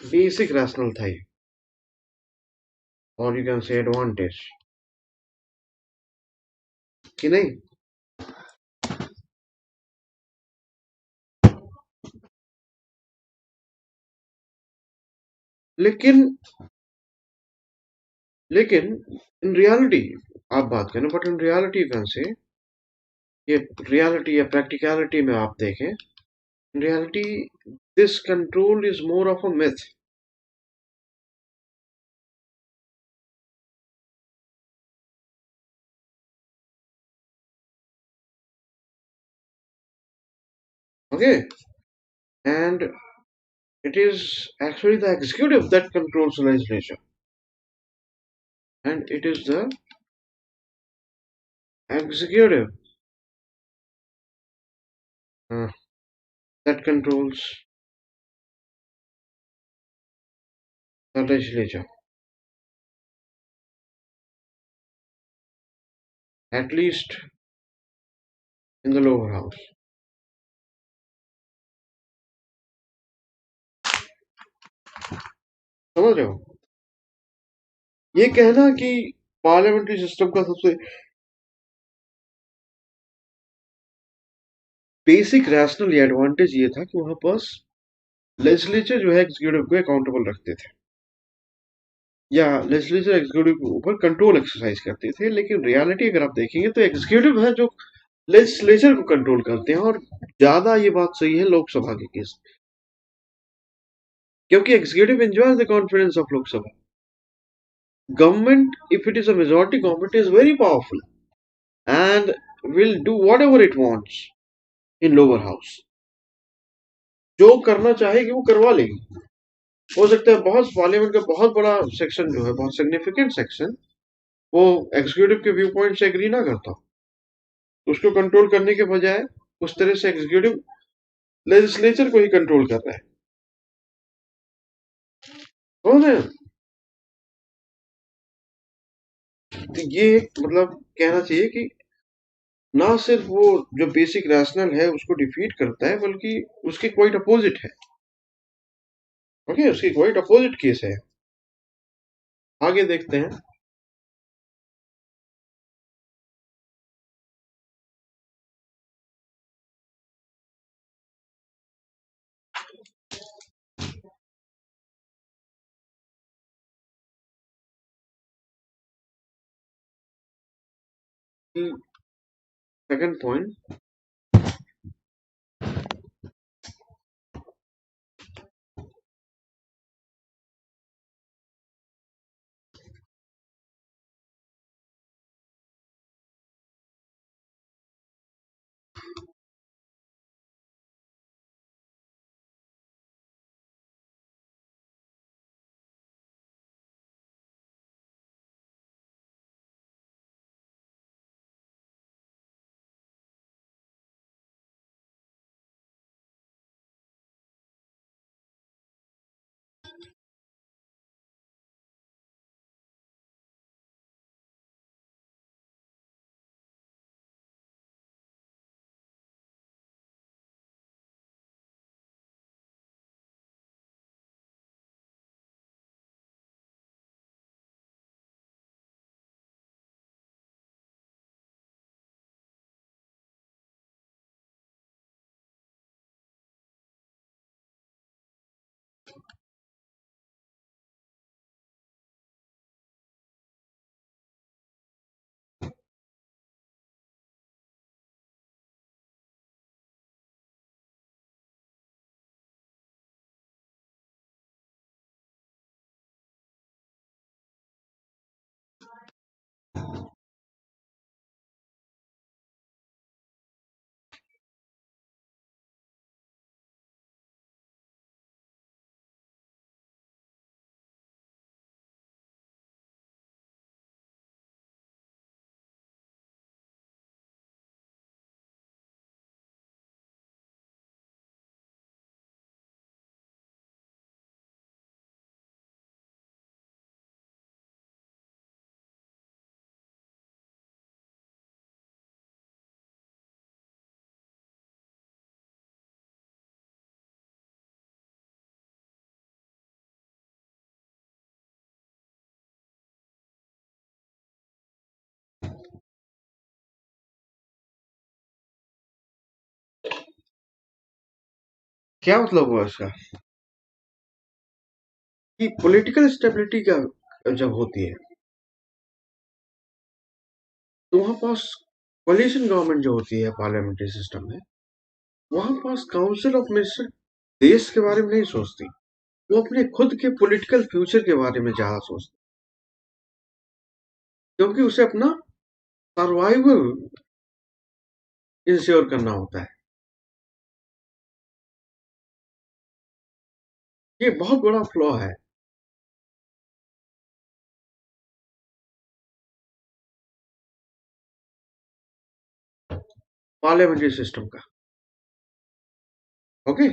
[SPEAKER 1] Basic rational था ये, और यू कैन से एडवांटेज कि नहीं. लेकिन लेकिन इन रियलिटी आप बात करें, but in reality you can से, ये रियलिटी या प्रैक्टिकलिटी में आप देखें, in reality this control is more of a myth. Okay. And it is actually the executive that controls legislation, and it is the executive uh, that controls the legislature, at least in the lower house. समझ रहे हो? ये कहना कि parliamentary system का सबसे basic rational advantage ये था कि वहां पास लेजिस्लेचर जो है एग्जीक्यूटिव को अकाउंटेबल रखते थे, या लेजिस्लेचर एग्जीक्यूटिव के ऊपर कंट्रोल एक्सरसाइज करते थे. लेकिन रियलिटी अगर आप देखेंगे तो एग्जीक्यूटिव है जो लेजिस्लेचर को कंट्रोल करते हैं, और ज्यादा ये बात सही है लोकसभा के केस, क्योंकि executive enjoys the confidence of Lok Sabha. Government, if it is a majority government, is very powerful and will do whatever it wants in lower house. जो करना चाहेगी वो करवा लेगी. हो सकता है बहुत पार्लियामेंट का बहुत बड़ा सेक्शन जो है, बहुत सिग्निफिकेंट सेक्शन, वो एग्जीक्यूटिव के व्यू पॉइंट से एग्री ना करता, उसको कंट्रोल करने के बजाय उस तरह से एग्जीक्यूटिव लेजिस्लेचर को ही कंट्रोल कर रहा है. तो ये मतलब कहना चाहिए कि ना सिर्फ वो जो बेसिक रैशनल है उसको डिफीट करता है, बल्कि उसके क्वाइट अपोजिट है. ओके, उसकी क्वाइट अपोजिट केस है. आगे देखते हैं. Second point, क्या मतलब हुआ इसका कि पॉलिटिकल स्टेबिलिटी क्या जब होती है तो वहां पास कोलिशन गवर्नमेंट जो होती है पार्लियामेंट्री सिस्टम में, वहां पास काउंसिल ऑफ मिनिस्टर देश के बारे में नहीं सोचती, वो अपने खुद के पॉलिटिकल फ्यूचर के बारे में ज्यादा सोचती, क्योंकि उसे अपना सर्वाइवल इंश्योर करना होता है। ये बहुत बड़ा फ्लॉ है पार्लियामेंट्री सिस्टम का। ओके,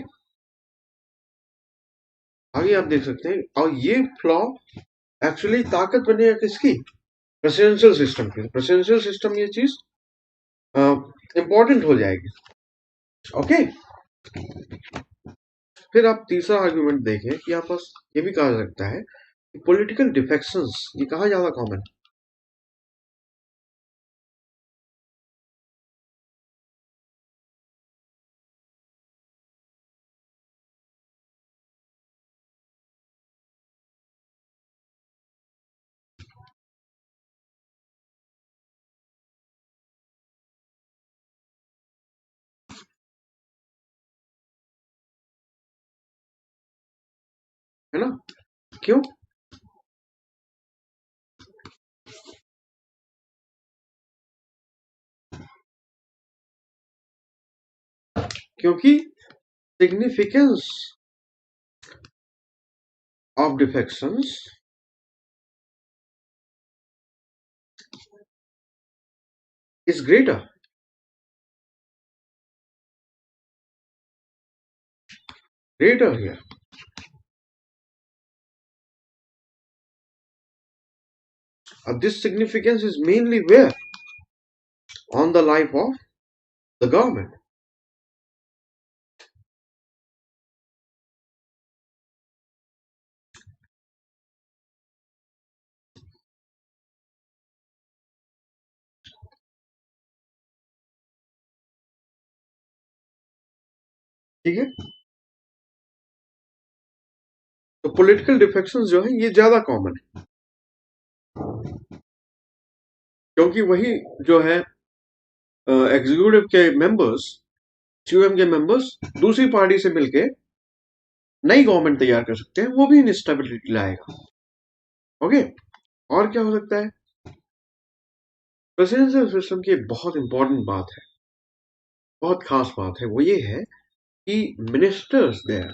[SPEAKER 1] आगे आप देख सकते हैं, और ये फ्लॉ एक्चुअली ताकत बनेगा किसकी? प्रेसिडेंशियल सिस्टम की। प्रेसिडेंशियल सिस्टम ये चीज इंपॉर्टेंट हो जाएगी। ओके, फिर आप तीसरा आर्गुमेंट देखें कि यहाँ पास ये भी कहा जा सकता है कि पॉलिटिकल डिफेक्शंस ये कहाँ ज्यादा कॉमन है? है ना? क्यों? क्योंकि significance of defections is greater. Greater here. This significance is mainly where? On the life of the government. ठीक है, तो पॉलिटिकल डिफेक्शंस जो है ये ज्यादा कॉमन है, क्योंकि वही जो है एग्जीक्यूटिव के मेंबर्स, यूएम के मेंबर्स दूसरी पार्टी से मिलके नई गवर्नमेंट तैयार कर सकते हैं, वो भी इंस्टेबिलिटी लाएगा। ओके, और क्या हो सकता है? प्रेसिडेंशियल सिस्टम की एक बहुत इंपॉर्टेंट बात है, बहुत खास बात है, वो ये है कि ministers there,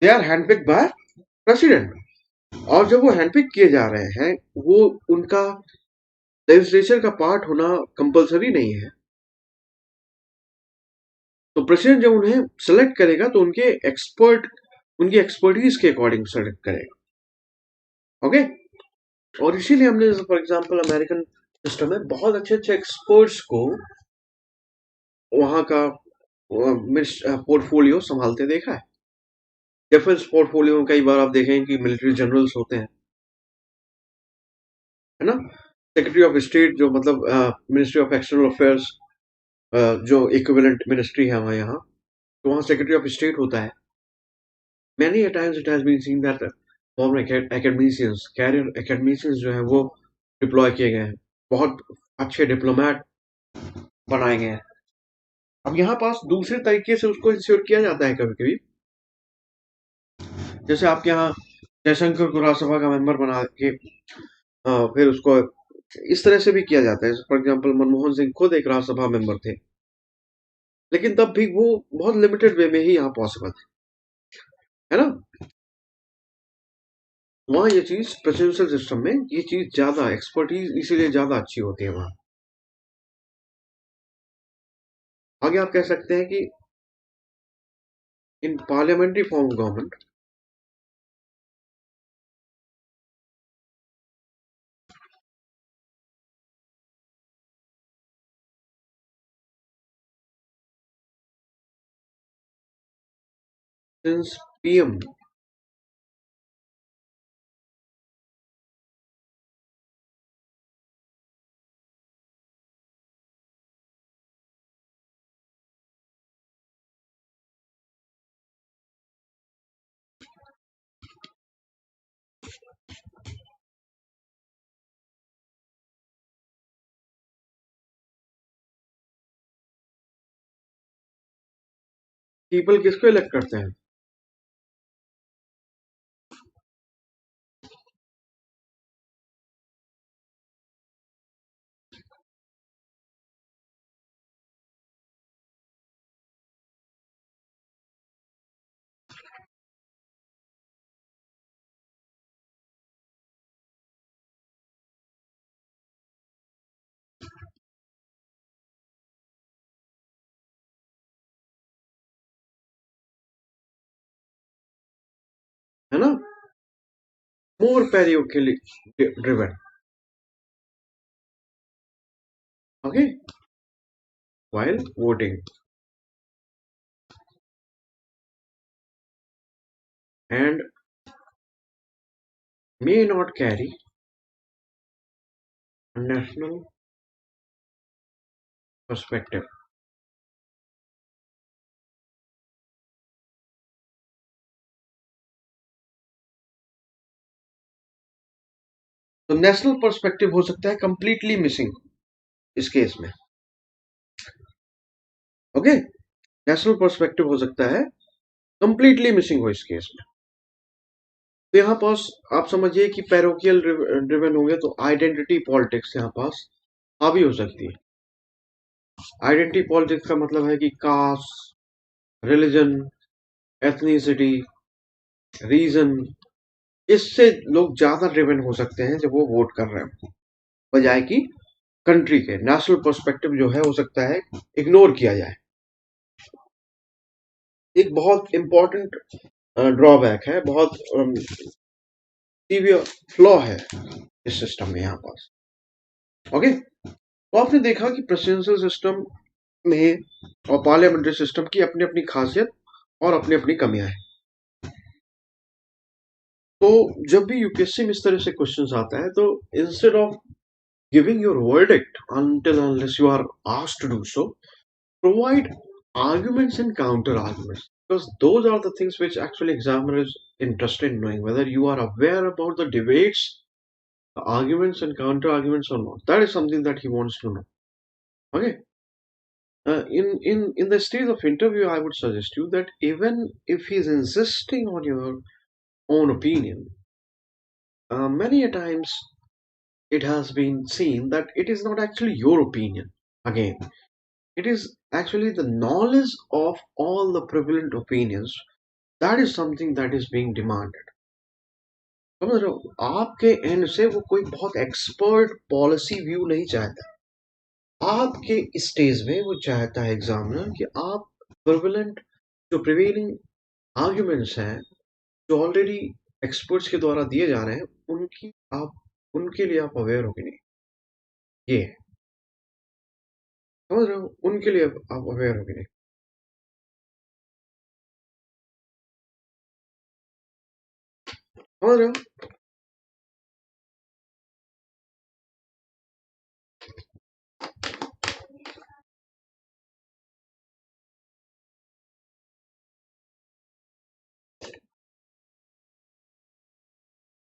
[SPEAKER 1] they are handpicked by president. और जब वो हैंडपिक किए जा रहे हैं, वो उनका लेजिस्लेचर का पार्ट होना कंपलसरी नहीं है। तो प्रेसिडेंट जब उन्हें सेलेक्ट करेगा तो उनकी एक्सपर्टीज के अकॉर्डिंग सेलेक्ट करेगा। ओके, और इसीलिए हमने फॉर एग्जांपल अमेरिकन सिस्टम में बहुत अच्छे अच्छे एक्सपर्ट्स को वहां का पोर्टफोलियो संभालते देखा है। डिफेंस पोर्टफोलियो में कई बार आप देखें कि मिलिट्री जनरल्स होते हैं, है ना। सेक्रेटरी ऑफ स्टेट जो मतलब मिनिस्ट्री ऑफ एक्सटर्नल अफेयर्स, जो इक्विवेलेंट मिनिस्ट्री है हमारे यहाँ, तो वहाँ सेक्रेटरी ऑफ स्टेट होता है। Many a times it has been seen that former academicians, career academicians जो हैं वो डिप्लॉय किए गए हैं, बहुत अच्छे डिप्लोमेट बनाए गए हैं। अब यहाँ पास दूसरे तरीके से उसको इंश्योर किया जाता है कभी कभी, जैसे आपके यहाँ जयशंकर को राज्यसभा का मेंबर बना के फिर उसको इस तरह से भी किया जाता है। फॉर एग्जाम्पल मनमोहन सिंह खुद एक राज्यसभा मेंबर थे, लेकिन तब भी वो बहुत लिमिटेड वे में ही यहाँ पॉसिबल है ना। वहाँ ये चीज प्रेसिडेंशियल सिस्टम में ये चीज ज्यादा एक्सपर्टीज इसीलिए ज्यादा अच्छी होती है वहाँ। आगे आप कह सकते हैं कि in parliamentary form of government since PM people किसको इलेक्ट करते हैं? है ना, more periodically driven. Okay, while voting and may not carry a national perspective। तो नेशनल पर्सपेक्टिव हो सकता है कंप्लीटली मिसिंग इस केस में। ओके, नेशनल पर्सपेक्टिव हो सकता है कंप्लीटली मिसिंग हो इस केस में। तो यहाँ पास आप समझिए कि पैरोकियल ड्रिवन हो गया, तो आइडेंटिटी पॉलिटिक्स यहाँ पास हावी हो सकती है। आइडेंटिटी पॉलिटिक्स का मतलब है कि कास्ट, रिलीजन, एथनिसिटी, रीजन, इससे लोग ज्यादा ड्रिवन हो सकते हैं जब वो वोट कर रहे हैं, बजाय कि कंट्री के नेशनल पर्सपेक्टिव जो है हो सकता है इग्नोर किया जाए। एक बहुत इंपॉर्टेंट ड्रॉबैक है, बहुत सीवियर फ्लॉ है इस सिस्टम में यहाँ पास। ओके, तो आपने देखा कि प्रेसिडेंशियल सिस्टम में और पार्लियामेंट्री सिस्टम की अपनी अपनी खासियत और अपनी अपनी कमियां हैं। तो जब भी यूपीएससी में इस तरह से क्वेश्चंस आता है, तो instead of giving your verdict until unless you are asked to do so, provide arguments and counter arguments, because those are the things which actually examiner is interested in knowing, whether you are aware about the debates, the arguments and counter arguments or not. That is something that he wants to know. Okay. In the stage of interview, I would suggest you that even if he's insisting on your own opinion, many a times it has been seen that it is not actually your opinion. Again, it is actually the knowledge of all the prevalent opinions. That is something that is being demanded. समझ रहे हो, आपके and से वो कोई बहुत expert policy view नहीं चाहता। आपके स्टेज में वो चाहता है एग्जामिनर कि आप प्रिवेलेंट, जो प्रिवेलिंग आर्ग्यूमेंट्स हैं, जो ऑलरेडी एक्सपर्ट्स के द्वारा दिए जा रहे हैं, उनकी आप उनके लिए आप अवेयर हो कि नहीं, ये है। समझ रहे हो, उनके लिए आप अवेयर हो कि नहीं। समझ रहे हो,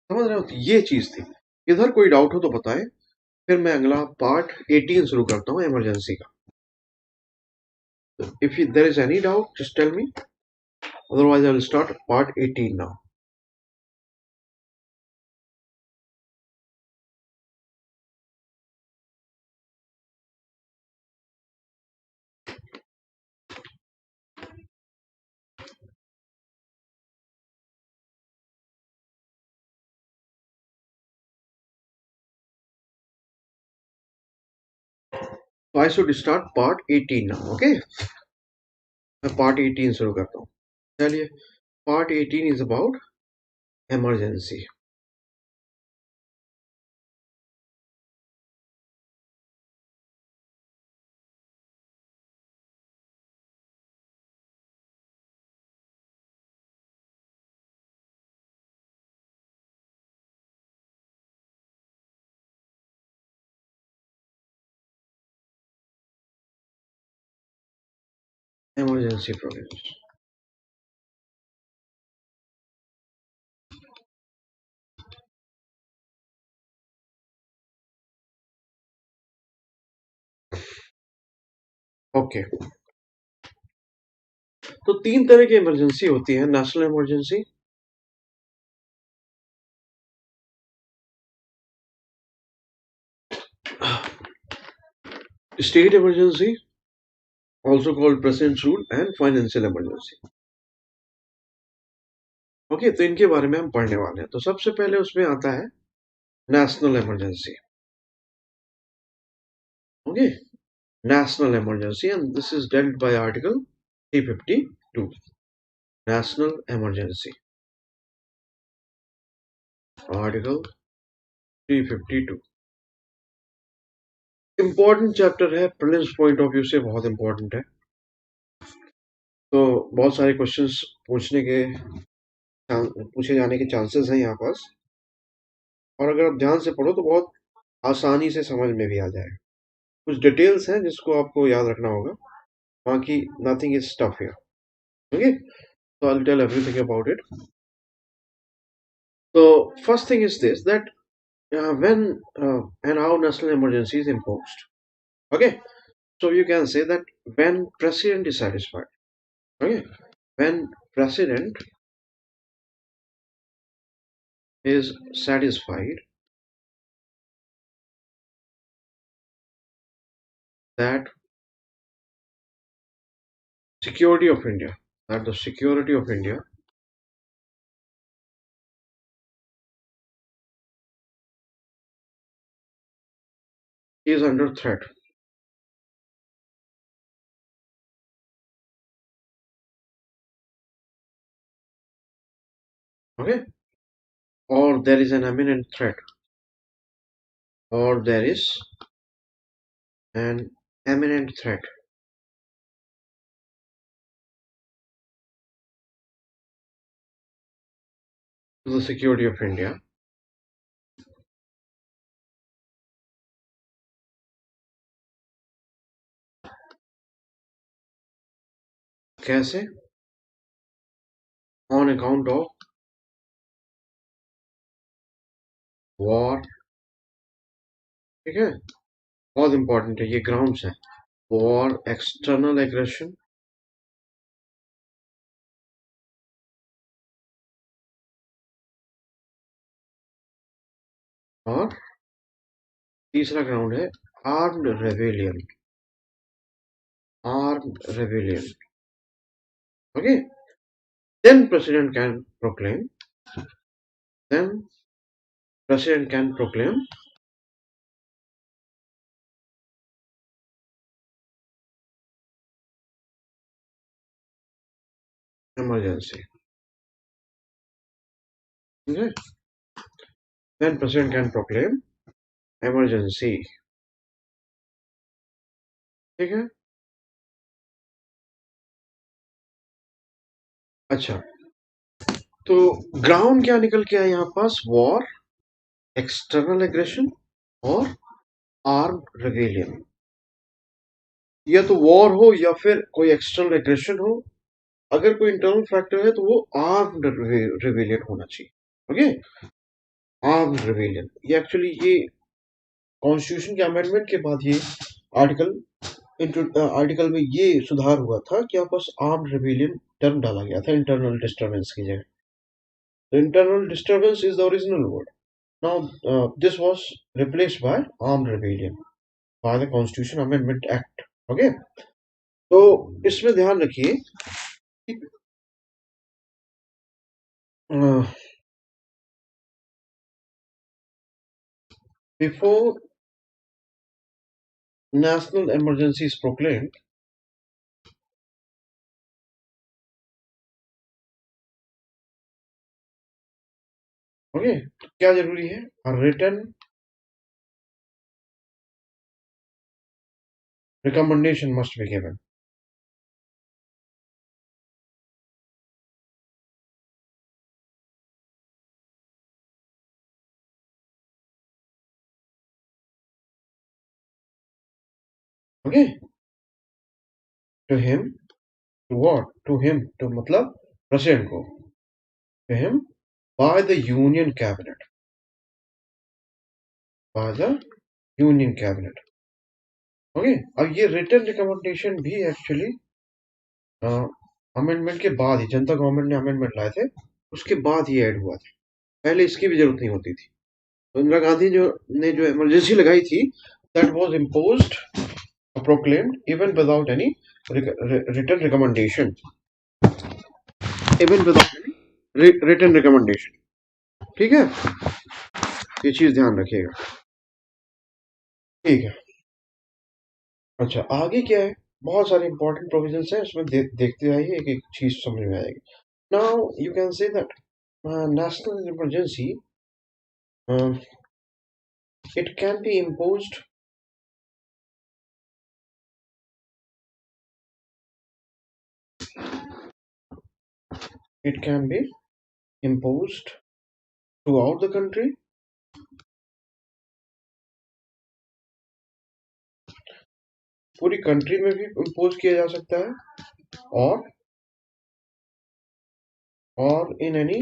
[SPEAKER 1] समझ रहे हो, तो ये चीज थी। इधर कोई डाउट हो तो बताएं, फिर मैं अगला पार्ट 18 शुरू करता हूँ, इमरजेंसी का। If there is any doubt just tell me, otherwise I will start part 18 now. तो I should start part 18 now. Okay, मैं पार्ट 18 शुरू करता हूँ। चलिए, part 18 is about emergency. Emergency provisions. Okay, तो तीन तरह की इमरजेंसी होती है। National emergency, state emergency, also called president's rule, and financial emergency। Okay, तो इनके बारे में हम पढ़ने वाले हैं। तो सबसे पहले उसमें आता है national emergency. Okay, national emergency, and this is dealt by article 352, national emergency, article 352। Important chapter है, प्रिलिम्स पॉइंट ऑफ व्यू से बहुत इंपॉर्टेंट है। तो बहुत सारे क्वेश्चंस पूछे जाने के चांसेस हैं यहाँ पास, और अगर आप ध्यान से पढ़ो तो बहुत आसानी से समझ में भी आ जाए। कुछ डिटेल्स हैं जिसको आपको याद रखना होगा, बाकी nothing is tough here. Okay, so I'll tell everything about it. So first thing is this, that when and how national emergency is imposed. Okay, so you can say that when president is satisfied. Okay, when president is satisfied that security of India, that the security of India is under threat. Okay, or there is an imminent threat, or there is an imminent threat to the security of India. कैसे? On account of war. ठीक है, बहुत important है, ये grounds है. War, external aggression, और तीसरा ground है armed rebellion. Armed rebellion. Okay, then president can proclaim. Then president can proclaim emergency. Okay, then president can proclaim emergency. ठीक है. अच्छा, तो ग्राउंड क्या निकल के आया यहाँ पास? वॉर, एक्सटर्नल एग्रेशन और आर्म्ड रेबेलियन. या तो वॉर हो या फिर कोई एक्सटर्नल एग्रेशन हो. अगर कोई इंटरनल फैक्टर है तो वो आर्म्ड रेबेलियन होना चाहिए. Okay, armed rebellion. ये एक्चुअली ये कॉन्स्टिट्यूशन के अमेंडमेंट के बाद ये आर्टिकल में ये सुधार हुआ था कि आपस आर्म्ड रेबेलियन टर्म डाला गया था इंटरनल डिस्टर्बेंस की जगह. The internal disturbance is the original word. Now, this was replaced by armed rebellion by the Constitution Amendment Act. Okay, तो इसमें ध्यान रखिए कि before national emergency is proclaimed, okay, क्या जरूरी है? A written recommendation must be given. Okay, to him, to what? To him, to मतलब president को. To him by the Union Cabinet. By the Union Cabinet. Okay, अब ये return recommendation भी actually amendment के बाद ही, जनता गवर्नमेंट ने amendment लाए थे उसके बाद ही ऐड हुआ था. पहले इसकी भी जरूरत नहीं होती थी. तो इंदिरा गांधी जो इमरजेंसी लगाई थी, that was imposed, proclaimed even without any return recommendation. Even without any return recommendation. ठीक है, ये चीज ध्यान रखिएगा. ठीक है. अच्छा, आगे क्या है? बहुत सारे इंपॉर्टेंट प्रोविजंस हैं उसमें, देखते आइए, एक एक चीज समझ में आएगी. Now you can say that national emergency, it can be imposed it can be imposed throughout the country, पूरी कंट्री में भी इम्पोज किया जा सकता है, और in any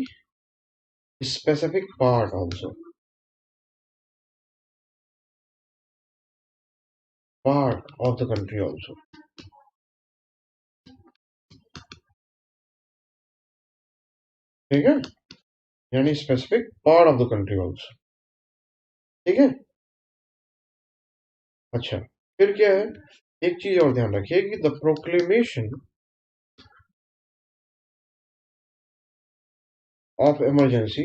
[SPEAKER 1] specific part also, part of the country also. ठीक है. यानी specific part of the country also. ठीक है। अच्छा, फिर क्या है, एक चीज और ध्यान रखिए कि द प्रोक्लेमेशन ऑफ इमरजेंसी,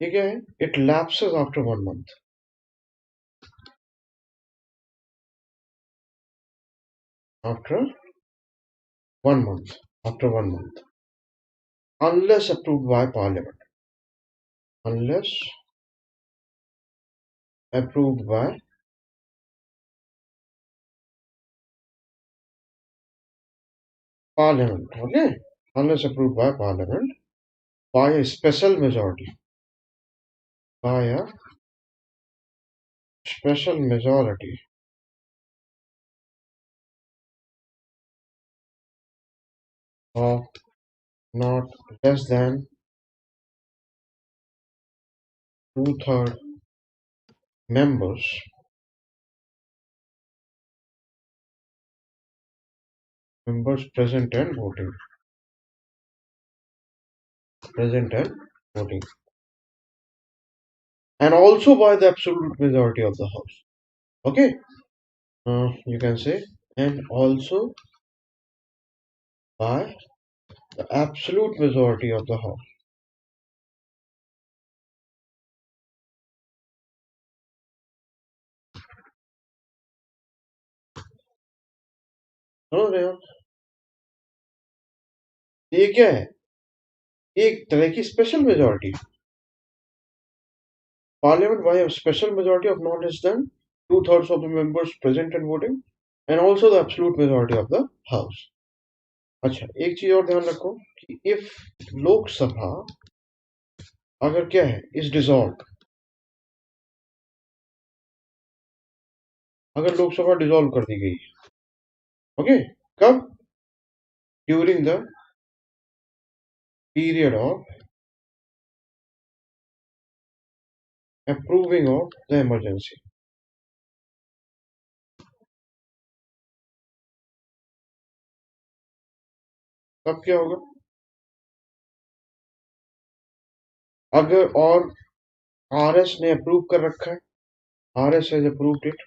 [SPEAKER 1] ये क्या है, it lapses after 1 month. After 1 month, after 1 month, unless approved by parliament, unless approved by parliament. Okay, unless approved by parliament by a special majority, by a special majority of not less than two-third members present and voting, present and voting, and also by the absolute majority of the house. Okay, you can say, and also by the absolute majority of the house. समझ रहे हो आप? ये क्या है, एक तरह की special majority, parliament by a special majority of not less than two-thirds of the members present and voting, and also the absolute majority of the house. अच्छा, एक चीज और ध्यान रखो कि इफ लोकसभा अगर क्या है इज डिसॉल्व, अगर लोकसभा डिसॉल्व कर दी गई, ओके, कब, during the period of approving of the emergency, तब क्या होगा, अगर, और आरएस ने अप्रूव कर रखा है, RS has approved it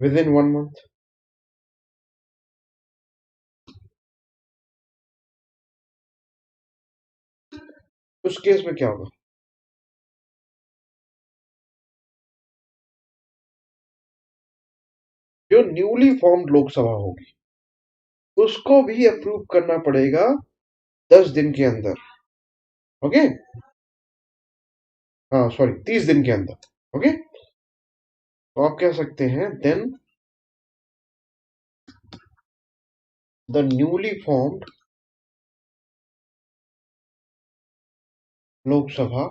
[SPEAKER 1] with in 1 month, उस केस में क्या होगा, जो न्यूली फॉर्म्ड लोकसभा होगी उसको भी अप्रूव करना पड़ेगा 10 दिन के अंदर। ओके, हाँ सॉरी 30 दिन के अंदर। ओके, तो आप कह सकते हैं then the newly formed Lok Sabha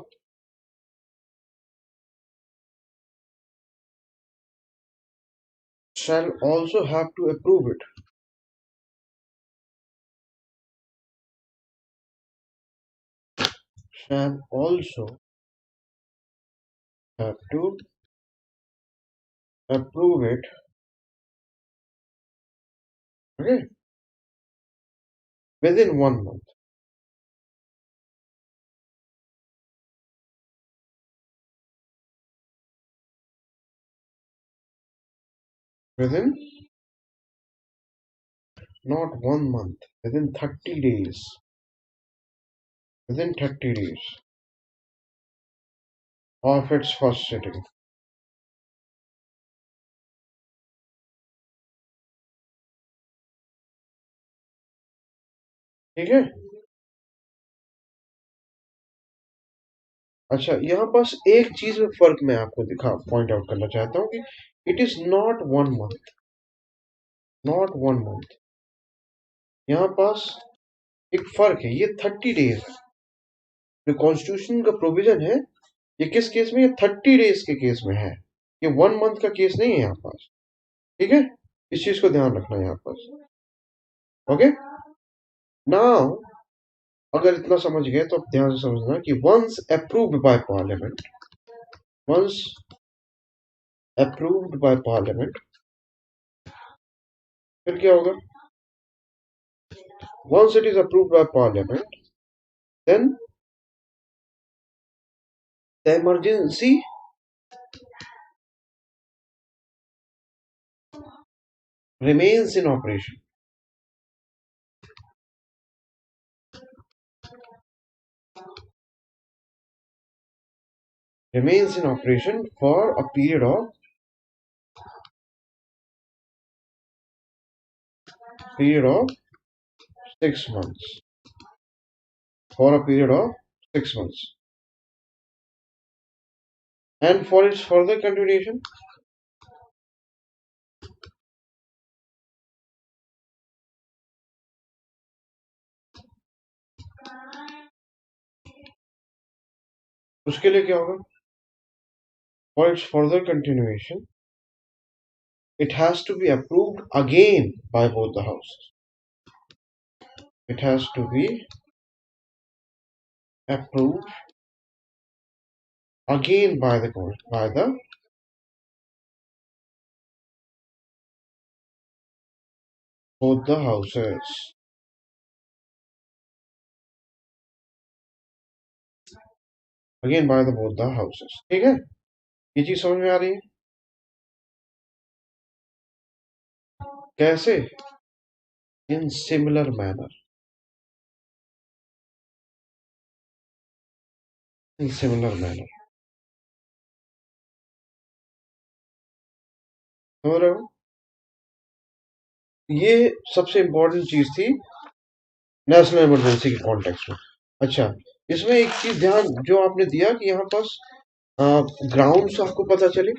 [SPEAKER 1] shall also have to approve it, shall also have to approve it, okay, within 1 month, within not 1 month, within 30 days, within 30 days of its first sitting। ठीक है। अच्छा, यहाँ पास एक चीज में फर्क मैं आपको दिखा पॉइंट आउट करना चाहता हूँ कि it is not 1 month, not 1 month, यहाँ पास एक फर्क है, ये 30 डेज है, जो कॉन्स्टिट्यूशन का प्रोविजन है ये किस केस में, ये 30 डेज के केस में है, ये 1 मंथ का केस नहीं है यहाँ पास। ठीक है, इस चीज को ध्यान रखना है यहाँ पास। ओके, नाउ अगर इतना समझ गए तो अब ध्यान से समझना कि once approved by parliament, once approved by parliament, फिर क्या होगा? Once it is approved by parliament, then the emergency remains in operation. Remains in operation for a period of 6 months. For a period of 6 months. And for its further continuation, उसके लिए क्या होगा? For its further continuation, it has to be approved again by both the houses. It has to be approved again by the court, by the both the houses. Again by the both the houses. ठीक है? ये चीज समझ में आ रही है? कैसे? In similar manner. In similar manner. समझ रहे हो? ये सबसे इंपॉर्टेंट चीज थी नेशनल इमरजेंसी के कॉन्टेक्स्ट में. अच्छा, इसमें एक चीज ध्यान जो आपने दिया कि यहाँ पास ग्राउंड्स आपको पता चले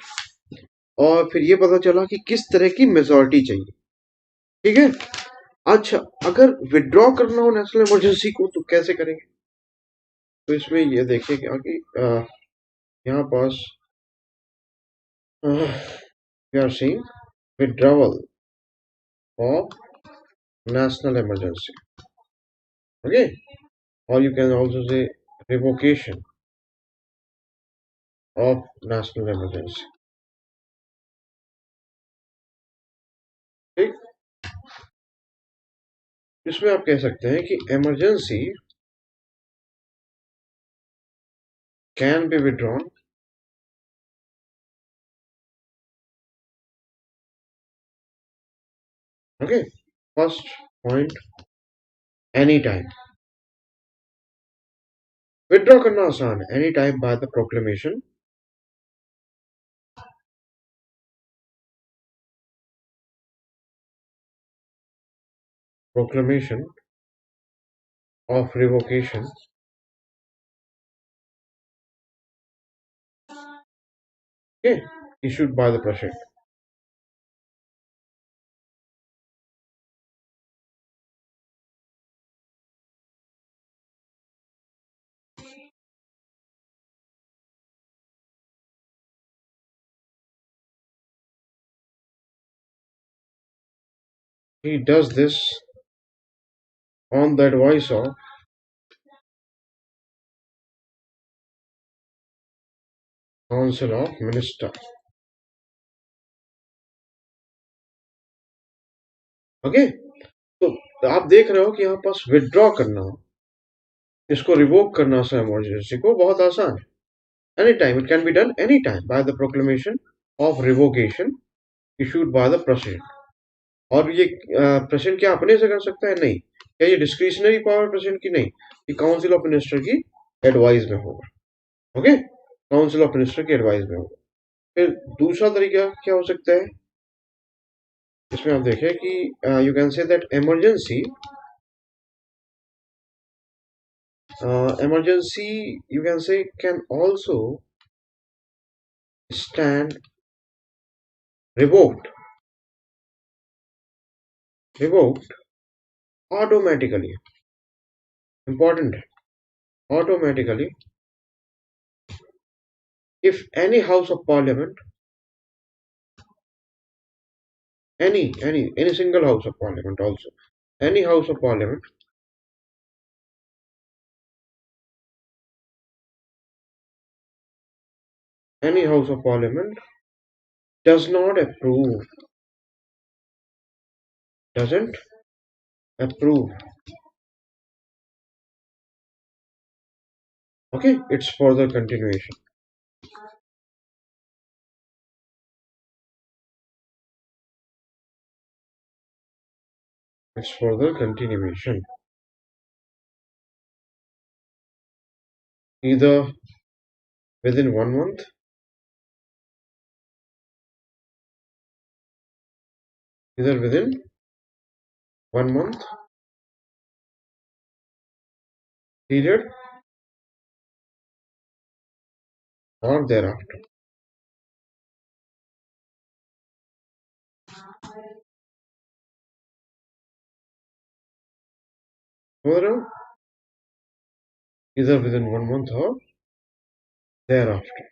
[SPEAKER 1] और फिर ये पता चला कि किस तरह की मेजोरिटी चाहिए. ठीक है? अच्छा, अगर विड्रॉ करना हो नेशनल इमरजेंसी को तो कैसे करेंगे? तो इसमें ये देखिए कि यहाँ पास we are seeing withdrawal of national emergency. Okay, or you can also say revocation of national emergency. ठीक, इसमें आप कह सकते हैं कि emergency can be withdrawn okay. First point, anytime. Withdraw करना आसान है, anytime by the proclamation of revocation okay, issued by the president. He does this on the advice of Council of Ministers. Okay, तो आप देख रहे हो कि यहाँ पास विड्रॉ करना, इसको रिवोक करना सा इमरजेंसी को बहुत आसान है. Any time, it can be done any time by the proclamation of revocation issued by the president. और ये प्रेसिडेंट क्या अपने से कर सकता है? नहीं. क्या ये डिस्क्रिशनरी पावर प्रेसिडेंट की? नहीं, ये काउंसिल ऑफ मिनिस्टर की एडवाइस में होगा. ओके, काउंसिल ऑफ मिनिस्टर की एडवाइस में होगा. फिर दूसरा तरीका क्या हो सकता है? इसमें आप देखें कि you can say that emergency you can say can also stand revoked automatically. Important, automatically if any house of parliament, any single house of parliament, also any house of parliament any house of parliament Does not approve. Doesn't approve. Okay, it's further continuation. It's further continuation. Either within 1 month, either within 1 month period or thereafter. Or either within 1 month or thereafter.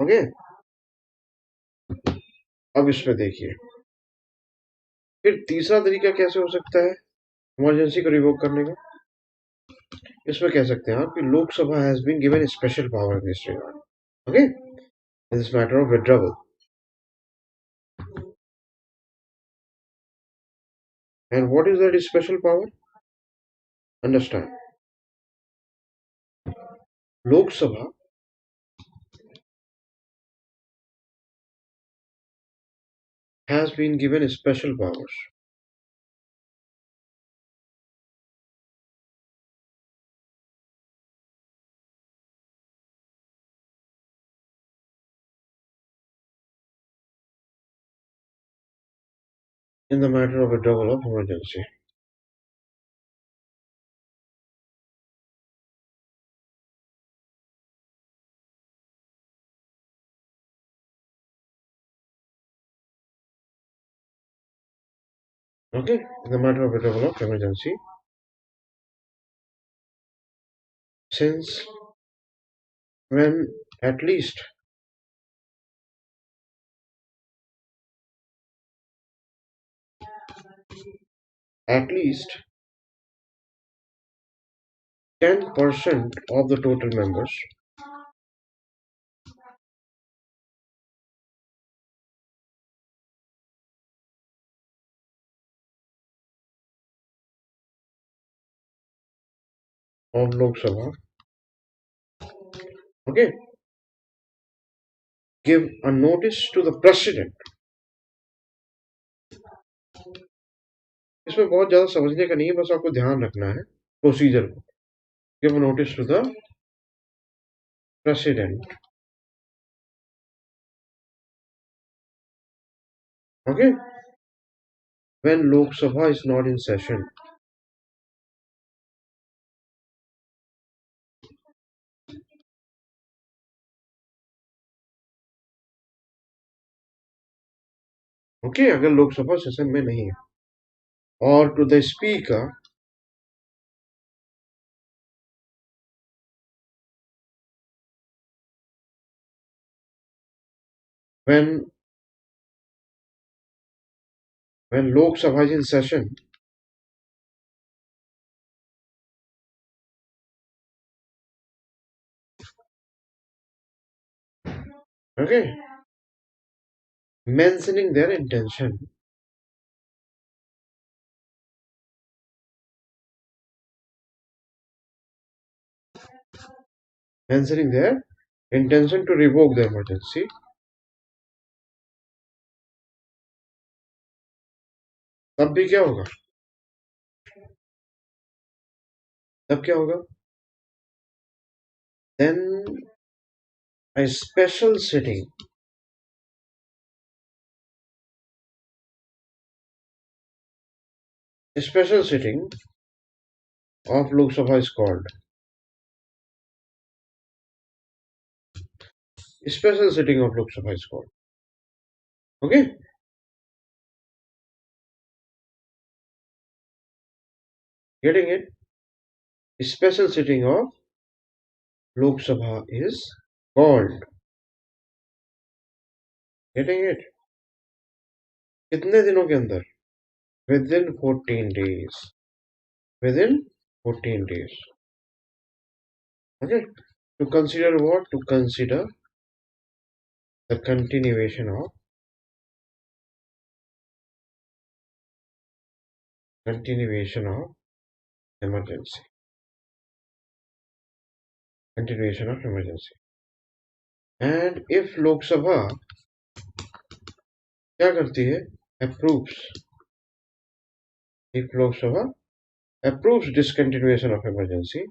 [SPEAKER 1] Okay, अब इसमें देखिए फिर तीसरा तरीका कैसे हो सकता है इमरजेंसी को रिवोक करने का। इसमें कह सकते हैं आप कि Lok Sabha has been given special power in this regard, okay, in this matter of withdrawal. And what is that special power? Understand, Lok Sabha has been given special powers in the matter of withdrawal of emergency. Okay, in the matter of withdrawal of emergency, since when at least at least 10% of the total members of Lok Sabha, okay, give a notice to the president. इसमें बहुत ज्यादा समझने का नहीं है, बस आपको ध्यान रखना है प्रोसीजर को। Give a notice to the president, okay, when Lok Sabha is not in session. Okay, अगर लोकसभा सेशन में नहीं है, or to the speaker when Lok Sabha is in session, okay, mentioning their intention, to revoke the emergency, तब भी क्या होगा? तब क्या होगा? Then a special sitting of Lok Sabha is called. Special sitting of Lok Sabha is called. Okay? Getting it? Special sitting of Lok Sabha is called. Getting it? कितने दिनों के अंदर? Within 14 days. Within 14 days. Okay? To consider what? To consider the continuation of emergency. Continuation of emergency. And if Lok Sabha क्या करती है? Approves. If Lok Sabha approves discontinuation of emergency,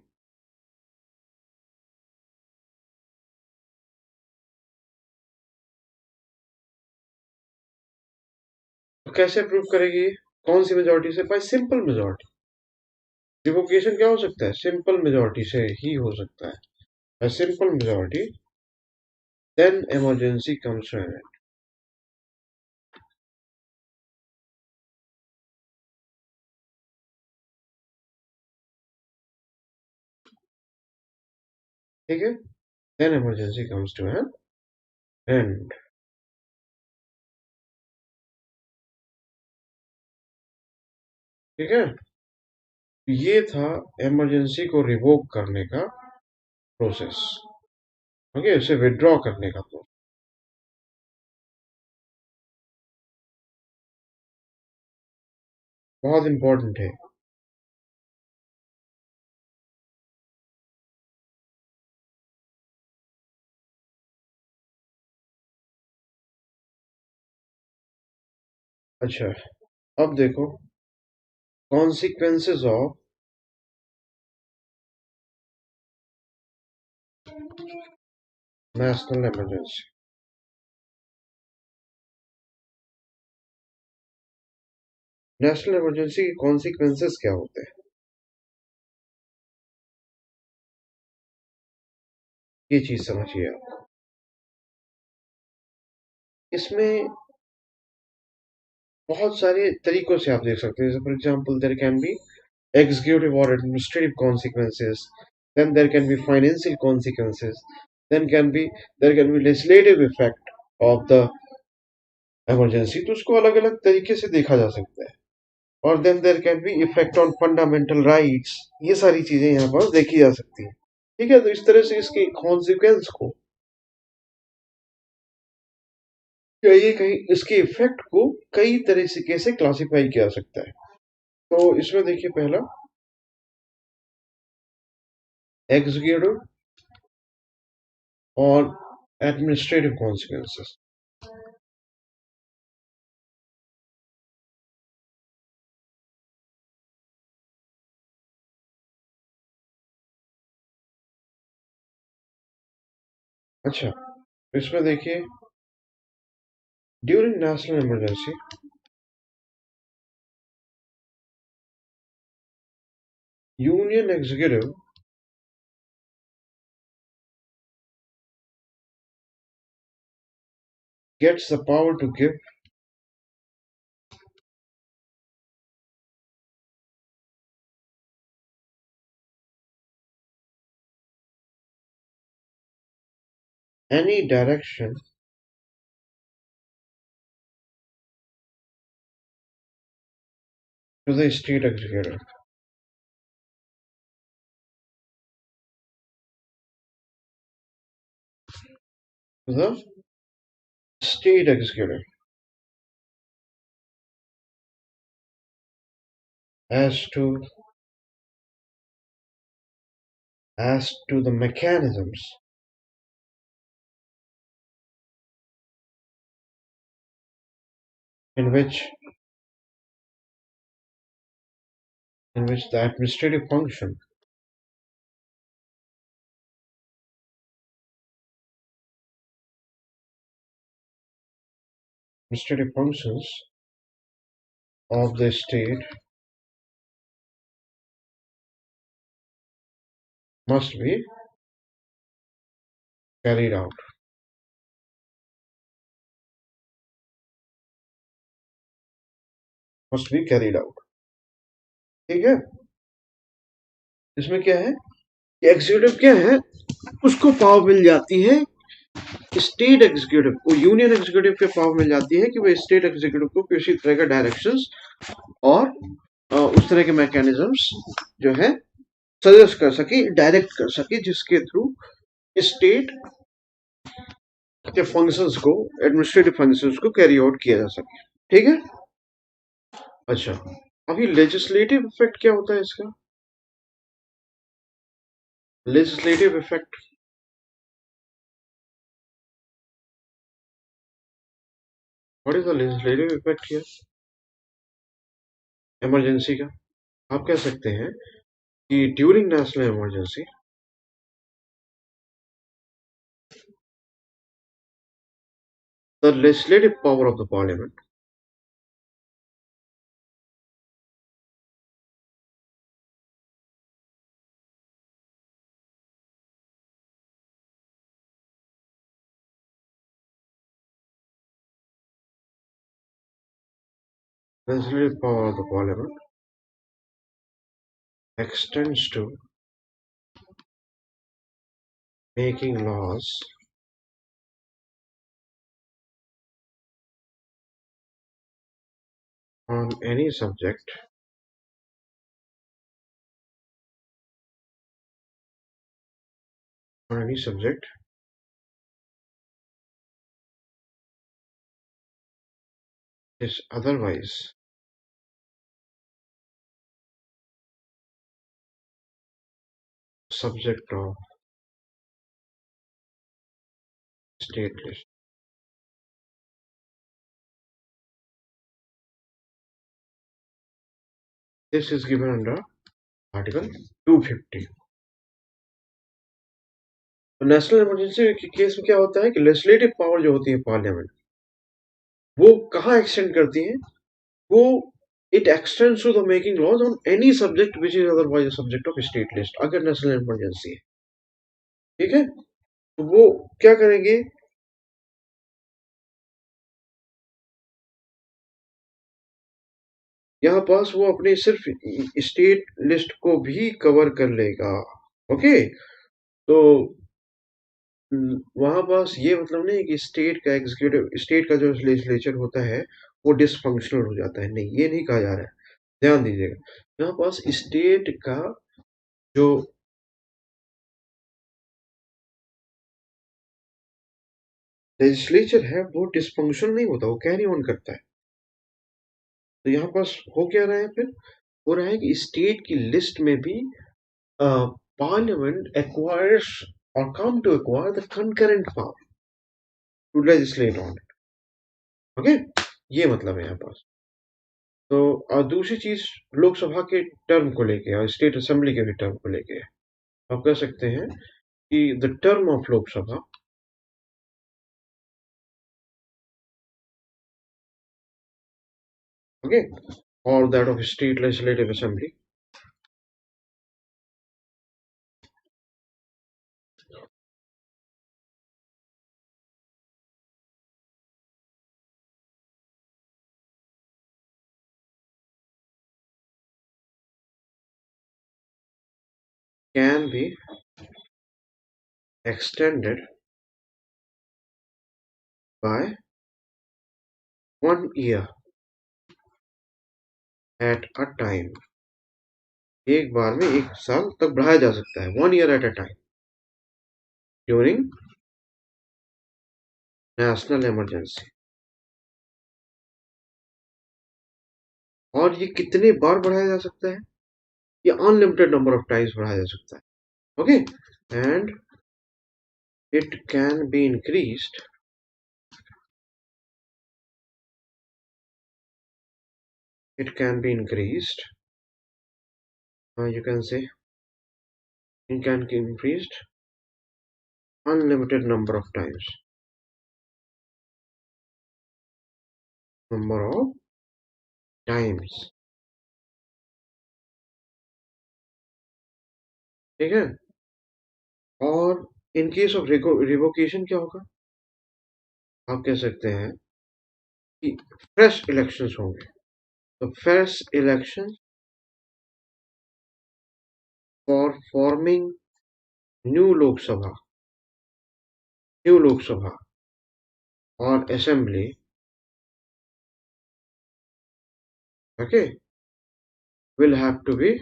[SPEAKER 1] तो कैसे approve करेगी? कौन सी मेजोरिटी से? Bye simple majority. Revocation क्या हो सकता है? सिंपल मेजोरिटी से ही हो सकता है. Bye simple majority, then emergency comes to an end. ठीक है? Then emergency comes to an end. ठीक है? ये था इमरजेंसी को रिवोक करने का प्रोसेस. ओके, उसे विड्रॉ करने का प्रोसेस. बहुत इंपॉर्टेंट है. अच्छा, अब देखो consequences of national emergency. National emergency के कॉन्सिक्वेंसेस क्या होते हैं? ये चीज समझिए आप. इसमें बहुत सारे तरीकों से आप देख सकते हैं. For example there can be executive or administrative consequences, then there can be financial consequences, then there can be legislative effect of the emergency. तो उसको अलग अलग तरीके से देखा जा सकता है. और then there can be effect on fundamental rights. ये सारी चीजें यहाँ पर देखी जा सकती है. ठीक है? तो इस तरह से इसके कॉन्सिक्वेंस को या ये कहीं इसके इफेक्ट को कई तरीके से क्लासिफाई किया जा सकता है. तो इसमें देखिए पहला एग्जीक्यूटिव और एडमिनिस्ट्रेटिव कॉन्सिक्वेंसेस. अच्छा, इसमें देखिए during national emergency union executive gets the power to give any direction to the state executive. To the state executive as to the mechanisms in which in which the administrative functions of the state must be carried out. Must be carried out. ठीक है, इसमें क्या है कि executive क्या है, उसको power मिल जाती है, स्टेट एग्जीक्यूटिव को यूनियन एग्जीक्यूटिव के पावर मिल जाती है कि वो स्टेट एग्जीक्यूटिव को किसी तरह का डायरेक्शंस और उस तरह के मैकेनिज्म्स जो है सजेस्ट कर सके, डायरेक्ट कर सके, जिसके थ्रू स्टेट के फंक्शंस को, एडमिनिस्ट्रेटिव फंक्शंस को कैरी आउट किया जा सके। ठीक है, अच्छा, अभी लेजिस्लेटिव इफेक्ट क्या होता है इसका? Legislative effect, what is the legislative effect here? Emergency का आप कह सकते हैं कि during national emergency the legislative power of the parliament legislative power of the parliament extends to making laws on any subject is otherwise subject of state list. This is given under Article 250. तो national emergency के case में क्या होता है कि legislative power जो होती है पार्लियामेंट, वो कहाँ एक्सटेंड करती है? वो it extends to the making laws on any subject which is otherwise subject of state list, अगर नेशनल इमरजेंसी है। ठीक है, तो वो क्या करेंगे? यहाँ पास वो अपने सिर्फ स्टेट लिस्ट को भी कवर कर लेगा। ओके, तो वहां पास ये मतलब नहीं कि स्टेट का एग्जीक्यूटिव, स्टेट का जो लेजिस्लेचर होता है वो डिसफंक्शनल हो जाता है, नहीं, ये नहीं कहा जा रहा है, ध्यान दीजिएगा। यहाँ पास स्टेट का जो लेजिस्लेचर है वो डिसफंक्शनल नहीं होता, वो कैरी ऑन करता है। तो यहाँ पास हो क्या रहा है फिर? हो रहा है कि स्टेट की लिस्ट में भी पार्लियामेंट एक्वायर्स और come to acquire the concurrent power to legislate on it. Okay, ये मतलब है यहाँ पास। तो दूसरी चीज लोकसभा के टर्म को लेके और स्टेट असेंबली के भी टर्म को लेके आप कह सकते हैं कि the term of Lok Sabha okay और that of state legislative assembly can be extended by 1 year at a time, एक बार में 1 साल तक बढ़ाया जा सकता है, 1 year at a time during national emergency. और ये कितने बार बढ़ाया जा सकता है? ये अनलिमिटेड नंबर ऑफ टाइम्स बढ़ाया जा सकता है। Okay, and it can be increased you can say it can be increased unlimited number of times. Number of times. ठीक है. और in case of revocation क्या होगा? आप कह सकते हैं कि fresh elections होंगे. तो fresh elections for forming new Lok Sabha or assembly, okay, will have to be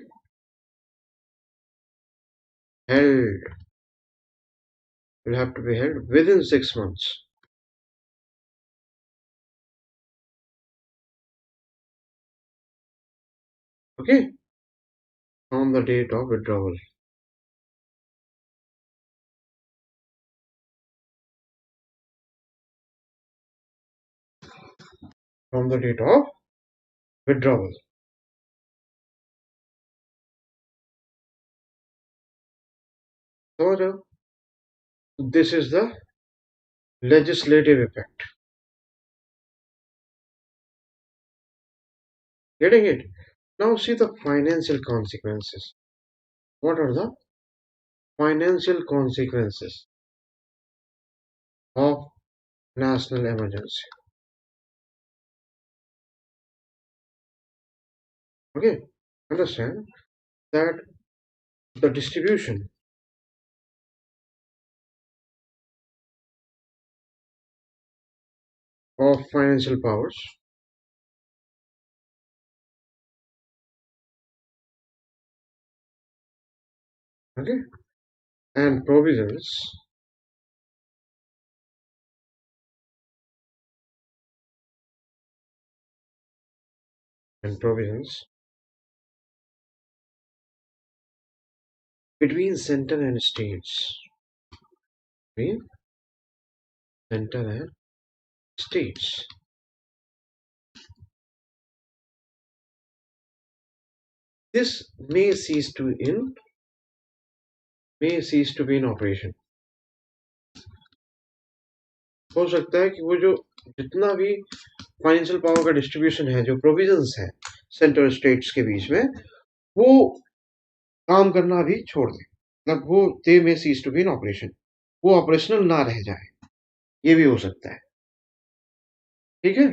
[SPEAKER 1] held within 6 months. Okay, from the date of withdrawal. From the date of withdrawal. So this is the legislative effect. Getting it? Now see the financial consequences. What are the financial consequences of national emergency? Okay, understand that the distribution of financial powers, okay, and provisions between center and states. Between center and states. This may cease to be in operation. हो सकता है कि वो जो जितना भी financial power का distribution है, जो प्रोविजंस है सेंट्रल स्टेट्स के बीच में, वो काम करना भी छोड़ दें. मतलब वो they may cease to be in operation, वो ऑपरेशनल ना रह जाए, ये भी हो सकता है. ठीक है.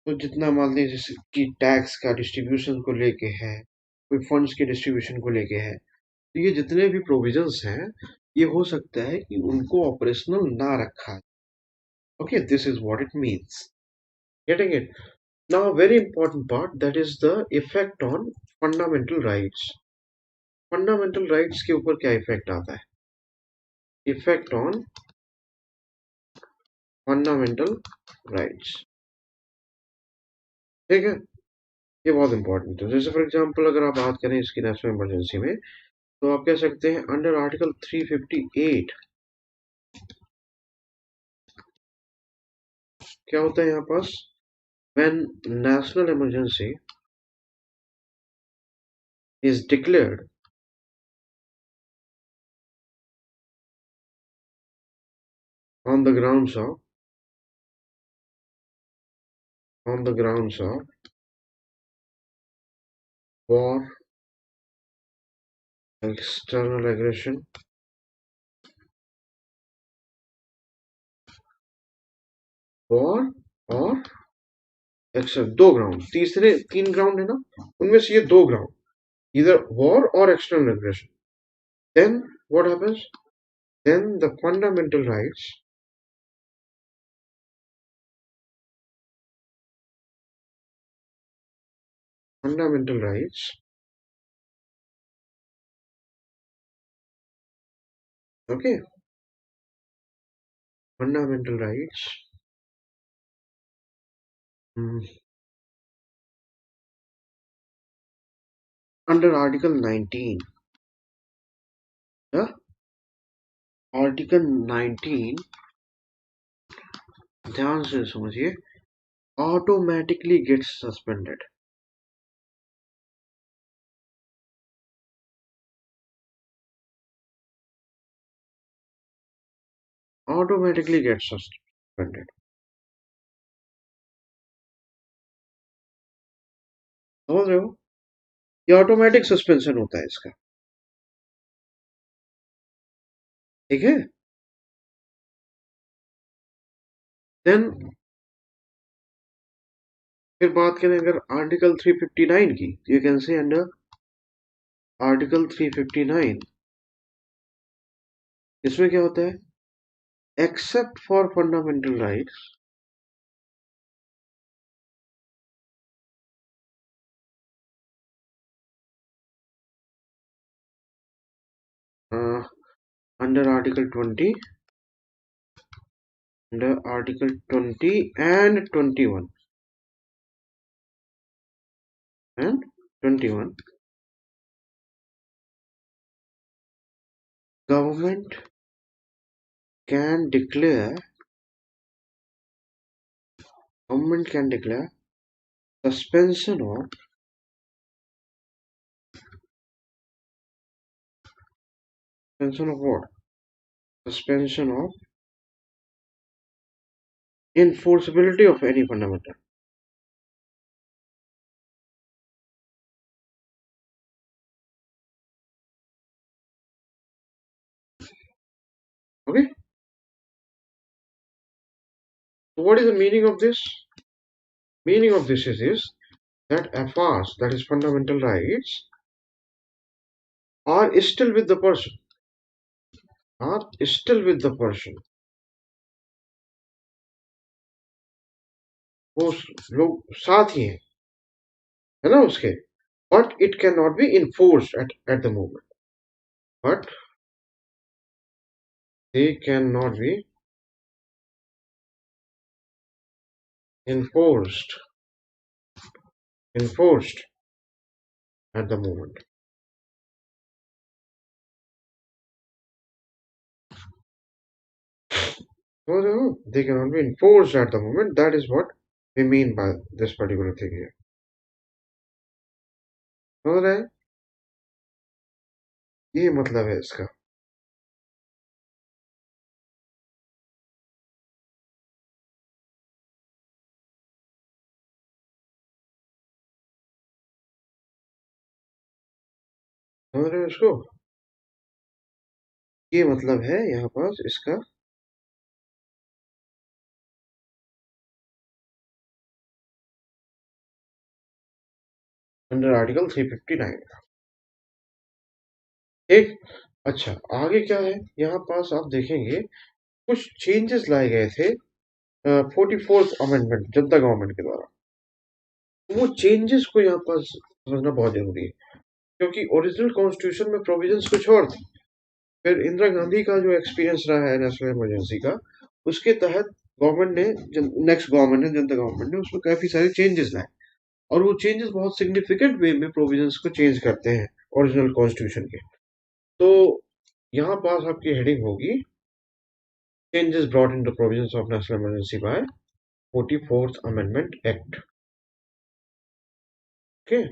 [SPEAKER 1] तो जितना मान लीजिए जैसे कि टैक्स का डिस्ट्रीब्यूशन को लेके है, कोई फंड्स के डिस्ट्रीब्यूशन को लेके है, तो ये जितने भी प्रोविजंस हैं, ये हो सकता है कि उनको ऑपरेशनल ना रखा जाए. Okay, this is what it means. Getting it? Now very important part, that is the effect on fundamental rights. Fundamental rights के ऊपर क्या इफेक्ट आता है? Effect on fundamental rights. ठीक है, ये बहुत इंपॉर्टेंट है. जैसे फॉर एग्जांपल अगर आप बात करें इसकी नेशनल इमरजेंसी में, तो आप कह सकते हैं अंडर आर्टिकल 358 क्या होता है यहाँ पास? When national emergency is declared on the grounds of war, external aggression, war और दो ग्राउंड, तीसरे 3 ग्राउंड है ना, उनमें से ये 2 ground, either war or external aggression. Then what happens? Then the fundamental rights okay, fundamental rights under Article 19. Yeah? Article 19, ध्यान से समझिए, automatically gets suspended. automatically gets suspended. समझ रहे हो? ये ऑटोमेटिक सस्पेंशन होता है इसका, ठीक है? देन फिर बात करें अगर आर्टिकल 359 की, यू कैन से अंडर आर्टिकल 359, इसमें क्या होता है? Except for fundamental rights, under article 20, under article 20 and 21 and 21, government can declare suspension of what? Suspension of enforceability of any fundamental. Okay. So what is the meaning of this? Meaning of this is that FRs, that is fundamental rights, are still with the person. Are still with the person. वो लोग साथ ही हैं, है ना उसके, but it cannot be enforced at the moment. But they cannot be enforced at the moment. So they cannot be enforced at the moment. That is what we mean by this particular thing here. समझ रहे हैं? ये मतलब है इसका. समझ रहे हो इसको? ये मतलब है यहाँ पास इसका अंडर आर्टिकल 359. ठीक. अच्छा, आगे क्या है? यहाँ पास आप देखेंगे कुछ चेंजेस लाए गए थे 44th अमेंडमेंट जनता गवर्नमेंट के द्वारा. वो चेंजेस को यहाँ पास समझना बहुत जरूरी है, क्योंकि ओरिजिनल कॉन्स्टिट्यूशन में प्रोविजंस कुछ और थे. फिर इंदिरा गांधी का जो एक्सपीरियंस रहा है नेशनल इमरजेंसी का, उसके तहत गवर्नमेंट ने, नेक्स्ट गवर्नमेंट ने, जनता गवर्नमेंट ने उसमें काफी सारे चेंजेस लाए, और वो चेंजेस बहुत सिग्निफिकेंट वे में प्रोविजंस को चेंज करते हैं ओरिजिनल कॉन्स्टिट्यूशन के. तो यहाँ पास आपकी हेडिंग होगी changes brought in the provisions of national emergency by 44th amendment act. Okay.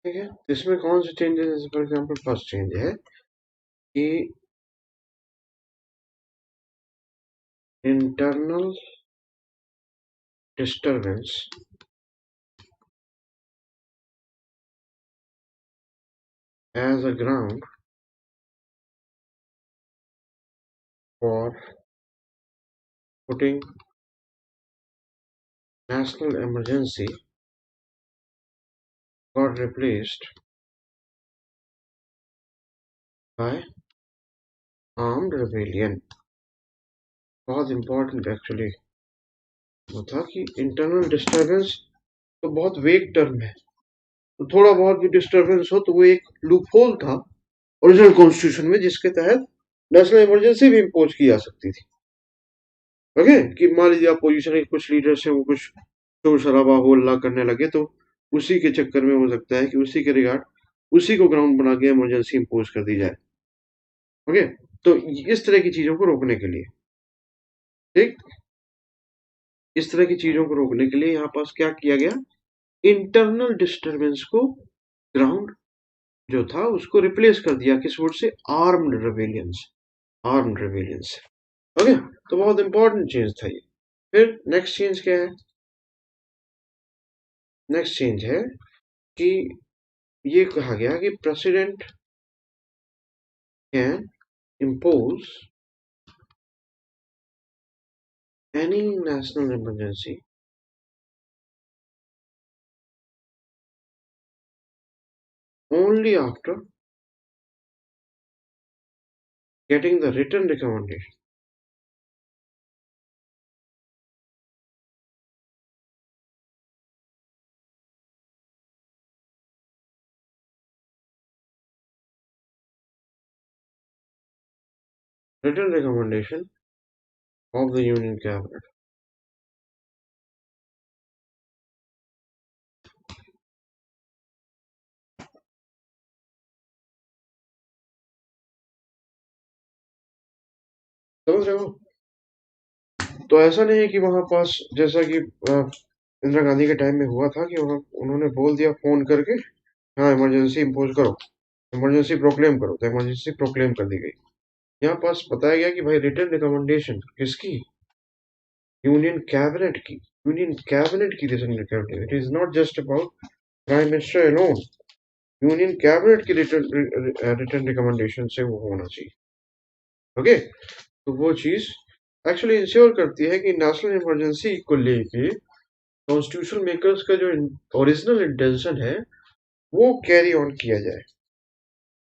[SPEAKER 1] ठीक है. इसमें कौन से changes? For example first change है कि internal disturbance as a ground for putting national emergency got replaced by armed rebellion. बहुत important actually वो था कि इंटरनल डिस्टर्बेंस तो बहुत वेग टर्म है, तो थोड़ा बहुत भी डिस्टर्बेंस हो तो वो एक लूपहोल था ओरिजिनल कॉन्स्टिट्यूशन में, जिसके तहत नेशनल इमरजेंसी भी इम्पोज की जा सकती थी। ओके, कि मान लीजिए अपोजिशन के कुछ लीडर्स हैं, वो कुछ शोर शराबा हो हल्ला करने लगे, तो उसी के चक्कर में हो सकता है कि उसी के रिगार्ड उसी को ग्राउंड बना के इमरजेंसी इम्पोज कर दी जाए। ओके, तो इस तरह की चीजों को रोकने के लिए, ठीक, इस तरह की चीजों को रोकने के लिए यहाँ पास क्या किया गया, इंटरनल डिस्टरबेंस को ग्राउंड जो था उसको रिप्लेस कर दिया किस वर्ड से, armed rebellions, armed rebellions. Okay, तो बहुत इंपॉर्टेंट चेंज था ये। फिर नेक्स्ट चेंज क्या है, नेक्स्ट चेंज है कि ये कहा गया कि president can impose any national emergency only after getting the written recommendation. Written recommendation of the Union Cabinet. समझ रहे हो? तो ऐसा नहीं है कि वहां पास जैसा कि इंदिरा गांधी के टाइम में हुआ था कि वहां उन्होंने बोल दिया फोन करके, हाँ इमरजेंसी इम्पोज करो, इमरजेंसी प्रोक्लेम करो, तो इमरजेंसी प्रोक्लेम कर दी गई। यहाँ पास बताया गया कि भाई रिटर्न रिकमेंडेशन किसकी, यूनियन कैबिनेट की, यूनियन कैबिनेट की return recommendation, it is not just about prime minister alone, union cabinet की रिटर्न रिकमेंडेशन से वो होना चाहिए। ओके, तो वो चीज एक्चुअली इंश्योर करती है कि नेशनल इमरजेंसी को लेके कॉन्स्टिट्यूशन मेकर्स का जो ओरिजिनल इंटेंशन है वो कैरी ऑन किया जाए,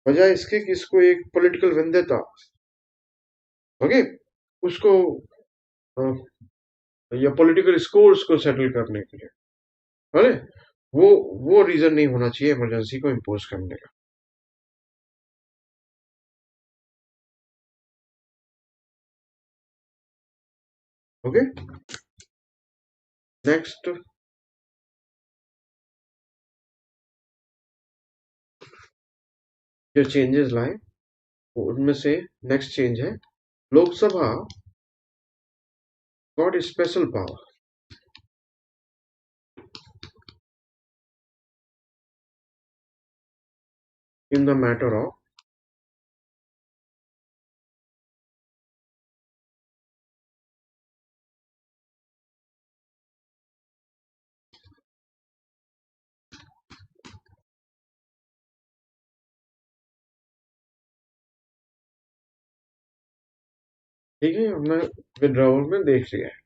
[SPEAKER 1] बजाय इसके कि इसको एक पॉलिटिकल वेंडेटा, ओके, उसको अ, या पॉलिटिकल स्कोर्स को सेटल करने के लिए, अरे वो रीजन नहीं होना चाहिए इमरजेंसी को इम्पोज करने का। ओके, नेक्स्ट जो चेंजेस लाए उनमें से नेक्स्ट चेंज है, Lok Sabha got special power in the matter of, ठीक है, हमने विड्रॉवल में देख लिया है।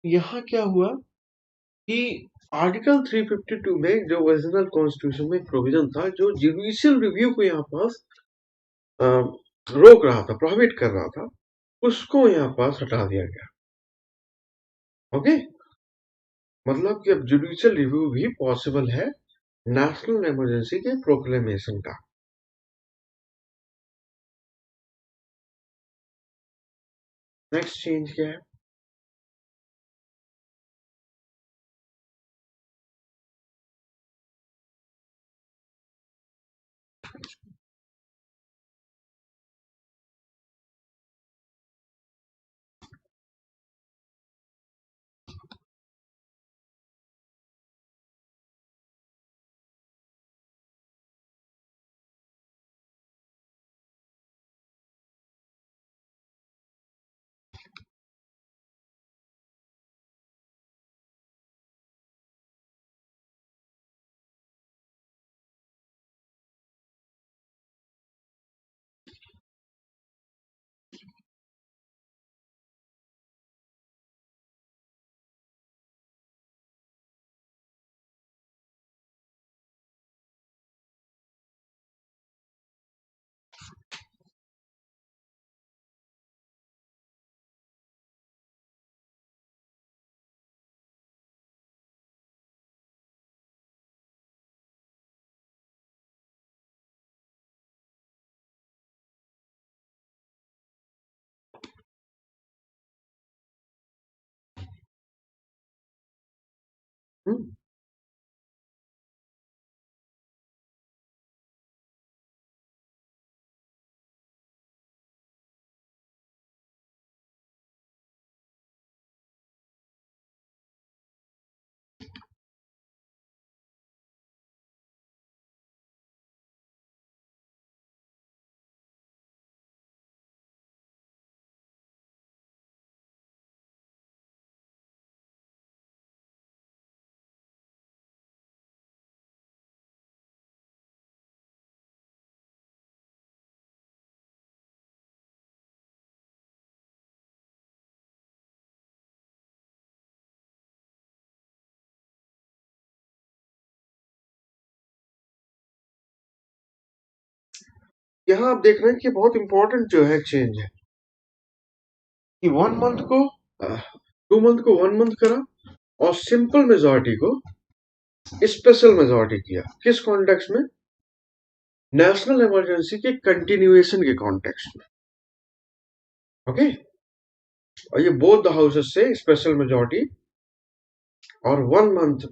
[SPEAKER 1] यहाँ क्या हुआ कि आर्टिकल 352 में जो ओरिजिनल कॉन्स्टिट्यूशन में प्रोविजन था जो जुडिशियल रिव्यू को यहाँ पास रोक रहा था, प्रोहिबिट कर रहा था, उसको यहाँ पास हटा दिया गया। ओके, मतलब कि अब जुडिशियल रिव्यू भी पॉसिबल है नेशनल इमरजेंसी के प्रोक्लेमेशन का। नेक्स्ट चेंज क्या है? हम्म, यहाँ आप देख रहे हैं कि बहुत इंपॉर्टेंट जो है चेंज है कि 1 मंथ को 2 मंथ को 1 मंथ करा और सिंपल मेजोरिटी को स्पेशल मेजोरिटी किया। किस कॉन्टेक्स्ट में? नेशनल इमरजेंसी के कंटिन्यूएशन के कॉन्टेक्स्ट में। ओके, और ये बोथ द हाउसेस से स्पेशल मेजोरिटी और 1 मंथ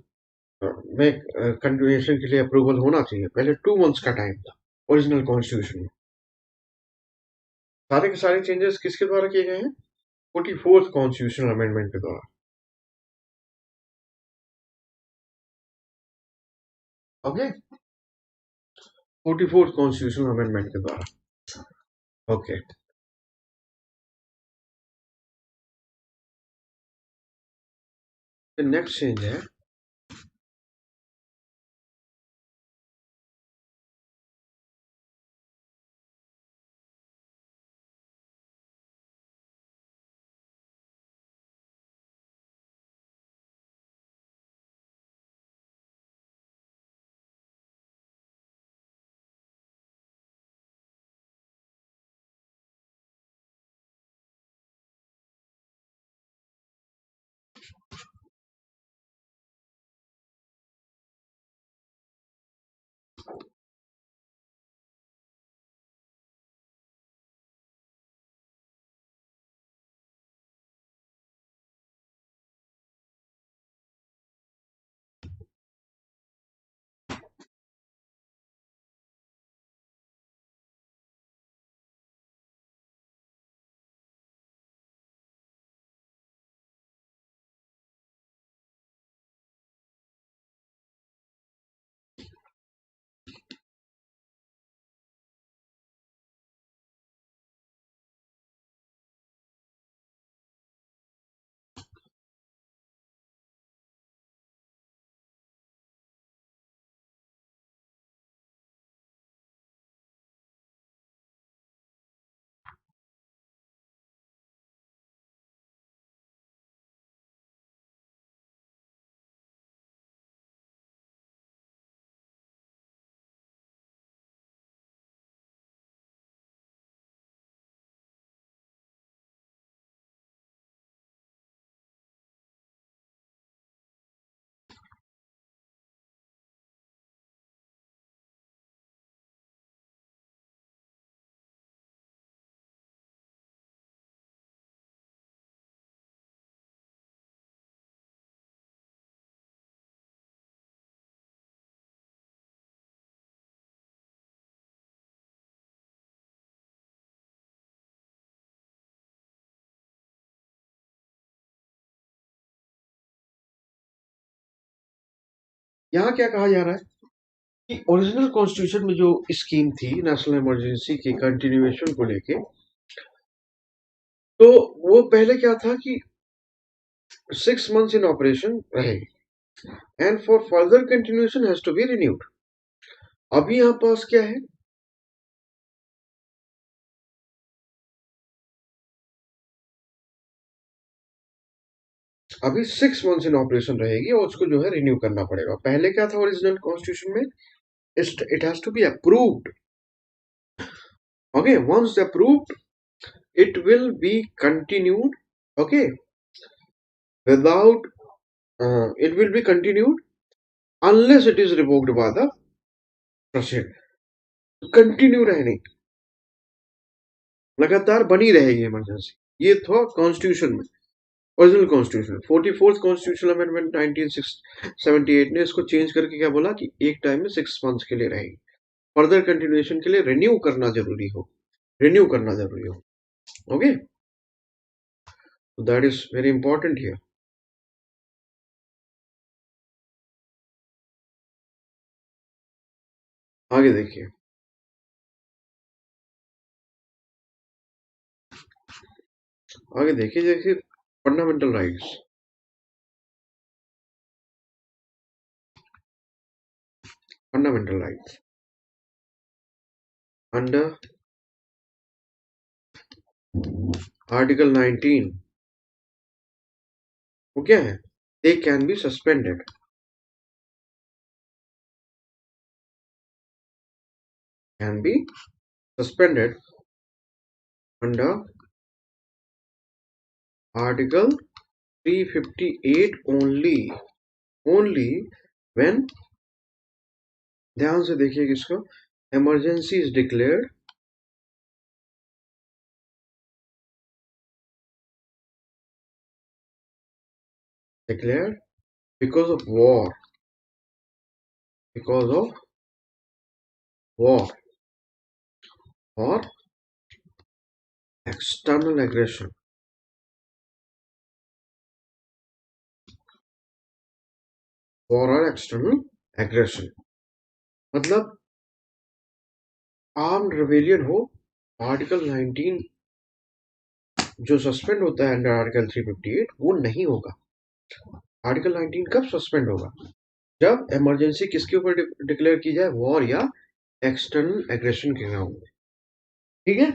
[SPEAKER 1] में कंटिन्यूएशन के लिए अप्रूवल होना चाहिए। पहले 2 मंथ्स का टाइम था ओरिजिनल कॉन्स्टिट्यूशन में। सारे के सारे चेंजेस किसके द्वारा किए गए हैं? 44th कॉन्स्टिट्यूशनल अमेंडमेंट के द्वारा। ओके, 44th कॉन्स्टिट्यूशनल अमेंडमेंट के द्वारा। ओके, नेक्स्ट चेंज है यहाँ क्या कहा जा रहा है कि ओरिजिनल कॉन्स्टिट्यूशन में जो स्कीम थी नेशनल इमरजेंसी के कंटिन्यूएशन को लेके, तो वो पहले क्या था कि 6 months इन ऑपरेशन रहेगी and for further continuation has to be renewed. अभी यहाँ पास क्या है, अभी 6 months इन ऑपरेशन रहेगी और उसको जो है रिन्यू करना पड़ेगा। पहले क्या था ओरिजिनल कॉन्स्टिट्यूशन में, it has to be approved. Okay, once approved it will be continued, okay, without it will be continued unless it is revoked by the president। Continue रहने, लगातार बनी रहेगी इमरजेंसी। ये था कॉन्स्टिट्यूशन में, original constitution. 44th constitutional amendment 1978 ने इसको change करके क्या बोला कि एक टाइम में 6 months के लिए रहेगी, फर्दर कंटिन्यूएशन के लिए रिन्यू करना जरूरी हो, रिन्यू करना जरूरी हो। Okay, that is very important here. आगे देखिए, आगे देखिए, जैसे fundamental rights, fundamental rights under article 19 वो क्या है, they can be suspended, can be suspended under article 358 only, only when, ध्यान से देखिए इसको, emergency is declared, declared because of war, because of war और एक्सटर्नल एग्रेशन, वॉर और external aggression, मतलब आर्म्ड रिबेलियन हो, आर्टिकल 19 जो सस्पेंड होता है अंडर आर्टिकल 358 वो नहीं होगा। आर्टिकल 19 कब सस्पेंड होगा, जब इमरजेंसी किसके ऊपर डिक्लेयर की जाए, वॉर या एक्सटर्नल एग्रेशन के ग्राउंड में। ठीक है,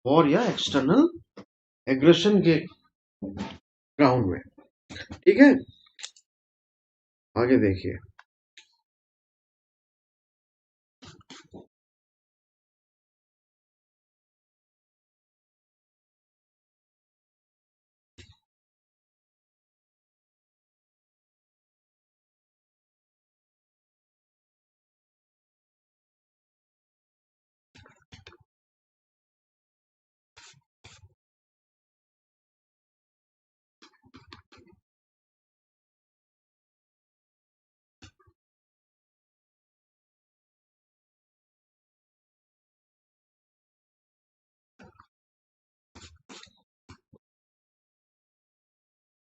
[SPEAKER 1] वॉर या एक्सटर्नल एग्रेशन के ग्राउंड में। ठीक है, आगे देखिए,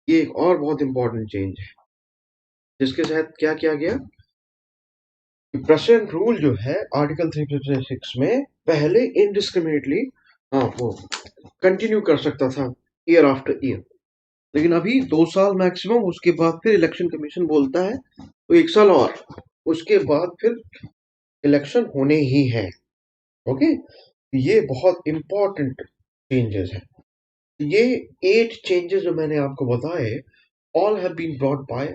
[SPEAKER 1] ये एक और बहुत इंपॉर्टेंट चेंज है जिसके तहत क्या किया गया, प्रेसिडेंट रूल जो है आर्टिकल 356 में पहले इनडिस्क्रिमिनेटली वो कंटिन्यू कर सकता था ईयर आफ्टर ईयर, लेकिन अभी 2 साल मैक्सिमम, उसके बाद फिर इलेक्शन कमीशन बोलता है तो 1 साल और, उसके बाद फिर इलेक्शन होने ही है। ओके, ये बहुत इंपॉर्टेंट चेंजेस है। ये 8 चेंजेस जो मैंने आपको बताए, all have been brought by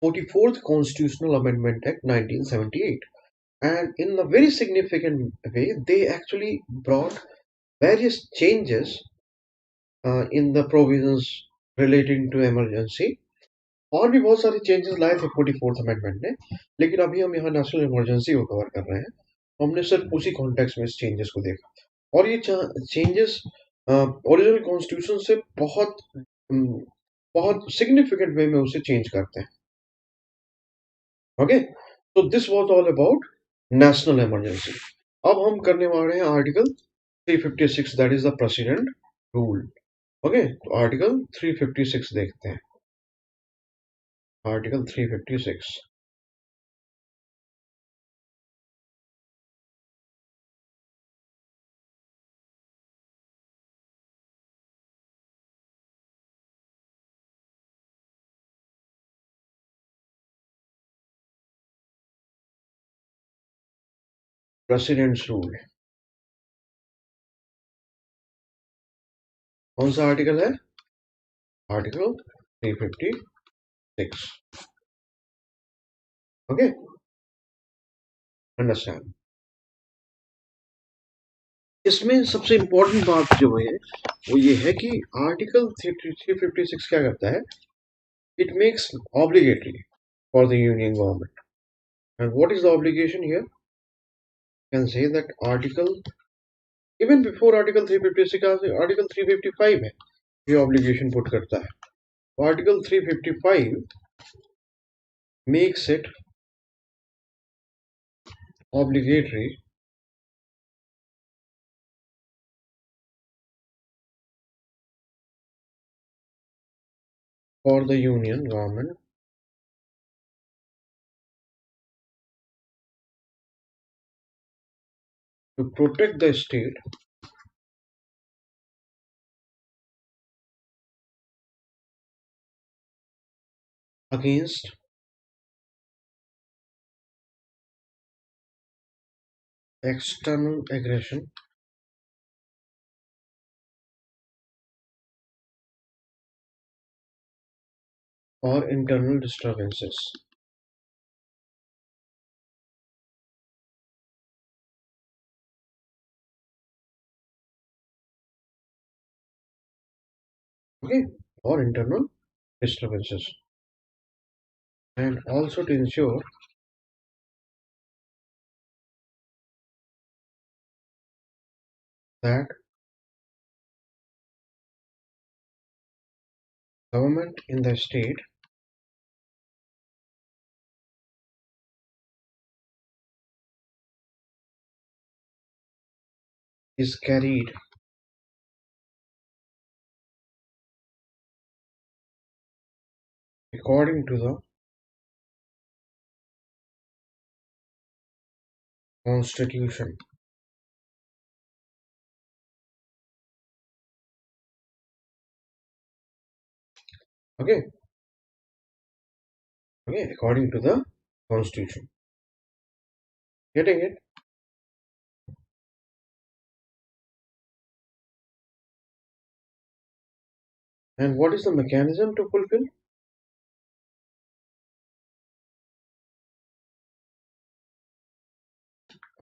[SPEAKER 1] 44th Constitutional Amendment Act 1978, and in a very significant way they actually brought various changes in the provisions relating to emergency। और भी बहुत सारे चेंजेस लाए थे 44th अमेंडमेंट ने, लेकिन अभी हम यहाँ नेशनल इमरजेंसी को कवर कर रहे हैं, हमने सिर्फ उसी कॉन्टेक्स्ट में इस चेंजेस को देखा। और ये चेंजेस ओरिजिनल कॉन्स्टिट्यूशन से बहुत बहुत सिग्निफिकेंट वे में उसे चेंज करते हैं। ओके, तो this was all about national emergency. अब हम करने वाले हैं article 356, that is the president rule. Okay, तो आर्टिकल 356 देखते हैं। Article 356, presidents rule. कौन सा आर्टिकल है? आर्टिकल 356। Okay, understand. इसमें सबसे इंपॉर्टेंट बात जो है वो ये है कि आर्टिकल 356 क्या करता है? It makes obligatory for the union government. And what is the obligation here? Can say that article, even before article 356 article 355 है, ये ऑब्लिगेशन पुट करता है। Article 355 makes it obligatory for the union government to protect the state against external aggression or internal disturbances. Okay, or internal disturbances, and also to ensure that government in the state is carried according to the constitution. Okay, okay, according to the constitution. Getting it? And what is the mechanism to fulfill?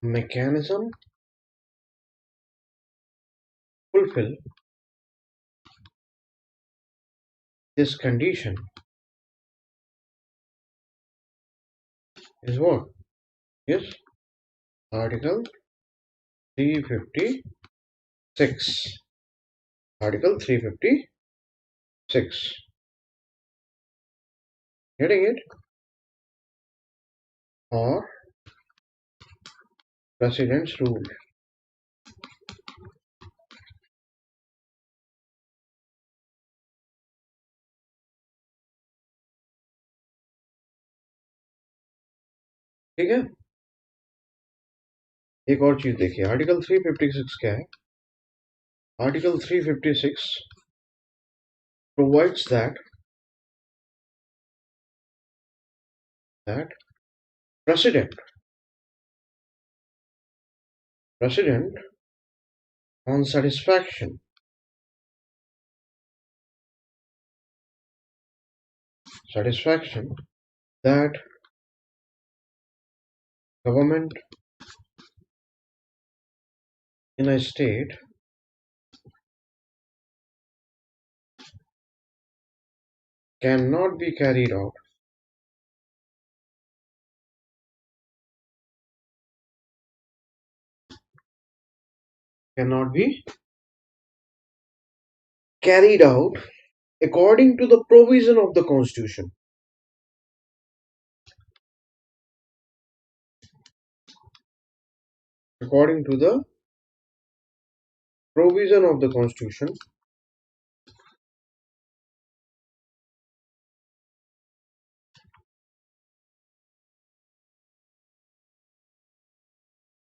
[SPEAKER 1] Mechanism fulfill this condition is what? Yes, Article 356. Article 356. Getting it? Or President's rule. ठीक है, एक और चीज देखिए, article 356 क्या है? Article 356 provides that president on satisfaction that government in a state cannot be carried out cannot be carried out according to the provision of the constitution. According to the provision of the constitution,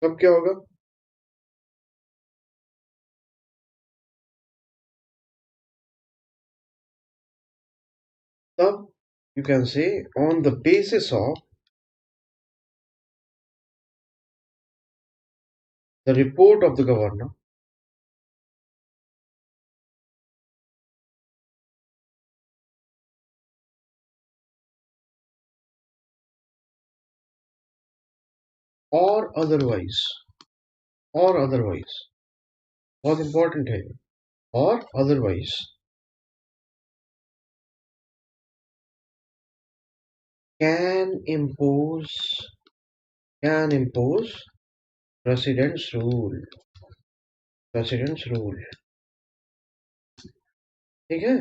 [SPEAKER 1] तब क्या होगा? तब you can say on the basis of the report of the governor or otherwise, or otherwise, बहुत important है, or otherwise can impose president's rule, president's rule, ठीक है?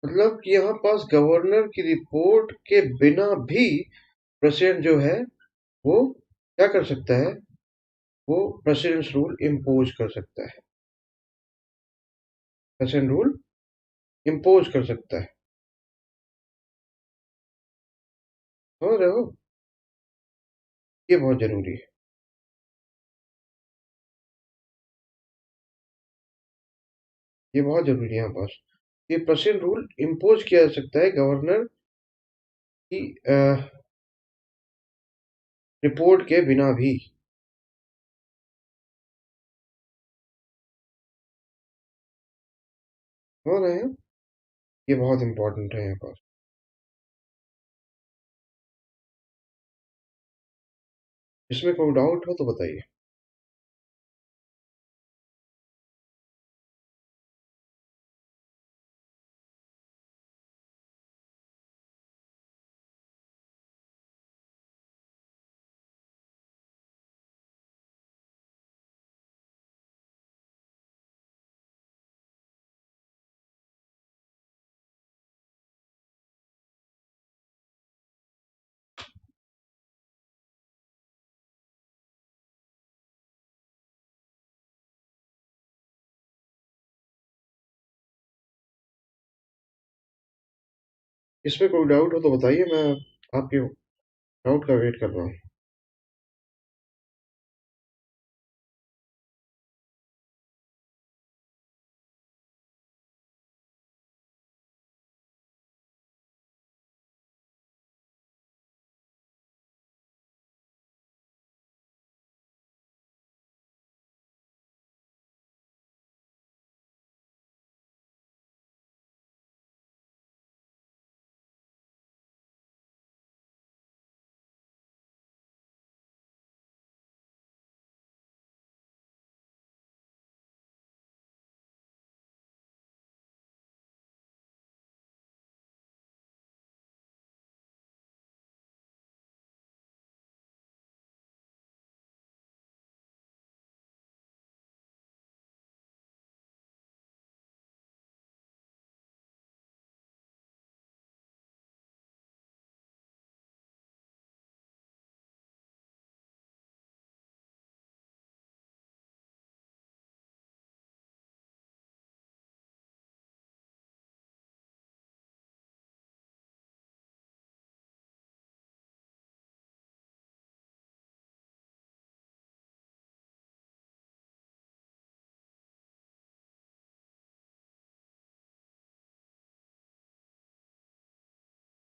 [SPEAKER 1] मतलब कि यहाँ पास गवर्नर की रिपोर्ट के बिना भी प्रेसिडेंट जो है वो क्या कर सकता है? वो प्रेसिडेंट्स रूल इम्पोज कर सकता है, प्रेसिडेंट रूल इम्पोज कर सकता है, समझ रहे हो? ये बहुत जरूरी है, ये बहुत जरूरी है यहाँ पास। ये प्रेसिडेंट रूल इम्पोज किया जा सकता है गवर्नर की रिपोर्ट के बिना भी, समझ रहे हैं? ये बहुत इंपॉर्टेंट है यहाँ पास। इसमें कोई डाउट हो तो बताइए। इसमें कोई डाउट हो तो बताइए, मैं आपके डाउट का वेट कर रहा हूँ।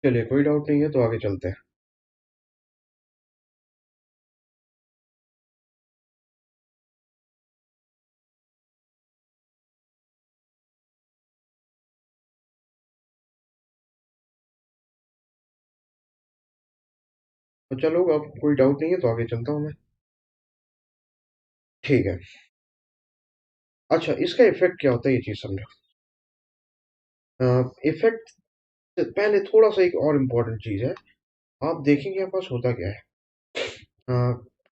[SPEAKER 1] चलिए, कोई डाउट नहीं है तो आगे चलते हैं। तो चलो, अब कोई डाउट नहीं है तो आगे चलता हूँ मैं। ठीक है। अच्छा, इसका इफेक्ट क्या होता है, ये चीज समझो। इफेक्ट से पहले थोड़ा सा एक और इम्पोर्टेंट चीज है। आप देखेंगे यहाँ पास होता क्या है। अ,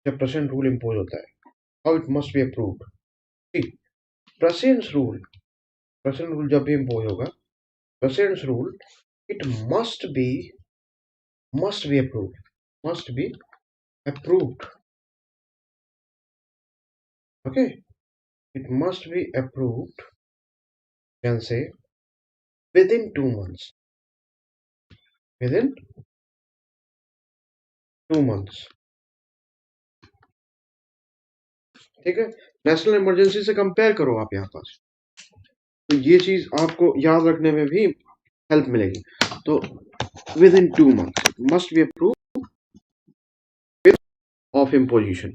[SPEAKER 1] जब प्रेसिडेंट रूल इम्पोज होता है, how it must be approved. ठीक, प्रेसिडेंट्स रूल, प्रेसिडेंट रूल जब भी इम्पोज होगा, presidents rule, it must be approved, must be approved, okay, it must be approved, can say, within 2 months, within 2 months, ठीक है, national emergency से compare करो आप यहाँ पास, तो ये चीज आपको याद रखने में भी हेल्प मिलेगी। तो with in 2 months must be approve of imposition.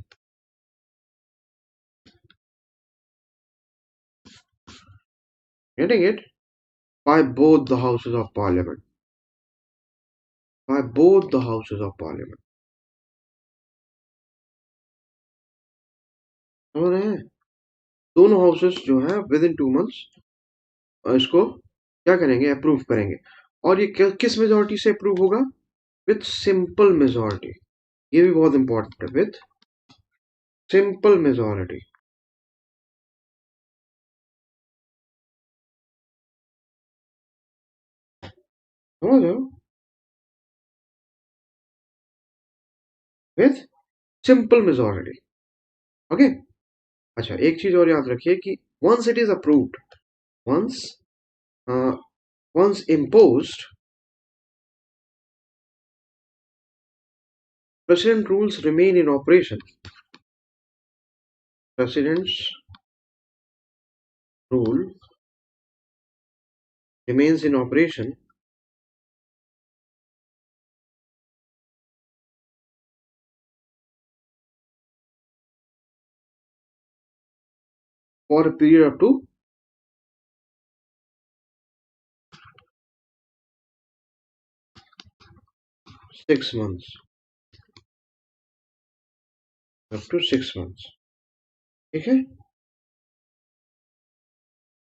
[SPEAKER 1] Getting it? By both the houses of parliament. By both the houses of parliament. समझ रहे हैं? दोनों हाउसेस जो है विद इन 2 months इसको क्या करेंगे, अप्रूव करेंगे। और ये किस मेजोरिटी से अप्रूव होगा? With simple majority. ये भी बहुत इंपॉर्टेंट है, विथ सिंपल मेजोरिटी। समझ रहे हो? With simple majority. ओके। अच्छा, एक चीज और याद रखिए कि once it is approved, once once imposed, president rules remain in operation. President's rule remains in operation for a period up to 6 months. Up to 6 months. ठीक है,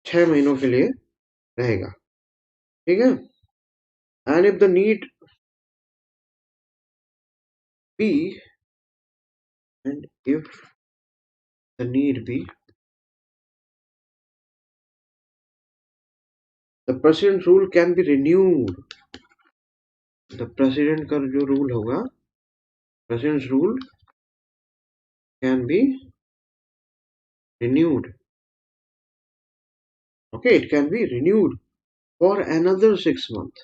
[SPEAKER 1] 6 महीनों के लिए रहेगा। ठीक है, and if the need be, and if the need be, the president rule can be renewed. The president का जो रूल होगा, president rule can be renewed. Okay, it can be renewed for another 6 months.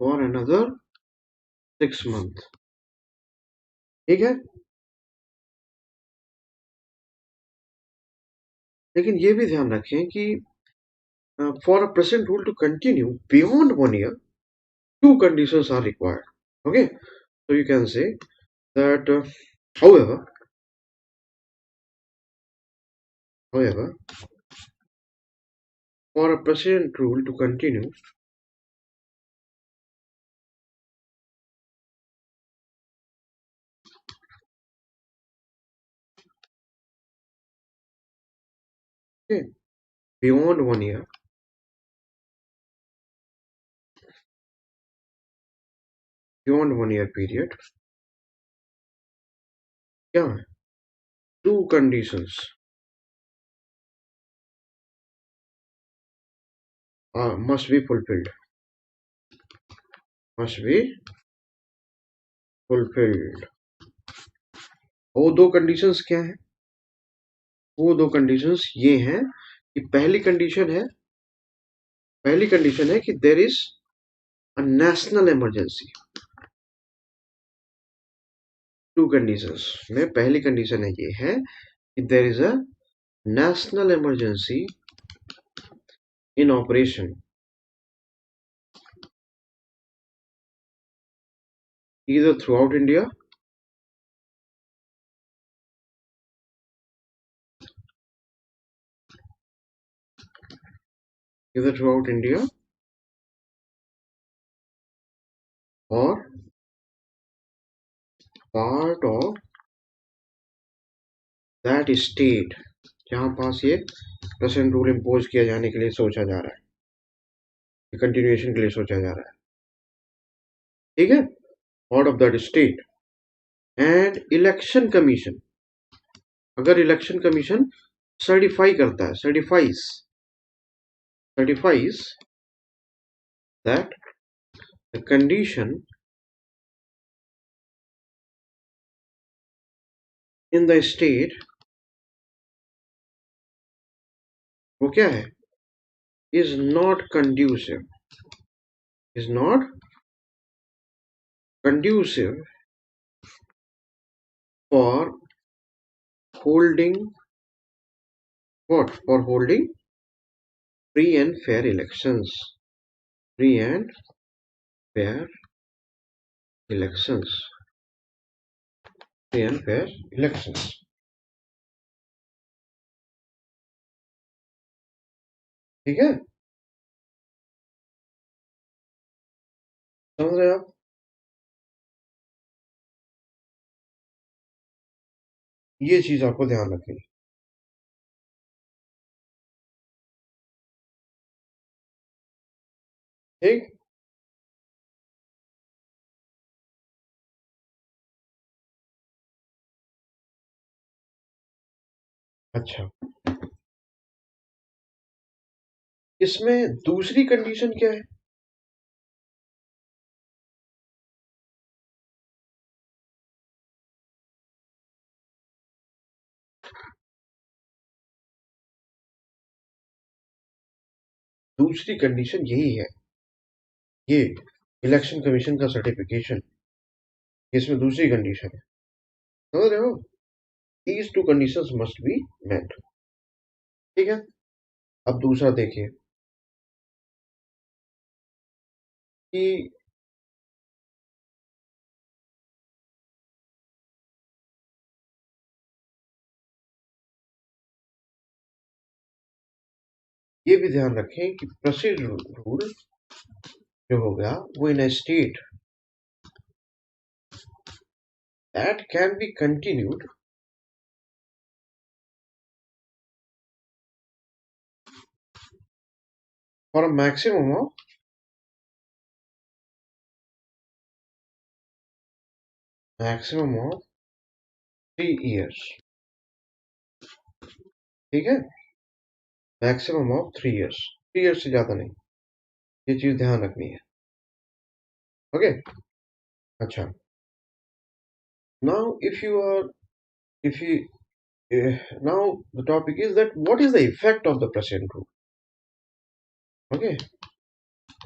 [SPEAKER 1] For another 6 months. ठीक है, लेकिन ये भी ध्यान रखें कि for a present rule to continue beyond 1 year, 2 conditions are required. Okay, so you can say that however, for a present rule to continue okay, beyond 1 year, beyond 1 year period, क्या है, 2 conditions must be fulfilled. Must be fulfilled. वो 2 conditions क्या है? वो 2 conditions ये हैं कि पहली कंडीशन है कि there is a national emergency. 2 conditions में पहली कंडीशन है ये है कि there is a national emergency in operation either throughout India or part of that state जहां पास ये प्रेसिडेंट रूल इम्पोज किया जाने के लिए सोचा जा रहा है, कंटिन्यूएशन के लिए सोचा जा रहा है। ठीक है, part of that state. And election commission, अगर इलेक्शन कमीशन सर्टिफाई करता है, certifies that the condition in the state, वो क्या है, is not conducive for holding what? For holding free and fair elections. Free and fair elections. Free and fair elections. ठीक है, समझ रहे हो आप? ये चीज आपको ध्यान रखनी है। ठीक, अच्छा, इसमें दूसरी कंडीशन क्या है? दूसरी कंडीशन यही है, ये इलेक्शन कमीशन का सर्टिफिकेशन, इसमें दूसरी कंडीशन है, समझ रहे हो? These two conditions must be met. ठीक है, अब दूसरा देखिए कि ये भी ध्यान रखें कि प्रोसीड रूल जो होगा वो इन a state that can be continued for a maximum of 3 years। ठीक है, मैक्सिमम ऑफ 3 years, 3 years से ज्यादा नहीं, ये चीज ध्यान रखनी है। ओके, अच्छा, now if you now the topic is that what is the effect of the precedent rule? Okay,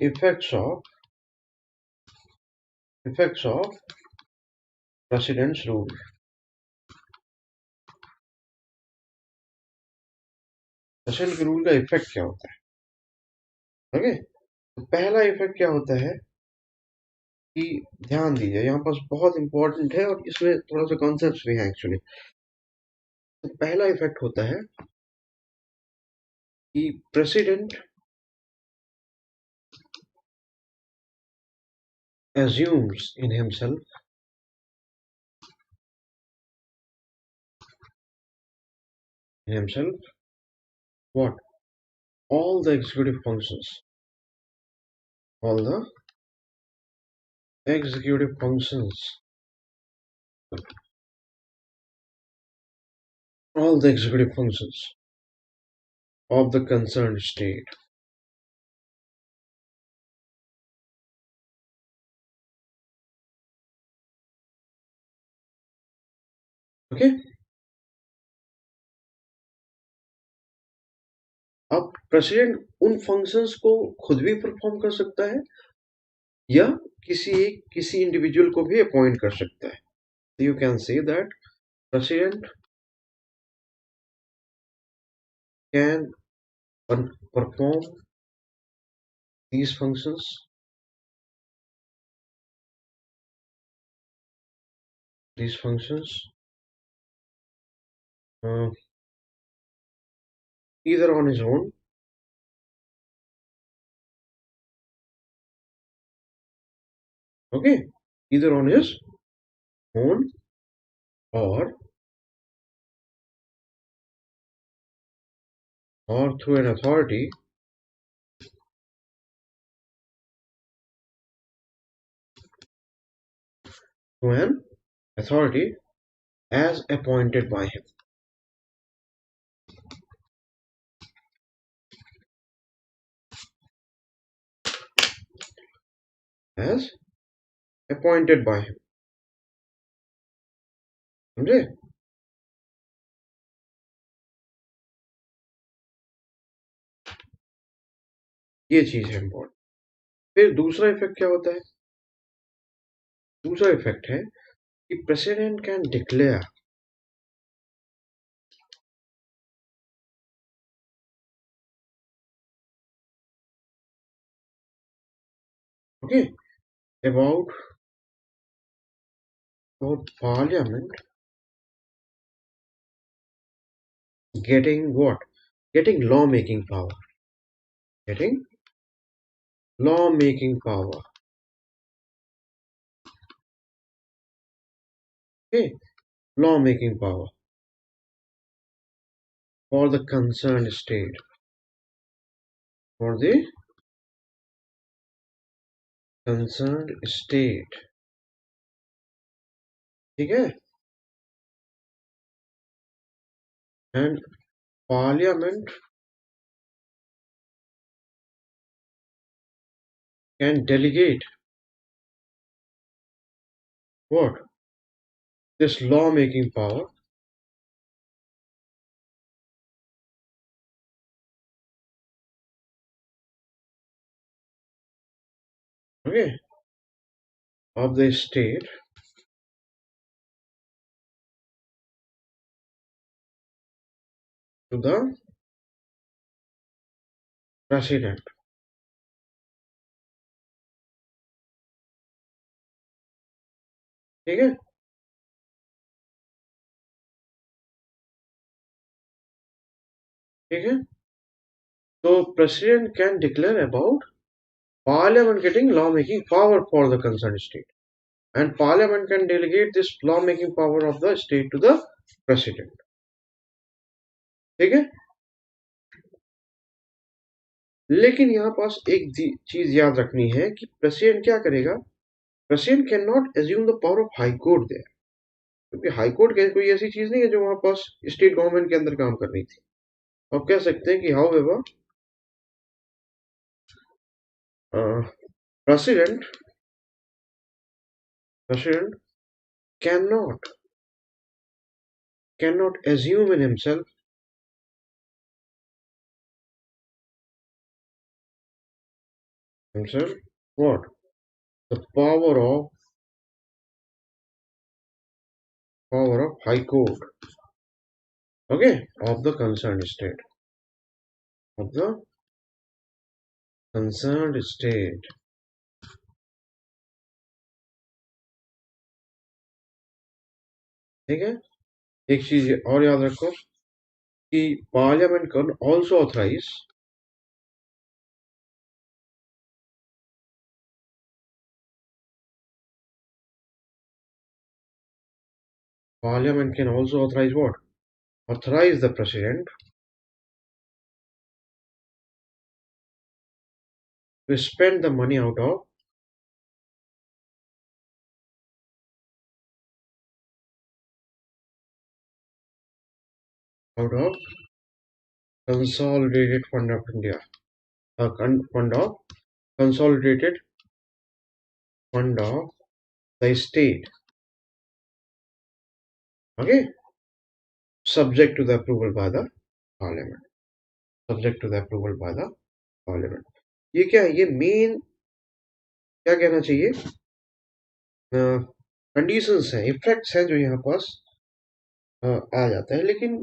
[SPEAKER 1] effects of precedence rule। President rule का इफेक्ट क्या होता है? ओके, तो पहला इफेक्ट क्या होता है कि ध्यान दीजिए, यहाँ पास बहुत इंपॉर्टेंट है और इसमें थोड़ा सा कॉन्सेप्ट भी है एक्चुअली। तो पहला इफेक्ट होता है कि president assumes in himself what? All the executive functions, all the executive functions, all the executive functions of the concerned state। Okay, अब प्रेसिडेंट उन फंक्शंस को खुद भी परफॉर्म कर सकता है या किसी इंडिविजुअल को भी अपॉइंट कर सकता है। You can say that president can perform these functions uh, either on his own, okay, either on his own or through an authority as appointed by him। As appointed by him, समझे? ये चीज है important. फिर दूसरा effect क्या होता है? दूसरा इफेक्ट है कि president can declare okay about parliament getting what? Getting law-making power. Getting law-making power. Okay, law-making power for the concerned state. For the concerned state. ठीक है? And parliament can delegate what? This law-making power okay, of the state to the president. ठीक है? ठीक है? So president can declare about parliament getting law-making power for the concerned state. And parliament can delegate this law-making power of the state to the president. ठीक है? लेकिन यहाँ पास एक चीज याद रखनी है कि प्रेसिडेंट क्या करेगा? President can not assume the power of high court there, क्योंकि हाई कोर्ट कोई ऐसी चीज नहीं है जो वहां पास स्टेट गवर्नमेंट के अंदर काम कर रही थी. आप कह सकते हैं कि how ever president president cannot assume in himself what? The power of high court, okay, of the concerned state. Of the concerned state. ठीक है? एक चीज और याद रखो कि parliament can also authorise Parliament can also authorize what? Authorize the president to spend the money out of consolidated fund of India, consolidated fund of the state. Okay, subject to the approval by the parliament. Subject to the approval by the parliament. ये क्या है? ये main क्या कहना चाहिए? Conditions हैं, effects हैं जो यहाँ पास आ जाता है. लेकिन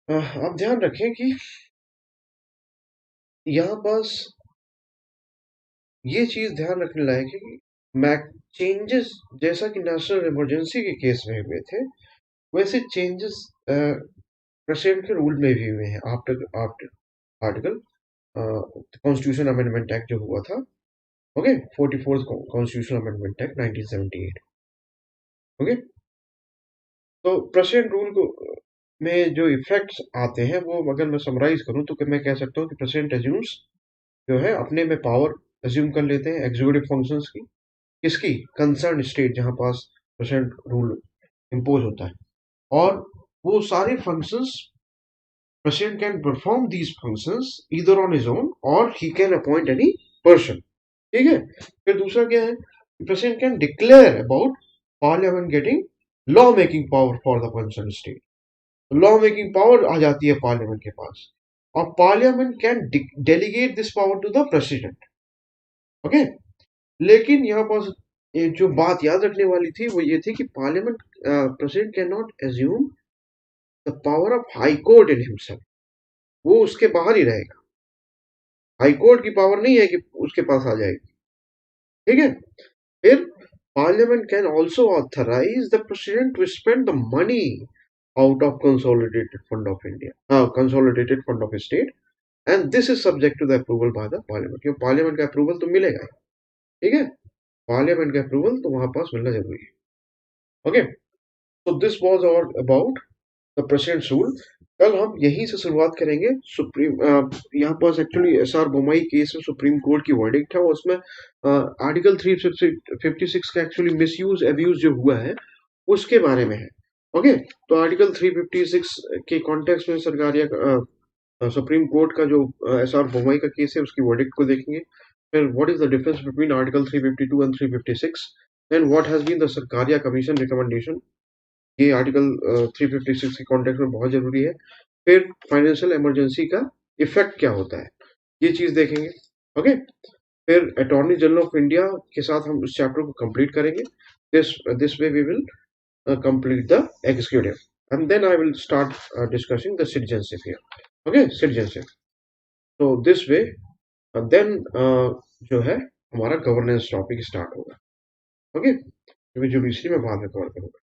[SPEAKER 1] आप ध्यान रखें कि यहाँ पास ये चीज ध्यान रखने लायक है कि चेंजेस जैसा कि नेशनल इमरजेंसी के केस में हुए थे, वैसे चेंजेस प्रेसिडेंट के रूल में भी हुए हैं after article constitution amendment act जो हुआ था. Okay, 44th constitution amendment act 1978. Okay, तो प्रेसिडेंट रूल को में जो इफेक्ट्स आते हैं वो अगर मैं समराइज करूं तो मैं कह सकता हूं कि प्रेसिडेंट एज्यूम्स जो है अपने में पावर एज्यूम कर लेते हैं एग्जीक्यूटिव फंक्शंस की. किसकी? कंसर्न स्टेट जहां पास प्रेसिडेंट रूल इम्पोज होता है. और वो सारे functions president can perform these functions either on his own or he can appoint any person. ठीक है? फिर दूसरा क्या है? President can declare about parliament getting law making power for the concerned state. Law making power आ जाती है parliament के पास, और parliament can delegate this power to the president. Okay, लेकिन यहाँ पर ये जो बात याद रखने वाली थी वो ये थी कि parliament president can not assume the power of high court in himself. वो उसके बाहर ही रहेगा। हाई कोर्ट की पावर नहीं है कि उसके पास आ जाएगी। ठीक है। फिर parliament can also authorise the president to spend the money out of consolidated fund of India, consolidated fund of a state, and this is subject to the approval by the parliament। क्यों parliament का approval तो मिलेगा। ठीक है। Parliament का approval तो वहां पास मिलना जरूरी है। Okay, so this was all about the president's rule। कल हम यहीं से शुरुआत करेंगे। सुप्रीम यहाँ पास एक्चुअली एसआर बोमई केस में सुप्रीम कोर्ट की वर्डिक्ट है, उसमें आर्टिकल 356 का एक्चुअली मिसयूज एब्यूज जो हुआ है उसके बारे में है। ओके, तो आर्टिकल 356 के कॉन्टेक्स्ट में सरकारिया सुप्रीम कोर्ट का जो एसआर बोमई का केस है उसकी वर्डिक्ट को देखेंगे। फिर what is the difference between article 352 and 356, then what has been the Sarkaria commission recommendation. ये आर्टिकल 356 के कॉन्टेक्स्ट में बहुत जरूरी है। फिर फाइनेंशियल इमरजेंसी का इफेक्ट क्या होता है, ये चीज देखेंगे। ओके, फिर अटॉर्नी जनरल ऑफ इंडिया के साथ हम इस चैप्टर को कंप्लीट करेंगे। This way we will complete the executive, and then I will start discussing the citizenship here। Okay, citizenship। So this way then जो है हमारा गवर्नेंस टॉपिक स्टार्ट होगा। ओके, क्योंकि जुडिशरी में बाद में कवर करूंगा।